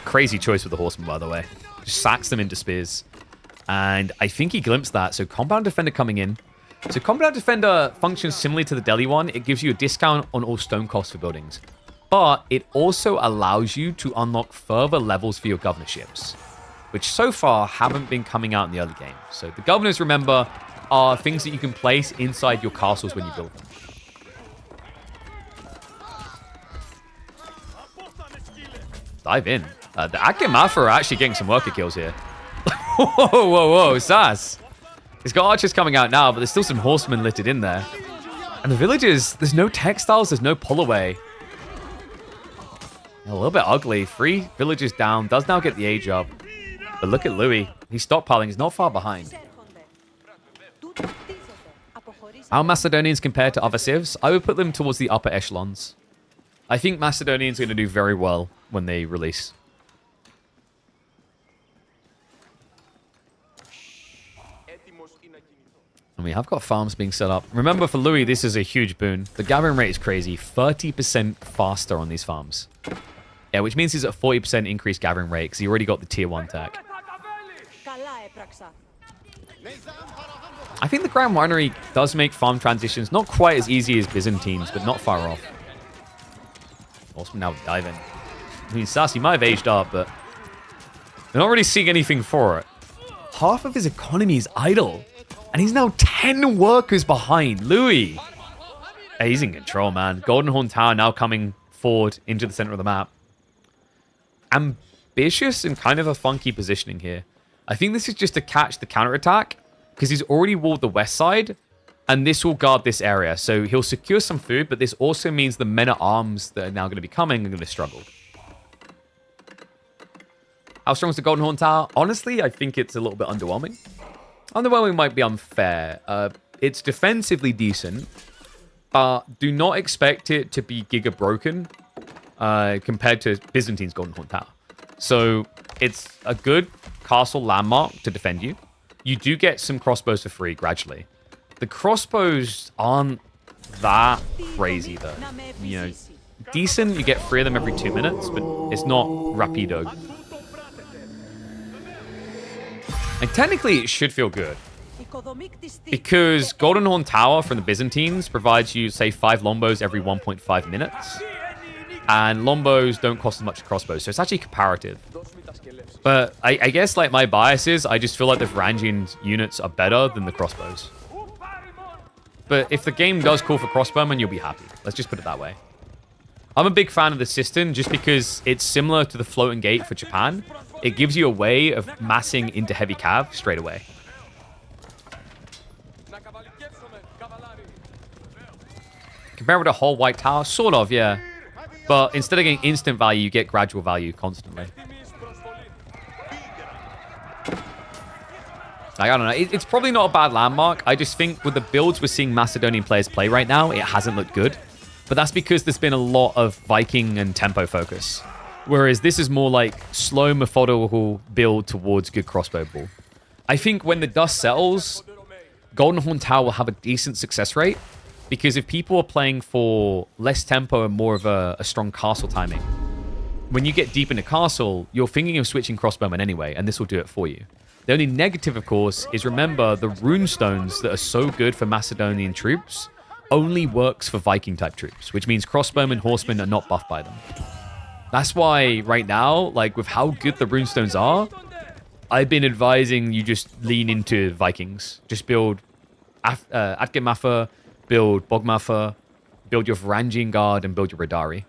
Crazy choice with the horseman, by the way. Just sacks them into spears. And I think he glimpsed that. So Compound Defender coming in. So Compound Defender functions similarly to the Delhi one. It gives you a discount on all stone costs for buildings. But it also allows you to unlock further levels for your governorships, which so far haven't been coming out in the early game. So the governors, remember, are things that you can place inside your castles when you build them. Dive in. The Akim Mafia are actually getting some worker kills here. Whoa, Sass. He's got archers coming out now, but there's still some horsemen littered in there. And the villagers, there's no textiles, there's no pull away. A little bit ugly. 3 villagers down. Does now get the age up. But look at Louis. He's stockpiling. He's not far behind. How Macedonians compare to other civs? I would put them towards the upper echelons. I think Macedonians are going to do very well when they release. And we have got farms being set up. Remember, for Louis, this is a huge boon. The gathering rate is crazy. 30% faster on these farms. Yeah, which means he's at 40% increased gathering rate because he already got the tier 1 tech. I think the Grand Winery does make farm transitions not quite as easy as Byzantines, but not far off. Also now diving. I mean, Sassy might have aged up, but they're not really seeing anything for it. Half of his economy is idle. And he's now 10 workers behind. Louis. Hey, he's in control, man. Golden Horn Tower now coming forward into the center of the map. Ambitious and kind of a funky positioning here. I think this is just to catch the counterattack because he's already walled the west side and this will guard this area. So he'll secure some food, but this also means the men-at-arms that are now going to be coming are going to struggle. How strong is the Golden Horn Tower? Honestly, I think it's a little bit underwhelming. Underwhelming might be unfair. It's defensively decent, but do not expect it to be giga broken compared to Byzantine's Golden Horn Tower. So it's a good castle landmark to defend you. You do get some crossbows for free gradually. The crossbows aren't that crazy though. You know, decent, you get 3 of them every 2 minutes, but it's not rapido. And technically, it should feel good. Because Golden Horn Tower from the Byzantines provides you, say, 5 lombos every 1.5 minutes. And lombos don't cost as much as crossbows, so it's actually comparative. But I guess, like, my bias is, I just feel like the Varangian units are better than the crossbows. But if the game does call for crossbowmen, you'll be happy. Let's just put it that way. I'm a big fan of the system just because it's similar to the floating gate for Japan. It gives you a way of massing into heavy cav straight away. Compared with a whole white tower, sort of, yeah. But instead of getting instant value, you get gradual value constantly. Like, I don't know. It's probably not a bad landmark. I just think with the builds we're seeing Macedonian players play right now, it hasn't looked good. But that's because there's been a lot of Viking and tempo focus. Whereas this is more like slow, methodical build towards good crossbow ball. I think when the dust settles, Golden Horn Tower will have a decent success rate. Because if people are playing for less tempo and more of a strong castle timing, when you get deep into castle, you're thinking of switching crossbowmen anyway, and this will do it for you. The only negative, of course, is remember the runestones that are so good for Macedonian troops only works for Viking-type troops, which means crossbowmen, horsemen are not buffed by them. That's why right now, like with how good the runestones are, I've been advising you just lean into Vikings. Just build Atgematha, build Bogmatha, build your Varangian Guard, and build your Radari.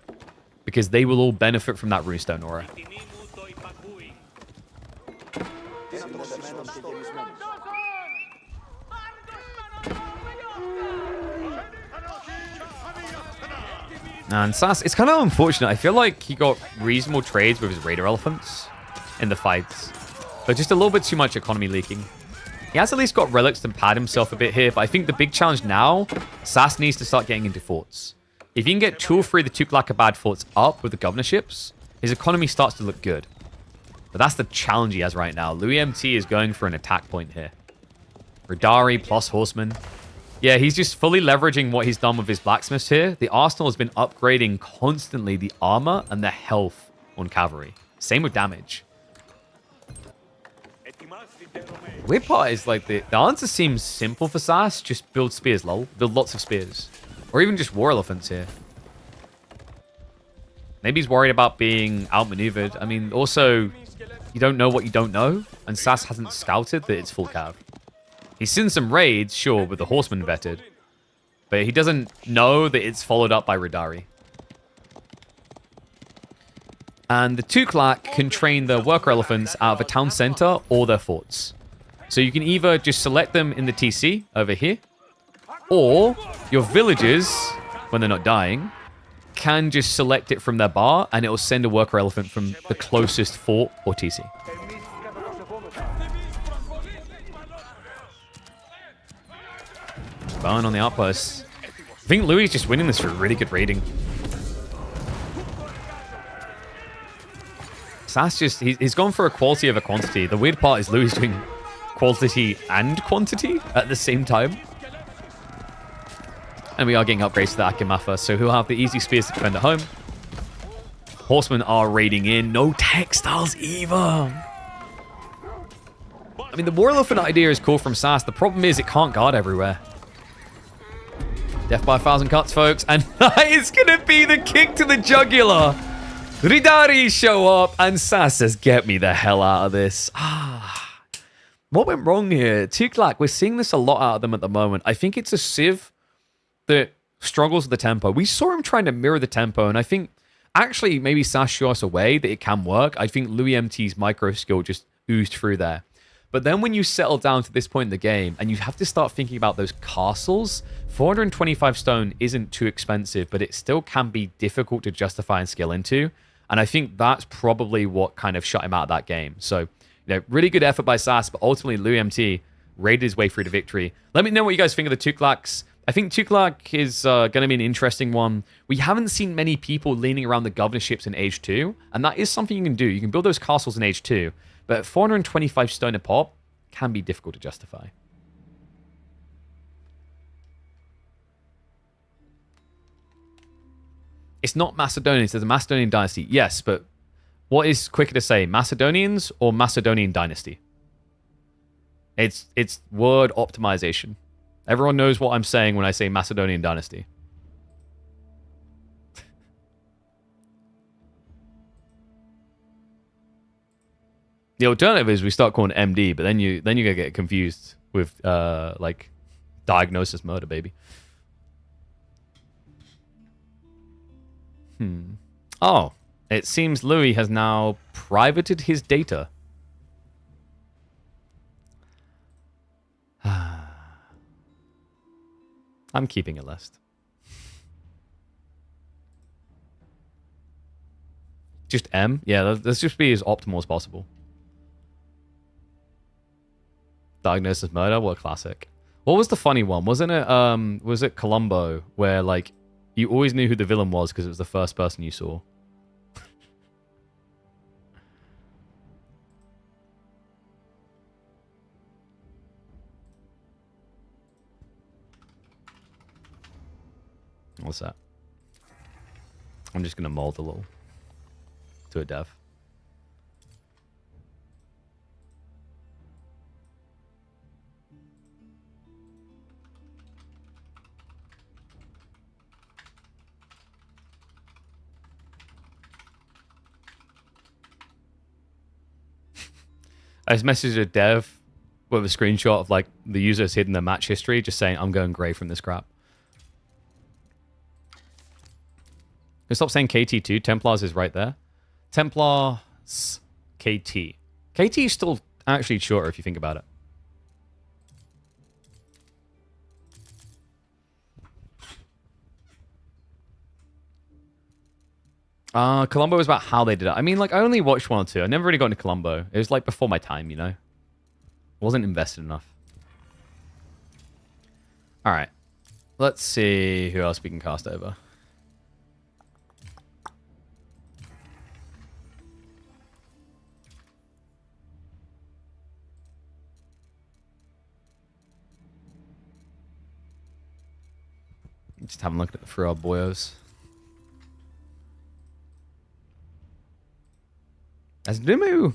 Because they will all benefit from that runestone aura. And Sass, it's kind of unfortunate. I feel like he got reasonable trades with his Raider Elephants in the fights. But just a little bit too much economy leaking. He has at least got relics to pad himself a bit here, but I think the big challenge now, Sass needs to start getting into forts. If you can get 2 or 3 of the Tughlaq forts up with the governorships, his economy starts to look good. But that's the challenge he has right now. Louis MT is going for an attack point here. Radari plus horsemen. Yeah, he's just fully leveraging what he's done with his blacksmiths here. The arsenal has been upgrading constantly the armor and the health on cavalry. Same with damage. Weird part is like the answer seems simple for Sass. Just build spears, lol. Build lots of spears. Or even just war elephants here. Maybe he's worried about being outmaneuvered. I mean, also, you don't know what you don't know. And Sass hasn't scouted that it's full cav. He's seen some raids, sure, with the horsemen vetted. But he doesn't know that it's followed up by Radari. And the Tughlaq can train the worker elephants out of a town center or their forts. So you can either just select them in the TC over here, or your villagers, when they're not dying, can just select it from their bar and it will send a worker elephant from the closest fort or TC. Burn on the outposts. I think Louis is just winning this for really good raiding. Sass just, he's gone for a quality over quantity. The weird part is Louis is doing quality and quantity at the same time. And we are getting upgrades to the Atgematha, so he'll have the easy spears to defend at home. Horsemen are raiding in. No textiles either. I mean, the war elephant idea is cool from Sass. The problem is it can't guard everywhere. Death by 1,000 cuts, folks. And that is going to be the kick to the jugular. Ridari show up, and Sass says, get me the hell out of this. What went wrong here? Tughlaq, we're seeing this a lot out of them at the moment. I think it's a Civ that struggles with the tempo. We saw him trying to mirror the tempo, and I think actually maybe Sass showed us a way that it can work. I think Louis MT's micro skill just oozed through there. But then when you settle down to this point in the game and you have to start thinking about those castles, 425 stone isn't too expensive, but it still can be difficult to justify and scale into. And I think that's probably what kind of shut him out of that game. So, you know, really good effort by Sass, but ultimately Louis MT raided his way through to victory. Let me know what you guys think of the Tughlaqs. I think Tughlaq is going to be an interesting one. We haven't seen many people leaning around the governorships in Age 2, and that is something you can do. You can build those castles in Age 2, but 425 stone a pop can be difficult to justify. It's not Macedonians, there's a Macedonian dynasty. Yes, but what is quicker to say, Macedonians or Macedonian dynasty? It's word optimization. Everyone knows what I'm saying when I say Macedonian dynasty. The alternative is we start calling it MD, but then you gonna get confused with like diagnosis murder, baby. Oh, it seems Louis has now privated his data. I'm keeping a list. Just M? Yeah, let's just be as optimal as possible. Diagnosis murder? What a classic. What was the funny one? Wasn't it, was it Columbo, where, like, you always knew who the villain was because it was the first person you saw? What's that? I'm just going to mold a little to a dev. I just messaged a dev with a screenshot of like the users hidden their match history, just saying, I'm going grey from this crap. Stop saying KT2. Templars is right there. Templars KT. KT is still actually shorter if you think about it. Columbo was about how they did it. I mean, like, I only watched 1 or 2. I never really got into Columbo. It was like before my time, you know? Wasn't invested enough. Alright. Let's see who else we can cast over. Just having a look through our boyos. Has Dumu...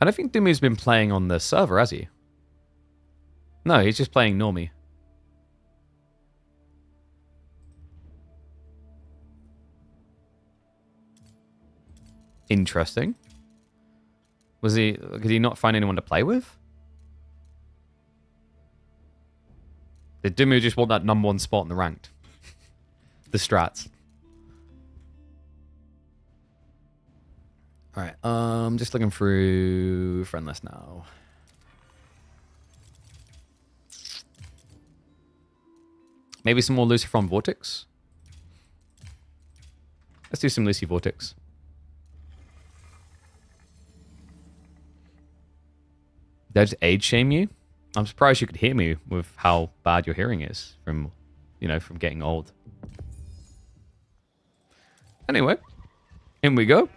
I don't think Dumu's been playing on the server, has he? No, he's just playing normie. Interesting. Did he not find anyone to play with? Did Dumu just want that #1 spot in the ranked? The strats. Alright, just looking through friend list now. Maybe some more Lucy from Vortex? Let's do some Lucy Vortex. Did I just age shame you? I'm surprised you could hear me with how bad your hearing is from, you know, from getting old. Anyway, in we go.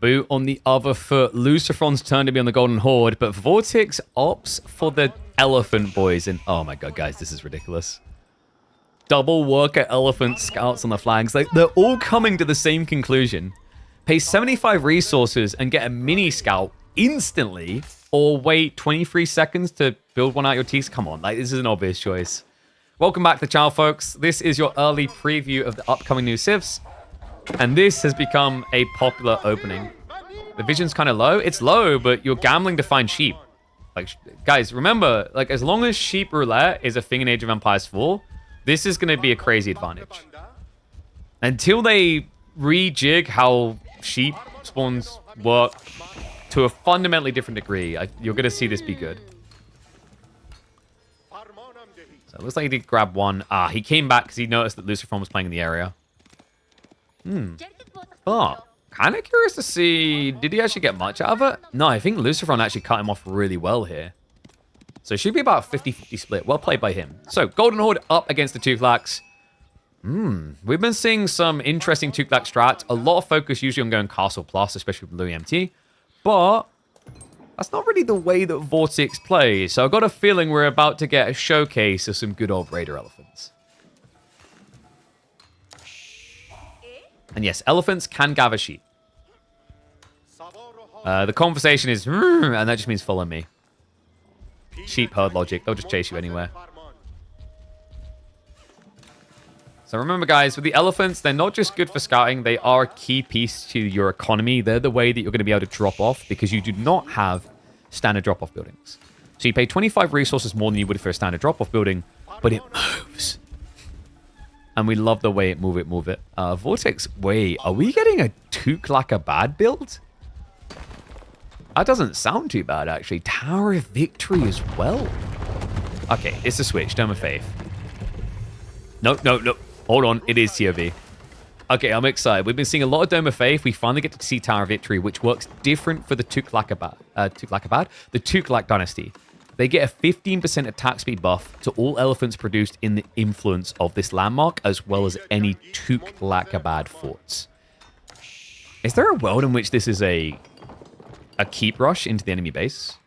Boo on the other foot. Lucifron's turn to be on the Golden Horde, but Vortex opts for the Elephant Boys. And oh my god, guys, this is ridiculous. Double worker elephant scouts on the flags. They're all coming to the same conclusion. Pay 75 resources and get a mini scout instantly, or wait 23 seconds to build one out your teeth. Come on, like, this is an obvious choice. Welcome back to the channel, folks. This is your early preview of the upcoming new civs. And this has become a popular opening. The vision's kind of low. It's low, but you're gambling to find sheep. Like, guys, remember, like, as long as sheep roulette is a thing in Age of Empires 4, this is going to be a crazy advantage. Until they rejig how sheep spawns work to a fundamentally different degree, you're going to see this be good. So it looks like he did grab one. Ah, he came back because he noticed that Lucifron was playing in the area. Oh, kind of curious to see, did he actually get much out of it? No, I think Lucifron actually cut him off really well here. So it should be about a 50-50 split. Well played by him. So, Golden Horde up against the Tughlaqs. We've been seeing some interesting Tughlaq strats. A lot of focus usually on going Castle Plus, especially with Louis MT. But that's not really the way that Vortex plays. So I've got a feeling we're about to get a showcase of some good old Raider elephants. And yes, elephants can gather sheep. The conversation is, and that just means follow me. Sheep herd logic. They'll just chase you anywhere. So remember, guys, with the elephants, they're not just good for scouting. They are a key piece to your economy. They're the way that you're going to be able to drop off because you do not have standard drop-off buildings. So you pay 25 resources more than you would for a standard drop-off building, but it moves. And we love the way it move it. Vortex, wait, are we getting a Tughlaq bad build? That doesn't sound too bad, actually. Tower of Victory as well. Okay, it's a switch. Dome of Faith. No. Hold on. It is TOV. Okay, I'm excited. We've been seeing a lot of Dome of Faith. We finally get to see Tower of Victory, which works different for the Tughlaq, the Tughlaq Dynasty. They get a 15% attack speed buff to all elephants produced in the influence of this landmark, as well as any Tughlaq forts. Is there a world in which this is a keep rush into the enemy base?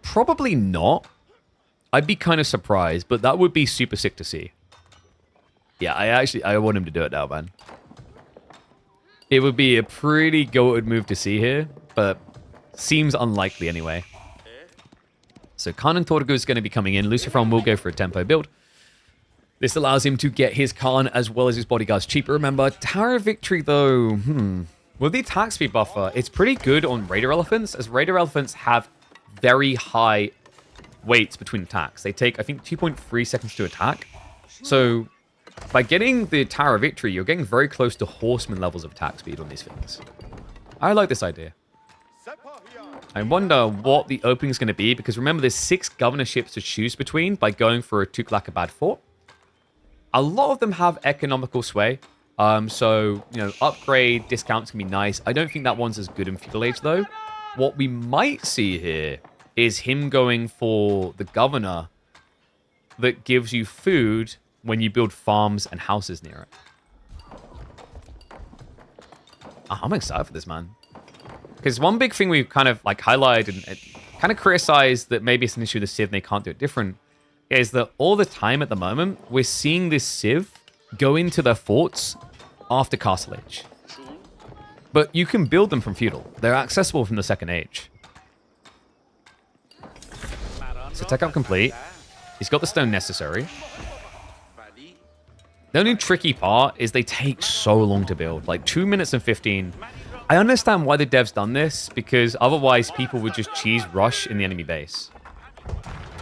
Probably not. I'd be kind of surprised, but that would be super sick to see. Yeah, I want him to do it now, man. It would be a pretty goated move to see here, but seems unlikely anyway. So Khan and Torgu is going to be coming in. Lucifron will go for a tempo build. This allows him to get his Khan as well as his bodyguards cheaper. Remember, Tower of Victory though, with the attack speed buffer, it's pretty good on Raider Elephants, as Raider Elephants have very high waits between attacks. They take, I think, 2.3 seconds to attack. So by getting the Tower of Victory, you're getting very close to Horseman levels of attack speed on these things. I like this idea. I wonder what the opening is going to be, because remember, there's 6 governorships to choose between by going for a Tughlaq fort. A lot of them have economical sway. So, you know, upgrade discounts can be nice. I don't think that one's as good in Feudal Age, though. What we might see here is him going for the governor that gives you food when you build farms and houses near it. Oh, I'm excited for this, man. Because one big thing we've kind of like highlighted and kind of criticized that maybe it's an issue with the Civ and they can't do it different, is that all the time at the moment, we're seeing this Civ go into their forts after Castle Age. But you can build them from Feudal. They're accessible from the Second Age. So tech up complete. He's got the stone necessary. The only tricky part is they take so long to build. Like 2 minutes and 15. I understand why the devs done this, because otherwise people would just cheese rush in the enemy base.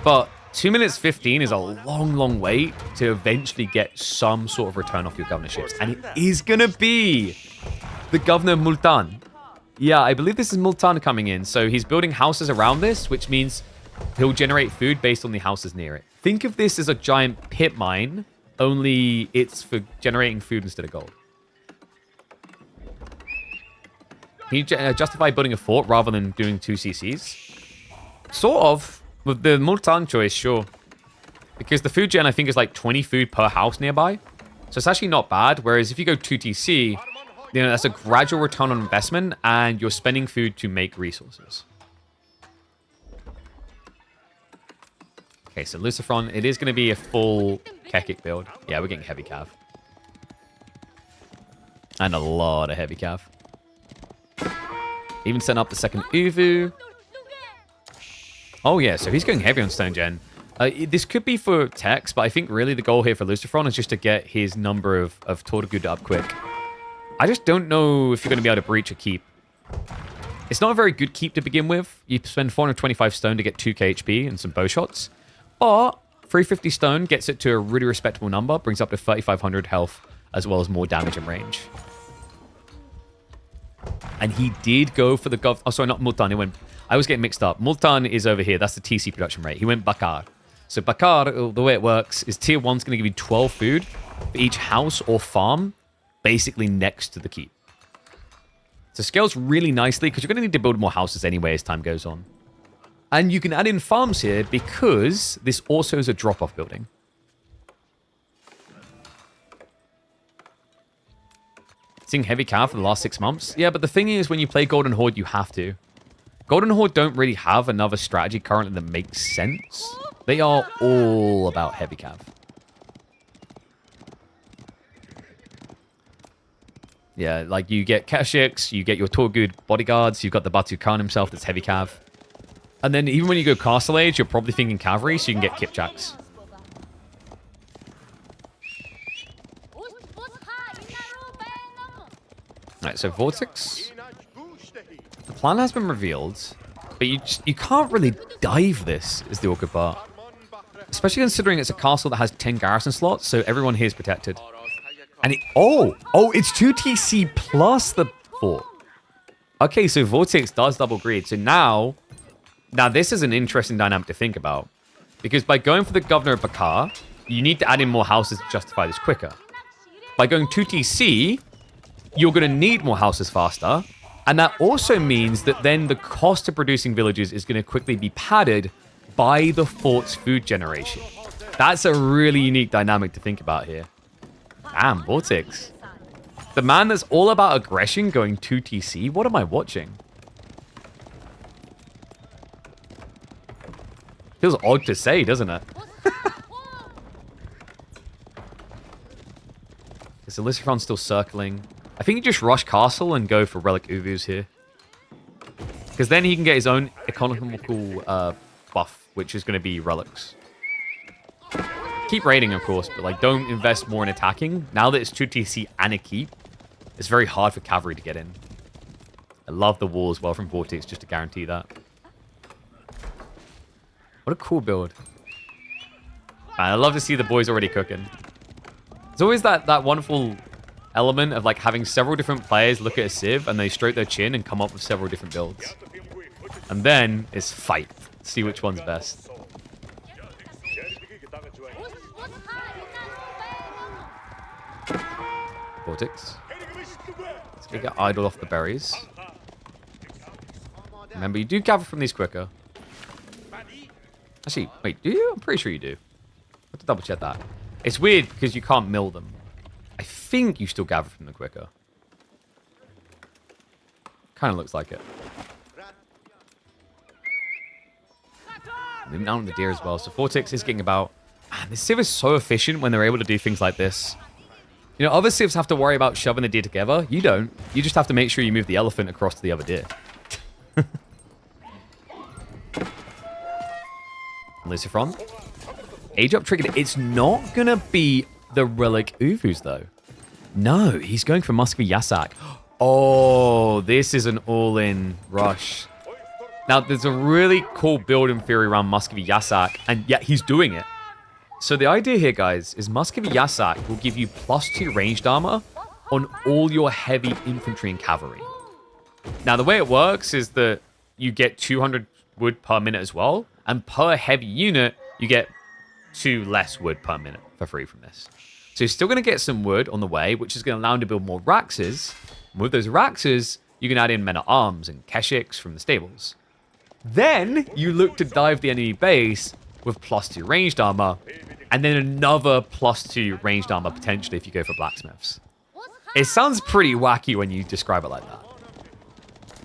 But 2 minutes 15 is a long wait to eventually get some sort of return off your governorships. And it is going to be the governor of Multan. Yeah, I believe this is Multan coming in. So he's building houses around this, which means he'll generate food based on the houses near it. Think of this as a giant pit mine, only it's for generating food instead of gold. Can you justify building a fort rather than doing 2 CCs? Sort of. With the Multan choice, sure. Because the food gen, I think, is like 20 food per house nearby. So it's actually not bad. Whereas if you go 2 TC, you know, that's a gradual return on investment and you're spending food to make resources. Okay, so Lucifron, it is going to be a full Kekik build. Yeah, we're getting heavy cav. And a lot of heavy cav. Even setting up the second Uvu. Oh yeah, so he's going heavy on stone gen. This could be for Tex, but I think really the goal here for Lucifron is just to get his number of Torgu up quick. I just don't know if you're going to be able to breach a keep. It's not a very good keep to begin with. You spend 425 stone to get 2k HP and some bow shots. But 350 stone gets it to a really respectable number, brings up to 3500 health, as well as more damage and range. And he did go for the gov... Oh, sorry, not Multan. He went... I was getting mixed up. Multan is over here. That's the TC production rate. He went Bakar. So Bakar, the way it works, is tier 1's going to give you 12 food for each house or farm, basically next to the keep. So scales really nicely, because you're going to need to build more houses anyway as time goes on. And you can add in farms here, because this also is a drop-off building. Seeing heavy cav for the last 6 months. Yeah, but the thing is, when you play Golden Horde, you have to. Golden Horde don't really have another strategy currently that makes sense. They are all about heavy cav. Yeah, like you get Kipchaks, you get your Torgud bodyguards, you've got the Batu Khan himself that's heavy cav. And then even when you go Castle Age, you're probably thinking cavalry, so you can get Kipchaks. Alright, so Vortex. The plan has been revealed, but you can't really dive this, is the awkward part. Especially considering it's a castle that has 10 garrison slots, so everyone here is protected. And it's 2 TC plus the fort. Okay, so Vortex does double greed. So now this is an interesting dynamic to think about. Because by going for the Governor of Bakar, you need to add in more houses to justify this quicker. By going 2 TC, you're going to need more houses faster. And that also means that then the cost of producing villages is going to quickly be padded by the fort's food generation. That's a really unique dynamic to think about here. Damn, Vortex. The man that's all about aggression going 2TC? What am I watching? Feels odd to say, doesn't it? Is Elisifron's still circling? I think you just rush castle and go for relic Uvus here. Because then he can get his own economical buff, which is going to be relics. Keep raiding, of course, but like don't invest more in attacking. Now that it's 2TC and a keep, it's very hard for cavalry to get in. I love the wall as well from Vortex just to guarantee that. What a cool build. Man, I love to see the boys already cooking. There's always that wonderful element of like having several different players look at a civ and they stroke their chin and come up with several different builds. And then it's fight. See which one's best. Vortex. Let's get idle off the berries. Remember, you do gather from these quicker. Actually, wait, do you? I'm pretty sure you do. I have to double check that. It's weird because you can't mill them. I think you still gather from them quicker. Kind of looks like it. Moving down on the deer as well. So Vortex is getting about... Man, this civ is so efficient when they're able to do things like this. You know, other civs have to worry about shoving the deer together. You don't. You just have to make sure you move the elephant across to the other deer. Lucifron. Age up triggered. It's not going to be the relic Uvus, though. No, he's going for Muscovy Yasak. Oh, this is an all-in rush. Now, there's a really cool build in theory around Muscovy Yasak, and yet he's doing it. So the idea here, guys, is Muscovy Yasak will give you +2 ranged armor on all your heavy infantry and cavalry. Now, the way it works is that you get 200 wood per minute as well, and per heavy unit, you get 2 less wood per minute for free from this. So you're still going to get some wood on the way, which is going to allow him to build more Raxes. And with those Raxes, you can add in men-at-arms and Keshiks from the stables. Then you look to dive the enemy base with +2 ranged armor, and then another +2 ranged armor potentially if you go for blacksmiths. It sounds pretty wacky when you describe it like that.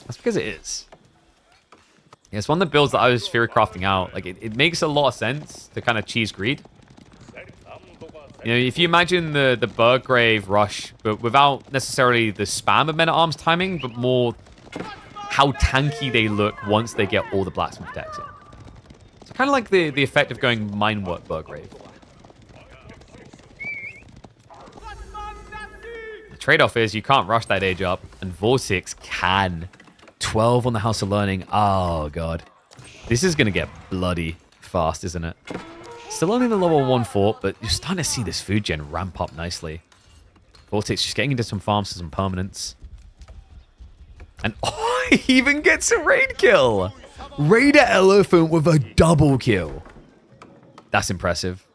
That's because it is. Yeah, it's one of the builds that I was theory crafting out. Like it makes a lot of sense to kind of cheese greed. You know, if you imagine the Burgrave rush, but without necessarily the spam of men-at-arms timing, but more how tanky they look once they get all the blacksmith decks in. It's kind of like the effect of going minework Burgrave. The trade-off is you can't rush that age up, and Vortex can. 12 on the House of Learning. Oh, God. This is going to get bloody fast, isn't it? Still only the level 1 fort, but you're starting to see this food gen ramp up nicely. Vortex just getting into some farms for some permanents. And oh, he even gets a raid kill. Raider Elephant with a double kill. That's impressive.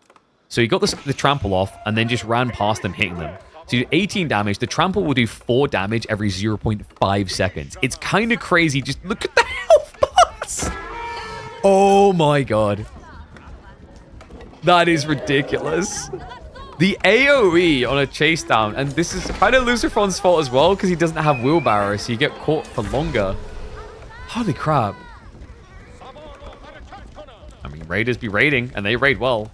So he got the trample off and then just ran past them, hitting them. So you do 18 damage. The trample will do 4 damage every 0.5 seconds. It's kind of crazy. Just look at the health bars. Oh my god. That is ridiculous. The AoE on a chase down, and this is kind of Lucifron's fault as well because he doesn't have wheelbarrow, so you get caught for longer. Holy crap. I mean, raiders be raiding, and they raid well.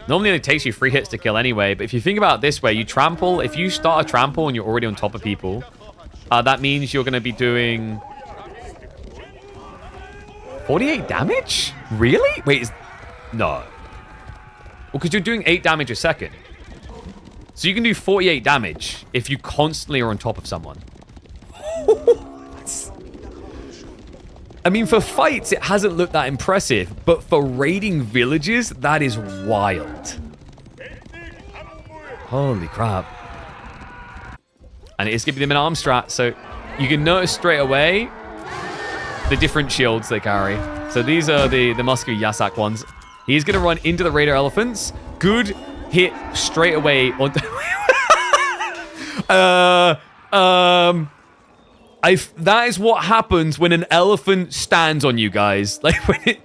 Normally it takes you 3 hits to kill anyway, but if you think about it this way, you trample. If you start a trample and you're already on top of people, that means you're going to be doing 48 damage? Really? Wait, no. Well, because you're doing 8 damage a second. So you can do 48 damage if you constantly are on top of someone. I mean, for fights, it hasn't looked that impressive, but for raiding villages, that is wild. Holy crap. And it is giving them an arm strat, so you can notice straight away the different shields they carry. So these are the Muscovy Yasak ones. He's going to run into the Raider Elephants. Good hit straight away. On that is what happens when an elephant stands on you guys. Like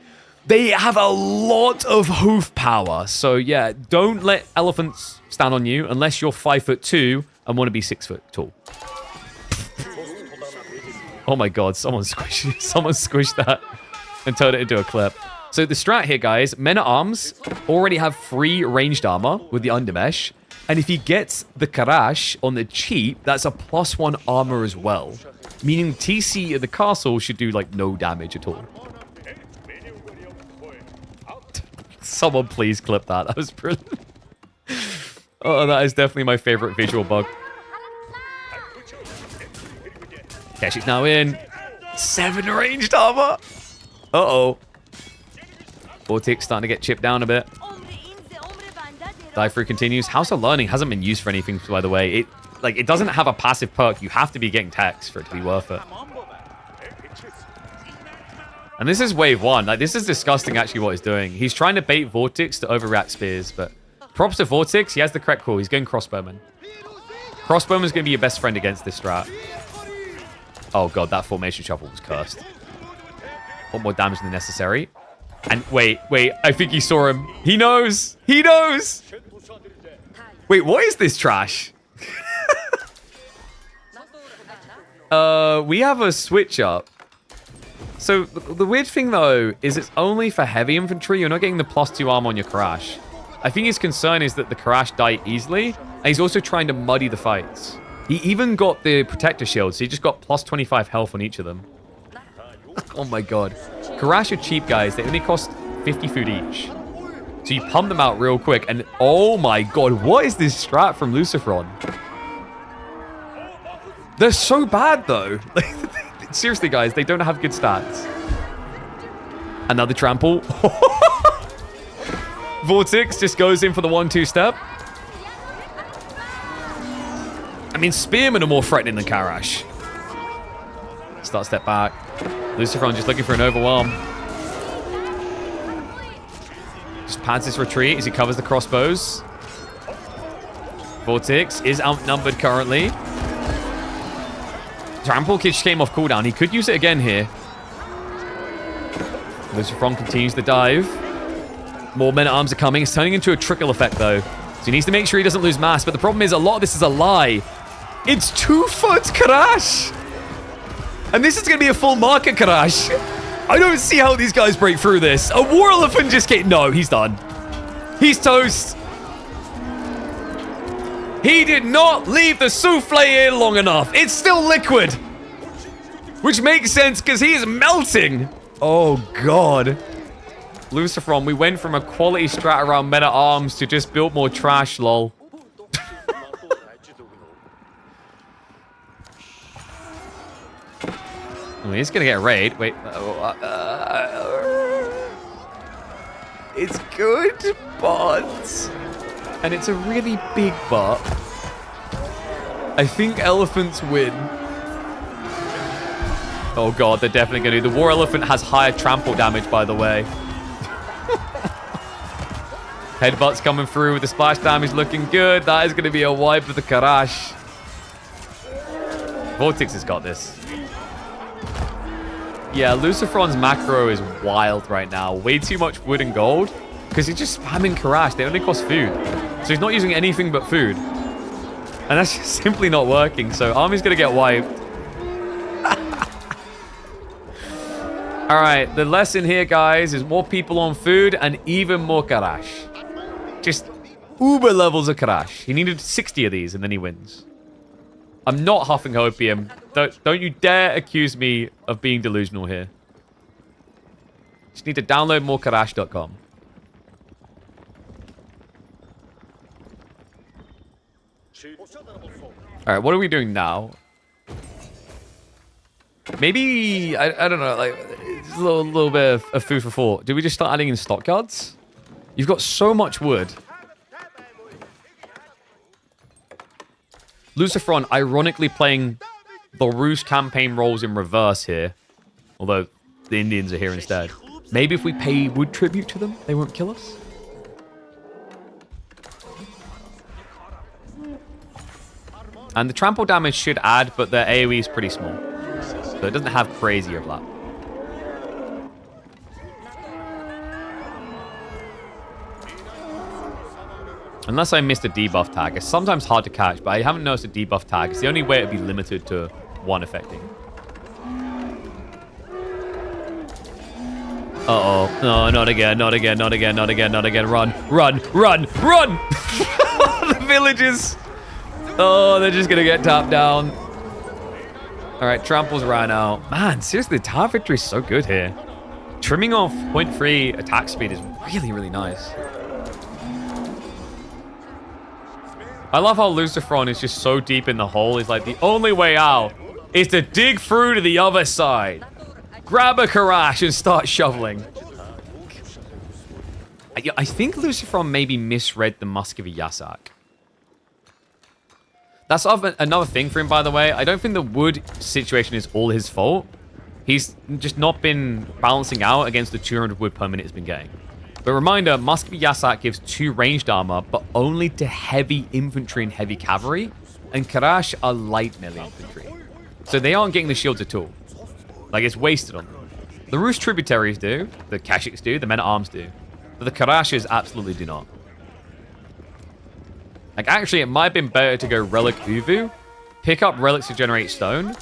They have a lot of hoof power. So yeah, don't let elephants stand on you unless you're 5'2" and want to be 6 foot tall. Oh my god, someone squished that and turned it into a clip. So the strat here, guys, men-at-arms already have free ranged armor with the undermesh. And if he gets the Karash on the cheap, that's a +1 armor as well. Meaning TC at the castle should do like no damage at all. Someone please clip that. That was brilliant. Oh, that is definitely my favorite visual bug. Kipchak's now in. 7 ranged armor. Uh-oh. Vortex starting to get chipped down a bit. Dive through continues. House of Learning hasn't been used for anything, by the way. It doesn't have a passive perk. You have to be getting techs for it to be worth it. And this is wave 1. Like, this is disgusting, actually, what he's doing. He's trying to bait Vortex to overreact spears, but props to Vortex. He has the correct call. He's going Crossbowman. Crossbowman's going to be your best friend against this strat. Oh, God, that formation shuffle was cursed. What more damage than necessary? And wait, I think he saw him. He knows. He knows. Wait, what is this trash? We have a switch up. So the weird thing, though, is it's only for heavy infantry. You're not getting the +2 armor on your Karash. I think his concern is that the Karash die easily, and he's also trying to muddy the fights. He even got the protector shield, so he just got +25 health on each of them. Oh my god. Karash are cheap, guys. They only cost 50 food each. So you pump them out real quick, and oh my god, what is this strat from Luciferon? They're so bad, though. Seriously, guys, they don't have good stats. Another trample. Vortex just goes in for the 1-2 step. I mean, Spearmen are more threatening than Karash. Start step back. Luciferon just looking for an overwhelm. Just pads his retreat as he covers the crossbows. Vortex is outnumbered currently. Trample Kitch came off cooldown. He could use it again here. Luciferon continues the dive. More men-at-arms are coming. It's turning into a trickle effect, though. So he needs to make sure he doesn't lose mass. But the problem is a lot of this is a lie. It's 2-foot Karash. And this is going to be a full marker Karash. I don't see how these guys break through this. A War Elephant just came... No, he's done. He's toast. He did not leave the souffle in long enough. It's still liquid. Which makes sense because he is melting. Oh, God. Luciferon, we went from a quality strat around men-at-arms to just build more trash, lol. Oh, he's going to get a raid. Wait. It's good, but... And it's a really big but. I think elephants win. Oh god, they're definitely going to do. The War Elephant has higher trample damage, by the way. Headbutts coming through with the splash damage looking good. That is going to be a wipe of the Karash. Vortex has got this. Yeah, Luciferon's macro is wild right now. Way too much wood and gold. Because he's just spamming Karash. They only cost food. So he's not using anything but food. And that's just simply not working. So army's going to get wiped. Alright, the lesson here, guys, is more people on food and even more Karash. Just uber levels of Karash. He needed 60 of these and then he wins. I'm not huffing opium. Don't you dare accuse me of being delusional here. Just need to download more Karash.com. Alright, what are we doing now? Maybe, I don't know, like, it's a little bit of food for thought. Do we just start adding in stockyards? You've got so much wood. Luciferon, ironically playing the Roost campaign roles in reverse here. Although, the Indians are here instead. Maybe if we pay wood tribute to them, they won't kill us? And the trample damage should add, but their AoE is pretty small. So it doesn't have crazy overlap. Unless I missed a debuff tag. It's sometimes hard to catch, but I haven't noticed a debuff tag. It's the only way it'd be limited to one affecting. Uh-oh. No, not again, not again, not again, not again, not again. Run, run, run, run! The villagers. Oh, they're just gonna get tapped down. All right, tramples ran out. Man, seriously, the tower victory is so good here. Trimming off 0.3 attack speed is really, really nice. I love how Lucifron is just so deep in the hole. He's like, the only way out is to dig through to the other side. Grab a Karash and start shoveling. I think Lucifron maybe misread the Muscovy Yasak. That's another thing for him, by the way. I don't think the wood situation is all his fault. He's just not been balancing out against the 200 wood per minute he's been getting. But reminder, Muscovy Yasak gives 2 ranged armor, but only to heavy infantry and heavy cavalry. And Karash are light melee infantry. So they aren't getting the shields at all. Like, it's wasted on them. The Rus tributaries do, the Kashyyyks do, the men-at-arms do. But the Karashes absolutely do not. Like, actually, it might have been better to go Relic Uvu, pick up relics to generate stone,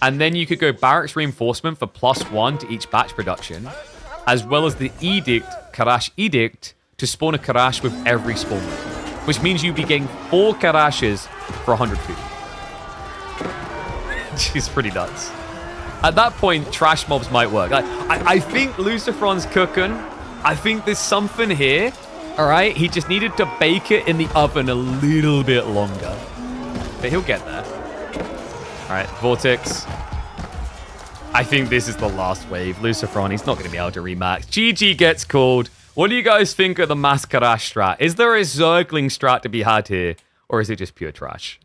and then you could go Barracks Reinforcement for +1 to each batch production, as well as the Edict, Karash Edict, to spawn a Karash with every spawn, which means you'd be getting 4 Karashes for 100 food. She's pretty nuts. At that point, trash mobs might work. I think Lucifron's cooking. I think there's something here. All right, he just needed to bake it in the oven a little bit longer. But he'll get there. All right, Vortex. I think this is the last wave. Lucifron, he's not going to be able to remax. GG gets called. What do you guys think of the Maskarash strat? Is there a Zergling strat to be had here? Or is it just pure trash?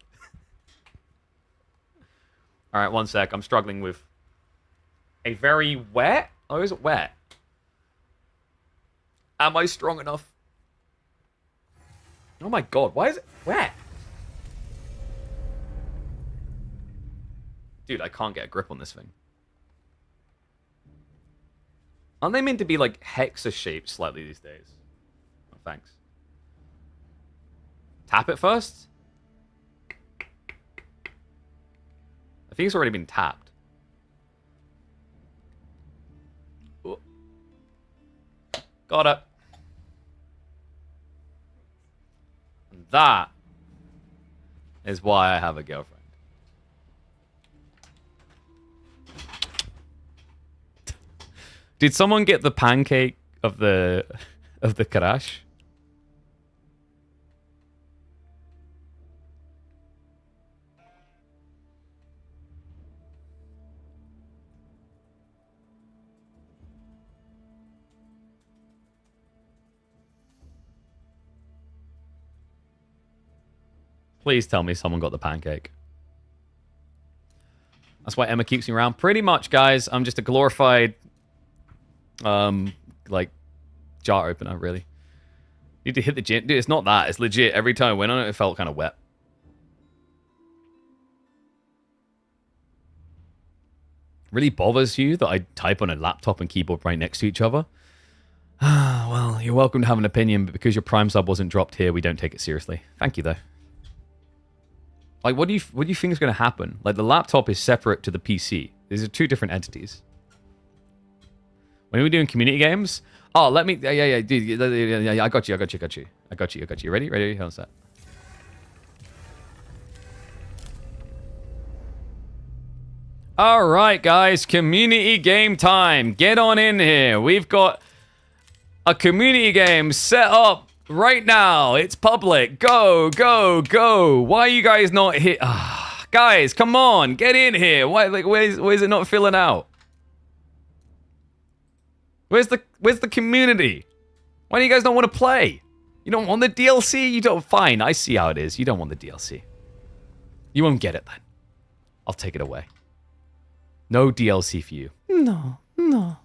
All right, one sec. I'm struggling with a very wet. Oh, is it wet? Am I strong enough? Oh my god, why is it wet? Dude, I can't get a grip on this thing. Aren't they meant to be like hexa-shaped slightly these days? Oh, thanks. Tap it first? I think it's already been tapped. Ooh. Got it. And that is why I have a girlfriend. Did someone get the pancake of the Karash? Please tell me someone got the pancake. That's why Emma keeps me around. Pretty much, guys. I'm just a glorified like jar opener, really. Need to hit the gym. Dude, it's not that. It's legit. Every time I went on it, it felt kind of wet. Really bothers you that I type on a laptop and keyboard right next to each other? Well, you're welcome to have an opinion, but because your Prime sub wasn't dropped here, we don't take it seriously. Thank you, though. Like, what do you think is going to happen? Like, the laptop is separate to the PC. These are 2 different entities. When we're doing community games, oh, let me, yeah, dude, yeah, I got you. Ready? Hold on a sec. All right, guys, community game time. Get on in here. We've got a community game set up right now. It's public. Go. Why are you guys not here? Guys, come on, get in here. Why, like, where's it not filling out? Where's the community? Why do you guys not want to play? You don't want the DLC? You don't. Fine, I see how it is. You don't want the DLC. You won't get it then. I'll take it away. No DLC for you. No DLC.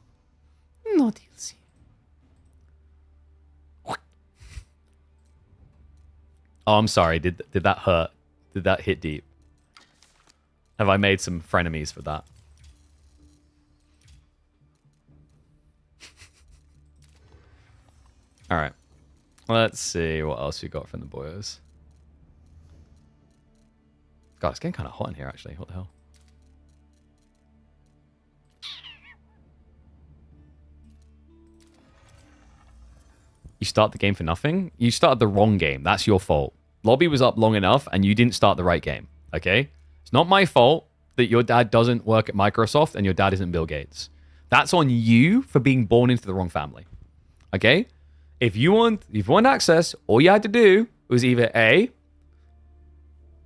Oh, I'm sorry. Did that hurt? Did that hit deep? Have I made some frenemies for that? All right. Let's see what else we got from the boys. God, it's getting kind of hot in here, actually. What the hell? You start the game for nothing? You started the wrong game. That's your fault. Lobby was up long enough, and you didn't start the right game. Okay? It's not my fault that your dad doesn't work at Microsoft and your dad isn't Bill Gates. That's on you for being born into the wrong family. Okay? If you want access, all you had to do was either A,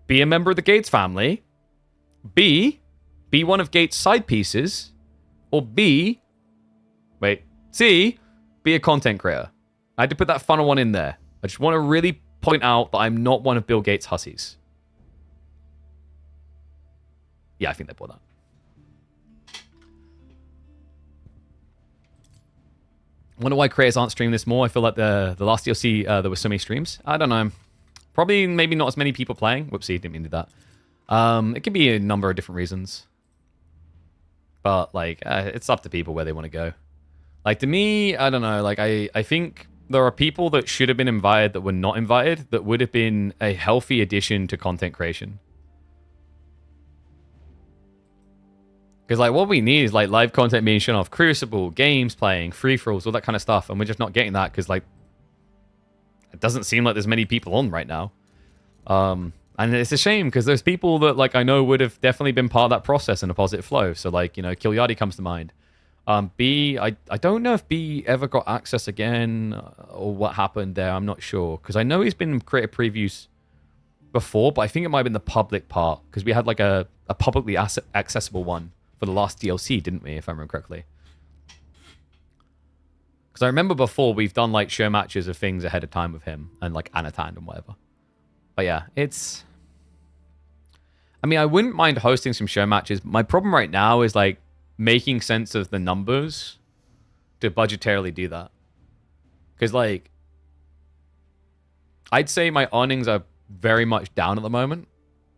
be a member of the Gates family, B, be one of Gates' side pieces, or C, be a content creator. I had to put that final one in there. I just want to really point out that I'm not one of Bill Gates' hussies. Yeah, I think they bought that. Wonder why creators aren't streaming this more. I feel like the last DLC, there were so many streams. I don't know. Probably maybe not as many people playing. Whoopsie, didn't mean to do that. It could be a number of different reasons. But, like, it's up to people where they want to go. Like, to me, I don't know. Like, I think there are people that should have been invited that were not invited that would have been a healthy addition to content creation. Because, like, what we need is, like, live content being shown off. Crucible, games playing, free-for-alls, all that kind of stuff. And we're just not getting that because, like, it doesn't seem like there's many people on right now. And it's a shame because there's people that, like, I know would have definitely been part of that process in a positive flow. So, like, you know, Kilyadi comes to mind. B, I don't know if B ever got access again or what happened there. I'm not sure. Because I know he's been in creative previews before, but I think it might have been the public part. Because we had, like, a publicly accessible one for the last DLC, didn't we, if I remember correctly? Because I remember before we've done, like, show matches of things ahead of time with him and, like, Anatan and whatever. But yeah, it's... I mean, I wouldn't mind hosting some show matches. My problem right now is, like, making sense of the numbers to budgetarily do that. Because, like, I'd say my earnings are very much down at the moment.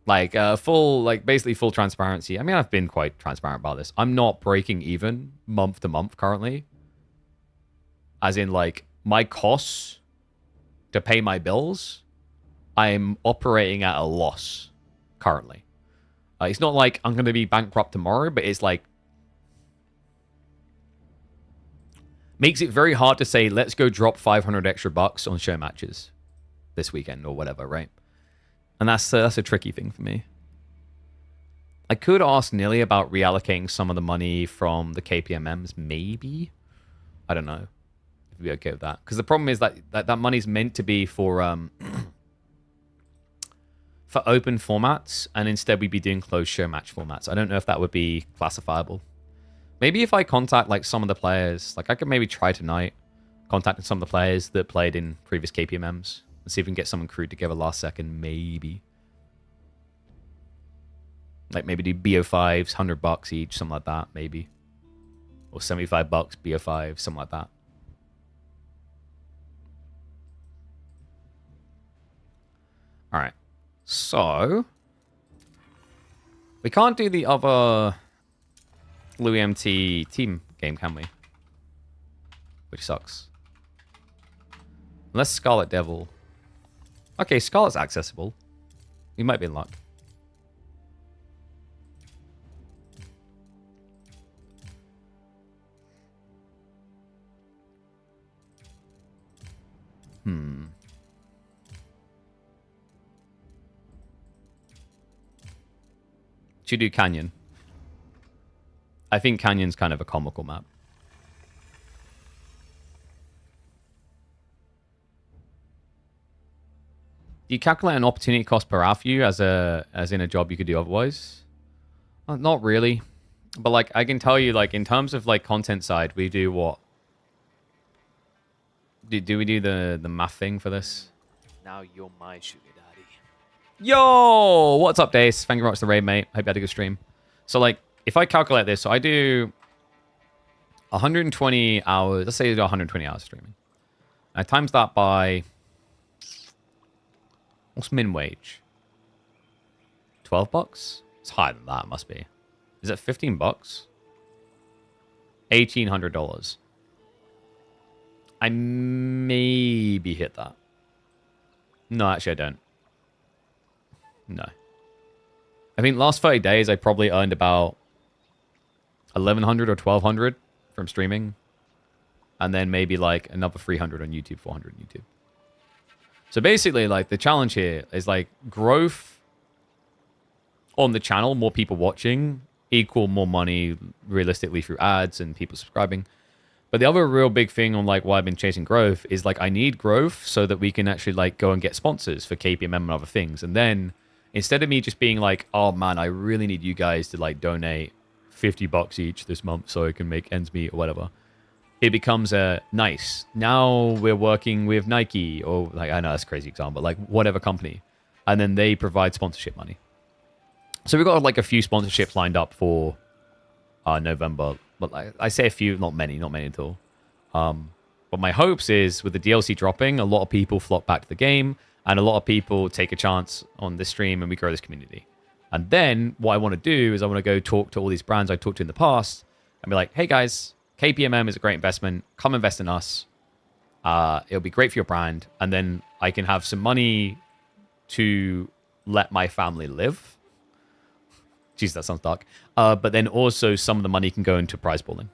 Like, basically full transparency. I mean, I've been quite transparent about this. I'm not breaking even month to month currently. As in, like, my costs to pay my bills, I'm operating at a loss currently. It's not like I'm going to be bankrupt tomorrow, but it's like, makes it very hard to say, let's go drop 500 extra bucks on show matches this weekend or whatever, right? And that's a tricky thing for me. I could ask Nilly about reallocating some of the money from the KPMMs, maybe. I don't know. If we'd be okay with that. Because the problem is that money's meant to be for open formats, and instead we'd be doing closed show match formats. I don't know if that would be classifiable. Maybe if I contact, like, some of the players, like, I could maybe try tonight contacting some of the players that played in previous KPMMs. Let's see if we can get someone crewed together last second, maybe. Like, maybe do BO5s, $100 each, something like that, maybe. Or $75, BO5, something like that. Alright. So, we can't do the other Louis MT team game, can we? Which sucks. Unless Scarlet Devil... Okay, Scarlet's accessible. We might be in luck. Should do Canyon. I think Canyon's kind of a comical map. Do you calculate an opportunity cost per hour for you as in a job you could do otherwise? Not really. But, like, I can tell you, like, in terms of, like, content side, we do what? Do we do the math thing for this? Now you're my sugar daddy. Yo! What's up, Dace? Thank you very much for the raid, mate. Hope you had a good stream. So, like, if I calculate this, so I do 120 hours. Let's say I do 120 hours streaming. I times that by... What's min wage? $12? It's higher than that, it must be. Is it $15? $1,800. I maybe hit that. No, actually, I don't. No. I think last 30 days, I probably earned about 1,100 or 1,200 from streaming. And then maybe like another 300 on YouTube, 400 on YouTube. So basically, like, the challenge here is like growth on the channel, more people watching, equal more money realistically through ads and people subscribing. But the other real big thing on like why I've been chasing growth is like I need growth so that we can actually like go and get sponsors for KPMM and other things. And then instead of me just being like, oh man, I really need you guys to like donate $50 each this month so I can make ends meet or whatever, it becomes a nice. Now we're working with Nike or like, I know that's a crazy example, but like whatever company. And then they provide sponsorship money. So we've got like a few sponsorships lined up for November. But like, I say a few, not many at all. But my hopes is with the DLC dropping, a lot of people flock back to the game and a lot of people take a chance on this stream and we grow this community. And then what I want to do is I want to go talk to all these brands I talked to in the past and be like, hey guys, KPMM is a great investment. Come invest in us. It'll be great for your brand. And then I can have some money to let my family live. Jeez, that sounds dark. But then also some of the money can go into prize pooling.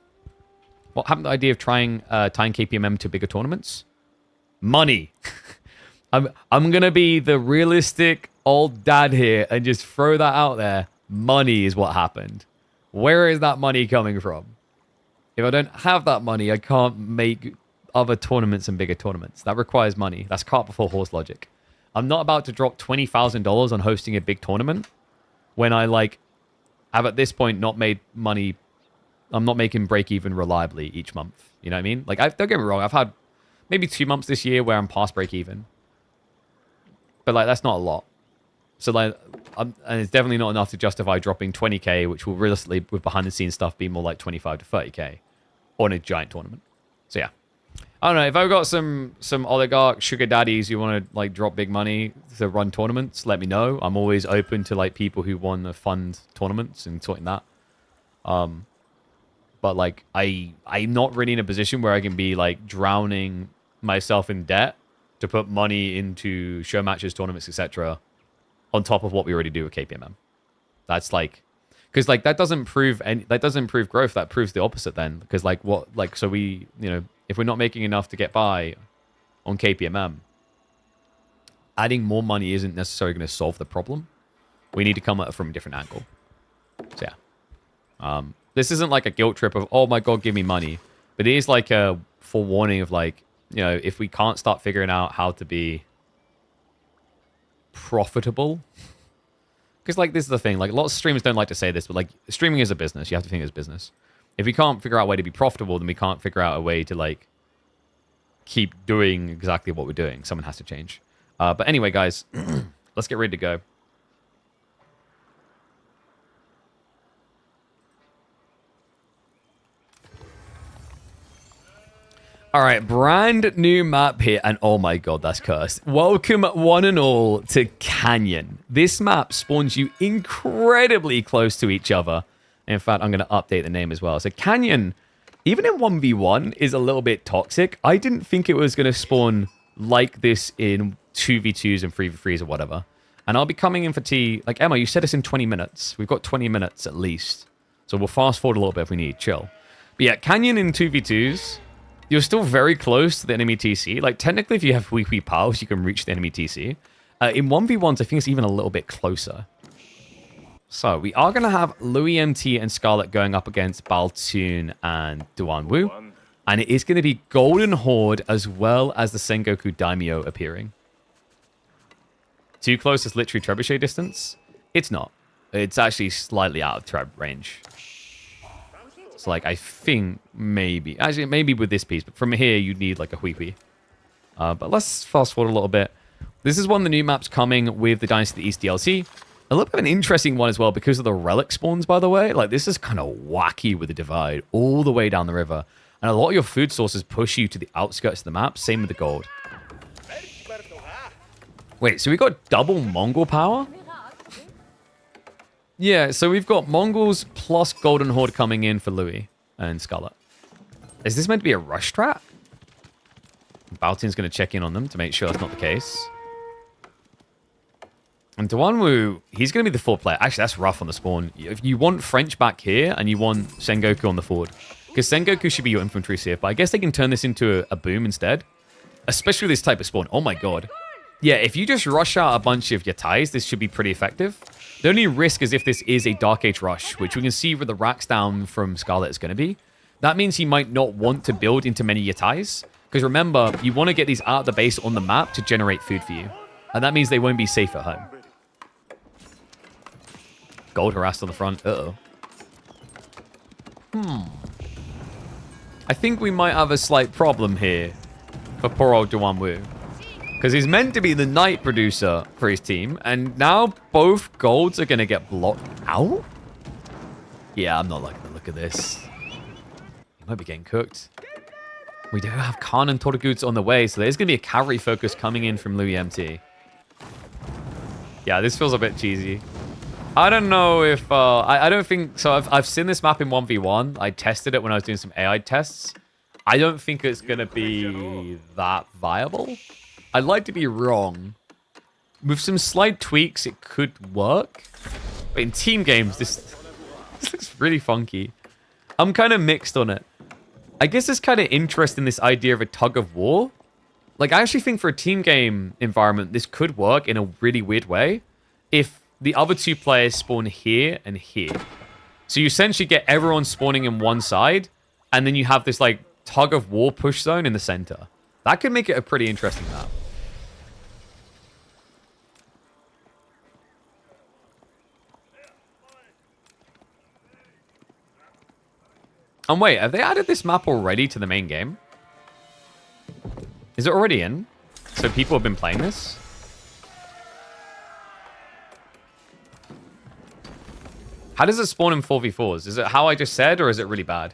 What happened to the idea of tying KPMM to bigger tournaments? Money. I'm going to be the realistic old dad here and just throw that out there. Money is what happened. Where is that money coming from? If I don't have that money, I can't make other tournaments and bigger tournaments. That requires money. That's cart before horse logic. I'm not about to drop $20,000 on hosting a big tournament when I like have at this point not made money. I'm not making break even reliably each month. You know what I mean? Like, don't get me wrong. I've had maybe 2 months this year where I'm past break even. But like, that's not a lot. So like, and it's definitely not enough to justify dropping 20k, which will realistically, with behind the scenes stuff, be more like 25 to 30k on a giant tournament. So yeah, I don't know if I've got some oligarch sugar daddies who want to like drop big money to run tournaments. Let me know. I'm always open to like people who want to fund tournaments and sorting that. But like I'm not really in a position where I can be like drowning myself in debt to put money into show matches, tournaments, etc. on top of what we already do with KPMM. That's like, because like that doesn't prove growth. That proves the opposite then. Because like so we, you know, if we're not making enough to get by on KPMM, adding more money isn't necessarily going to solve the problem. We need to come at it from a different angle. So yeah, this isn't like a guilt trip of, oh my God, give me money. But it is like a forewarning of like, you know, if we can't start figuring out how to be profitable, because like this is the thing, like a lot of streamers don't like to say this, but like streaming is a business. You have to think it's business. If we can't figure out a way to be profitable, then we can't figure out a way to like keep doing exactly what we're doing. Someone has to change. But anyway, guys, let's get ready to go. All right, brand new map here, and oh my God, that's cursed. Welcome one and all to Canyon. This map spawns you incredibly close to each other. In fact, I'm going to update the name as well. So Canyon, even in 1v1, is a little bit toxic. I didn't think it was going to spawn like this in 2v2s and 3v3s or whatever. And I'll be coming in for tea. Like, Emma, you said it's in 20 minutes. We've got 20 minutes at least. So we'll fast forward a little bit if we need. Chill. But yeah, Canyon in 2v2s. You're still very close to the enemy TC. Like, technically, if you have weak pals, you can reach the enemy TC. In 1v1s, I think it's even a little bit closer. So, we are going to have Louis MT and Scarlet going up against Baltoon and Duan Wu. And it is going to be Golden Horde as well as the Sangoku Daimyo appearing. Too close is literally trebuchet distance? It's not. It's actually slightly out of treb range. So, like, I think maybe... Actually, maybe with this piece. But from here, you'd need, like, a Hui. But let's fast forward a little bit. This is one of the new maps coming with the Dynasty of the East DLC. A little bit of an interesting one as well because of the relic spawns, by the way. Like, this is kind of wacky with the divide all the way down the river. And a lot of your food sources push you to the outskirts of the map. Same with the gold. Wait, so we got double Mongol power? Yeah, so we've got Mongols plus Golden Horde coming in for Louis and Scarlet. Is this meant to be a rush strat? Baotin's going to check in on them to make sure that's not the case. And Duanwu, he's going to be the 4th player. Actually, that's rough on the spawn. If you want French back here, and you want Sangoku on the forward. Because Sangoku should be your infantry CF, but I guess they can turn this into a boom instead. Especially this type of spawn. Oh my god. Yeah, if you just rush out a bunch of Yatais, this should be pretty effective. The only risk is if this is a Dark Age rush, which we can see where the racks down from Scarlet is going to be. That means he might not want to build into many Yatais. Because remember, you want to get these out of the base on the map to generate food for you. And that means they won't be safe at home. Gold harassed on the front. Uh-oh. I think we might have a slight problem here for poor old Duanwu. Because he's meant to be the knight producer for his team. And now both golds are going to get blocked out? Yeah, I'm not liking the look of this. He might be getting cooked. We do have Khan and Torguts on the way. So there's going to be a cavalry focus coming in from Louis MT. Yeah, this feels a bit cheesy. I don't know if... I don't think... So I've seen this map in 1v1. I tested it when I was doing some AI tests. I don't think it's going to be that viable. I'd like to be wrong. With some slight tweaks, it could work. But in team games, this looks really funky. I'm kind of mixed on it. I guess it's kind of interesting, this idea of a tug of war. Like, I actually think for a team game environment, this could work in a really weird way. If the other 2 players spawn here and here. So you essentially get everyone spawning in one side, and then you have this, like, tug of war push zone in the center. That could make it a pretty interesting map. And wait, have they added this map already to the main game? Is it already in? So people have been playing this? How does it spawn in 4v4s? Is it how I just said, or is it really bad?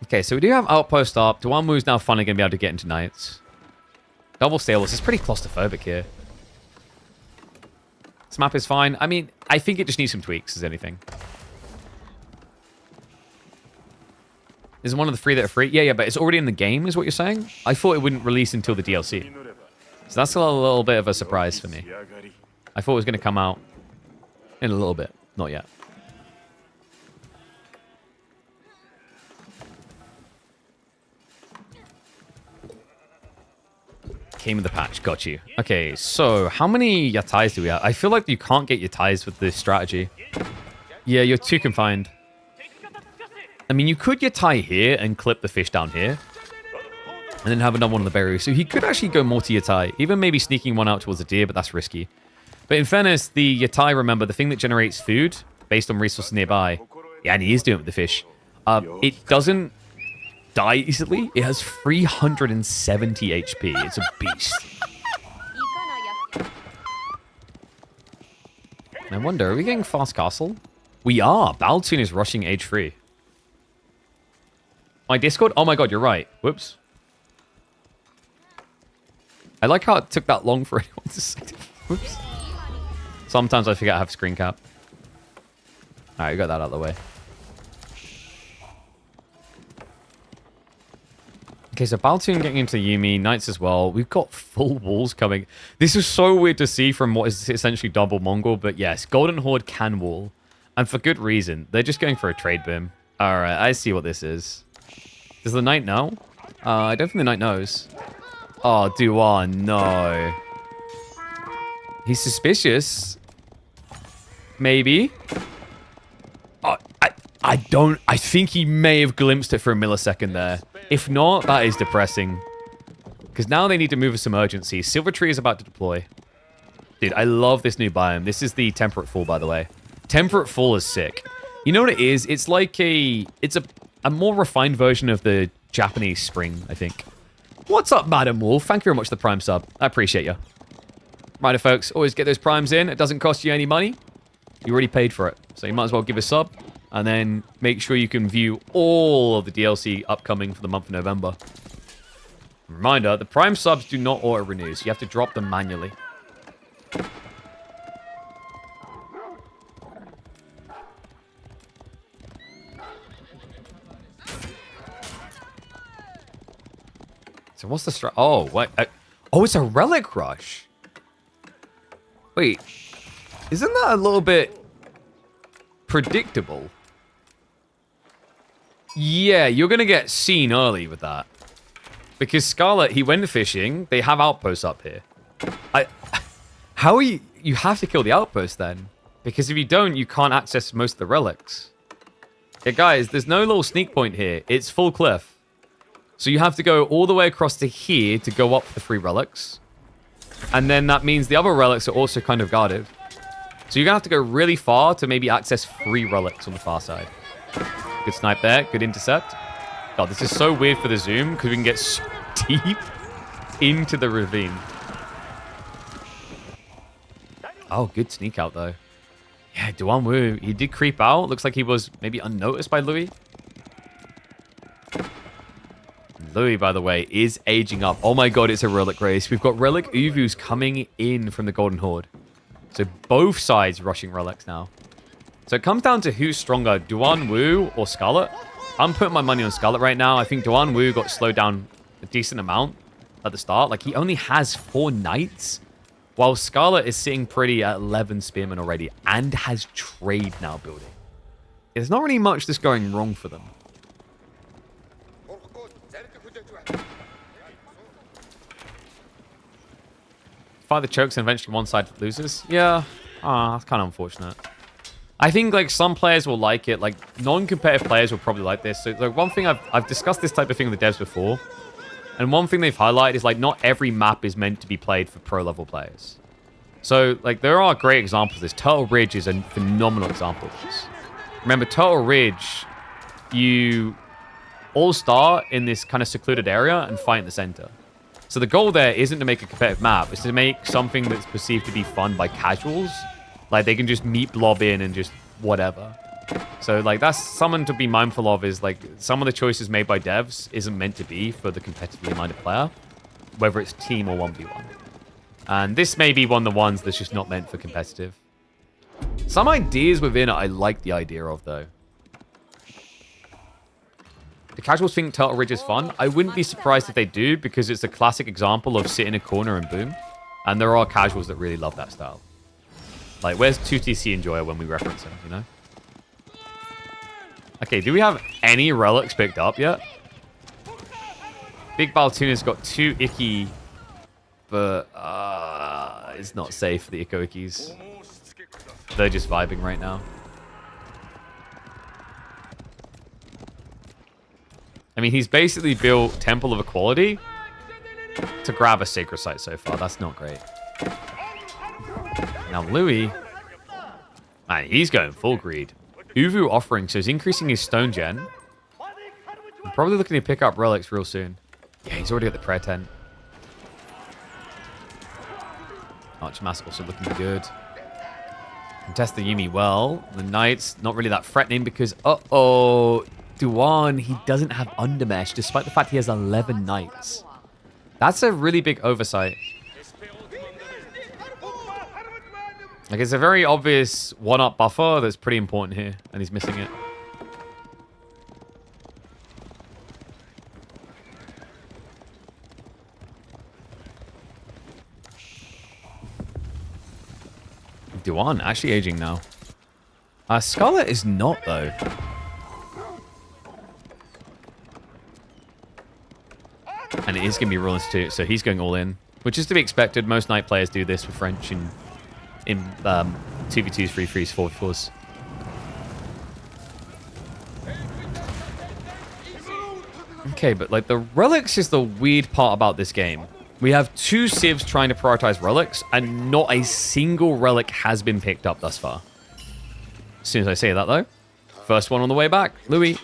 Okay, so we do have Outpost up. Duanwu's now finally going to be able to get into Knights. Double Stables is pretty claustrophobic here. This map is fine. I mean, I think it just needs some tweaks, as anything. Is one of the 3 that are free? Yeah, but it's already in the game, is what you're saying? I thought it wouldn't release until the DLC. So that's a little bit of a surprise for me. I thought it was going to come out in a little bit. Not yet. Came with the patch. Got you. Okay, so how many Yatais do we have? I feel like you can't get Yatais with this strategy. Yeah, you're too confined. I mean, you could Yatai here and clip the fish down here. And then have another one on the berry. So he could actually go multi-Yatai. Even maybe sneaking one out towards the deer, but that's risky. But in fairness, the Yatai, remember, the thing that generates food based on resources nearby. Yeah, and he is doing it with the fish. It doesn't die easily. It has 370 HP. It's a beast. I wonder, are we getting fast castle? We are. Baltoon is rushing age 3. My Discord? Oh my god, you're right. Whoops. I like how it took that long for anyone to say it. Whoops. Sometimes I forget I have screen cap. Alright, we got that out of the way. Okay, so Baltoon getting into Yuumi, Knights as well. We've got full walls coming. This is so weird to see from what is essentially double Mongol, but yes, Golden Horde can wall. And for good reason. They're just going for a trade boom. Alright, I see what this is. Does the Knight know? I don't think the Knight knows. Oh, Duan, no. He's suspicious. Maybe. Oh, I think he may have glimpsed it for a millisecond there. If not, that is depressing. Because now they need to move with some urgency. Silver Tree is about to deploy. Dude, I love this new biome. This is the Temperate Fall, by the way. Temperate Fall is sick. You know what it is? It's like it's a more refined version of the Japanese Spring, I think. What's up, Madam Wolf? Thank you very much for the Prime sub. I appreciate you. Righto, folks. Always get those Primes in. It doesn't cost you any money. You already paid for it. So you might as well give a sub. And then make sure you can view all of the DLC upcoming for the month of November. Reminder, the Prime subs do not auto-renew, so you have to drop them manually. So what's the oh, what? Oh, it's a relic rush. Wait, isn't that a little bit predictable? Yeah, you're going to get seen early with that. Because Scarlet, he went fishing. They have outposts up here. How are you? You have to kill the outpost then. Because if you don't, you can't access most of the relics. Yeah, guys, there's no little sneak point here. It's full cliff. So you have to go all the way across to here to go up the 3 relics. And then that means the other relics are also kind of guarded. So you're going to have to go really far to maybe access 3 relics on the far side. Good snipe there. Good intercept. God, this is so weird for the zoom because we can get so deep into the ravine. Oh, good sneak out though. Yeah, Duan Wu, he did creep out. Looks like he was maybe unnoticed by Louis. Louis, by the way, is aging up. Oh my god, it's a relic race. We've got relic Uvus coming in from the Golden Horde. So both sides rushing relics now. So it comes down to who's stronger, Duan Wu or Scarlet. I'm putting my money on Scarlet right now. I think Duan Wu got slowed down a decent amount at the start. Like, he only has 4 knights, while Scarlet is sitting pretty at 11 spearmen already and has trade now building. There's not really much that's going wrong for them. Fight the chokes and eventually one side loses. Yeah, that's kind of unfortunate. I think like some players will like it. Like non-competitive players will probably like this. So like one thing I've discussed this type of thing with the devs before, and one thing they've highlighted is like not every map is meant to be played for pro level players. So like there are great examples of this. Turtle Ridge is a phenomenal example of this. Remember, Turtle Ridge, you all start in this kind of secluded area and fight in the center. So the goal there isn't to make a competitive map. It's to make something that's perceived to be fun by casuals. Like, they can just meet blob in and just whatever. So, like, that's something to be mindful of is, like, some of the choices made by devs isn't meant to be for the competitively minded player, whether it's team or 1v1. And this may be one of the ones that's just not meant for competitive. Some ideas within it I like the idea of, though. The casuals think Turtle Ridge is fun. I wouldn't be surprised if they do, because it's a classic example of sit in a corner and boom. And there are casuals that really love that style. Like, where's 2TC Enjoyer when we reference him, you know? Okay, do we have any relics picked up yet? Big Baltuna's got 2 Icky, but it's not safe for the Eco Ickies. They're just vibing right now. I mean, he's basically built Temple of Equality to grab a Sacred Site so far. That's not great. Now, Louis, man, he's going full greed. Uvu offering, so he's increasing his stone gen. I'm probably looking to pick up relics real soon. Yeah, he's already at the prayer tent. Archmask also looking good. Contest the Yumi well. The Knights, not really that threatening because, uh-oh, Duan, he doesn't have Undermesh, despite the fact he has 11 Knights. That's a really big oversight. Like, it's a very obvious one-up buffer that's pretty important here, and he's missing it. Duan actually aging now. Scarlet is not, though. And it is going to be Rollins too, so he's going all in. Which is to be expected. Most Knight players do this with French in 2v2s, 3v3s, 4v4s. Okay, but like the relics is the weird part about this game. We have 2 civs trying to prioritize relics, and not a single relic has been picked up thus far. As soon as I say that, though, first one on the way back, Louis.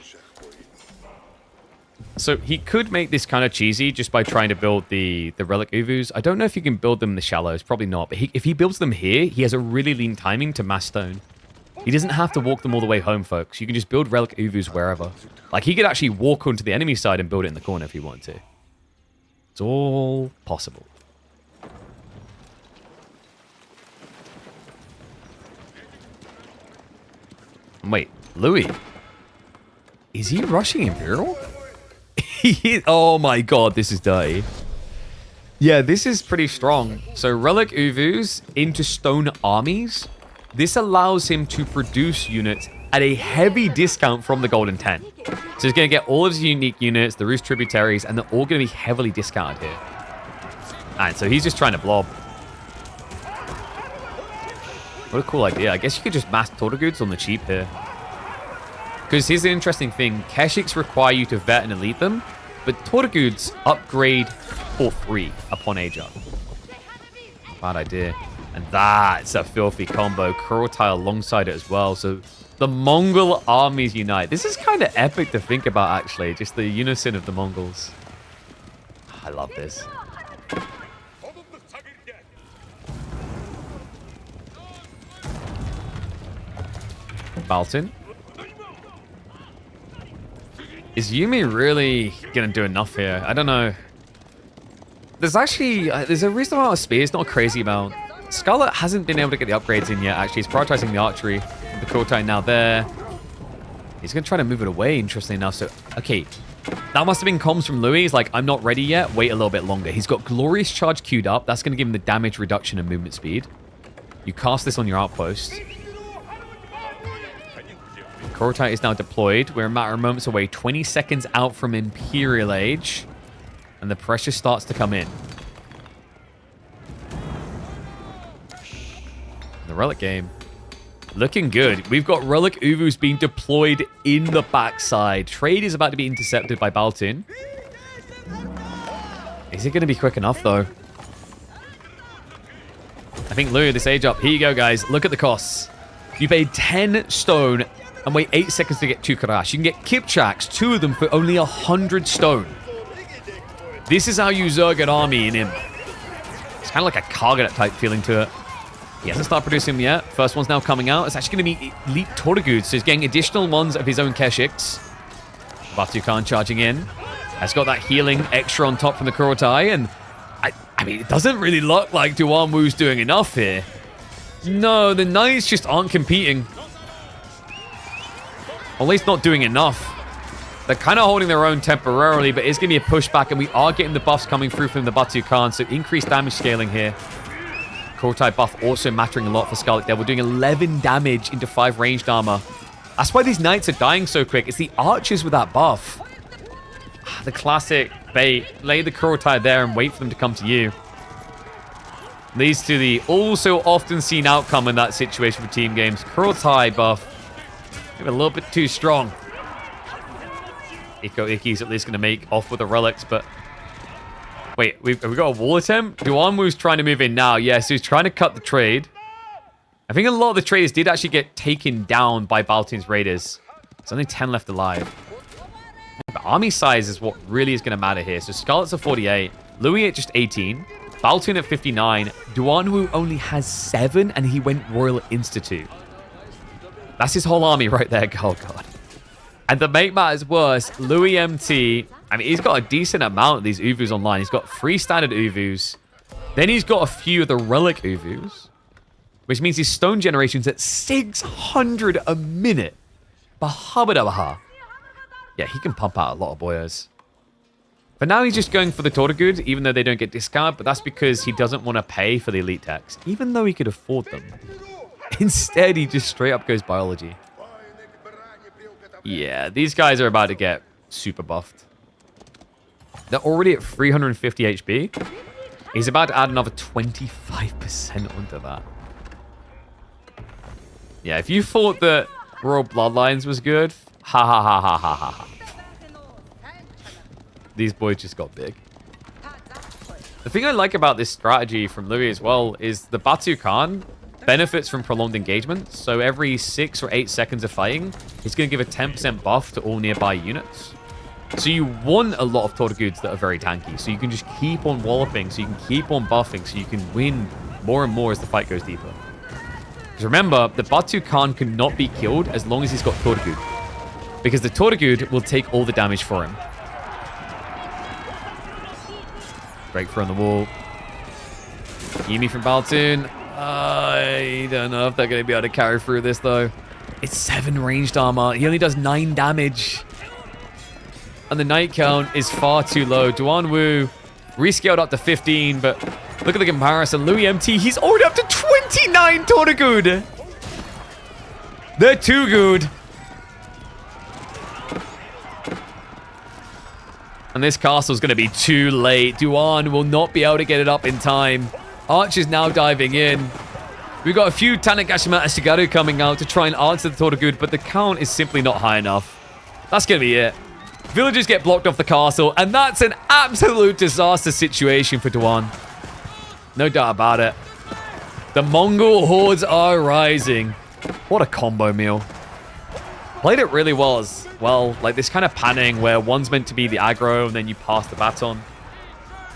So he could make this kind of cheesy just by trying to build the relic Uvus. I don't know if you can build them in the shallows. Probably not. But if he builds them here, he has a really lean timing to mass stone. He doesn't have to walk them all the way home, folks. You can just build relic Uvus wherever. Like, he could actually walk onto the enemy side and build it in the corner if he wanted to. It's all possible. Wait, Louis? Is he rushing Imperial? Oh my god, this is dirty. Yeah, this is pretty strong. So relic Uvus into stone armies. This allows him to produce units at a heavy discount from the Golden 10. So he's going to get all of his unique units, the Roost tributaries, and they're all going to be heavily discounted here. And so he's just trying to blob. What a cool idea. I guess you could just mass Tortuguds on the cheap here. Because here's the interesting thing. Keshiks require you to vet and elite them, but Tortuguds upgrade for free upon age up. Bad idea. And that's a filthy combo. Kurotai alongside it as well. So the Mongol armies unite. This is kind of epic to think about, actually. Just the unison of the Mongols. I love this. Baltin. Is Yumi really going to do enough here? I don't know. There's actually... there's a reasonable amount of spears, not a crazy amount. Scarlet hasn't been able to get the upgrades in yet, actually. He's prioritizing the archery. The Kurotai now there. He's going to try to move it away, interestingly enough. So, okay. That must have been comms from Louis. He's like, I'm not ready yet. Wait a little bit longer. He's got Glorious Charge queued up. That's going to give him the damage reduction and movement speed. You cast this on your outpost. Kurotai is now deployed. We're a matter of moments away. 20 seconds out from Imperial Age. And the pressure starts to come in. The relic game. Looking good. We've got relic Uvus being deployed in the backside. Trade is about to be intercepted by Baltin. Is it going to be quick enough, though? I think Louis, this age up. Here you go, guys. Look at the costs. You paid 10 stone and wait 8 seconds to get 2 Karash. You can get Kipchaks, 2 of them, for only 100 stone. This is how you Zerg an army in him. It's kind of like a Karganet type feeling to it. He hasn't started producing them yet. First one's now coming out. It's actually going to be Elite Tortuguds, so he's getting additional ones of his own Keshiks. Batu Khan charging in. Has got that healing extra on top from the Kurotai, and I mean, it doesn't really look like Duanwu's doing enough here. No, the Knights just aren't competing. Or at least not doing enough. They're kind of holding their own temporarily, but it's going to be a pushback, and we are getting the buffs coming through from the Batu Khan, so increased damage scaling here. Kurotai buff also mattering a lot for Scarlet Devil, doing 11 damage into 5 ranged armor. That's why these Knights are dying so quick. It's the archers with that buff. The classic bait. Lay the Kurotai there and wait for them to come to you. Leads to the also often seen outcome in that situation for team games. Kurotai buff. Maybe a little bit too strong. Iki's at least going to make off with the relics, but... Wait, have we got a wall attempt? Duanwu's trying to move in now. Yes, he's trying to cut the trade. I think a lot of the traders did actually get taken down by Baltin's raiders. There's only 10 left alive. But army size is what really is going to matter here. So Scarlet's at 48. Louis at just 18. Baltin at 59. Duanwu only has 7, and he went Royal Institute. That's his whole army right there. Oh, God. And to make matters worse, Louis MT... I mean, he's got a decent amount of these Uvus online. He's got 3 standard Uvus. Then he's got a few of the relic Uvus. Which means his stone generation's at 600 a minute. Bahabadabaha. Yeah, he can pump out a lot of boyas. But now he's just going for the Tortugud, even though they don't get discard. But that's because he doesn't want to pay for the elite techs, even though he could afford them. Instead, he just straight up goes biology. Yeah, these guys are about to get super buffed. They're already at 350 HP. He's about to add another 25% onto that. Yeah, if you thought that Royal Bloodlines was good, ha ha ha ha ha ha. These boys just got big. The thing I like about this strategy from Louis as well is the Batu Khan benefits from prolonged engagement. So every 6 or 8 seconds of fighting, he's going to give a 10% buff to all nearby units. So you want a lot of Tortuguds that are very tanky. So you can just keep on walloping. So you can keep on buffing. So you can win more and more as the fight goes deeper. Because remember, the Batu Khan cannot be killed as long as he's got Tortugud. Because the Tortugud will take all the damage for him. Breakthrough on the wall. Yumi from Baltoon. I don't know if they're going to be able to carry through this, though. It's 7 ranged armor. He only does 9 damage. and the knight count is far too low. Duan Wu rescaled up to 15, but look at the comparison. Louis MT, he's already up to 29 Toragud. They're too good. And this castle's going to be too late. Duan will not be able to get it up in time. Archer's now diving in. We've got a few Tanegashima and Shigaru coming out to try and answer the Toragud, but the count is simply not high enough. That's going to be it. Villagers get blocked off the castle, and that's an absolute disaster situation for Duan. No doubt about it. The Mongol hordes are rising. What a combo meal. Played it really well, like this kind of panning where one's meant to be the aggro and then you pass the baton.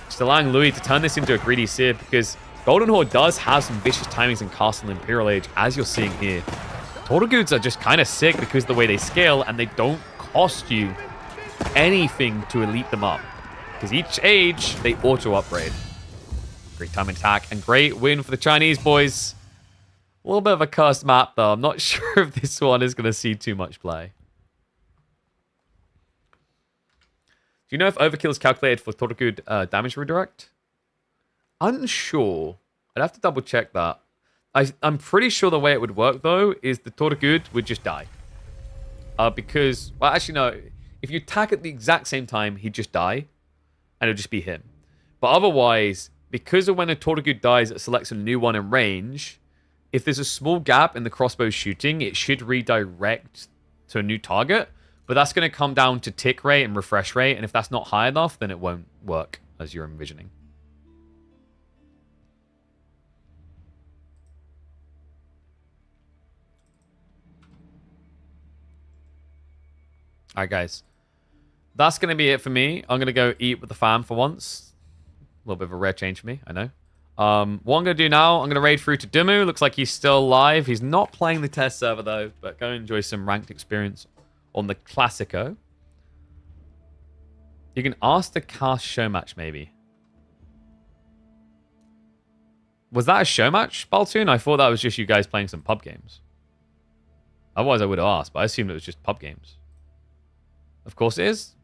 Just allowing Louis to turn this into a greedy Civ because Golden Horde does have some vicious timings in Castle and Imperial Age, as you're seeing here. Toragoods are just kind of sick because of the way they scale and they don't cost you anything to elite them up. Because each age, they auto-upgrade. Great timing attack and great win for the Chinese boys. A little bit of a cursed map, though. I'm not sure if this one is going to see too much play. Do you know if overkill is calculated for Toragood damage redirect? Unsure. I'd have to double check that. I'm pretty sure the way it would work, though, is the Toragood would just die. Because, well, actually, no. If you attack at the exact same time, he'd just die. And it'll just be him. But otherwise, because of when a Toragood dies, it selects a new one in range. If there's a small gap in the crossbow shooting, it should redirect to a new target. But that's going to come down to tick rate and refresh rate. And if that's not high enough, then it won't work as you're envisioning. All right, guys. That's going to be it for me. I'm going to go eat with the fam for once. A little bit of a rare change for me, I know. What I'm going to do now, I'm going to raid through to Dumu. Looks like he's still live. He's not playing the test server, though. But go enjoy some ranked experience on the Classico. You can ask to cast show match, maybe. Was that a show match, Baltoon? I thought that was just you guys playing some pub games. Otherwise, I would have asked, but I assumed it was just pub games. Of course it is.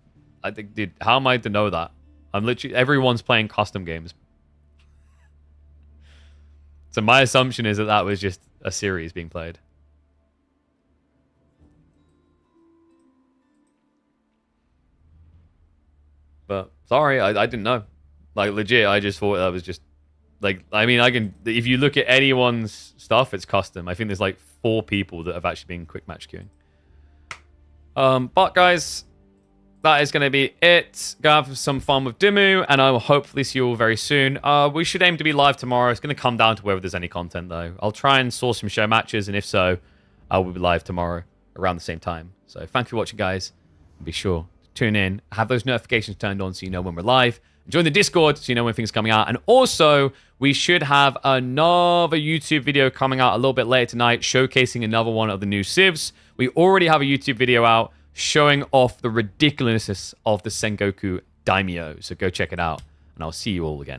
I think, dude, how am I to know that? I'm literally... Everyone's playing custom games. So my assumption is that that was just a series being played. But, sorry, I didn't know. Like, legit, I just thought that was just... Like, I mean, I can... If you look at anyone's stuff, it's custom. I think there's like 4 people that have actually been quick match queuing. But, guys... That is going to be it. Go have some fun with Dumu, and I will hopefully see you all very soon. We should aim to be live tomorrow. It's going to come down to whether there's any content, though. I'll try and source some show matches, and if so, I will be live tomorrow around the same time. So thank you for watching, guys. Be sure to tune in. Have those notifications turned on so you know when we're live. Join the Discord so you know when things are coming out. And also, we should have another YouTube video coming out a little bit later tonight, showcasing another one of the new civs. We already have a YouTube video out showing off the ridiculousness of the Sangoku Daimyo. So go check it out, and I'll see you all again.